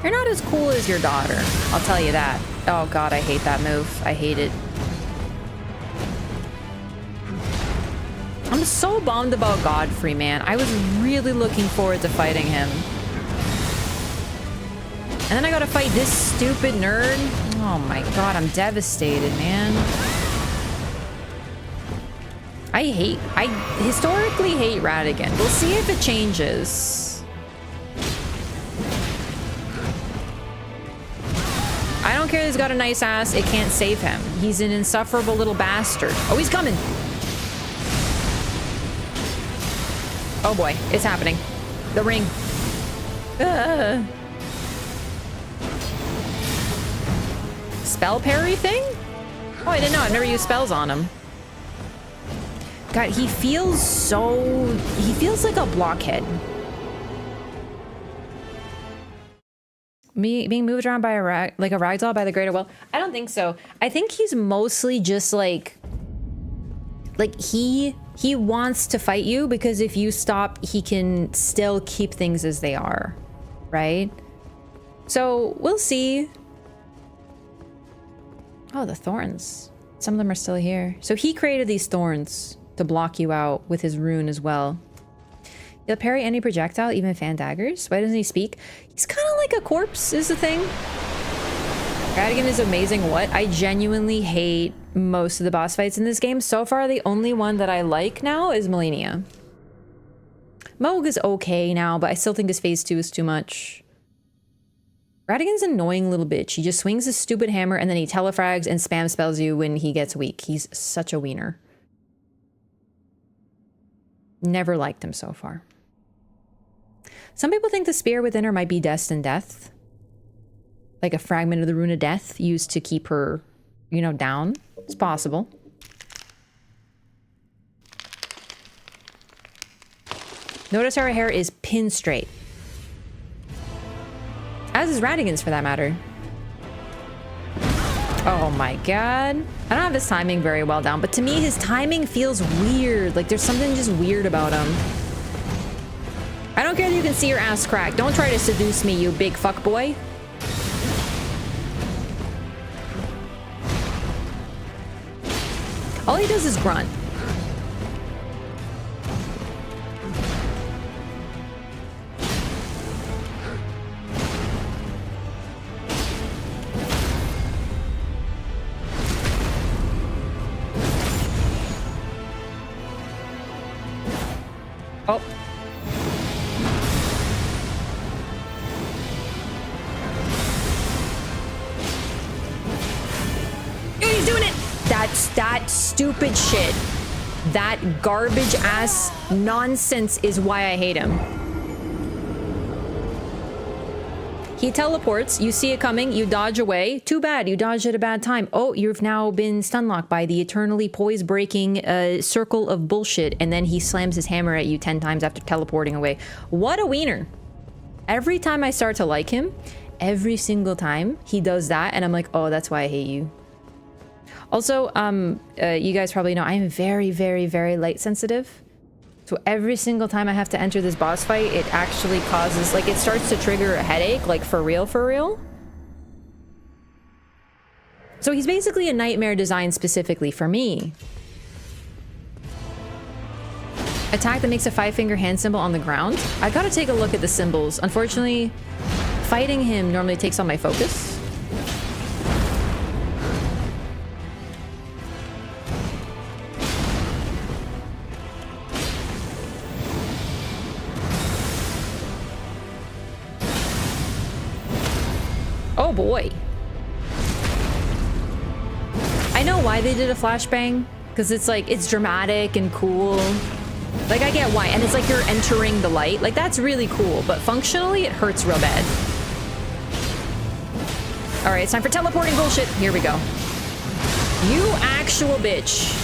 You're not as cool as your daughter, I'll tell you that. Oh god, I hate that move. I hate it. I'm so bummed about Godfrey, man. I was really looking forward to fighting him. And then I gotta fight this stupid nerd. Oh my god, I'm devastated, man. I historically hate Radagon. We'll see if it changes. I don't care, he's got a nice ass, it can't save him. He's an insufferable little bastard. Oh, he's coming. Oh boy, it's happening. The ring. Spell parry thing? Oh, I didn't know. I've never used spells on him. God, he feels like a blockhead. Me being moved around by a ragdoll by the greater will? I don't think so. I think he's mostly just like he wants to fight you because if you stop, he can still keep things as they are, right? So we'll see. Oh, the thorns. Some of them are still here. So he created these thorns to block you out with his rune as well. He'll parry any projectile, even fan daggers. Why doesn't he speak? He's kind of like a corpse is the thing. Radagon is amazing. What? I genuinely hate most of the boss fights in this game. So far, the only one that I like now is Malenia. Moog is okay now, but I still think his phase 2 is too much. Radagon's an annoying little bitch. He just swings his stupid hammer and then he telefrags and spam spells you when he gets weak. He's such a wiener. Never liked him so far. Some people think the spear within her might be destined death. Like a fragment of the rune of death used to keep her, you know, down. It's possible. Notice how her hair is pin straight. As is Radagon's for that matter. Oh my god. I don't have his timing very well down, but to me his timing feels weird. Like there's something just weird about him. I don't care if you can see your ass crack. Don't try to seduce me, you big fuck boy. All he does is grunt. Oh. He's doing it! That's that stupid shit. That garbage ass nonsense is why I hate him. He teleports, you see it coming, you dodge away. Too bad, you dodged at a bad time. Oh, you've now been stunlocked by the eternally poise-breaking circle of bullshit, and then he slams his hammer at you 10 times after teleporting away. What a wiener. Every time I start to like him, every single time he does that, and I'm like, oh, that's why I hate you. Also, you guys probably know I'm very, very, very light sensitive. So every single time I have to enter this boss fight, it actually causes, like, it starts to trigger a headache, like, for real, for real. So he's basically a nightmare designed specifically for me. Attack that makes a 5-finger hand symbol on the ground. I gotta take a look at the symbols. Unfortunately, fighting him normally takes all my focus. Oh boy. I know why they did a flashbang, because it's like, it's dramatic and cool. Like, I get why, and it's like you're entering the light. Like, that's really cool, but functionally, it hurts real bad. All right, it's time for teleporting bullshit. Here we go. You actual bitch.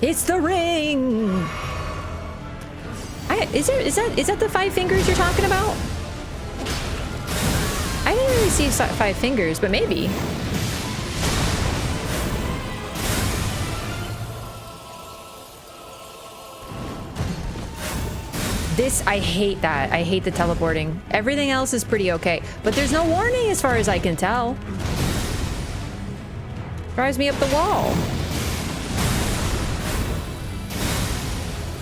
It's the ring. Is that the 5 fingers you're talking about? I didn't really see 5 fingers, but maybe. This, I hate that. I hate the teleporting. Everything else is pretty okay, but there's no warning as far as I can tell. Drives me up the wall.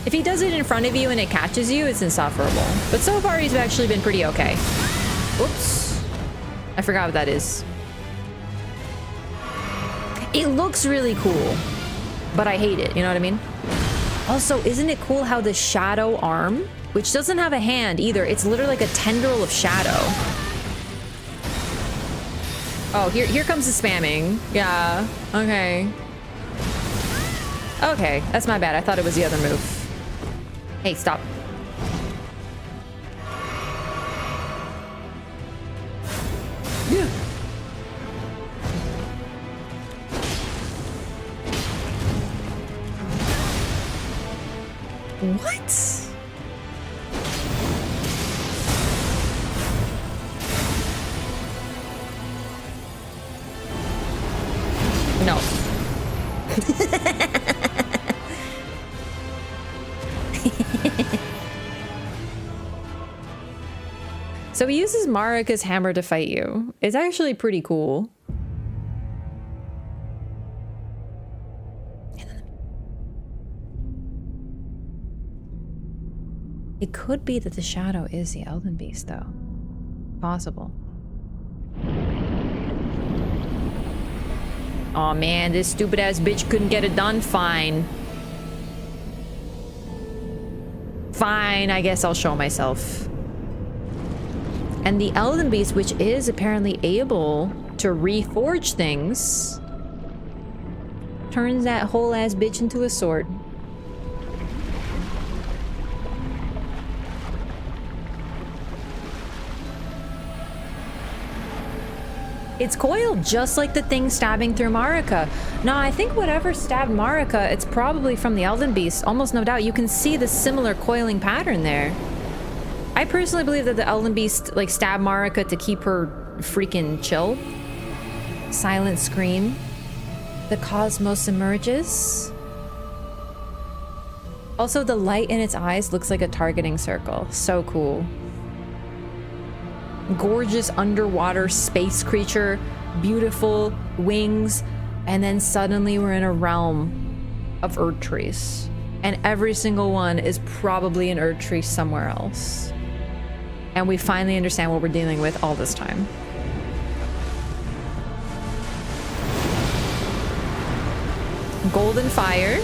If he does it in front of you and it catches you, it's insufferable. But so far, he's actually been pretty okay. Oops. I forgot what that is. It looks really cool, but I hate it. You know what I mean? Also, isn't it cool how the shadow arm, which doesn't have a hand either, it's literally like a tendril of shadow. Oh, here comes the spamming. Yeah, okay. Okay, that's my bad. I thought it was the other move. Hey, stop. Yeah. What? No. So he uses Marika's hammer to fight you. It's actually pretty cool. It could be that the shadow is the Elden Beast, though. Possible. Oh man, this stupid ass bitch couldn't get it done. Fine. Fine, I guess I'll show myself. And the Elden Beast, which is apparently able to reforge things, turns that whole ass bitch into a sword. It's coiled just like the thing stabbing through Marika. Now, I think whatever stabbed Marika, it's probably from the Elden Beast. Almost no doubt. You can see the similar coiling pattern there. I personally believe that the Elden Beast like stabbed Marika to keep her freaking chill. Silent scream. The cosmos emerges. Also, the light in its eyes looks like a targeting circle. So cool. Gorgeous underwater space creature, beautiful wings, and then suddenly we're in a realm of Erd trees. And every single one is probably an Erd tree somewhere else. And we finally understand what we're dealing with all this time. Golden fire,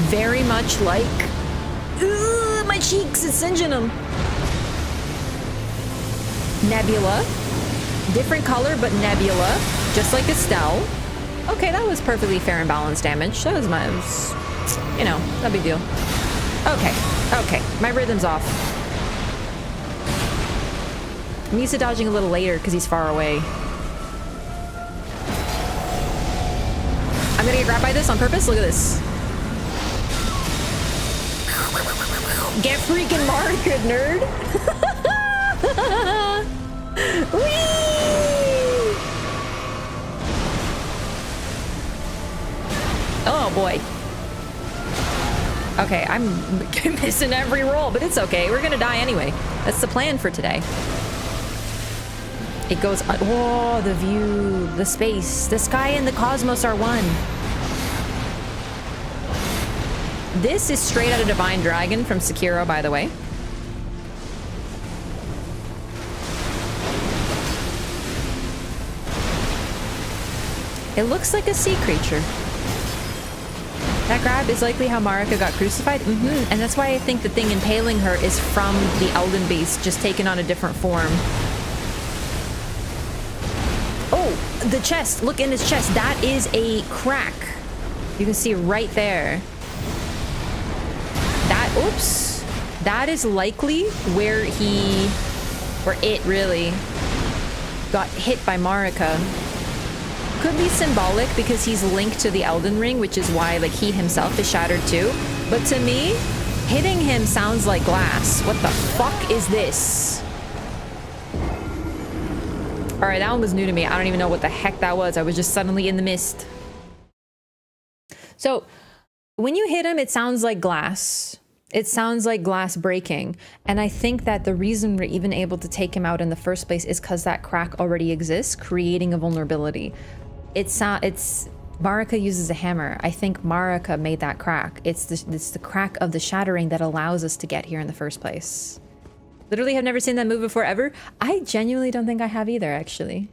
very much like, ugh, my cheeks, it's singeing them. Nebula, different color, but nebula, just like Estelle. Okay, that was perfectly fair and balanced damage. That was my, you know, no big deal. Okay, my rhythm's off. I'm used to dodging a little later because he's far away. I'm gonna get grabbed by this on purpose. Look at this. Get freaking Marika, nerd. Whee! Oh boy. Okay, I'm missing every roll, but it's okay. We're gonna die anyway. That's the plan for today. It goes, oh, the view, the space, the sky and the cosmos are one. This is straight out of Divine Dragon from Sekiro, by the way. It looks like a sea creature. That grab is likely how Marika got crucified. And that's why I think the thing impaling her is from the Elden base, just taken on a different form. Oh, the chest. Look in his chest. That is a crack. You can see right there. That, oops. That is likely where it really got hit by Marika. Could be symbolic because he's linked to the Elden Ring, which is why like he himself is shattered too. But to me, hitting him sounds like glass. What the fuck is this? All right, that one was new to me. I don't even know what the heck that was. I was just suddenly in the mist. So when you hit him, it sounds like glass. It sounds like glass breaking. And I think that the reason we're even able to take him out in the first place is because that crack already exists, creating a vulnerability. It's Marika uses a hammer. I think Marika made that crack. It's the crack of the shattering that allows us to get here in the first place. Literally have never seen that move before ever. I genuinely don't think I have either, actually.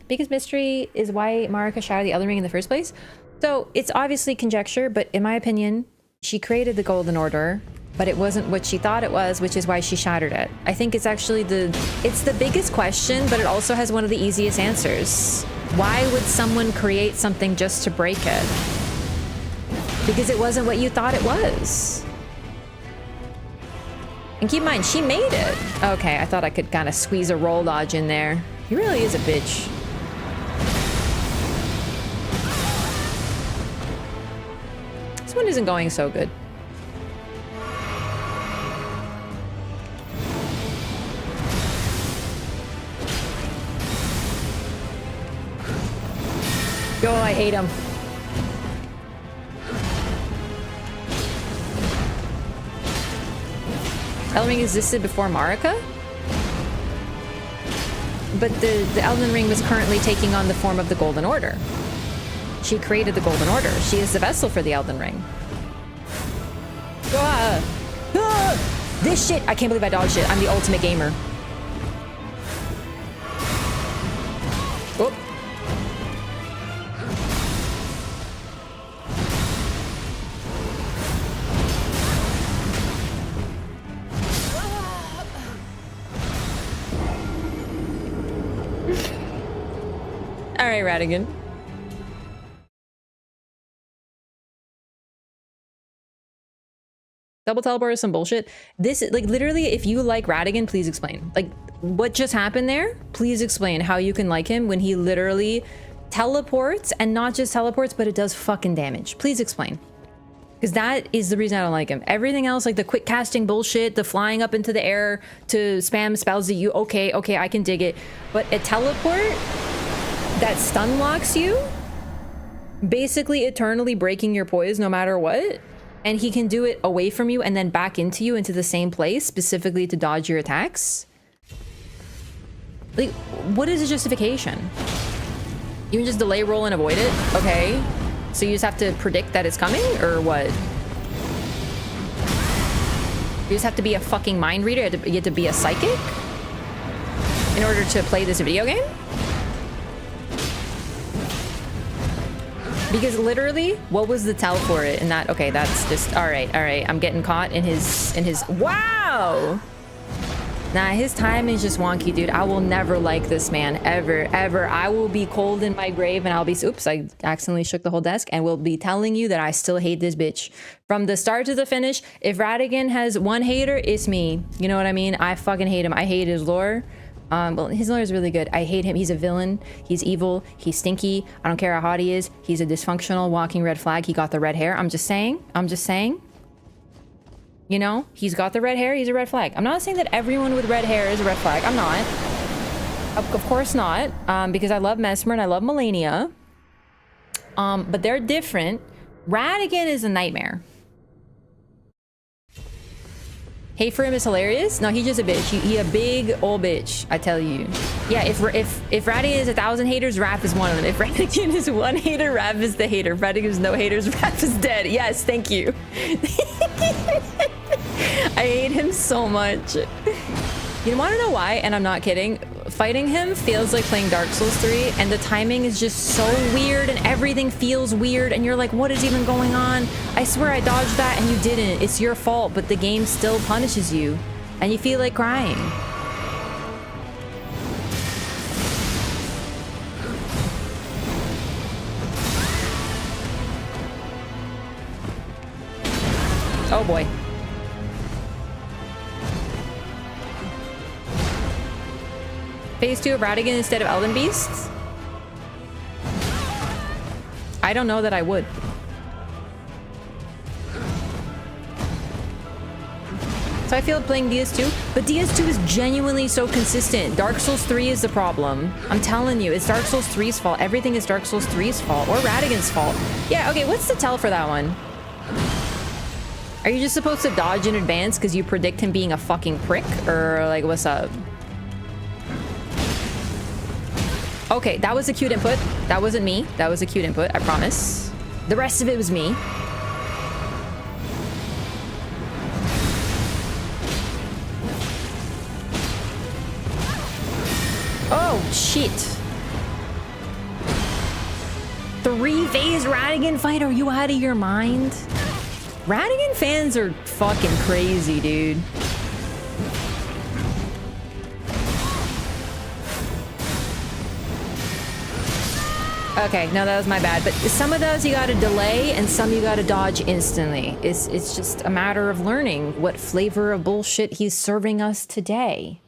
Biggest mystery is why Marika shattered the Elden Ring in the first place. So it's obviously conjecture, but in my opinion, she created the Golden Order, but it wasn't what she thought it was, which is why she shattered it. I think it's actually it's the biggest question, but it also has one of the easiest answers. Why would someone create something just to break it? Because it wasn't what you thought it was. And keep in mind, she made it. Okay, I thought I could kind of squeeze a roll dodge in there. He really is a bitch. This one isn't going so good. Yo, I hate him. Elden Ring existed before Marika? But the Elden Ring was currently taking on the form of the Golden Order. She created the Golden Order. She is the vessel for the Elden Ring. This shit! I can't believe I dodged it. I'm the ultimate gamer. Oh. All right, Radagon. Double teleport is some bullshit. This, like, literally, if you like Radagon, please explain. Like, what just happened there? Please explain how you can like him when he literally teleports, and not just teleports, but it does fucking damage. Please explain. Because that is the reason I don't like him. Everything else, like the quick casting bullshit, the flying up into the air to spam spells that you, okay, I can dig it. But a teleport that stun locks you, basically eternally breaking your poise no matter what, and he can do it away from you and then back into you into the same place specifically to dodge your attacks. Like, what is the justification? You can just delay roll and avoid it? Okay, so you just have to predict that it's coming, or what? You just have to be a fucking mind reader? You have to be a psychic in order to play this video game? Because literally, what was the tell for it in that? Okay, that's just, all right. I'm getting caught in his, wow. Nah, his time is just wonky, dude. I will never like this man, ever. I will be cold in my grave and I'll be, oops, I accidentally shook the whole desk, and will be telling you that I still hate this bitch. From the start to the finish, if Radagon has one hater, it's me. You know what I mean? I fucking hate him. I hate his lore. Well, his lore is really good. I hate him. He's a villain. He's evil. He's stinky. I don't care how hot he is. He's a dysfunctional walking red flag. He got the red hair. I'm just saying. You know, he's got the red hair. He's a red flag. I'm not saying that everyone with red hair is a red flag. I'm not. Of course not, because I love Mesmer and I love Melania. But they're different. Radagon is a nightmare. Hate for him is hilarious. No, he's just a bitch. He a big old bitch, I tell you. Yeah, if Radagon is 1,000 haters, Raph is one of them. If Radagon is one hater, Raph is the hater. If Radagon is no haters, Raph is dead. Yes, thank you. I hate him so much. You want to know why? And I'm not kidding. Fighting him feels like playing Dark Souls 3, and the timing is just so weird, and everything feels weird, and you're like, what is even going on? I swear I dodged that and you didn't. It's your fault, but the game still punishes you, and you feel like crying. Oh boy. Phase 2 of Radagon instead of Elden Beasts? I don't know that I would. So I feel playing DS2, but DS2 is genuinely so consistent. Dark Souls 3 is the problem. I'm telling you, it's Dark Souls 3's fault. Everything is Dark Souls 3's fault, or Radagon's fault. Yeah, okay, what's the tell for that one? Are you just supposed to dodge in advance because you predict him being a fucking prick? Or like, what's up? Okay, that was a cute input. That wasn't me. That was a cute input, I promise. The rest of it was me. Oh, shit. 3-phase Radagon fight? Are you out of your mind? Radagon fans are fucking crazy, dude. Okay, no, that was my bad. But some of those you gotta delay and some you gotta dodge instantly. It's just a matter of learning what flavor of bullshit he's serving us today.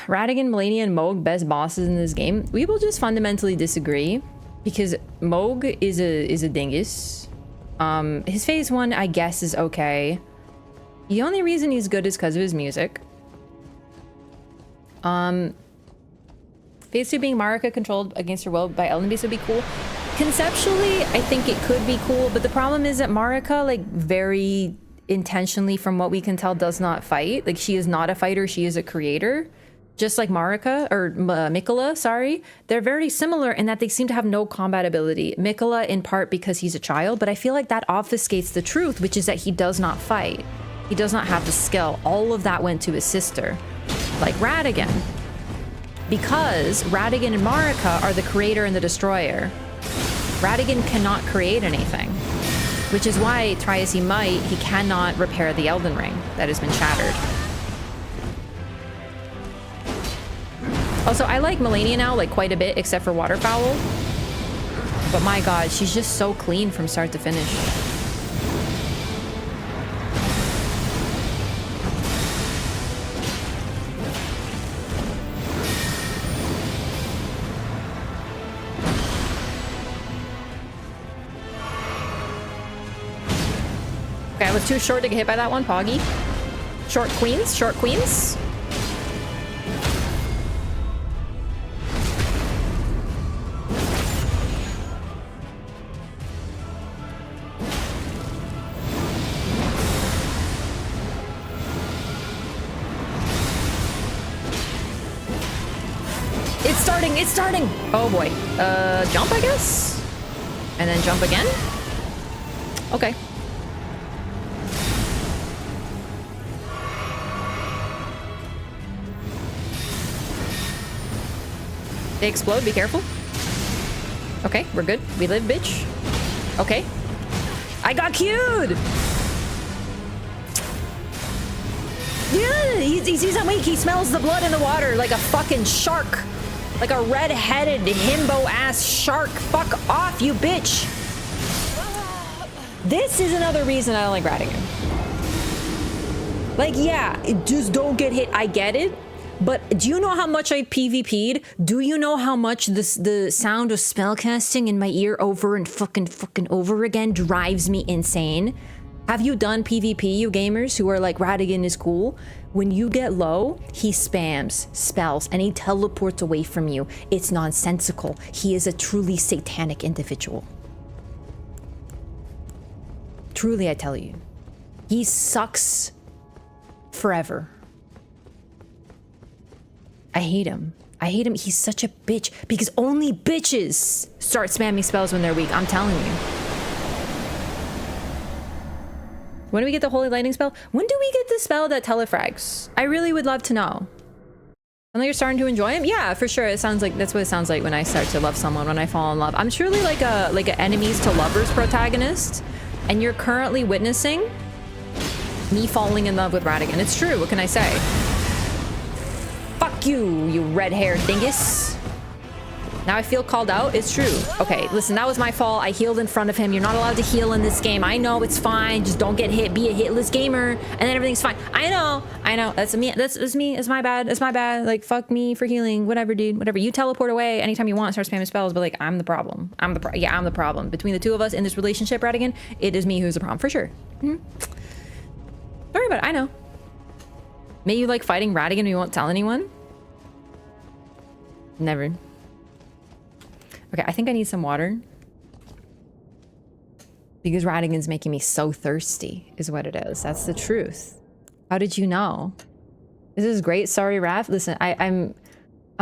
Radagon, Melania, and Mohg, best bosses in this game. We will just fundamentally disagree because Mohg is a dingus. His phase 1, I guess, is okay. The only reason he's good is because of his music. Phase 2 being Marika controlled against her will by Elden Beast would be cool. Conceptually, I think it could be cool, but the problem is that Marika, like, very intentionally, from what we can tell, does not fight. Like, she is not a fighter, she is a creator. Just like Marika, or Miquella, sorry. They're very similar in that they seem to have no combat ability. Miquella, in part because he's a child, but I feel like that obfuscates the truth, which is that he does not fight. He does not have the skill. All of that went to his sister. Like Radagon. Because Radagon and Marika are the creator and the destroyer. Radagon cannot create anything. Which is why, try as he might, he cannot repair the Elden Ring that has been shattered. Also, I like Melania now, like, quite a bit, except for Waterfowl. But my god, she's just so clean from start to finish. Okay, I was too short to get hit by that one, Poggy. Short queens, short queens. It's starting! Oh boy. Jump, I guess? And then jump again? Okay. They explode, be careful. Okay, we're good. We live, bitch. Okay. I got cued! Yeah, he's awake. He smells the blood in the water like a fucking shark. Like a red-headed himbo-ass shark. Fuck off, you bitch. This is another reason I don't like Radagon. Like, yeah, just don't get hit. I get it. But do you know how much I PvP'd? Do you know how much the sound of spellcasting in my ear over and fucking over again drives me insane? Have you done PvP, you gamers who are like, Radagon is cool? When you get low, he spams spells and he teleports away from you. It's nonsensical. He is a truly satanic individual. Truly, I tell you. He sucks forever. I hate him. I hate him. He's such a bitch because only bitches start spamming spells when they're weak. I'm telling you. When do we get the Holy Lightning spell? When do we get the spell that telefrags? I really would love to know. And you're starting to enjoy him? Yeah, for sure. It sounds like that's what it sounds like when I start to love someone, when I fall in love. I'm truly like a enemies to lovers protagonist, and you're currently witnessing me falling in love with Radagon. It's true. What can I say? Fuck you, you red-haired dingus. Now I feel called out. It's true. Okay, listen, that was my fault. I healed in front of him. You're not allowed to heal in this game. I know, it's fine. Just don't get hit. Be a hitless gamer, and then everything's fine. I know. That's me. That's me. It's my bad. It's my bad. Like, fuck me for healing. Whatever, dude. Whatever. You teleport away anytime you want. Start spamming spells. But like, I'm the problem. I'm the problem. Between the two of us in this relationship, Radagon, it is me who's the problem for sure. Don't worry about it. I know. May you like fighting Radagon and you won't tell anyone? Never. Okay, I think I need some water. Because Radagon's making me so thirsty, is what it is. That's the truth. How did you know? This is great. Sorry, Raph. Listen, I'm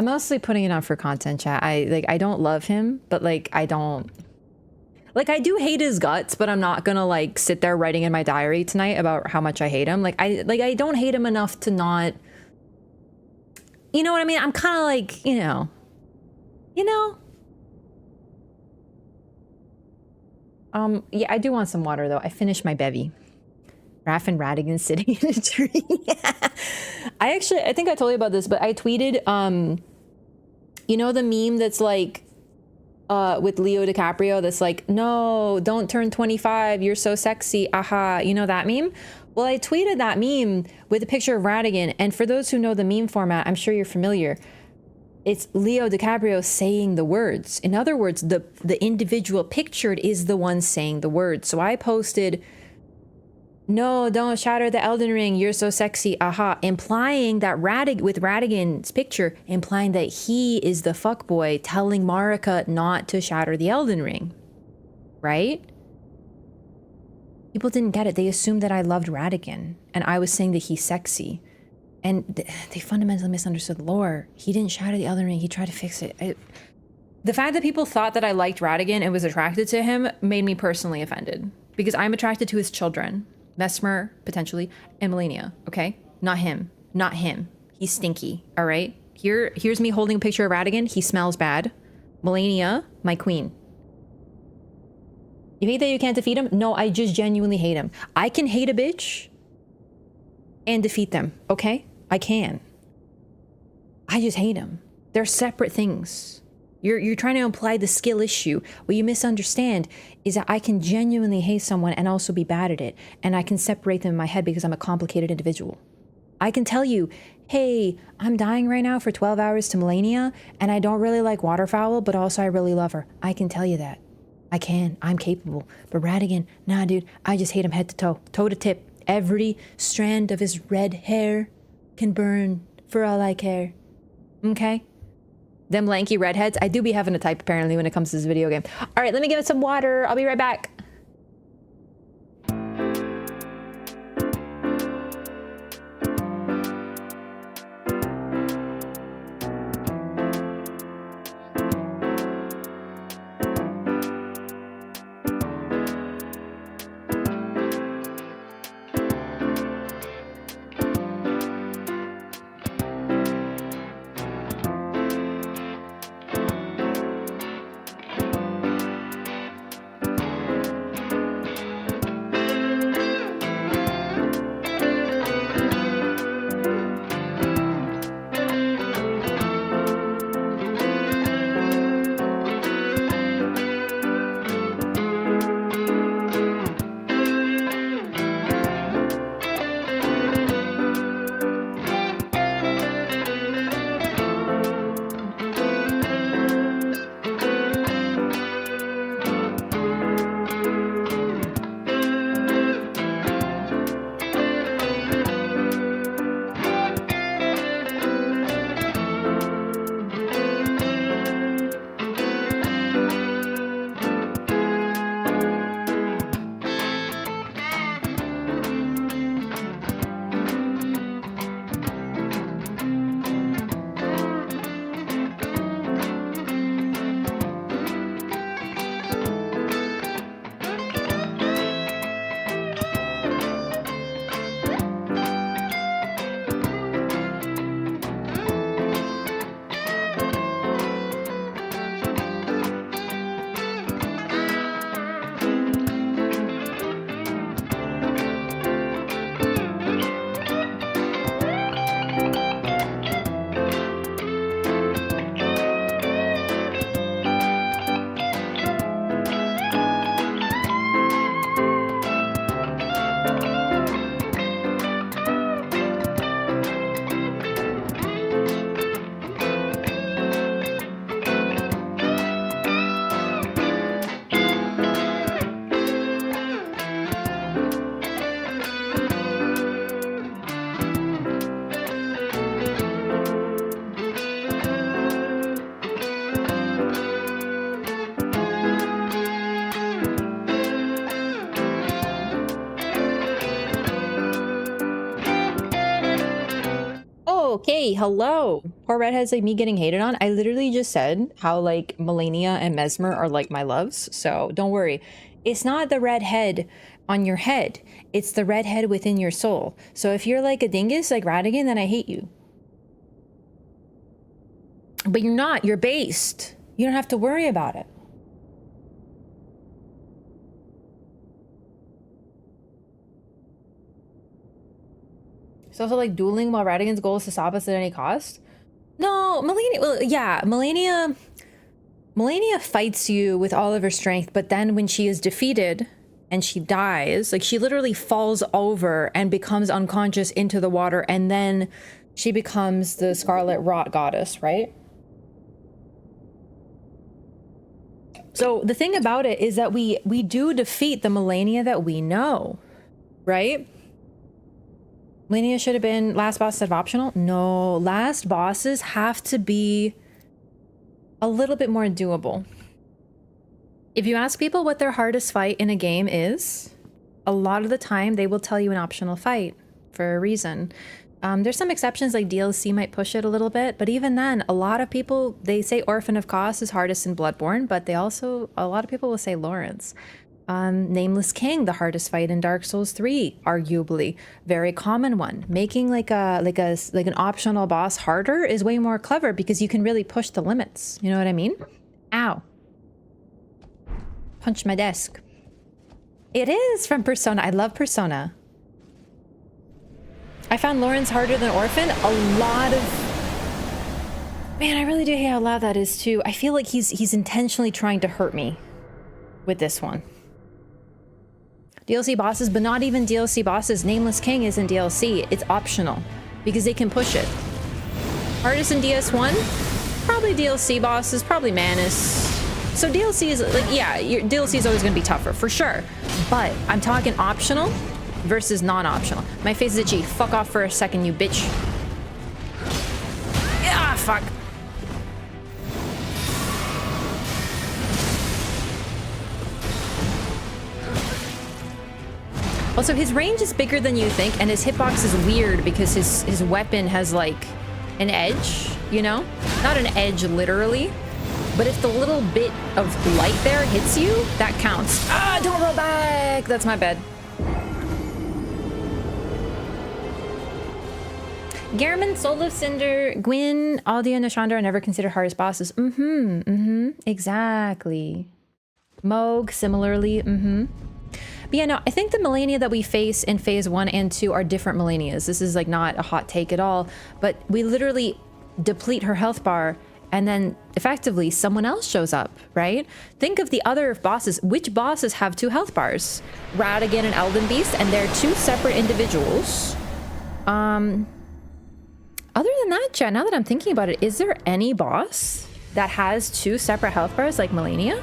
mostly putting it on for content, chat. I don't love him, but like I don't. Like, I do hate his guts, but I'm not gonna like sit there writing in my diary tonight about how much I hate him. I don't hate him enough to not. You know what I mean? I'm kind of like, you know. Yeah, I do want some water though. I finished my bevy. Raph and Radagon sitting in a tree. I think I told you about this, but I tweeted, you know the meme that's like, with Leo DiCaprio that's like, no, don't turn 25, you're so sexy, aha. You know that meme? Well, I tweeted that meme with a picture of Radagon, and for those who know the meme format, I'm sure you're familiar. It's Leo DiCaprio saying the words. In other words, the individual pictured is the one saying the words. So I posted, no, don't shatter the Elden Ring, you're so sexy, aha, implying that with Radagon's picture, implying that he is the fuckboy telling Marika not to shatter the Elden Ring. Right? People didn't get it. They assumed that I loved Radagon, and I was saying that he's sexy. And they fundamentally misunderstood lore. He didn't shatter the Elden Ring. He tried to fix it. The fact that people thought that I liked Radagon and was attracted to him made me personally offended. Because I'm attracted to his children. Mesmer, potentially, and Melania, okay? Not him. Not him. He's stinky, all right? Here's me holding a picture of Radagon. He smells bad. Melania, my queen. You hate that you can't defeat him? No, I just genuinely hate him. I can hate a bitch and defeat them, okay? I can. I just hate him. They're separate things. You're trying to imply the skill issue. What you misunderstand is that I can genuinely hate someone and also be bad at it. And I can separate them in my head because I'm a complicated individual. I can tell you, hey, I'm dying right now for 12 hours to Melania, and I don't really like waterfowl, but also I really love her. I can tell you that. I can. I'm capable. But Radagon, nah, dude, I just hate him head to toe. Toe to tip. Every strand of his red hair can burn for all I care. Okay? Them lanky redheads. I do be having a type apparently when it comes to this video game. All right, let me give it some water. I'll be right back. Okay, hello. Poor redheads like me getting hated on. I literally just said how like Melania and Mesmer are like my loves. So don't worry. It's not the red head on your head. It's the red head within your soul. So if you're like a dingus like Radagon, then I hate you. But you're not. You're based. You don't have to worry about it. It's also like dueling while Radagon's goal is to stop us at any cost. No, Melania, well, yeah, Melania fights you with all of her strength, but then when she is defeated and she dies, like she literally falls over and becomes unconscious into the water, and then she becomes the Scarlet Rot goddess, right? So the thing about it is that we do defeat the Melania that we know, right? Melania should have been last boss instead of optional. No, last bosses have to be a little bit more doable. If you ask people what their hardest fight in a game is, a lot of the time they will tell you an optional fight for a reason. There's some exceptions, like DLC might push it a little bit, but even then, a lot of people, they say Orphan of Kos is hardest in Bloodborne, but a lot of people will say Lawrence. Nameless King, the hardest fight in Dark Souls 3, arguably very common one. Making like an optional boss harder is way more clever because you can really push the limits. You know what I mean? Ow. Punch my desk. It is from Persona. I love Persona. I found Lawrence harder than Orphan. A lot of... Man, I really do hate how loud that is too. I feel like he's intentionally trying to hurt me with this one. DLC bosses, but not even DLC bosses. Nameless King isn't DLC. It's optional because they can push it. Hardest in DS1? Probably DLC bosses, probably Manus. So DLC is like, yeah, your DLC is always going to be tougher for sure. But I'm talking optional versus non-optional. My face is itchy. Fuck off for a second, you bitch. Ah, fuck. Also, his range is bigger than you think, and his hitbox is weird because his weapon has like an edge, you know? Not an edge literally, but if the little bit of light there hits you, that counts. Ah, don't roll back! That's my bad. Garamond, Soul of Cinder, Gwyn, Aldia, and Nashandra are never considered hardest bosses. Exactly. Moog, similarly, But yeah, no, I think the Melania that we face in phase 1 and 2 are different Melanias. This is like not a hot take at all, but we literally deplete her health bar and then effectively someone else shows up, right? Think of the other bosses. Which bosses have 2 health bars? Radagon and Elden Beast, and they're 2 separate individuals. Other than that, chat, now that I'm thinking about it, is there any boss that has 2 separate health bars like Melania?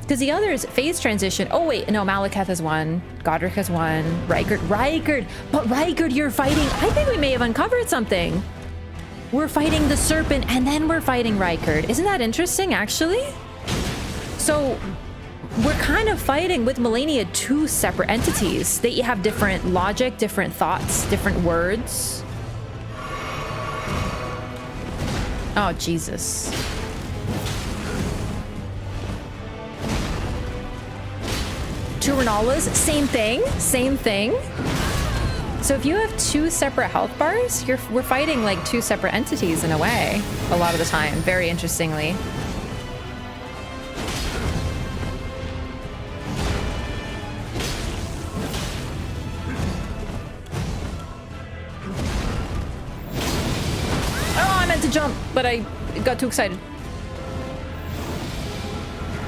Because the others, phase transition. Oh wait, no, Maliketh has 1. Godric has 1. Rykard. But Rykard, you're fighting. I think we may have uncovered something. We're fighting the serpent and then we're fighting Rykard. Isn't that interesting, actually? So we're kind of fighting with Melania 2 separate entities. They have different logic, different thoughts, different words. Oh, Jesus. Two Renalas, same thing. So if you have 2 separate health bars, we're fighting like 2 separate entities in a way, a lot of the time, very interestingly. Oh, I meant to jump, but I got too excited.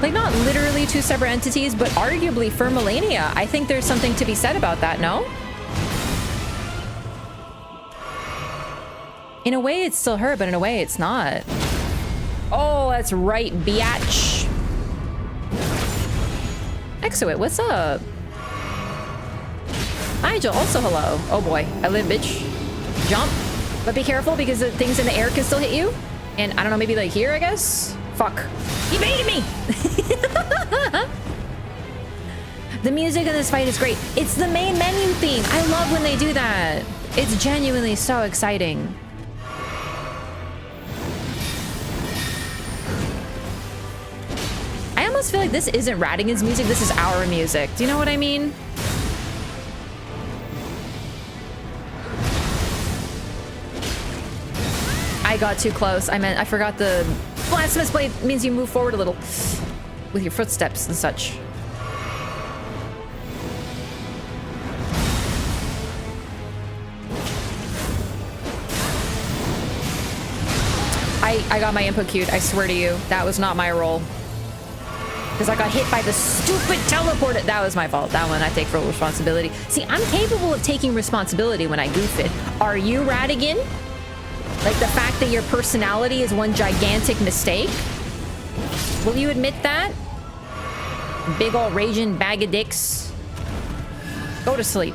Like, not literally 2 separate entities, but arguably for Melania. I think there's something to be said about that, no? In a way, it's still her, but in a way, it's not. Oh, that's right, biatch. Exoit, what's up? Nigel, also hello. Oh boy, I live, bitch. Jump, but be careful because the things in the air can still hit you. And I don't know, maybe like here, I guess? Fuck. He baited me! The music in this fight is great. It's the main menu theme. I love when they do that. It's genuinely so exciting. I almost feel like this isn't Radagon's music, this is our music. Do you know what I mean? I got too close. I forgot the blasphemous blade means you move forward a little with your footsteps and such. I got my input queued. I swear to you, that was not my role. Because I got hit by the stupid teleporter. That was my fault. That one I take full responsibility. See, I'm capable of taking responsibility when I goof it. Are you, Radagon? Like the fact that your personality is one gigantic mistake? Will you admit that? Big ol' raging bag of dicks. Go to sleep.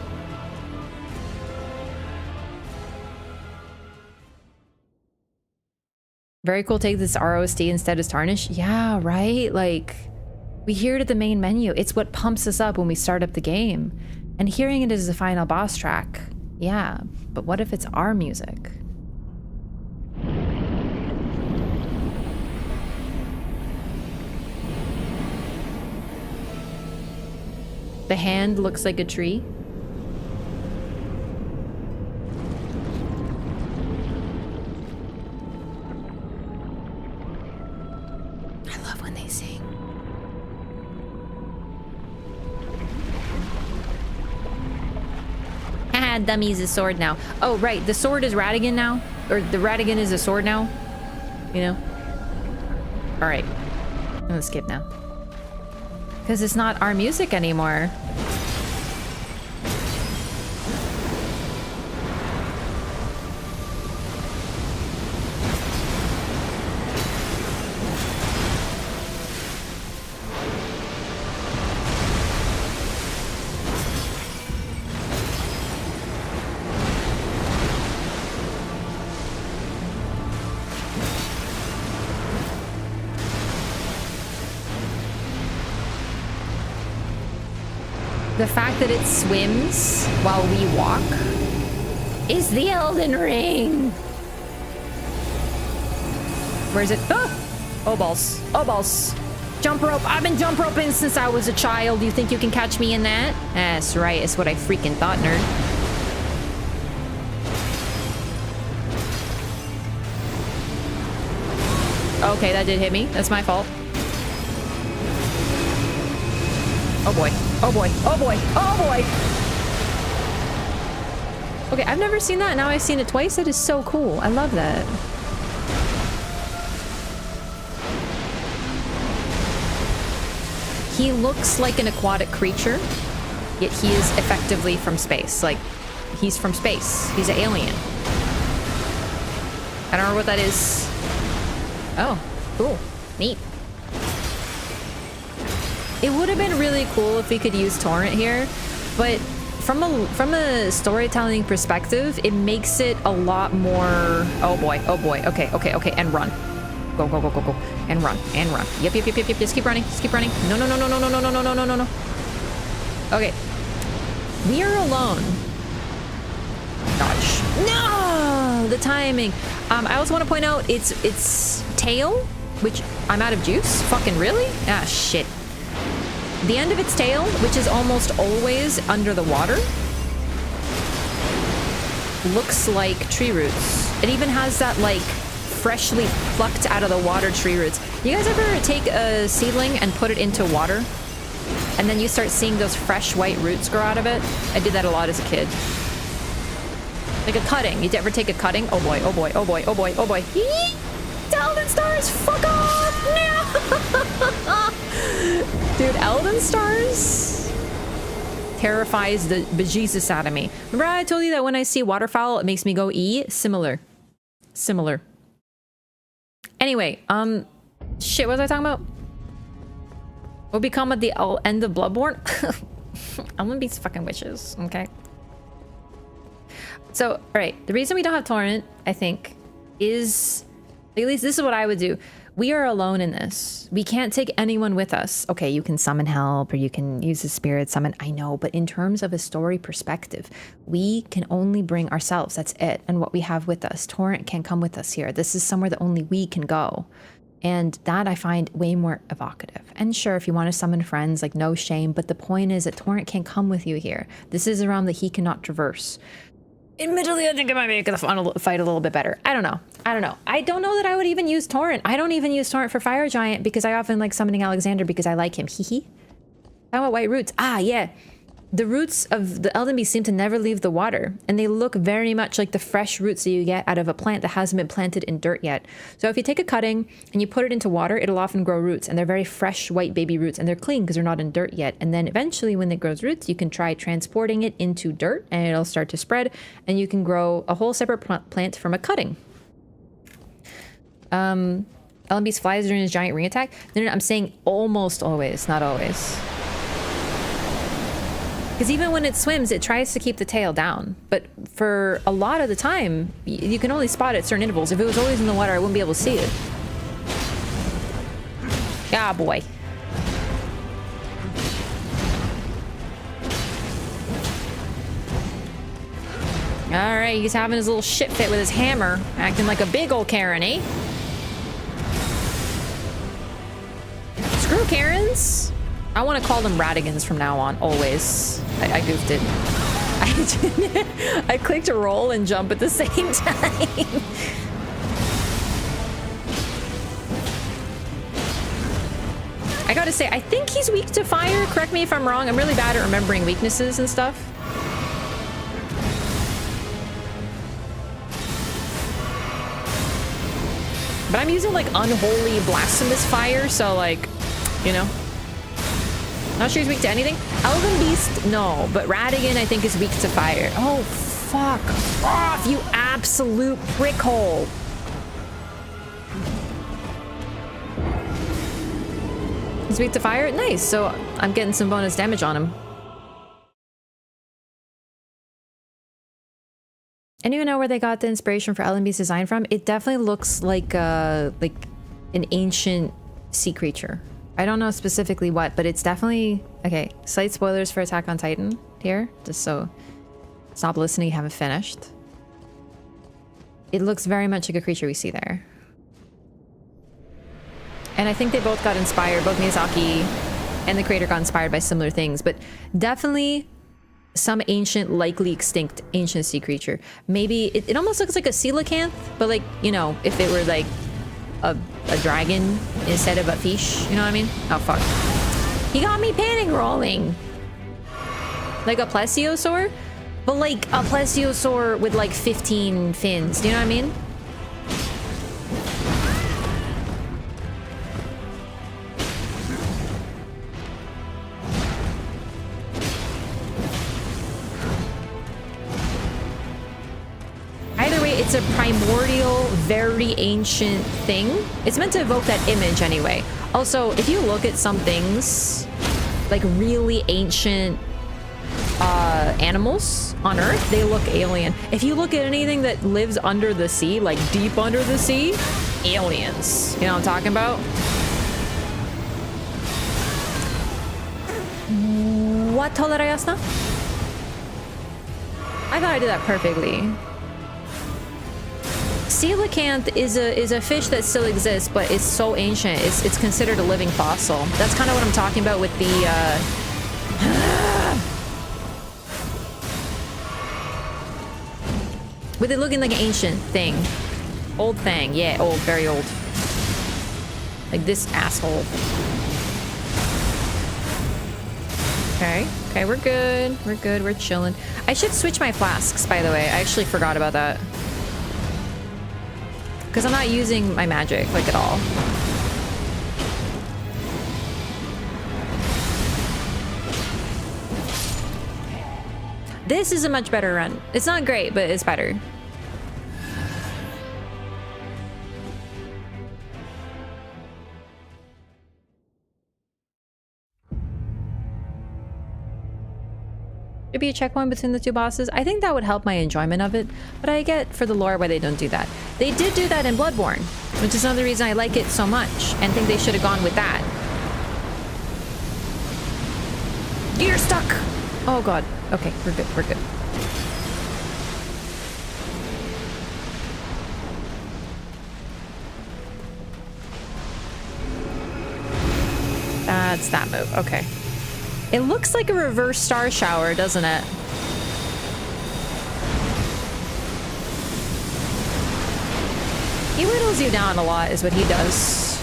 Very cool take this ROSD instead as Tarnish. Yeah, right? Like, we hear it at the main menu. It's what pumps us up when we start up the game. And hearing it as the final boss track. Yeah, but what if it's our music? The hand looks like a tree. I love when they sing. Haha, dummy's a sword now. Oh, right, the sword is Radagon now? Or the Radagon is a sword now? You know? Alright. I'm gonna skip now. Because it's not our music anymore. The fact that it swims while we walk is the Elden Ring. Where is it? Ah! Oh balls. Oh balls. Jump rope. I've been jump roping since I was a child. You think you can catch me in that? That's right. It's what I freaking thought, nerd. Okay, that did hit me. That's my fault. Oh boy. Oh boy. Oh boy. Oh boy. Okay, I've never seen that. Now I've seen it twice. That is so cool. I love that. He looks like an aquatic creature, yet he is effectively from space. Like, he's from space. He's an alien. I don't know what that is. Oh, cool. Neat. It would have been really cool if we could use Torrent here, but from a storytelling perspective, it makes it a lot more... Oh boy, okay, and run. Go, go, go, go, go, and run, and run. Yep, just keep running, No, no, no, no, no, no, no, no, no, no, no, no, no. Okay. We are alone. Dodge. No! The timing. I also want to point out its tail, which I'm out of juice. Fucking really? Ah, shit. The end of its tail, which is almost always under the water, looks like tree roots. It even has that, like, freshly plucked out of the water tree roots. You guys ever take a seedling and put it into water? And then you start seeing those fresh white roots grow out of it? I did that a lot as a kid. Like a cutting. You ever take a cutting? Oh boy, oh boy, oh boy, oh boy, oh boy. Yee! Elden Stars, fuck off! No! Dude, Elden Stars terrifies the bejesus out of me. Remember I told you that when I see waterfowl, it makes me go E? Similar. Similar. Anyway, shit, what was I talking about? What become at the end of Bloodborne? I'm gonna be fucking witches, okay? So, all right, the reason we don't have Torrent, I think, is... At least this is what I would do. We are alone in this. We can't take anyone with us. Okay, you can summon help or you can use the spirit summon. I know, but in terms of a story perspective, we can only bring ourselves. That's it. And what we have with us. Torrent can't come with us here. This is somewhere that only we can go. And that I find way more evocative. And sure, if you want to summon friends, like no shame. But the point is that Torrent can't come with you here. This is a realm that he cannot traverse. Admittedly, I think it might make the fight a little bit better. I don't know. I don't know that I would even use Torrent. I don't even use Torrent for Fire Giant because I often like summoning Alexander because I like him. Hee. How about white roots? Ah, yeah. The roots of the Elden Beast seem to never leave the water, and they look very much like the fresh roots that you get out of a plant that hasn't been planted in dirt yet. So if you take a cutting and you put it into water, it'll often grow roots, and they're very fresh white baby roots, and they're clean because they're not in dirt yet. And then eventually when it grows roots, you can try transporting it into dirt, and it'll start to spread, and you can grow a whole separate plant from a cutting. Elden Beast flies during his giant ring attack. No, I'm saying almost always, not always. Because even when it swims, it tries to keep the tail down. But for a lot of the time, you can only spot it at certain intervals. If it was always in the water, I wouldn't be able to see it. Ah, boy. Alright, he's having his little shit fit with his hammer, acting like a big old Karen, eh? Screw Karens! I want to call them Radagons from now on, always. I goofed it. I clicked roll and jump at the same time. I gotta say, I think he's weak to fire. Correct me if I'm wrong. I'm really bad at remembering weaknesses and stuff. But I'm using like unholy blasphemous fire, so like, you know. Not sure he's weak to anything. Elden Beast, no. But Radagon, I think, is weak to fire. Oh, fuck off, you absolute prickhole. He's weak to fire? Nice. So I'm getting some bonus damage on him. Anyone know where they got the inspiration for Elden Beast's design from? It definitely looks like an ancient sea creature. I don't know specifically what, but it's definitely... Okay, slight spoilers for Attack on Titan here, just so stop listening, you haven't finished. It looks very much like a creature we see there. And I think they both got inspired, both Miyazaki and the creator got inspired by similar things, but definitely some ancient, likely extinct ancient sea creature. Maybe, it almost looks like a coelacanth, but like, you know, if it were like a dragon instead of a fish, you know what I mean? Oh, fuck. He got me panic rolling. Like a plesiosaur, but like a plesiosaur with like 15 fins. Do you know what I mean? Either way, it's a primordial, very ancient thing. It's meant to evoke that image anyway. Also, if you look at some things, like really ancient animals on Earth, they look alien. If you look at anything that lives under the sea, like deep under the sea, aliens. You know what I'm talking about? What tolerayasna? I thought I did that perfectly. Coelacanth is a fish that still exists, but it's so ancient. It's considered a living fossil. That's kind of what I'm talking about with the with it looking like an ancient thing. Old thing, yeah, old, very old. Like this asshole. Okay, we're good. We're good. We're chilling. I should switch my flasks, by the way. I actually forgot about that. Because I'm not using my magic, like, at all. This is a much better run. It's not great, but it's better. Should be a checkpoint between the two bosses. I think that would help my enjoyment of it, but I get for the lore why they don't do that. They did do that in Bloodborne, which is another reason I like it so much and think they should have gone with that. You're stuck! Oh god. Okay, we're good, we're good. That's that move, okay. It looks like a reverse star shower, doesn't it? He whittles you down a lot, is what he does.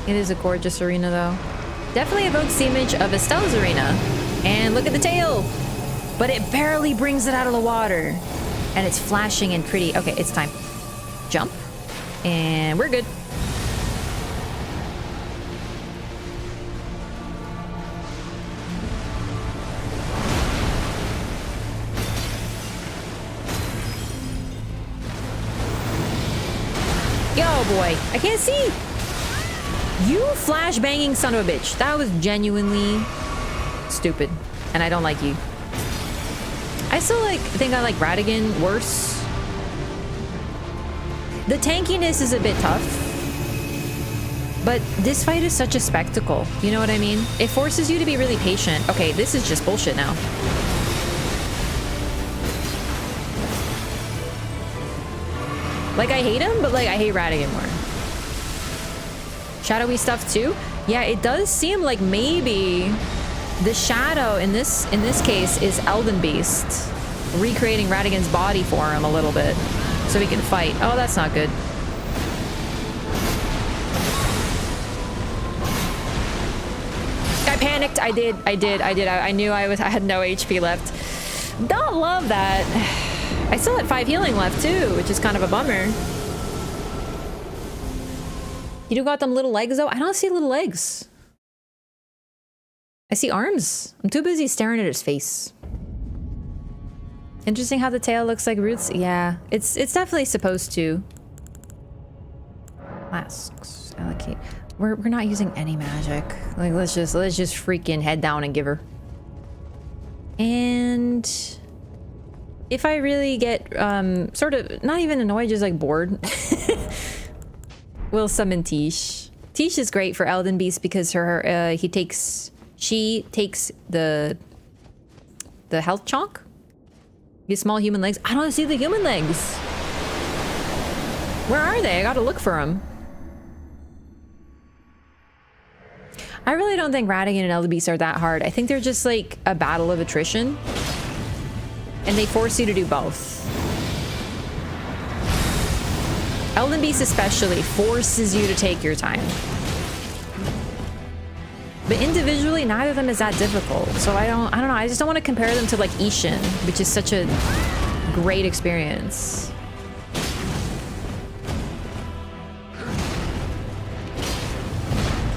It is a gorgeous arena, though. Definitely evokes the image of Estelle's arena. And look at the tail! But it barely brings it out of the water. And it's flashing and pretty. Okay, it's time. Jump. And we're good. Yo, boy. I can't see. You flash banging son of a bitch. That was genuinely stupid. And I don't like you. I still think I like Radagon worse. The tankiness is a bit tough. But this fight is such a spectacle. You know what I mean? It forces you to be really patient. Okay, this is just bullshit now. Like, I hate him, but like, I hate Radagon more. Shadowy stuff too? Yeah, it does seem like maybe the shadow in this case is Elden Beast, recreating Radagon's body for him a little bit so he can fight. Oh, that's not good. I panicked. I did. I knew I had no HP left. Don't love that. I still had 5 healing left too, which is kind of a bummer. You do got them little legs though? I don't see little legs. I see arms. I'm too busy staring at his face. Interesting how the tail looks like roots. Yeah, it's definitely supposed to. Masks. Allocate. We're not using any magic. Like, let's just freaking head down and give her. And if I really get sort of not even annoyed, just like bored, we'll summon Tish. Tish is great for Elden Beast because she takes the health chunk. These small human legs. I don't see the human legs. Where are they? I gotta look for them. I really don't think Radagon and Elden Beast are that hard. I think they're just like a battle of attrition. And they force you to do both. Elden Beast especially forces you to take your time. But individually, neither of them is that difficult. So I don't know. I just don't want to compare them to like Ashen, which is such a great experience.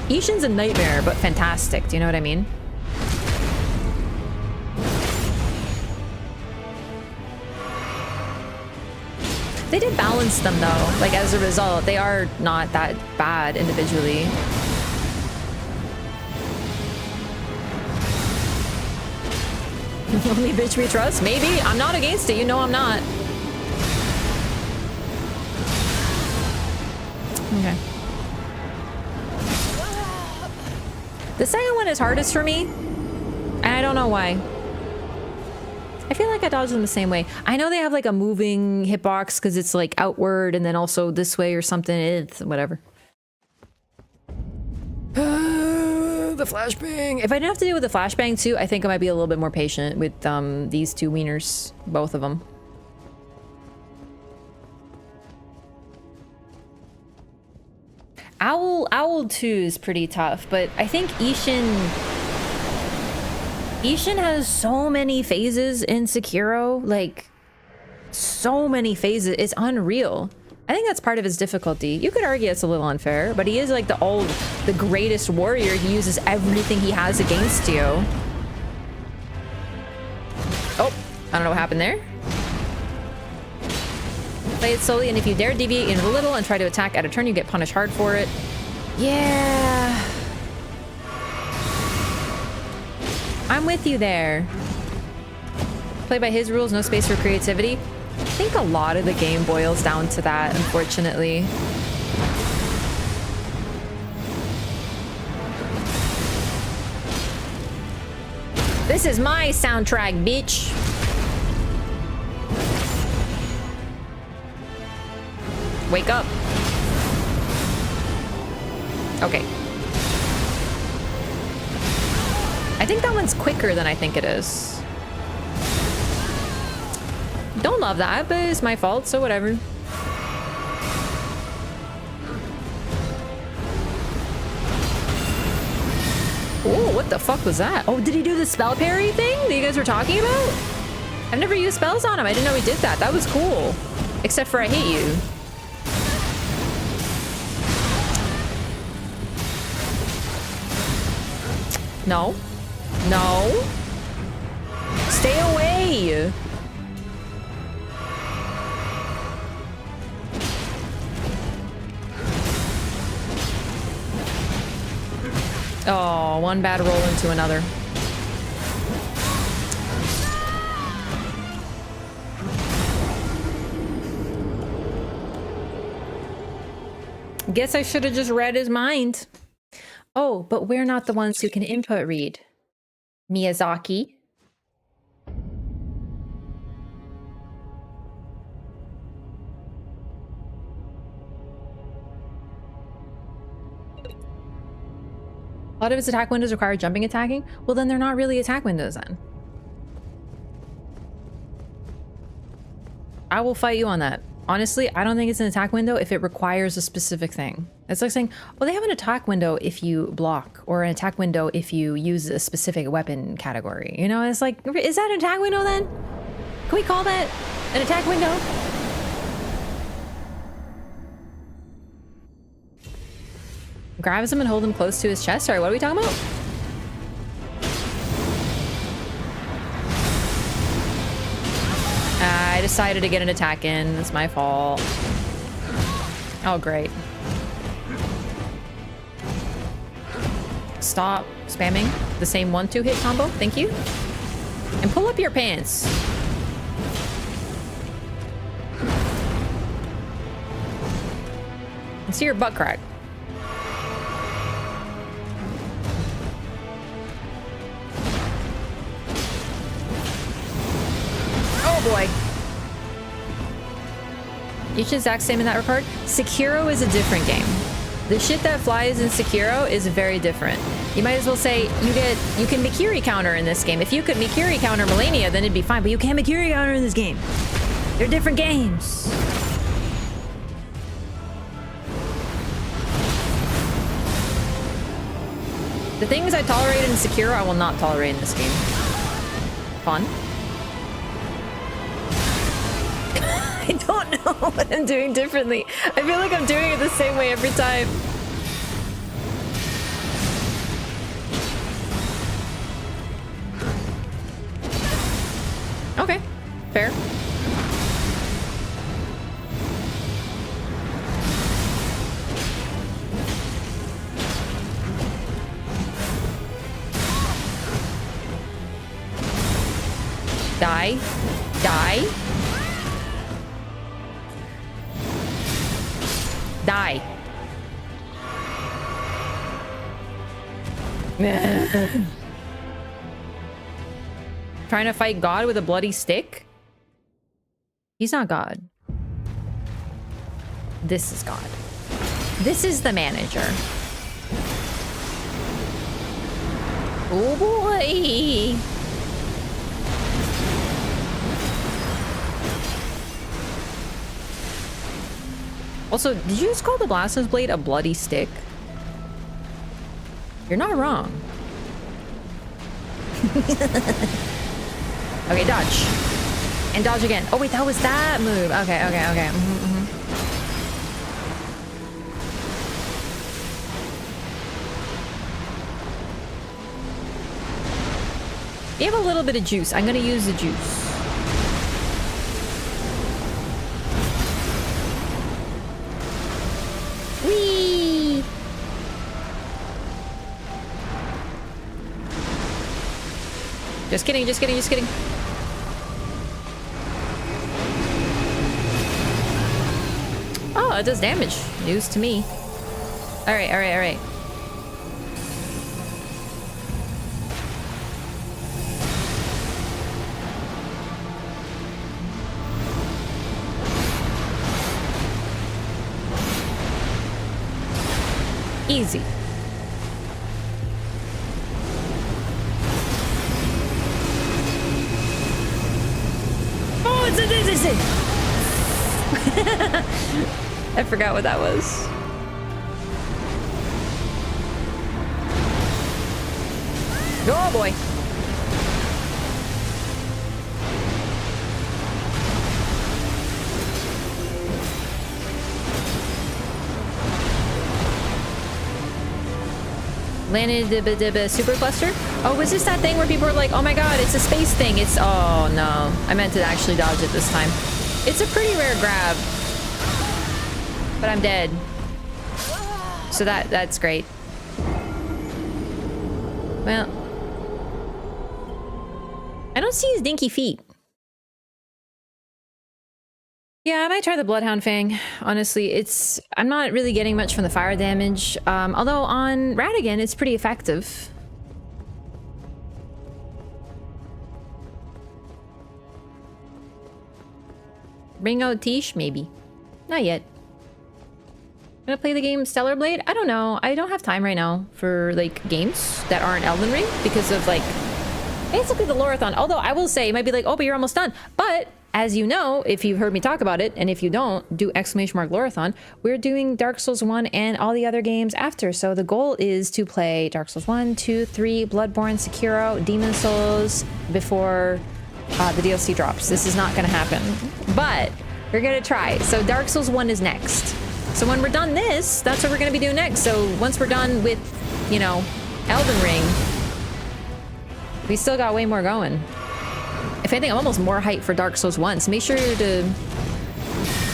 Ashen's a nightmare, but fantastic. Do you know what I mean? They did balance them though. Like as a result, they are not that bad individually. Only bitch we trust? Maybe. I'm not against it. You know I'm not. Okay. The second one is hardest for me. And I don't know why. I feel like I dodge them the same way. I know they have like a moving hitbox because it's like outward and then also this way or something. It's whatever. The flashbang. If I didn't have to deal with the flashbang too, I think I might be a little bit more patient with these two wieners, both of them. Owl 2 is pretty tough, but I think Ashen has so many phases in Sekiro, like so many phases. It's unreal. I think that's part of his difficulty. You could argue it's a little unfair, but he is like the greatest warrior. He uses everything he has against you. Oh, I don't know what happened there. Play it slowly, and if you dare deviate even a little and try to attack at a turn, you get punished hard for it. Yeah. I'm with you there. Play by his rules, no space for creativity. I think a lot of the game boils down to that, unfortunately. This is my soundtrack, bitch. Wake up. Okay. I think that one's quicker than I think it is. Don't love that, but it's my fault, so whatever. Oh, what the fuck was that? Oh, did he do the spell parry thing that you guys were talking about? I've never used spells on him. I didn't know he did that. That was cool. Except for I hate you. No. No. Stay away. Oh, one bad roll into another. Guess I should have just read his mind. Oh, but we're not the ones who can input read. Miyazaki. A lot of his attack windows require jumping attacking. Well, then they're not really attack windows then. I will fight you on that. Honestly, I don't think it's an attack window if it requires a specific thing. It's like saying, well, they have an attack window if you block, or an attack window if you use a specific weapon category. You know, it's like, is that an attack window then? Can we call that an attack window? Grabs him and hold him close to his chest. Sorry, what are we talking about? I decided to get an attack in. It's my fault. Oh, great. Stop spamming the same 1-2 hit combo. Thank you. And pull up your pants. And see your butt crack. Oh boy. Each exact same in that regard. Sekiro is a different game. The shit that flies in Sekiro is very different. You might as well say you can Mikiri counter in this game. If you could Mikiri counter Malenia, then it'd be fine, but you can't Mikiri counter in this game. They're different games. The things I tolerated in Sekiro, I will not tolerate in this game. Fun. I don't know what I'm doing differently. I feel like I'm doing it the same way every time. Okay, fair. Die. Die. Die. Trying to fight God with a bloody stick? He's not God. This is God. This is the manager. Oh boy. Also, did you just call the Blasphemous Blade a bloody stick? You're not wrong. Okay, dodge. And dodge again. Oh wait, that was that move. Okay, okay, okay. You have a little bit of juice. I'm gonna use the juice. Just kidding, just kidding, just kidding. Oh, it does damage. News to me. Alright, alright, alright. Easy. Oh, it's it. I forgot what that was. Oh boy. Landed the super cluster. Oh, was this that thing where people were like, oh my god, it's a space thing. It's, oh no. I meant to actually dodge it this time. It's a pretty rare grab. But I'm dead. So that's great. Well. I don't see his dinky feet. Yeah, I might try the Bloodhound Fang. Honestly, I'm not really getting much from the fire damage. Although on Radagon, it's pretty effective. Bring out Tish, maybe. Not yet. Gonna play the game Stellar Blade? I don't know. I don't have time right now for like games that aren't Elden Ring because of like basically the Loreathon. Although I will say, you might be like, oh, but you're almost done. But as you know, if you've heard me talk about it, and if you don't, do ! Loreathon, we're doing Dark Souls 1 and all the other games after. So the goal is to play Dark Souls 1, 2, 3, Bloodborne, Sekiro, Demon Souls before the DLC drops. This is not going to happen, but we're going to try. So Dark Souls 1 is next. So when we're done this, that's what we're going to be doing next. So once we're done with, you know, Elden Ring, we still got way more going. If anything, I'm almost more hyped for Dark Souls 1, so make sure to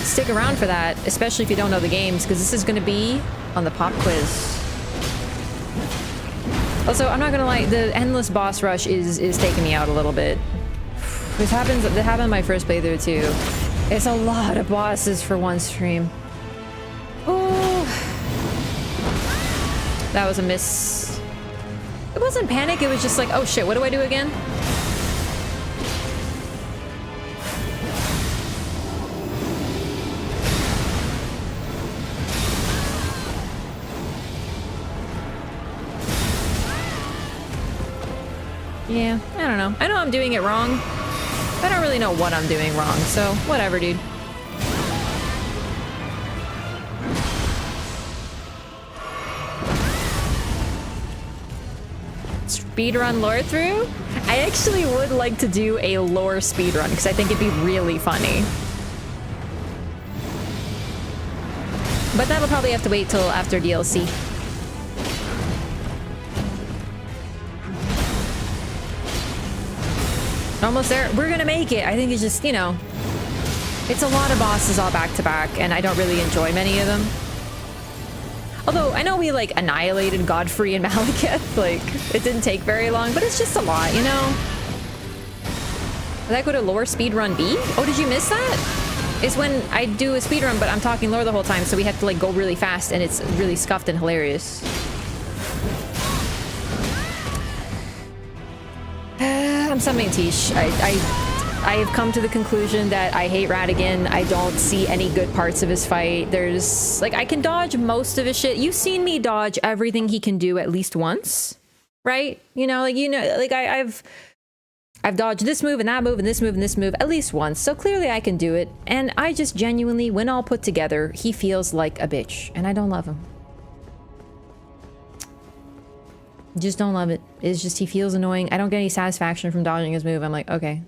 stick around for that, especially if you don't know the games, because this is going to be on the pop quiz. Also, I'm not going to lie, the endless boss rush is taking me out a little bit. That happened in my first playthrough too. It's a lot of bosses for one stream. Ooh. That was a miss. It wasn't panic, it was just like, oh shit, what do I do again? Yeah, I don't know. I know I'm doing it wrong. I don't really know what I'm doing wrong, so whatever, dude. Speedrun lore through? I actually would like to do a lore speedrun because I think it'd be really funny. But that'll probably have to wait till after DLC. Almost there. We're gonna make it. I think it's just, you know, it's a lot of bosses all back to back, and I don't really enjoy many of them. Although, I know we, like, annihilated Godfrey and Malekith. Like, it didn't take very long, but it's just a lot, you know? Would that go to lore speedrun B? Oh, did you miss that? It's when I do a speedrun, but I'm talking lore the whole time, so we have to, like, go really fast, and it's really scuffed and hilarious. I'm summoning Tish. I have come to the conclusion that I hate Radagon. I don't see any good parts of his fight. There's, like, I can dodge most of his shit. You've seen me dodge everything he can do at least once, right? You know, like I've dodged this move and that move and this move and this move at least once. So clearly I can do it. And I just genuinely, when all put together, he feels like a bitch, and I don't love him. Just don't love it. It's just he feels annoying. I don't get any satisfaction from dodging his move. I'm like, okay.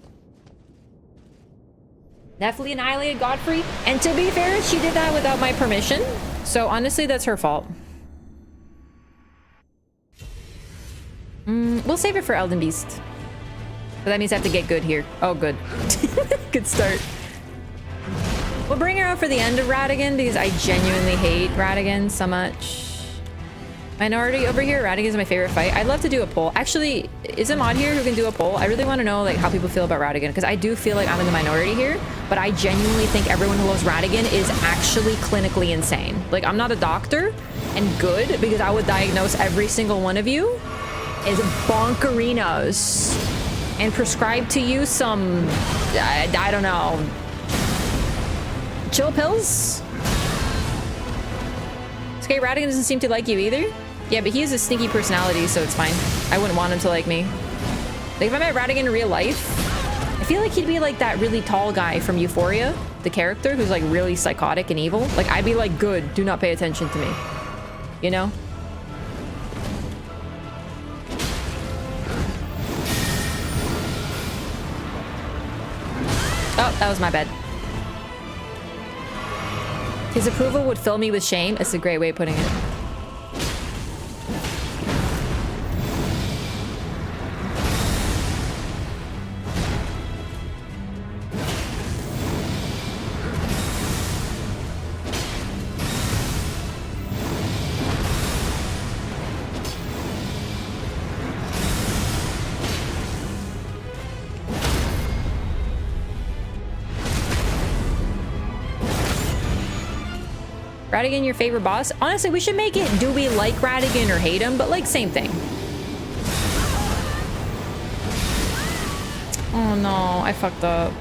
Nephili annihilated Godfrey, and to be fair, she did that without my permission. So honestly, that's her fault. We'll save it for Elden Beast. But that means I have to get good here. Oh, good. Good start. We'll bring her out for the end of Radagon because I genuinely hate Radagon so much. Minority over here. Radagon is my favorite fight. I'd love to do a poll. Actually, is a mod here who can do a poll? I really want to know like how people feel about Radagon, because I do feel like I'm in the minority here, but I genuinely think everyone who loves Radagon is actually clinically insane. Like, I'm not a doctor, and good, because I would diagnose every single one of you as bonkerinos and prescribe to you some, I don't know, chill pills? It's okay, Radagon doesn't seem to like you either. Yeah, but he has a sneaky personality, so it's fine. I wouldn't want him to like me. Like, if I met Radagon in real life, I feel like he'd be like that really tall guy from Euphoria, the character who's like really psychotic and evil. Like, I'd be like, good, do not pay attention to me. You know? Oh, that was my bad. His approval would fill me with shame. It's a great way of putting it. Radagon your favorite boss? Honestly, we should make it, do we like Radagon or hate him? But like, same thing. Oh no, I fucked up.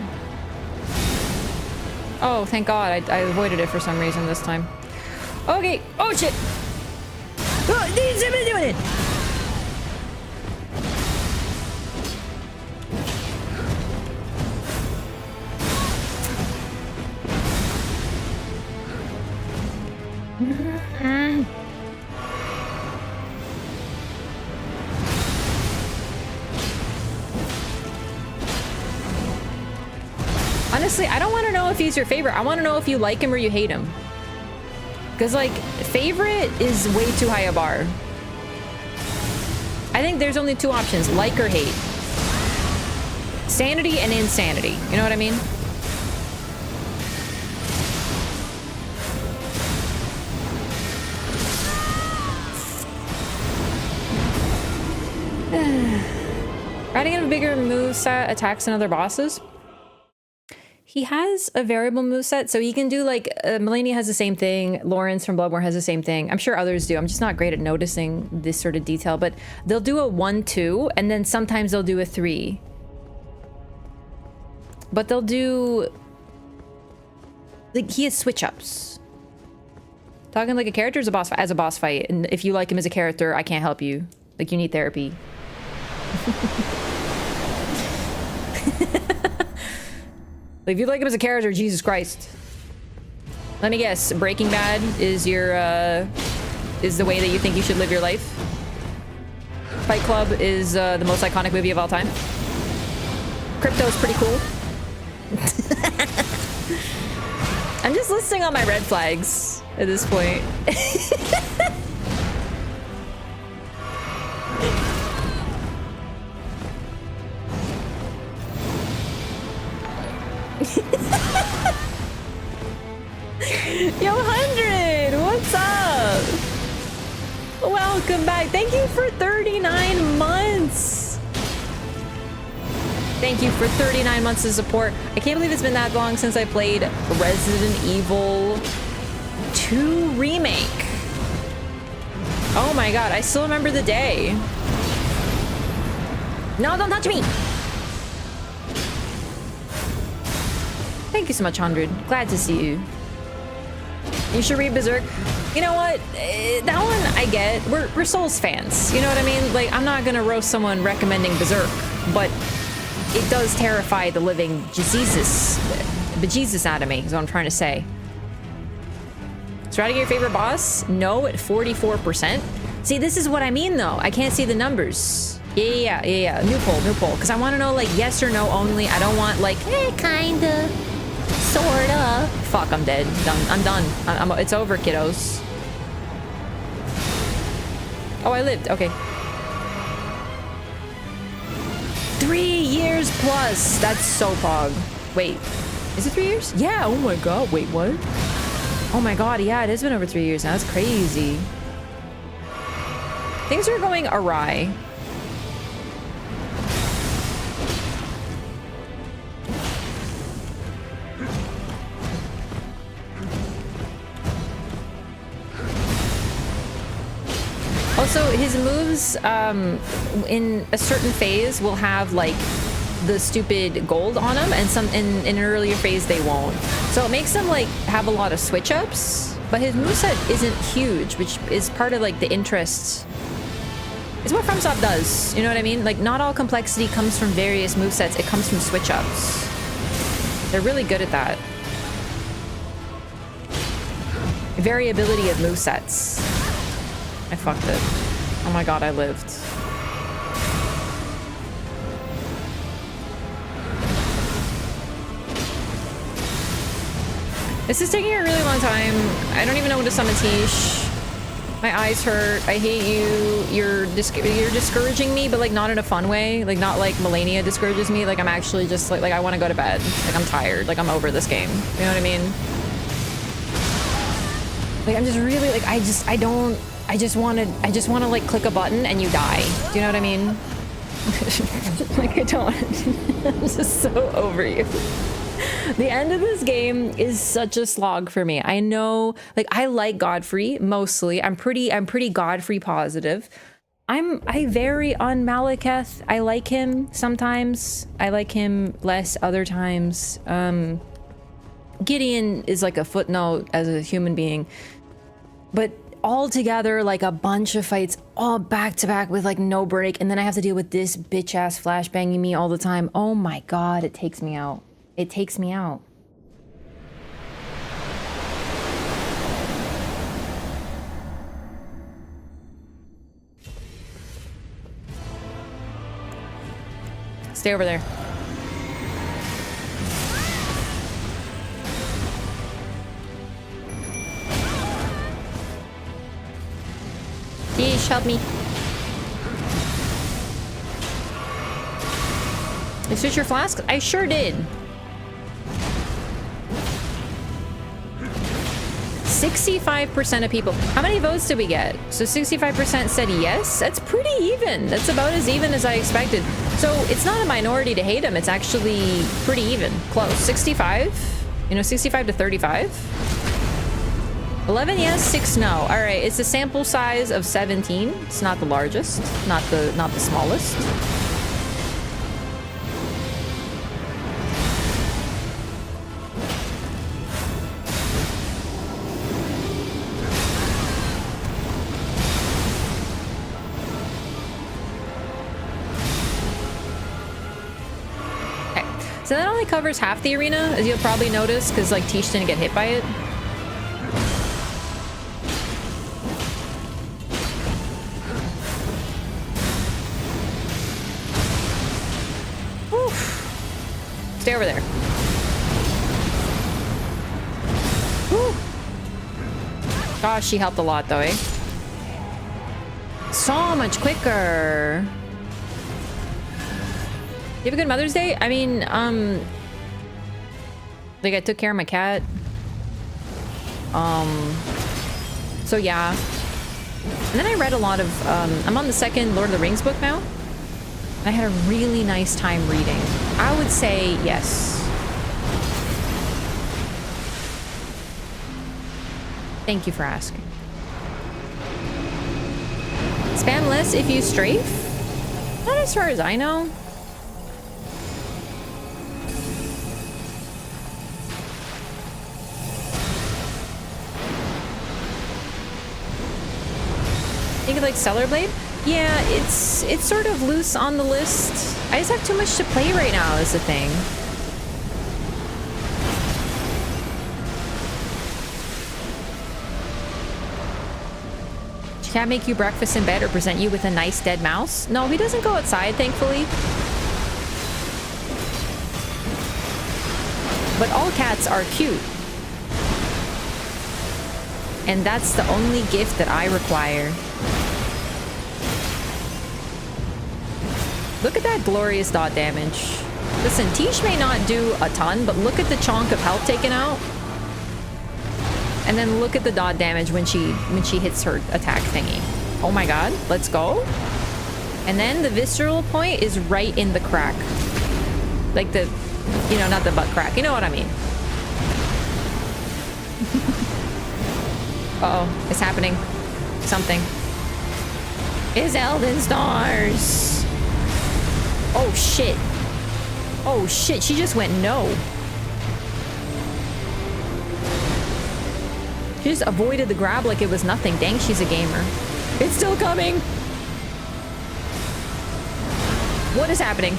Oh, thank God, I avoided it for some reason this time. Okay, oh shit! Oh, he's doing it! Honestly, I don't want to know if he's your favorite. I want to know if you like him or you hate him. Because, like, favorite is way too high a bar. I think there's only two options, like or hate. Sanity and insanity. You know what I mean? Radagon a bigger moveset attacks than other bosses. He has a variable moveset, so he can do like Melania has the same thing. Lawrence from Bloodborne has the same thing. I'm sure others do. I'm just not great at noticing this sort of detail, but they'll do a 1-2, and then sometimes they'll do a 3. But they'll do like he has switch ups. Talking like a character as a boss fight, and if you like him as a character, I can't help you. Like, you need therapy. If you like him as a character, Jesus Christ. Let me guess, Breaking Bad is your is the way that you think you should live your life? Fight Club is the most iconic movie of all time. Crypto's pretty cool. I'm just listing all my red flags at this point. Yo, 100! What's up? Welcome back. Thank you for 39 months. Thank you for 39 months of support. I can't believe it's been that long since I played Resident Evil 2 Remake. Oh my God, I still remember the day. No, don't touch me! Thank you so much, 100. Glad to see you. You should read Berserk. You know what? That one I get. We're Souls fans. You know what I mean? Like, I'm not gonna roast someone recommending Berserk, but it does terrify the living bejesus out of me, is what I'm trying to say. Is Radagon your favorite boss? No, at 44%. See, this is what I mean, though. I can't see the numbers. Yeah. New poll. Because I want to know, like, yes or no only. I don't want, like, kinda. Sorta. Fuck, I'm dead. I'm done. It's over, kiddos. Oh, I lived. Okay. 3 years plus. That's so pog. Wait. Is it 3 years? Yeah. Oh my God. Wait, what? Oh my God. Yeah, it has been over 3 years now. That's crazy. Things are going awry. Also, his moves in a certain phase will have like the stupid gold on them, and some in an earlier phase they won't. So it makes him like have a lot of switch ups, but his moveset isn't huge, which is part of like the interest. It's what FromSoft does, you know what I mean? Like, not all complexity comes from various movesets, it comes from switch ups. They're really good at that. Variability of movesets. I fucked it. Oh my god, I lived. This is taking a really long time. I don't even know when to summon Tish. My eyes hurt. I hate you. You're discouraging me, but like not in a fun way. Like not like Melania discourages me. Like I'm actually just like I want to go to bed. Like I'm tired. Like I'm over this game. You know what I mean? Like I'm just really like I just want to like click a button and you die. Do you know what I mean? Like I don't. I'm just so over you. The end of this game is such a slog for me. I know, like I like Godfrey mostly. I'm pretty Godfrey positive. I vary on Malekith. I like him sometimes. I like him less other times. Gideon is like a footnote as a human being. But all together, like a bunch of fights all back to back with like no break, and then I have to deal with this bitch ass flashbanging me all the time. Oh my god, it takes me out. It takes me out. Stay over there. Yeesh, help me. You switch your flask? I sure did. 65% of people. How many votes did we get? So 65% said yes. That's pretty even. That's about as even as I expected. So it's not a minority to hate him. It's actually pretty even. Close. 65? You know, 65 to 35? 11 yes, 6 no. All right, it's a sample size of 17. It's not the largest, not the smallest. Okay, so that only covers half the arena, as you'll probably notice, because like Tish didn't get hit by it. Stay over there. Woo. Gosh, she helped a lot though, eh? So much quicker. You have a good Mother's Day? I mean, like I took care of my cat. So yeah. And then I read a lot of, I'm on the second Lord of the Rings book now. I had a really nice time reading. I would say yes. Thank you for asking. Spam less if you strafe? Not as far as I know. Think of like Stellar Blade? Yeah, it's sort of loose on the list. I just have too much to play right now is the thing. She can't make you breakfast in bed or present you with a nice dead mouse? No, he doesn't go outside, thankfully. But all cats are cute. And that's the only gift that I require. Look at that glorious dot damage. Listen, Tish may not do a ton, but look at the chunk of health taken out. And then look at the dot damage when she hits her attack thingy. Oh my god, let's go. And then the visceral point is right in the crack. Like the, you know, not the butt crack. You know what I mean. Uh-oh, it's happening. Something. It's Elden stars. Oh shit. Oh shit, she just went no. She just avoided the grab like it was nothing. Dang, she's a gamer. It's still coming. What is happening?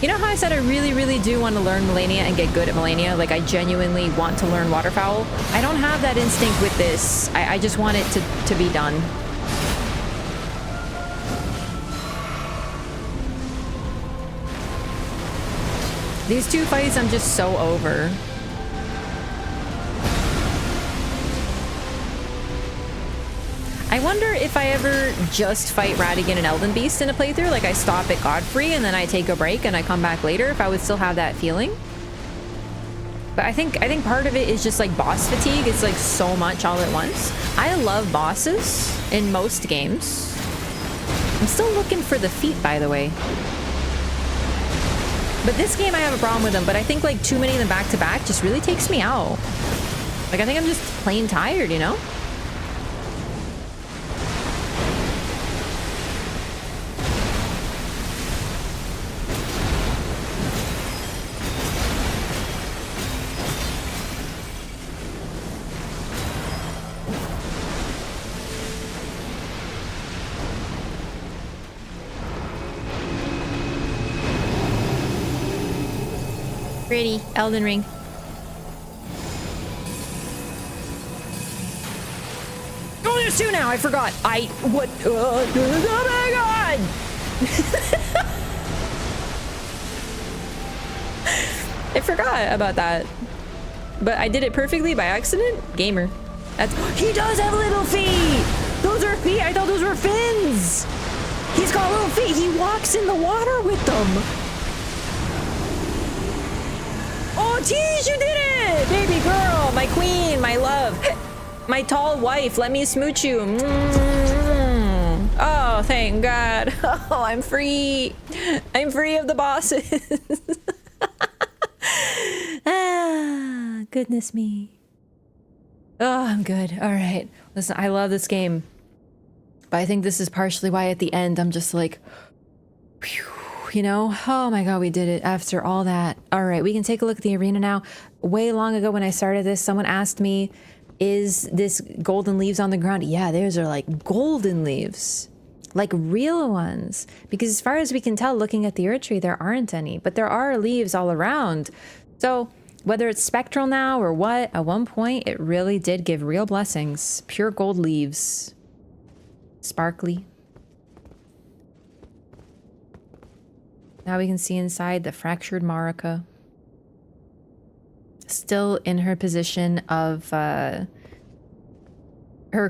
You know how I said I really do want to learn Malenia and get good at Malenia? Like, I genuinely want to learn waterfowl. I don't have that instinct with this. I just want it to be done. These two fights I'm just so over. I wonder if I ever just fight Radagon and Elden Beast in a playthrough, like I stop at Godfrey and then I take a break and I come back later, if I would still have that feeling. But I think part of it is just like boss fatigue. It's like so much all at once. I love bosses in most games. I'm still looking for the feat, by the way. But this game I have a problem with them, but I think like too many of them back to back just really takes me out. Like I think I'm just plain tired, you know? Pretty. Elden Ring. Oh, there's two now. I forgot. What? Oh my god! I forgot about that. But I did it perfectly by accident. Gamer. He does have little feet! Those are feet! I thought those were fins! He's got little feet! He walks in the water with them! Oh, Teej, you did it! Baby girl, my queen, my love. My tall wife, let me smooch you. Oh, thank God. Oh, I'm free. I'm free of the bosses. Ah, goodness me. Oh, I'm good. All right. Listen, I love this game. But I think this is partially why at the end I'm just like, whew. You know, oh my god, we did it after all that. All right, we can take a look at the arena now. Way long ago when I started this, someone asked me, is this golden leaves on the ground? Yeah, those are like golden leaves, like real ones. Because as far as we can tell, looking at the Earth Tree, there aren't any, but there are leaves all around. So whether it's spectral now or what, at one point it really did give real blessings. Pure gold leaves. Sparkly. Now we can see inside the fractured Marika. Still in her position of her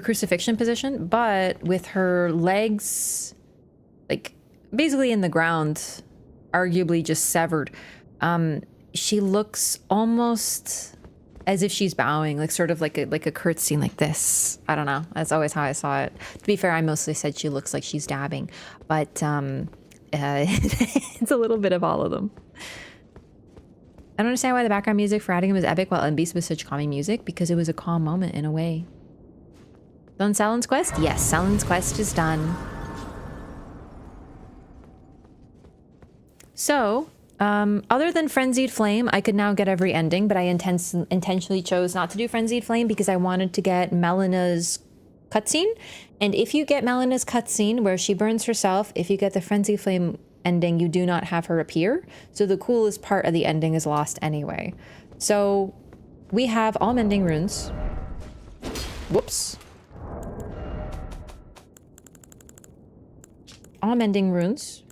crucifixion position, but with her legs like basically in the ground, arguably just severed. She looks almost as if she's bowing, like sort of like a curtsy like this. I don't know. That's always how I saw it. To be fair, I mostly said she looks like she's dabbing, but it's a little bit of all of them. I don't understand why the background music for Radagon was epic while Beast was such calming music, because it was a calm moment in a way. Done Salen's quest? Yes, Salen's quest is done. So, other than Frenzied Flame, I could now get every ending, but I intentionally chose not to do Frenzied Flame because I wanted to get Melena's cutscene. And if you get Melena's cutscene where she burns herself, if you get the Frenzied Flame ending, you do not have her appear. So the coolest part of the ending is lost anyway. So we have all mending runes. Whoops. All mending runes.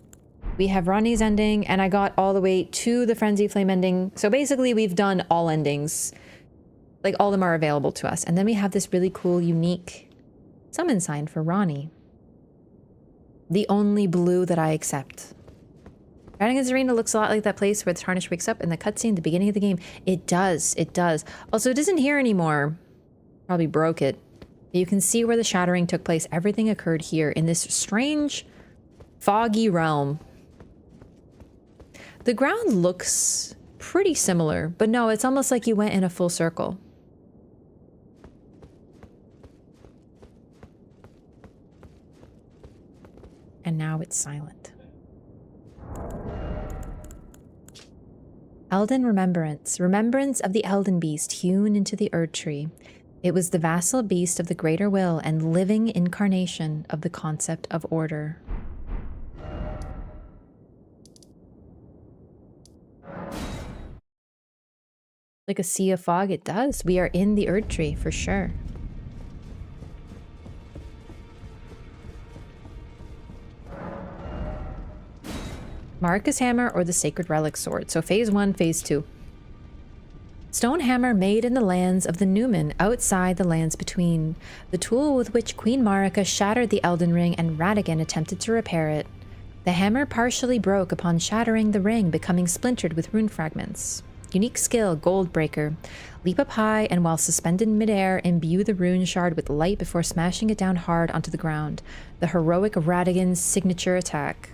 We have Ronnie's ending, and I got all the way to the Frenzied Flame ending. So basically we've done all endings. Like all of them are available to us. And then we have this really cool, unique summon sign for Ronnie. The only blue that I accept. Radagon's arena looks a lot like that place where the Tarnished wakes up in the cutscene at the beginning of the game. It does. It does. Also, it isn't here anymore. Probably broke it. You can see where the shattering took place. Everything occurred here in this strange, foggy realm. The ground looks pretty similar, but no, it's almost like you went in a full circle. And now it's silent. Elden remembrance. Remembrance of the Elden beast hewn into the Erd tree. It was the vassal beast of the greater will and living incarnation of the concept of order. Like a sea of fog, it does. We are in the Erd tree for sure. Marika's hammer or the sacred relic sword. So phase 1, phase 2. Stone hammer made in the lands of the Numen, outside the lands between. The tool with which Queen Marika shattered the Elden Ring and Radagon attempted to repair it. The hammer partially broke upon shattering the ring, becoming splintered with rune fragments. Unique skill, Goldbreaker. Leap up high and while suspended in midair, imbue the rune shard with light before smashing it down hard onto the ground. The heroic Radagon's signature attack.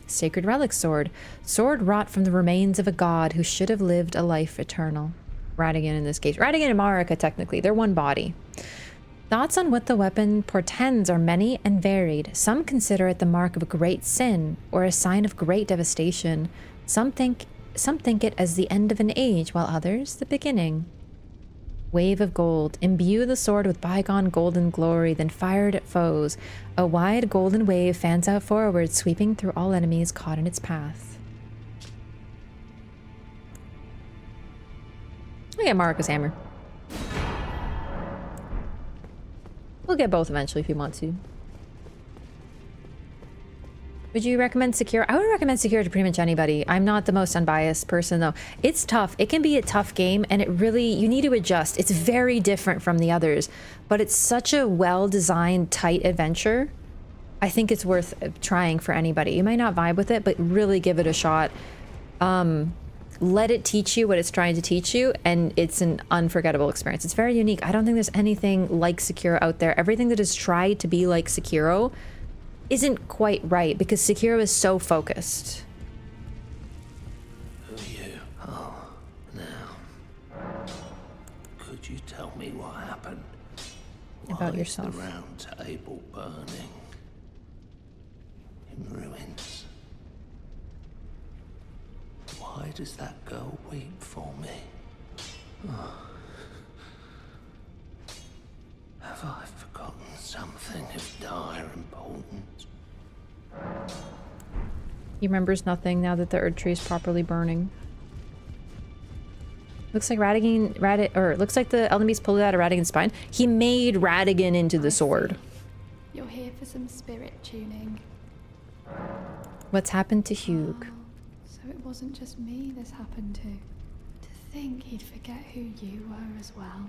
Sacred relic sword. Sword wrought from the remains of a god who should have lived a life eternal. Radagon in this case. Radagon and Marika, technically. They're one body. Thoughts on what the weapon portends are many and varied. Some consider it the mark of a great sin or a sign of great devastation. Some think it as the end of an age, while others the beginning. Wave of gold. Imbue the sword with bygone golden glory, then fire it at foes. A wide golden wave fans out forward, sweeping through all enemies caught in its path. I get Marika's hammer. We'll get both eventually if you want to. Would you recommend Sekiro? I would recommend Sekiro to pretty much anybody. I'm not the most unbiased person though. It's tough. It can be a tough game and it really, you need to adjust. It's very different from the others, but it's such a well-designed, tight adventure. I think it's worth trying for anybody. You might not vibe with it, but really give it a shot. Let it teach you what it's trying to teach you, and it's an unforgettable experience. It's very unique. I don't think there's anything like Sekiro out there. Everything that has tried to be like Sekiro isn't quite right, because Sekiro is so focused. Who are you? Oh, now. Could you tell me what happened? About Why yourself. is the round table burning? In ruins. Why does that girl weep for me? Oh. Have I forgotten something of dire importance? He remembers nothing now that the Erd tree is properly burning. Looks like looks like the Elden Beast pulled it out of Radagon's spine. He made Radagon into the sword. You're here for some spirit tuning. What's happened to Hugh? Oh, so it wasn't just me this happened to. To think he'd forget who you were as well.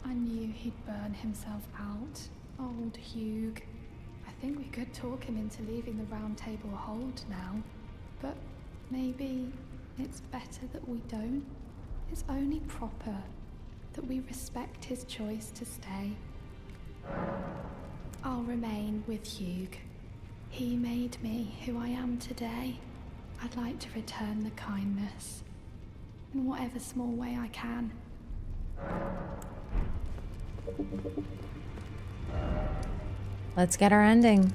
I knew he'd burn himself out. Old Hugh. I think we could talk him into leaving the Roundtable hold now. But maybe it's better that we don't. It's only proper that we respect his choice to stay. I'll remain with Hugh. He made me who I am today. I'd like to return the kindness in whatever small way I can. Let's get our ending.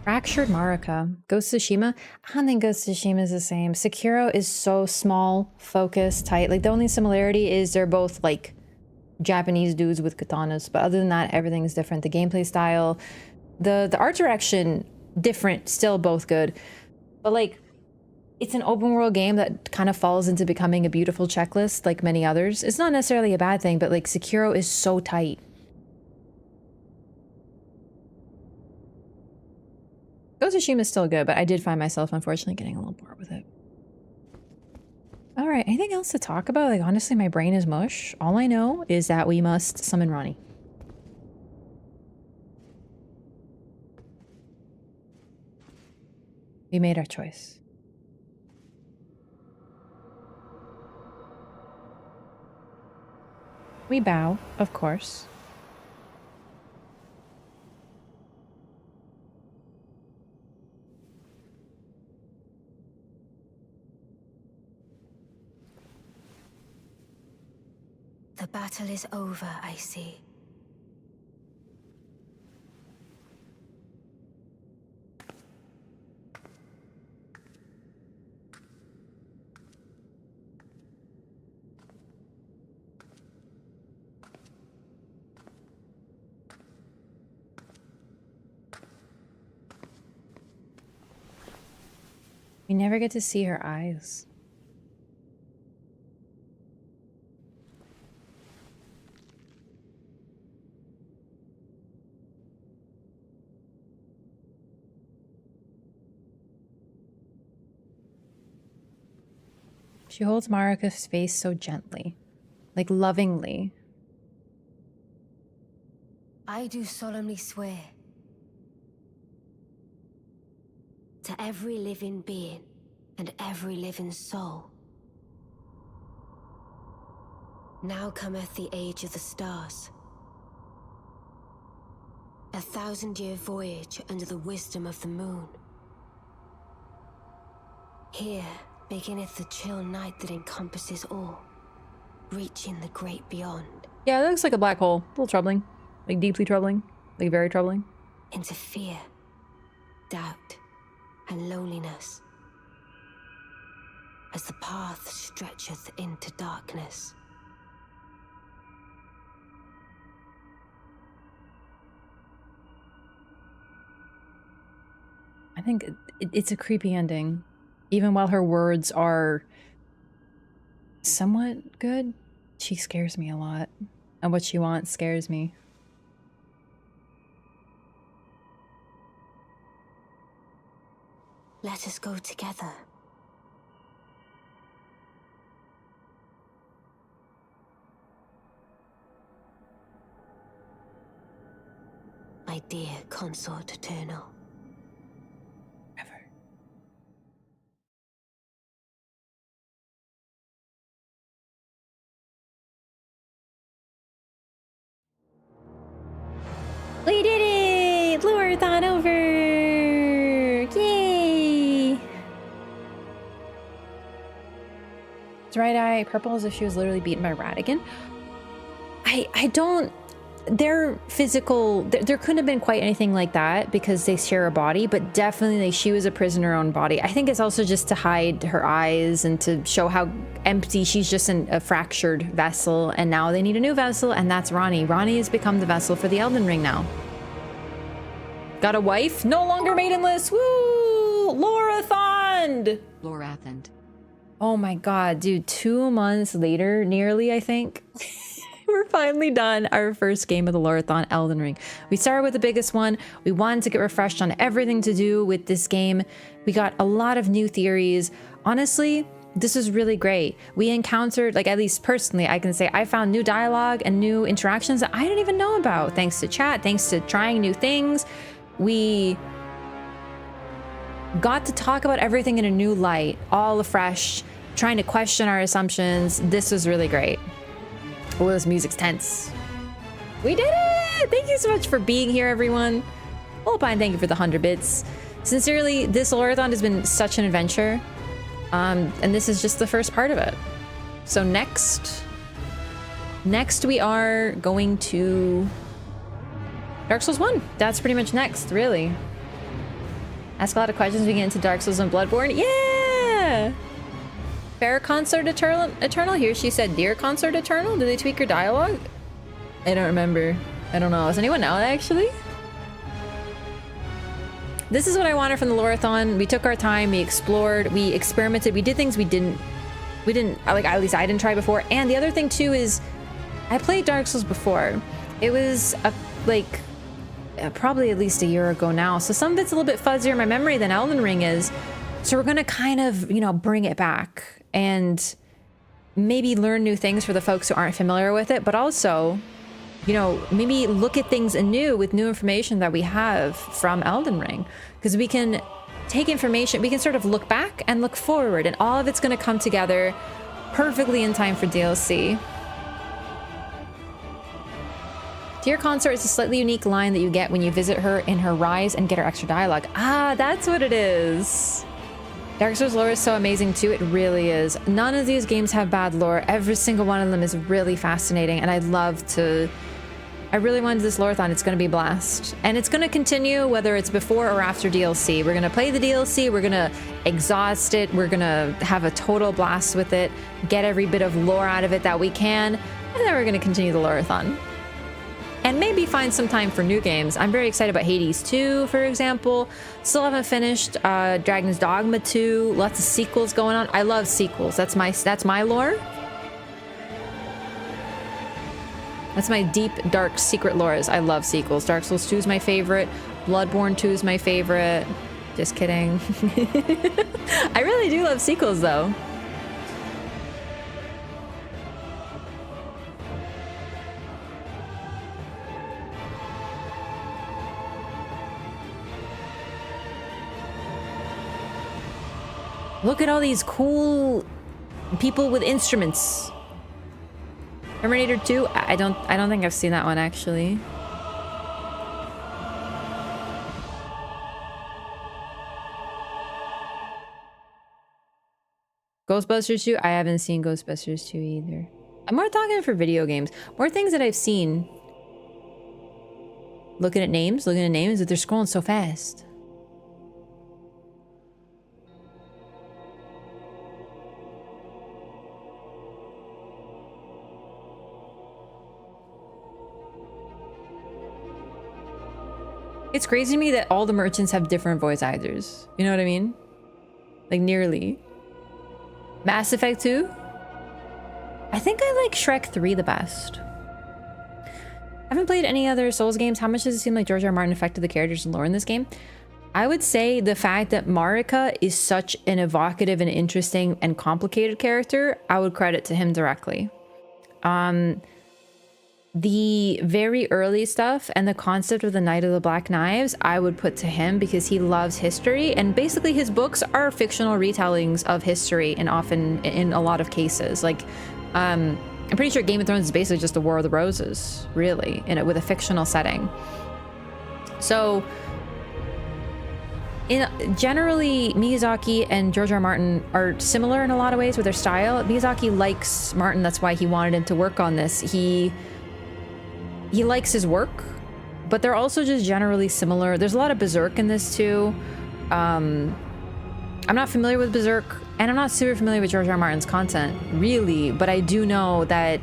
Fractured Marika. Ghost of Tsushima? I don't think Ghost of Tsushima is the same. Sekiro is so small, focused, tight. Like, the only similarity is they're both, like, Japanese dudes with katanas. But other than that, everything's different. The gameplay style, the art direction, different, still both good. But, like, it's an open world game that kind of falls into becoming a beautiful checklist like many others. It's not necessarily a bad thing, but, like, Sekiro is so tight. Ghost of Tsushima is still good, but I did find myself, unfortunately, getting a little bored with it. All right, anything else to talk about? Like, honestly, my brain is mush. All I know is that we must summon Ronnie. We made our choice. We bow, of course. The battle is over, I see. We never get to see her eyes. She holds Marika's face so gently, like lovingly. I do solemnly swear to every living being and every living soul. Now cometh the age of the stars. 1,000-year voyage under the wisdom of the moon. Here beginneth the chill night that encompasses all, reaching the great beyond. Yeah, it looks like a black hole. A little troubling. Like deeply troubling. Like very troubling. Into fear, doubt, and loneliness, as the path stretcheth into darkness. I think it's a creepy ending. Even while her words are somewhat good, she scares me a lot. And what she wants scares me. Let us go together. My dear consort eternal. Ever. We did it! LOREATHON over! Yay! It's right eye purple as if she was literally beaten by Radagon. I don't... Their physical... There couldn't have been quite anything like that because they share a body, but definitely she was a prisoner in her own body. I think it's also just to hide her eyes and to show how empty she's just a fractured vessel, and now they need a new vessel, and that's Ronnie. Ronnie has become the vessel for the Elden Ring now. Got a wife? No longer maidenless! Woo! LOREATHON! LOREATHON. Oh my god, dude. 2 months later, nearly, I think. We're finally done our first game of the LOREATHON Elden Ring. We started with the biggest one. We wanted to get refreshed on everything to do with this game. We got a lot of new theories. Honestly, this was really great. We encountered, like, at least personally, I can say I found new dialogue and new interactions that I didn't even know about. Thanks to chat, thanks to trying new things. We got to talk about everything in a new light, all afresh, trying to question our assumptions. This was really great. Oh, this music's tense. We did it! Thank you so much for being here, everyone. Alpine, thank you for the 100 bits. Sincerely, this LOREATHON has been such an adventure. And this is just the first part of it. So next we are going to Dark Souls 1. That's pretty much next, really. Ask a lot of questions, we get into Dark Souls and Bloodborne. Yeah! Fair Consort Eternal? Here she said, Dear Consort Eternal? Did they tweak her dialogue? I don't remember. I don't know. Does anyone know actually? This is what I wanted from the LOREATHON. We took our time, we explored, we experimented, we did things we didn't, like, at least I didn't try before. And the other thing too is, I played Dark Souls before. It was probably at least a year ago now. So some of it's a little bit fuzzier in my memory than Elden Ring is. So we're gonna kind of, you know, bring it back. And maybe learn new things for the folks who aren't familiar with it, but also, you know, maybe look at things anew with new information that we have from Elden Ring. Because we can take information, we can sort of look back and look forward, and all of it's going to come together perfectly in time for DLC. Dear Consort is a slightly unique line that you get when you visit her in her rise and get her extra dialogue. Ah, that's what it is. Dark Souls lore is so amazing too, it really is. None of these games have bad lore. Every single one of them is really fascinating, and I'd love to... I really wanted this Loreathon. It's going to be a blast. And it's going to continue whether it's before or after DLC. We're going to play the DLC, we're going to exhaust it, we're going to have a total blast with it, get every bit of lore out of it that we can, and then we're going to continue the Loreathon. And maybe find some time for new games. I'm very excited about Hades 2, for example. Still haven't finished Dragon's Dogma 2. Lots of sequels going on. I love sequels. That's my lore. That's my deep, dark, secret lore. I love sequels. Dark Souls 2 is my favorite. Bloodborne 2 is my favorite. Just kidding. I really do love sequels, though. Look at all these cool people with instruments. Terminator 2? I don't think I've seen that one actually. Ghostbusters 2? I haven't seen Ghostbusters 2 either. I'm more talking for video games. More things that I've seen. Looking at names, that they're scrolling so fast. It's crazy to me that all the merchants have different voice actors. You know what I mean? Like, nearly. Mass Effect 2? I think I like Shrek 3 the best. I haven't played any other Souls games. How much does it seem like George R. R. Martin affected the characters and lore in this game? I would say the fact that Marika is such an evocative and interesting and complicated character, I would credit to him directly. The very early stuff and the concept of the Knight of the Black Knives, I would put to him because he loves history, and basically his books are fictional retellings of history, and often in a lot of cases. Like, I'm pretty sure Game of Thrones is basically just the War of the Roses, really, with a fictional setting. So, generally, Miyazaki and George R. R. Martin are similar in a lot of ways with their style. Miyazaki likes Martin, that's why he wanted him to work on this. He likes his work, but they're also just generally similar. There's a lot of Berserk in this too. I'm not familiar with Berserk, and I'm not super familiar with George R. R. Martin's content, really, but I do know that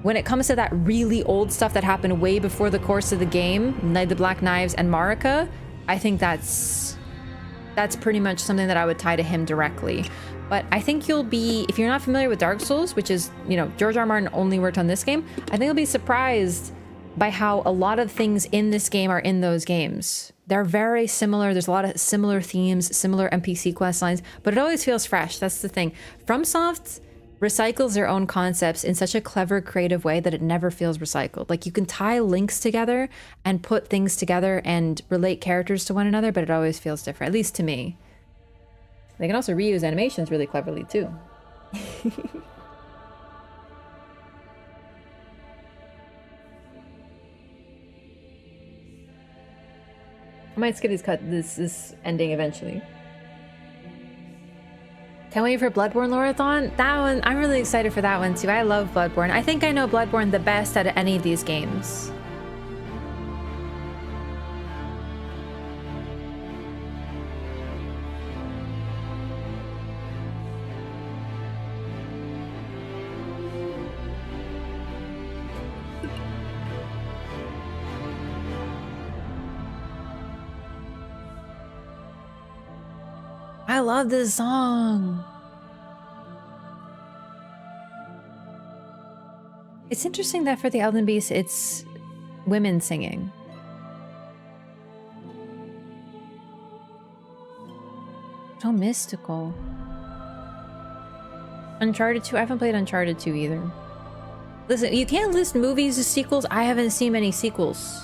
when it comes to that really old stuff that happened way before the course of the game, Knight of the Black Knives and Marika, I think that's pretty much something that I would tie to him directly. But I think you'll be, if you're not familiar with Dark Souls, which is, you know, George R. R. Martin only worked on this game, I think you'll be surprised by how a lot of things in this game are in those games. They're very similar. There's a lot of similar themes, similar NPC quest lines, but it always feels fresh. That's the thing. FromSoft recycles their own concepts in such a clever, creative way that it never feels recycled. Like, you can tie links together and put things together and relate characters to one another, but it always feels different, at least to me. They can also reuse animations really cleverly too. I might skip this ending eventually. Can't wait for Bloodborne Loreathon. That one, I'm really excited for that one too. I love Bloodborne. I think I know Bloodborne the best out of any of these games. I love this song. It's interesting that for the Elden Beast, it's women singing. So mystical. Uncharted 2? I haven't played Uncharted 2 either. Listen, you can't list movies as sequels. I haven't seen many sequels.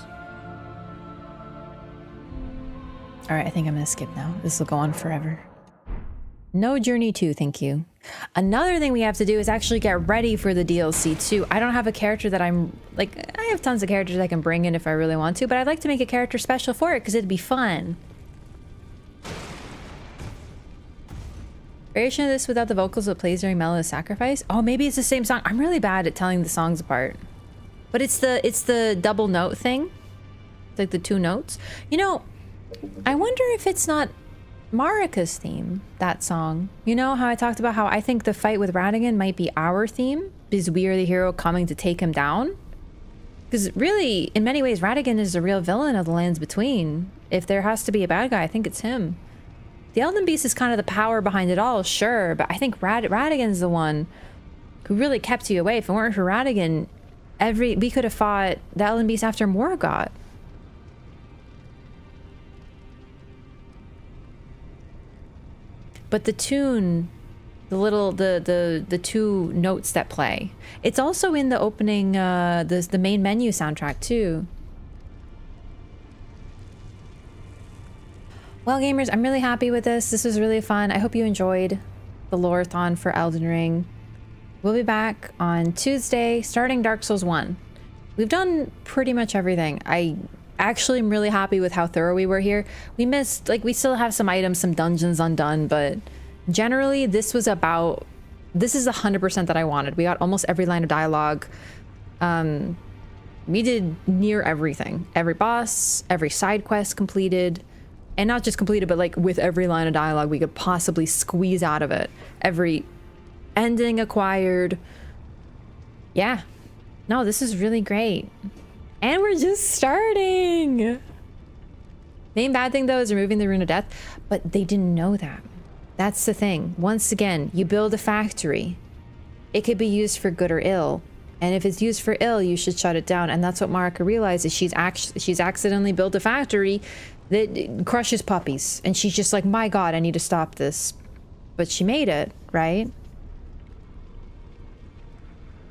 Alright, I think I'm gonna skip now. This will go on forever. No Journey 2, thank you. Another thing we have to do is actually get ready for the DLC too. I don't have a character that I'm... Like, I have tons of characters I can bring in if I really want to, but I'd like to make a character special for it because it'd be fun. Variation of this without the vocals that plays during Mellow Sacrifice? Oh, maybe it's the same song. I'm really bad at telling the songs apart. But it's the double note thing. It's like the two notes. You know, I wonder if it's not Marika's theme, that song. You know how I talked about how I think the fight with Radagon might be our theme because we are the hero coming to take him down? Because really, in many ways, Radagon is the real villain of the Lands Between. If there has to be a bad guy, I think it's him. The Elden Beast is kind of the power behind it all, sure, but I think Radagon's the one who really kept you away. If it weren't for Radagon, we could have fought the Elden Beast after Morgott. But the tune, the two notes that play, it's also in the opening, the main menu soundtrack too. Well, gamers, I'm really happy with this. This was really fun. I hope you enjoyed the LOREATHON for Elden Ring. We'll be back on Tuesday, starting Dark Souls 1. We've done pretty much everything. I actually am really happy with how thorough we were here. We missed, like, we still have some items, some dungeons undone, but generally this is 100% that I wanted. We got almost every line of dialogue. We did near everything. Every boss, every side quest completed. And not just completed, but like with every line of dialogue we could possibly squeeze out of it. Every ending acquired. Yeah. No, this is really great. And we're just starting. Main bad thing though is removing the Rune of Death, but they didn't know that. That's the thing. Once again, you build a factory. It could be used for good or ill. And if it's used for ill, you should shut it down. And that's what Marika realizes. She's accidentally built a factory that crushes puppies. And she's just like, my God, I need to stop this. But she made it, right?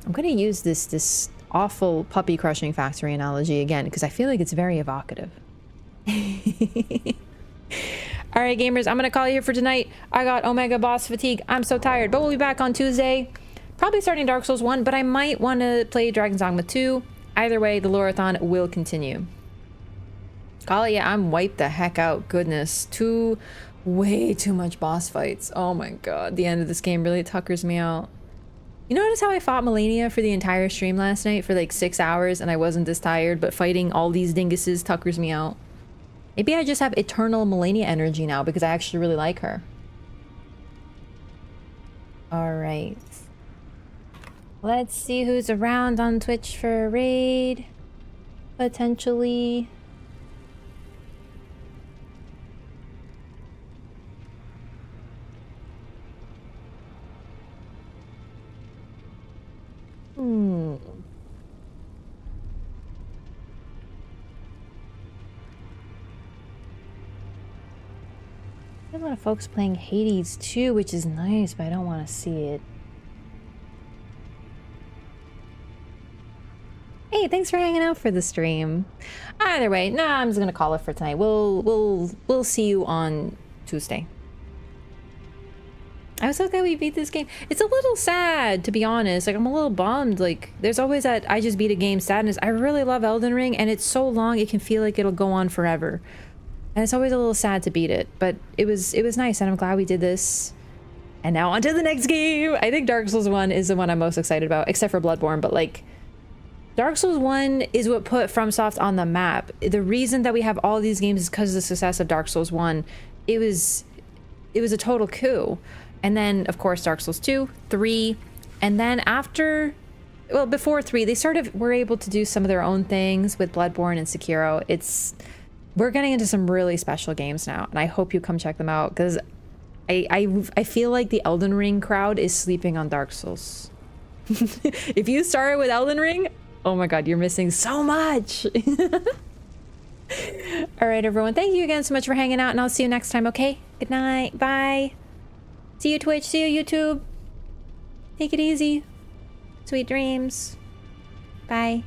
I'm going to use this awful puppy crushing factory analogy again, because I feel like it's very evocative. All right, gamers, I'm going to call you here for tonight. I got Omega boss fatigue. I'm so tired, but we'll be back on Tuesday. Probably starting Dark Souls 1, but I might want to play Dragon's Dogma 2. Either way, the LOREATHON will continue. Call it, yeah, I'm wiped the heck out. Goodness. Way too much boss fights. Oh my God. The end of this game really tuckers me out. You notice how I fought Melania for the entire stream last night for like 6 hours and I wasn't this tired, but fighting all these dinguses tuckers me out. Maybe I just have eternal Melania energy now because I actually really like her. All right. Let's see who's around on Twitch for a raid. Potentially. There's a lot of folks playing Hades too, which is nice, but I don't want to see it. Hey, thanks for hanging out for the stream. Either way, nah, I'm just gonna call it for tonight. We'll see you on Tuesday. I was so glad we beat this game. It's a little sad, to be honest. Like, I'm a little bummed. Like, there's always that I just beat a game sadness. I really love Elden Ring, and it's so long it can feel like it'll go on forever. And it's always a little sad to beat it, but it was nice, and I'm glad we did this. And now on to the next game. I think Dark Souls 1 is the one I'm most excited about, except for Bloodborne, but like, Dark Souls 1 is what put FromSoft on the map. The reason that we have all these games is because of the success of Dark Souls 1. It was a total coup. And then, of course, Dark Souls 2, 3, and then after, well, before 3, they sort of were able to do some of their own things with Bloodborne and Sekiro. We're getting into some really special games now, and I hope you come check them out, because I feel like the Elden Ring crowd is sleeping on Dark Souls. If you started with Elden Ring, oh my God, you're missing so much. All right, everyone, thank you again so much for hanging out, and I'll see you next time, okay? Good night, bye. See you, Twitch. See you, YouTube. Take it easy. Sweet dreams. Bye.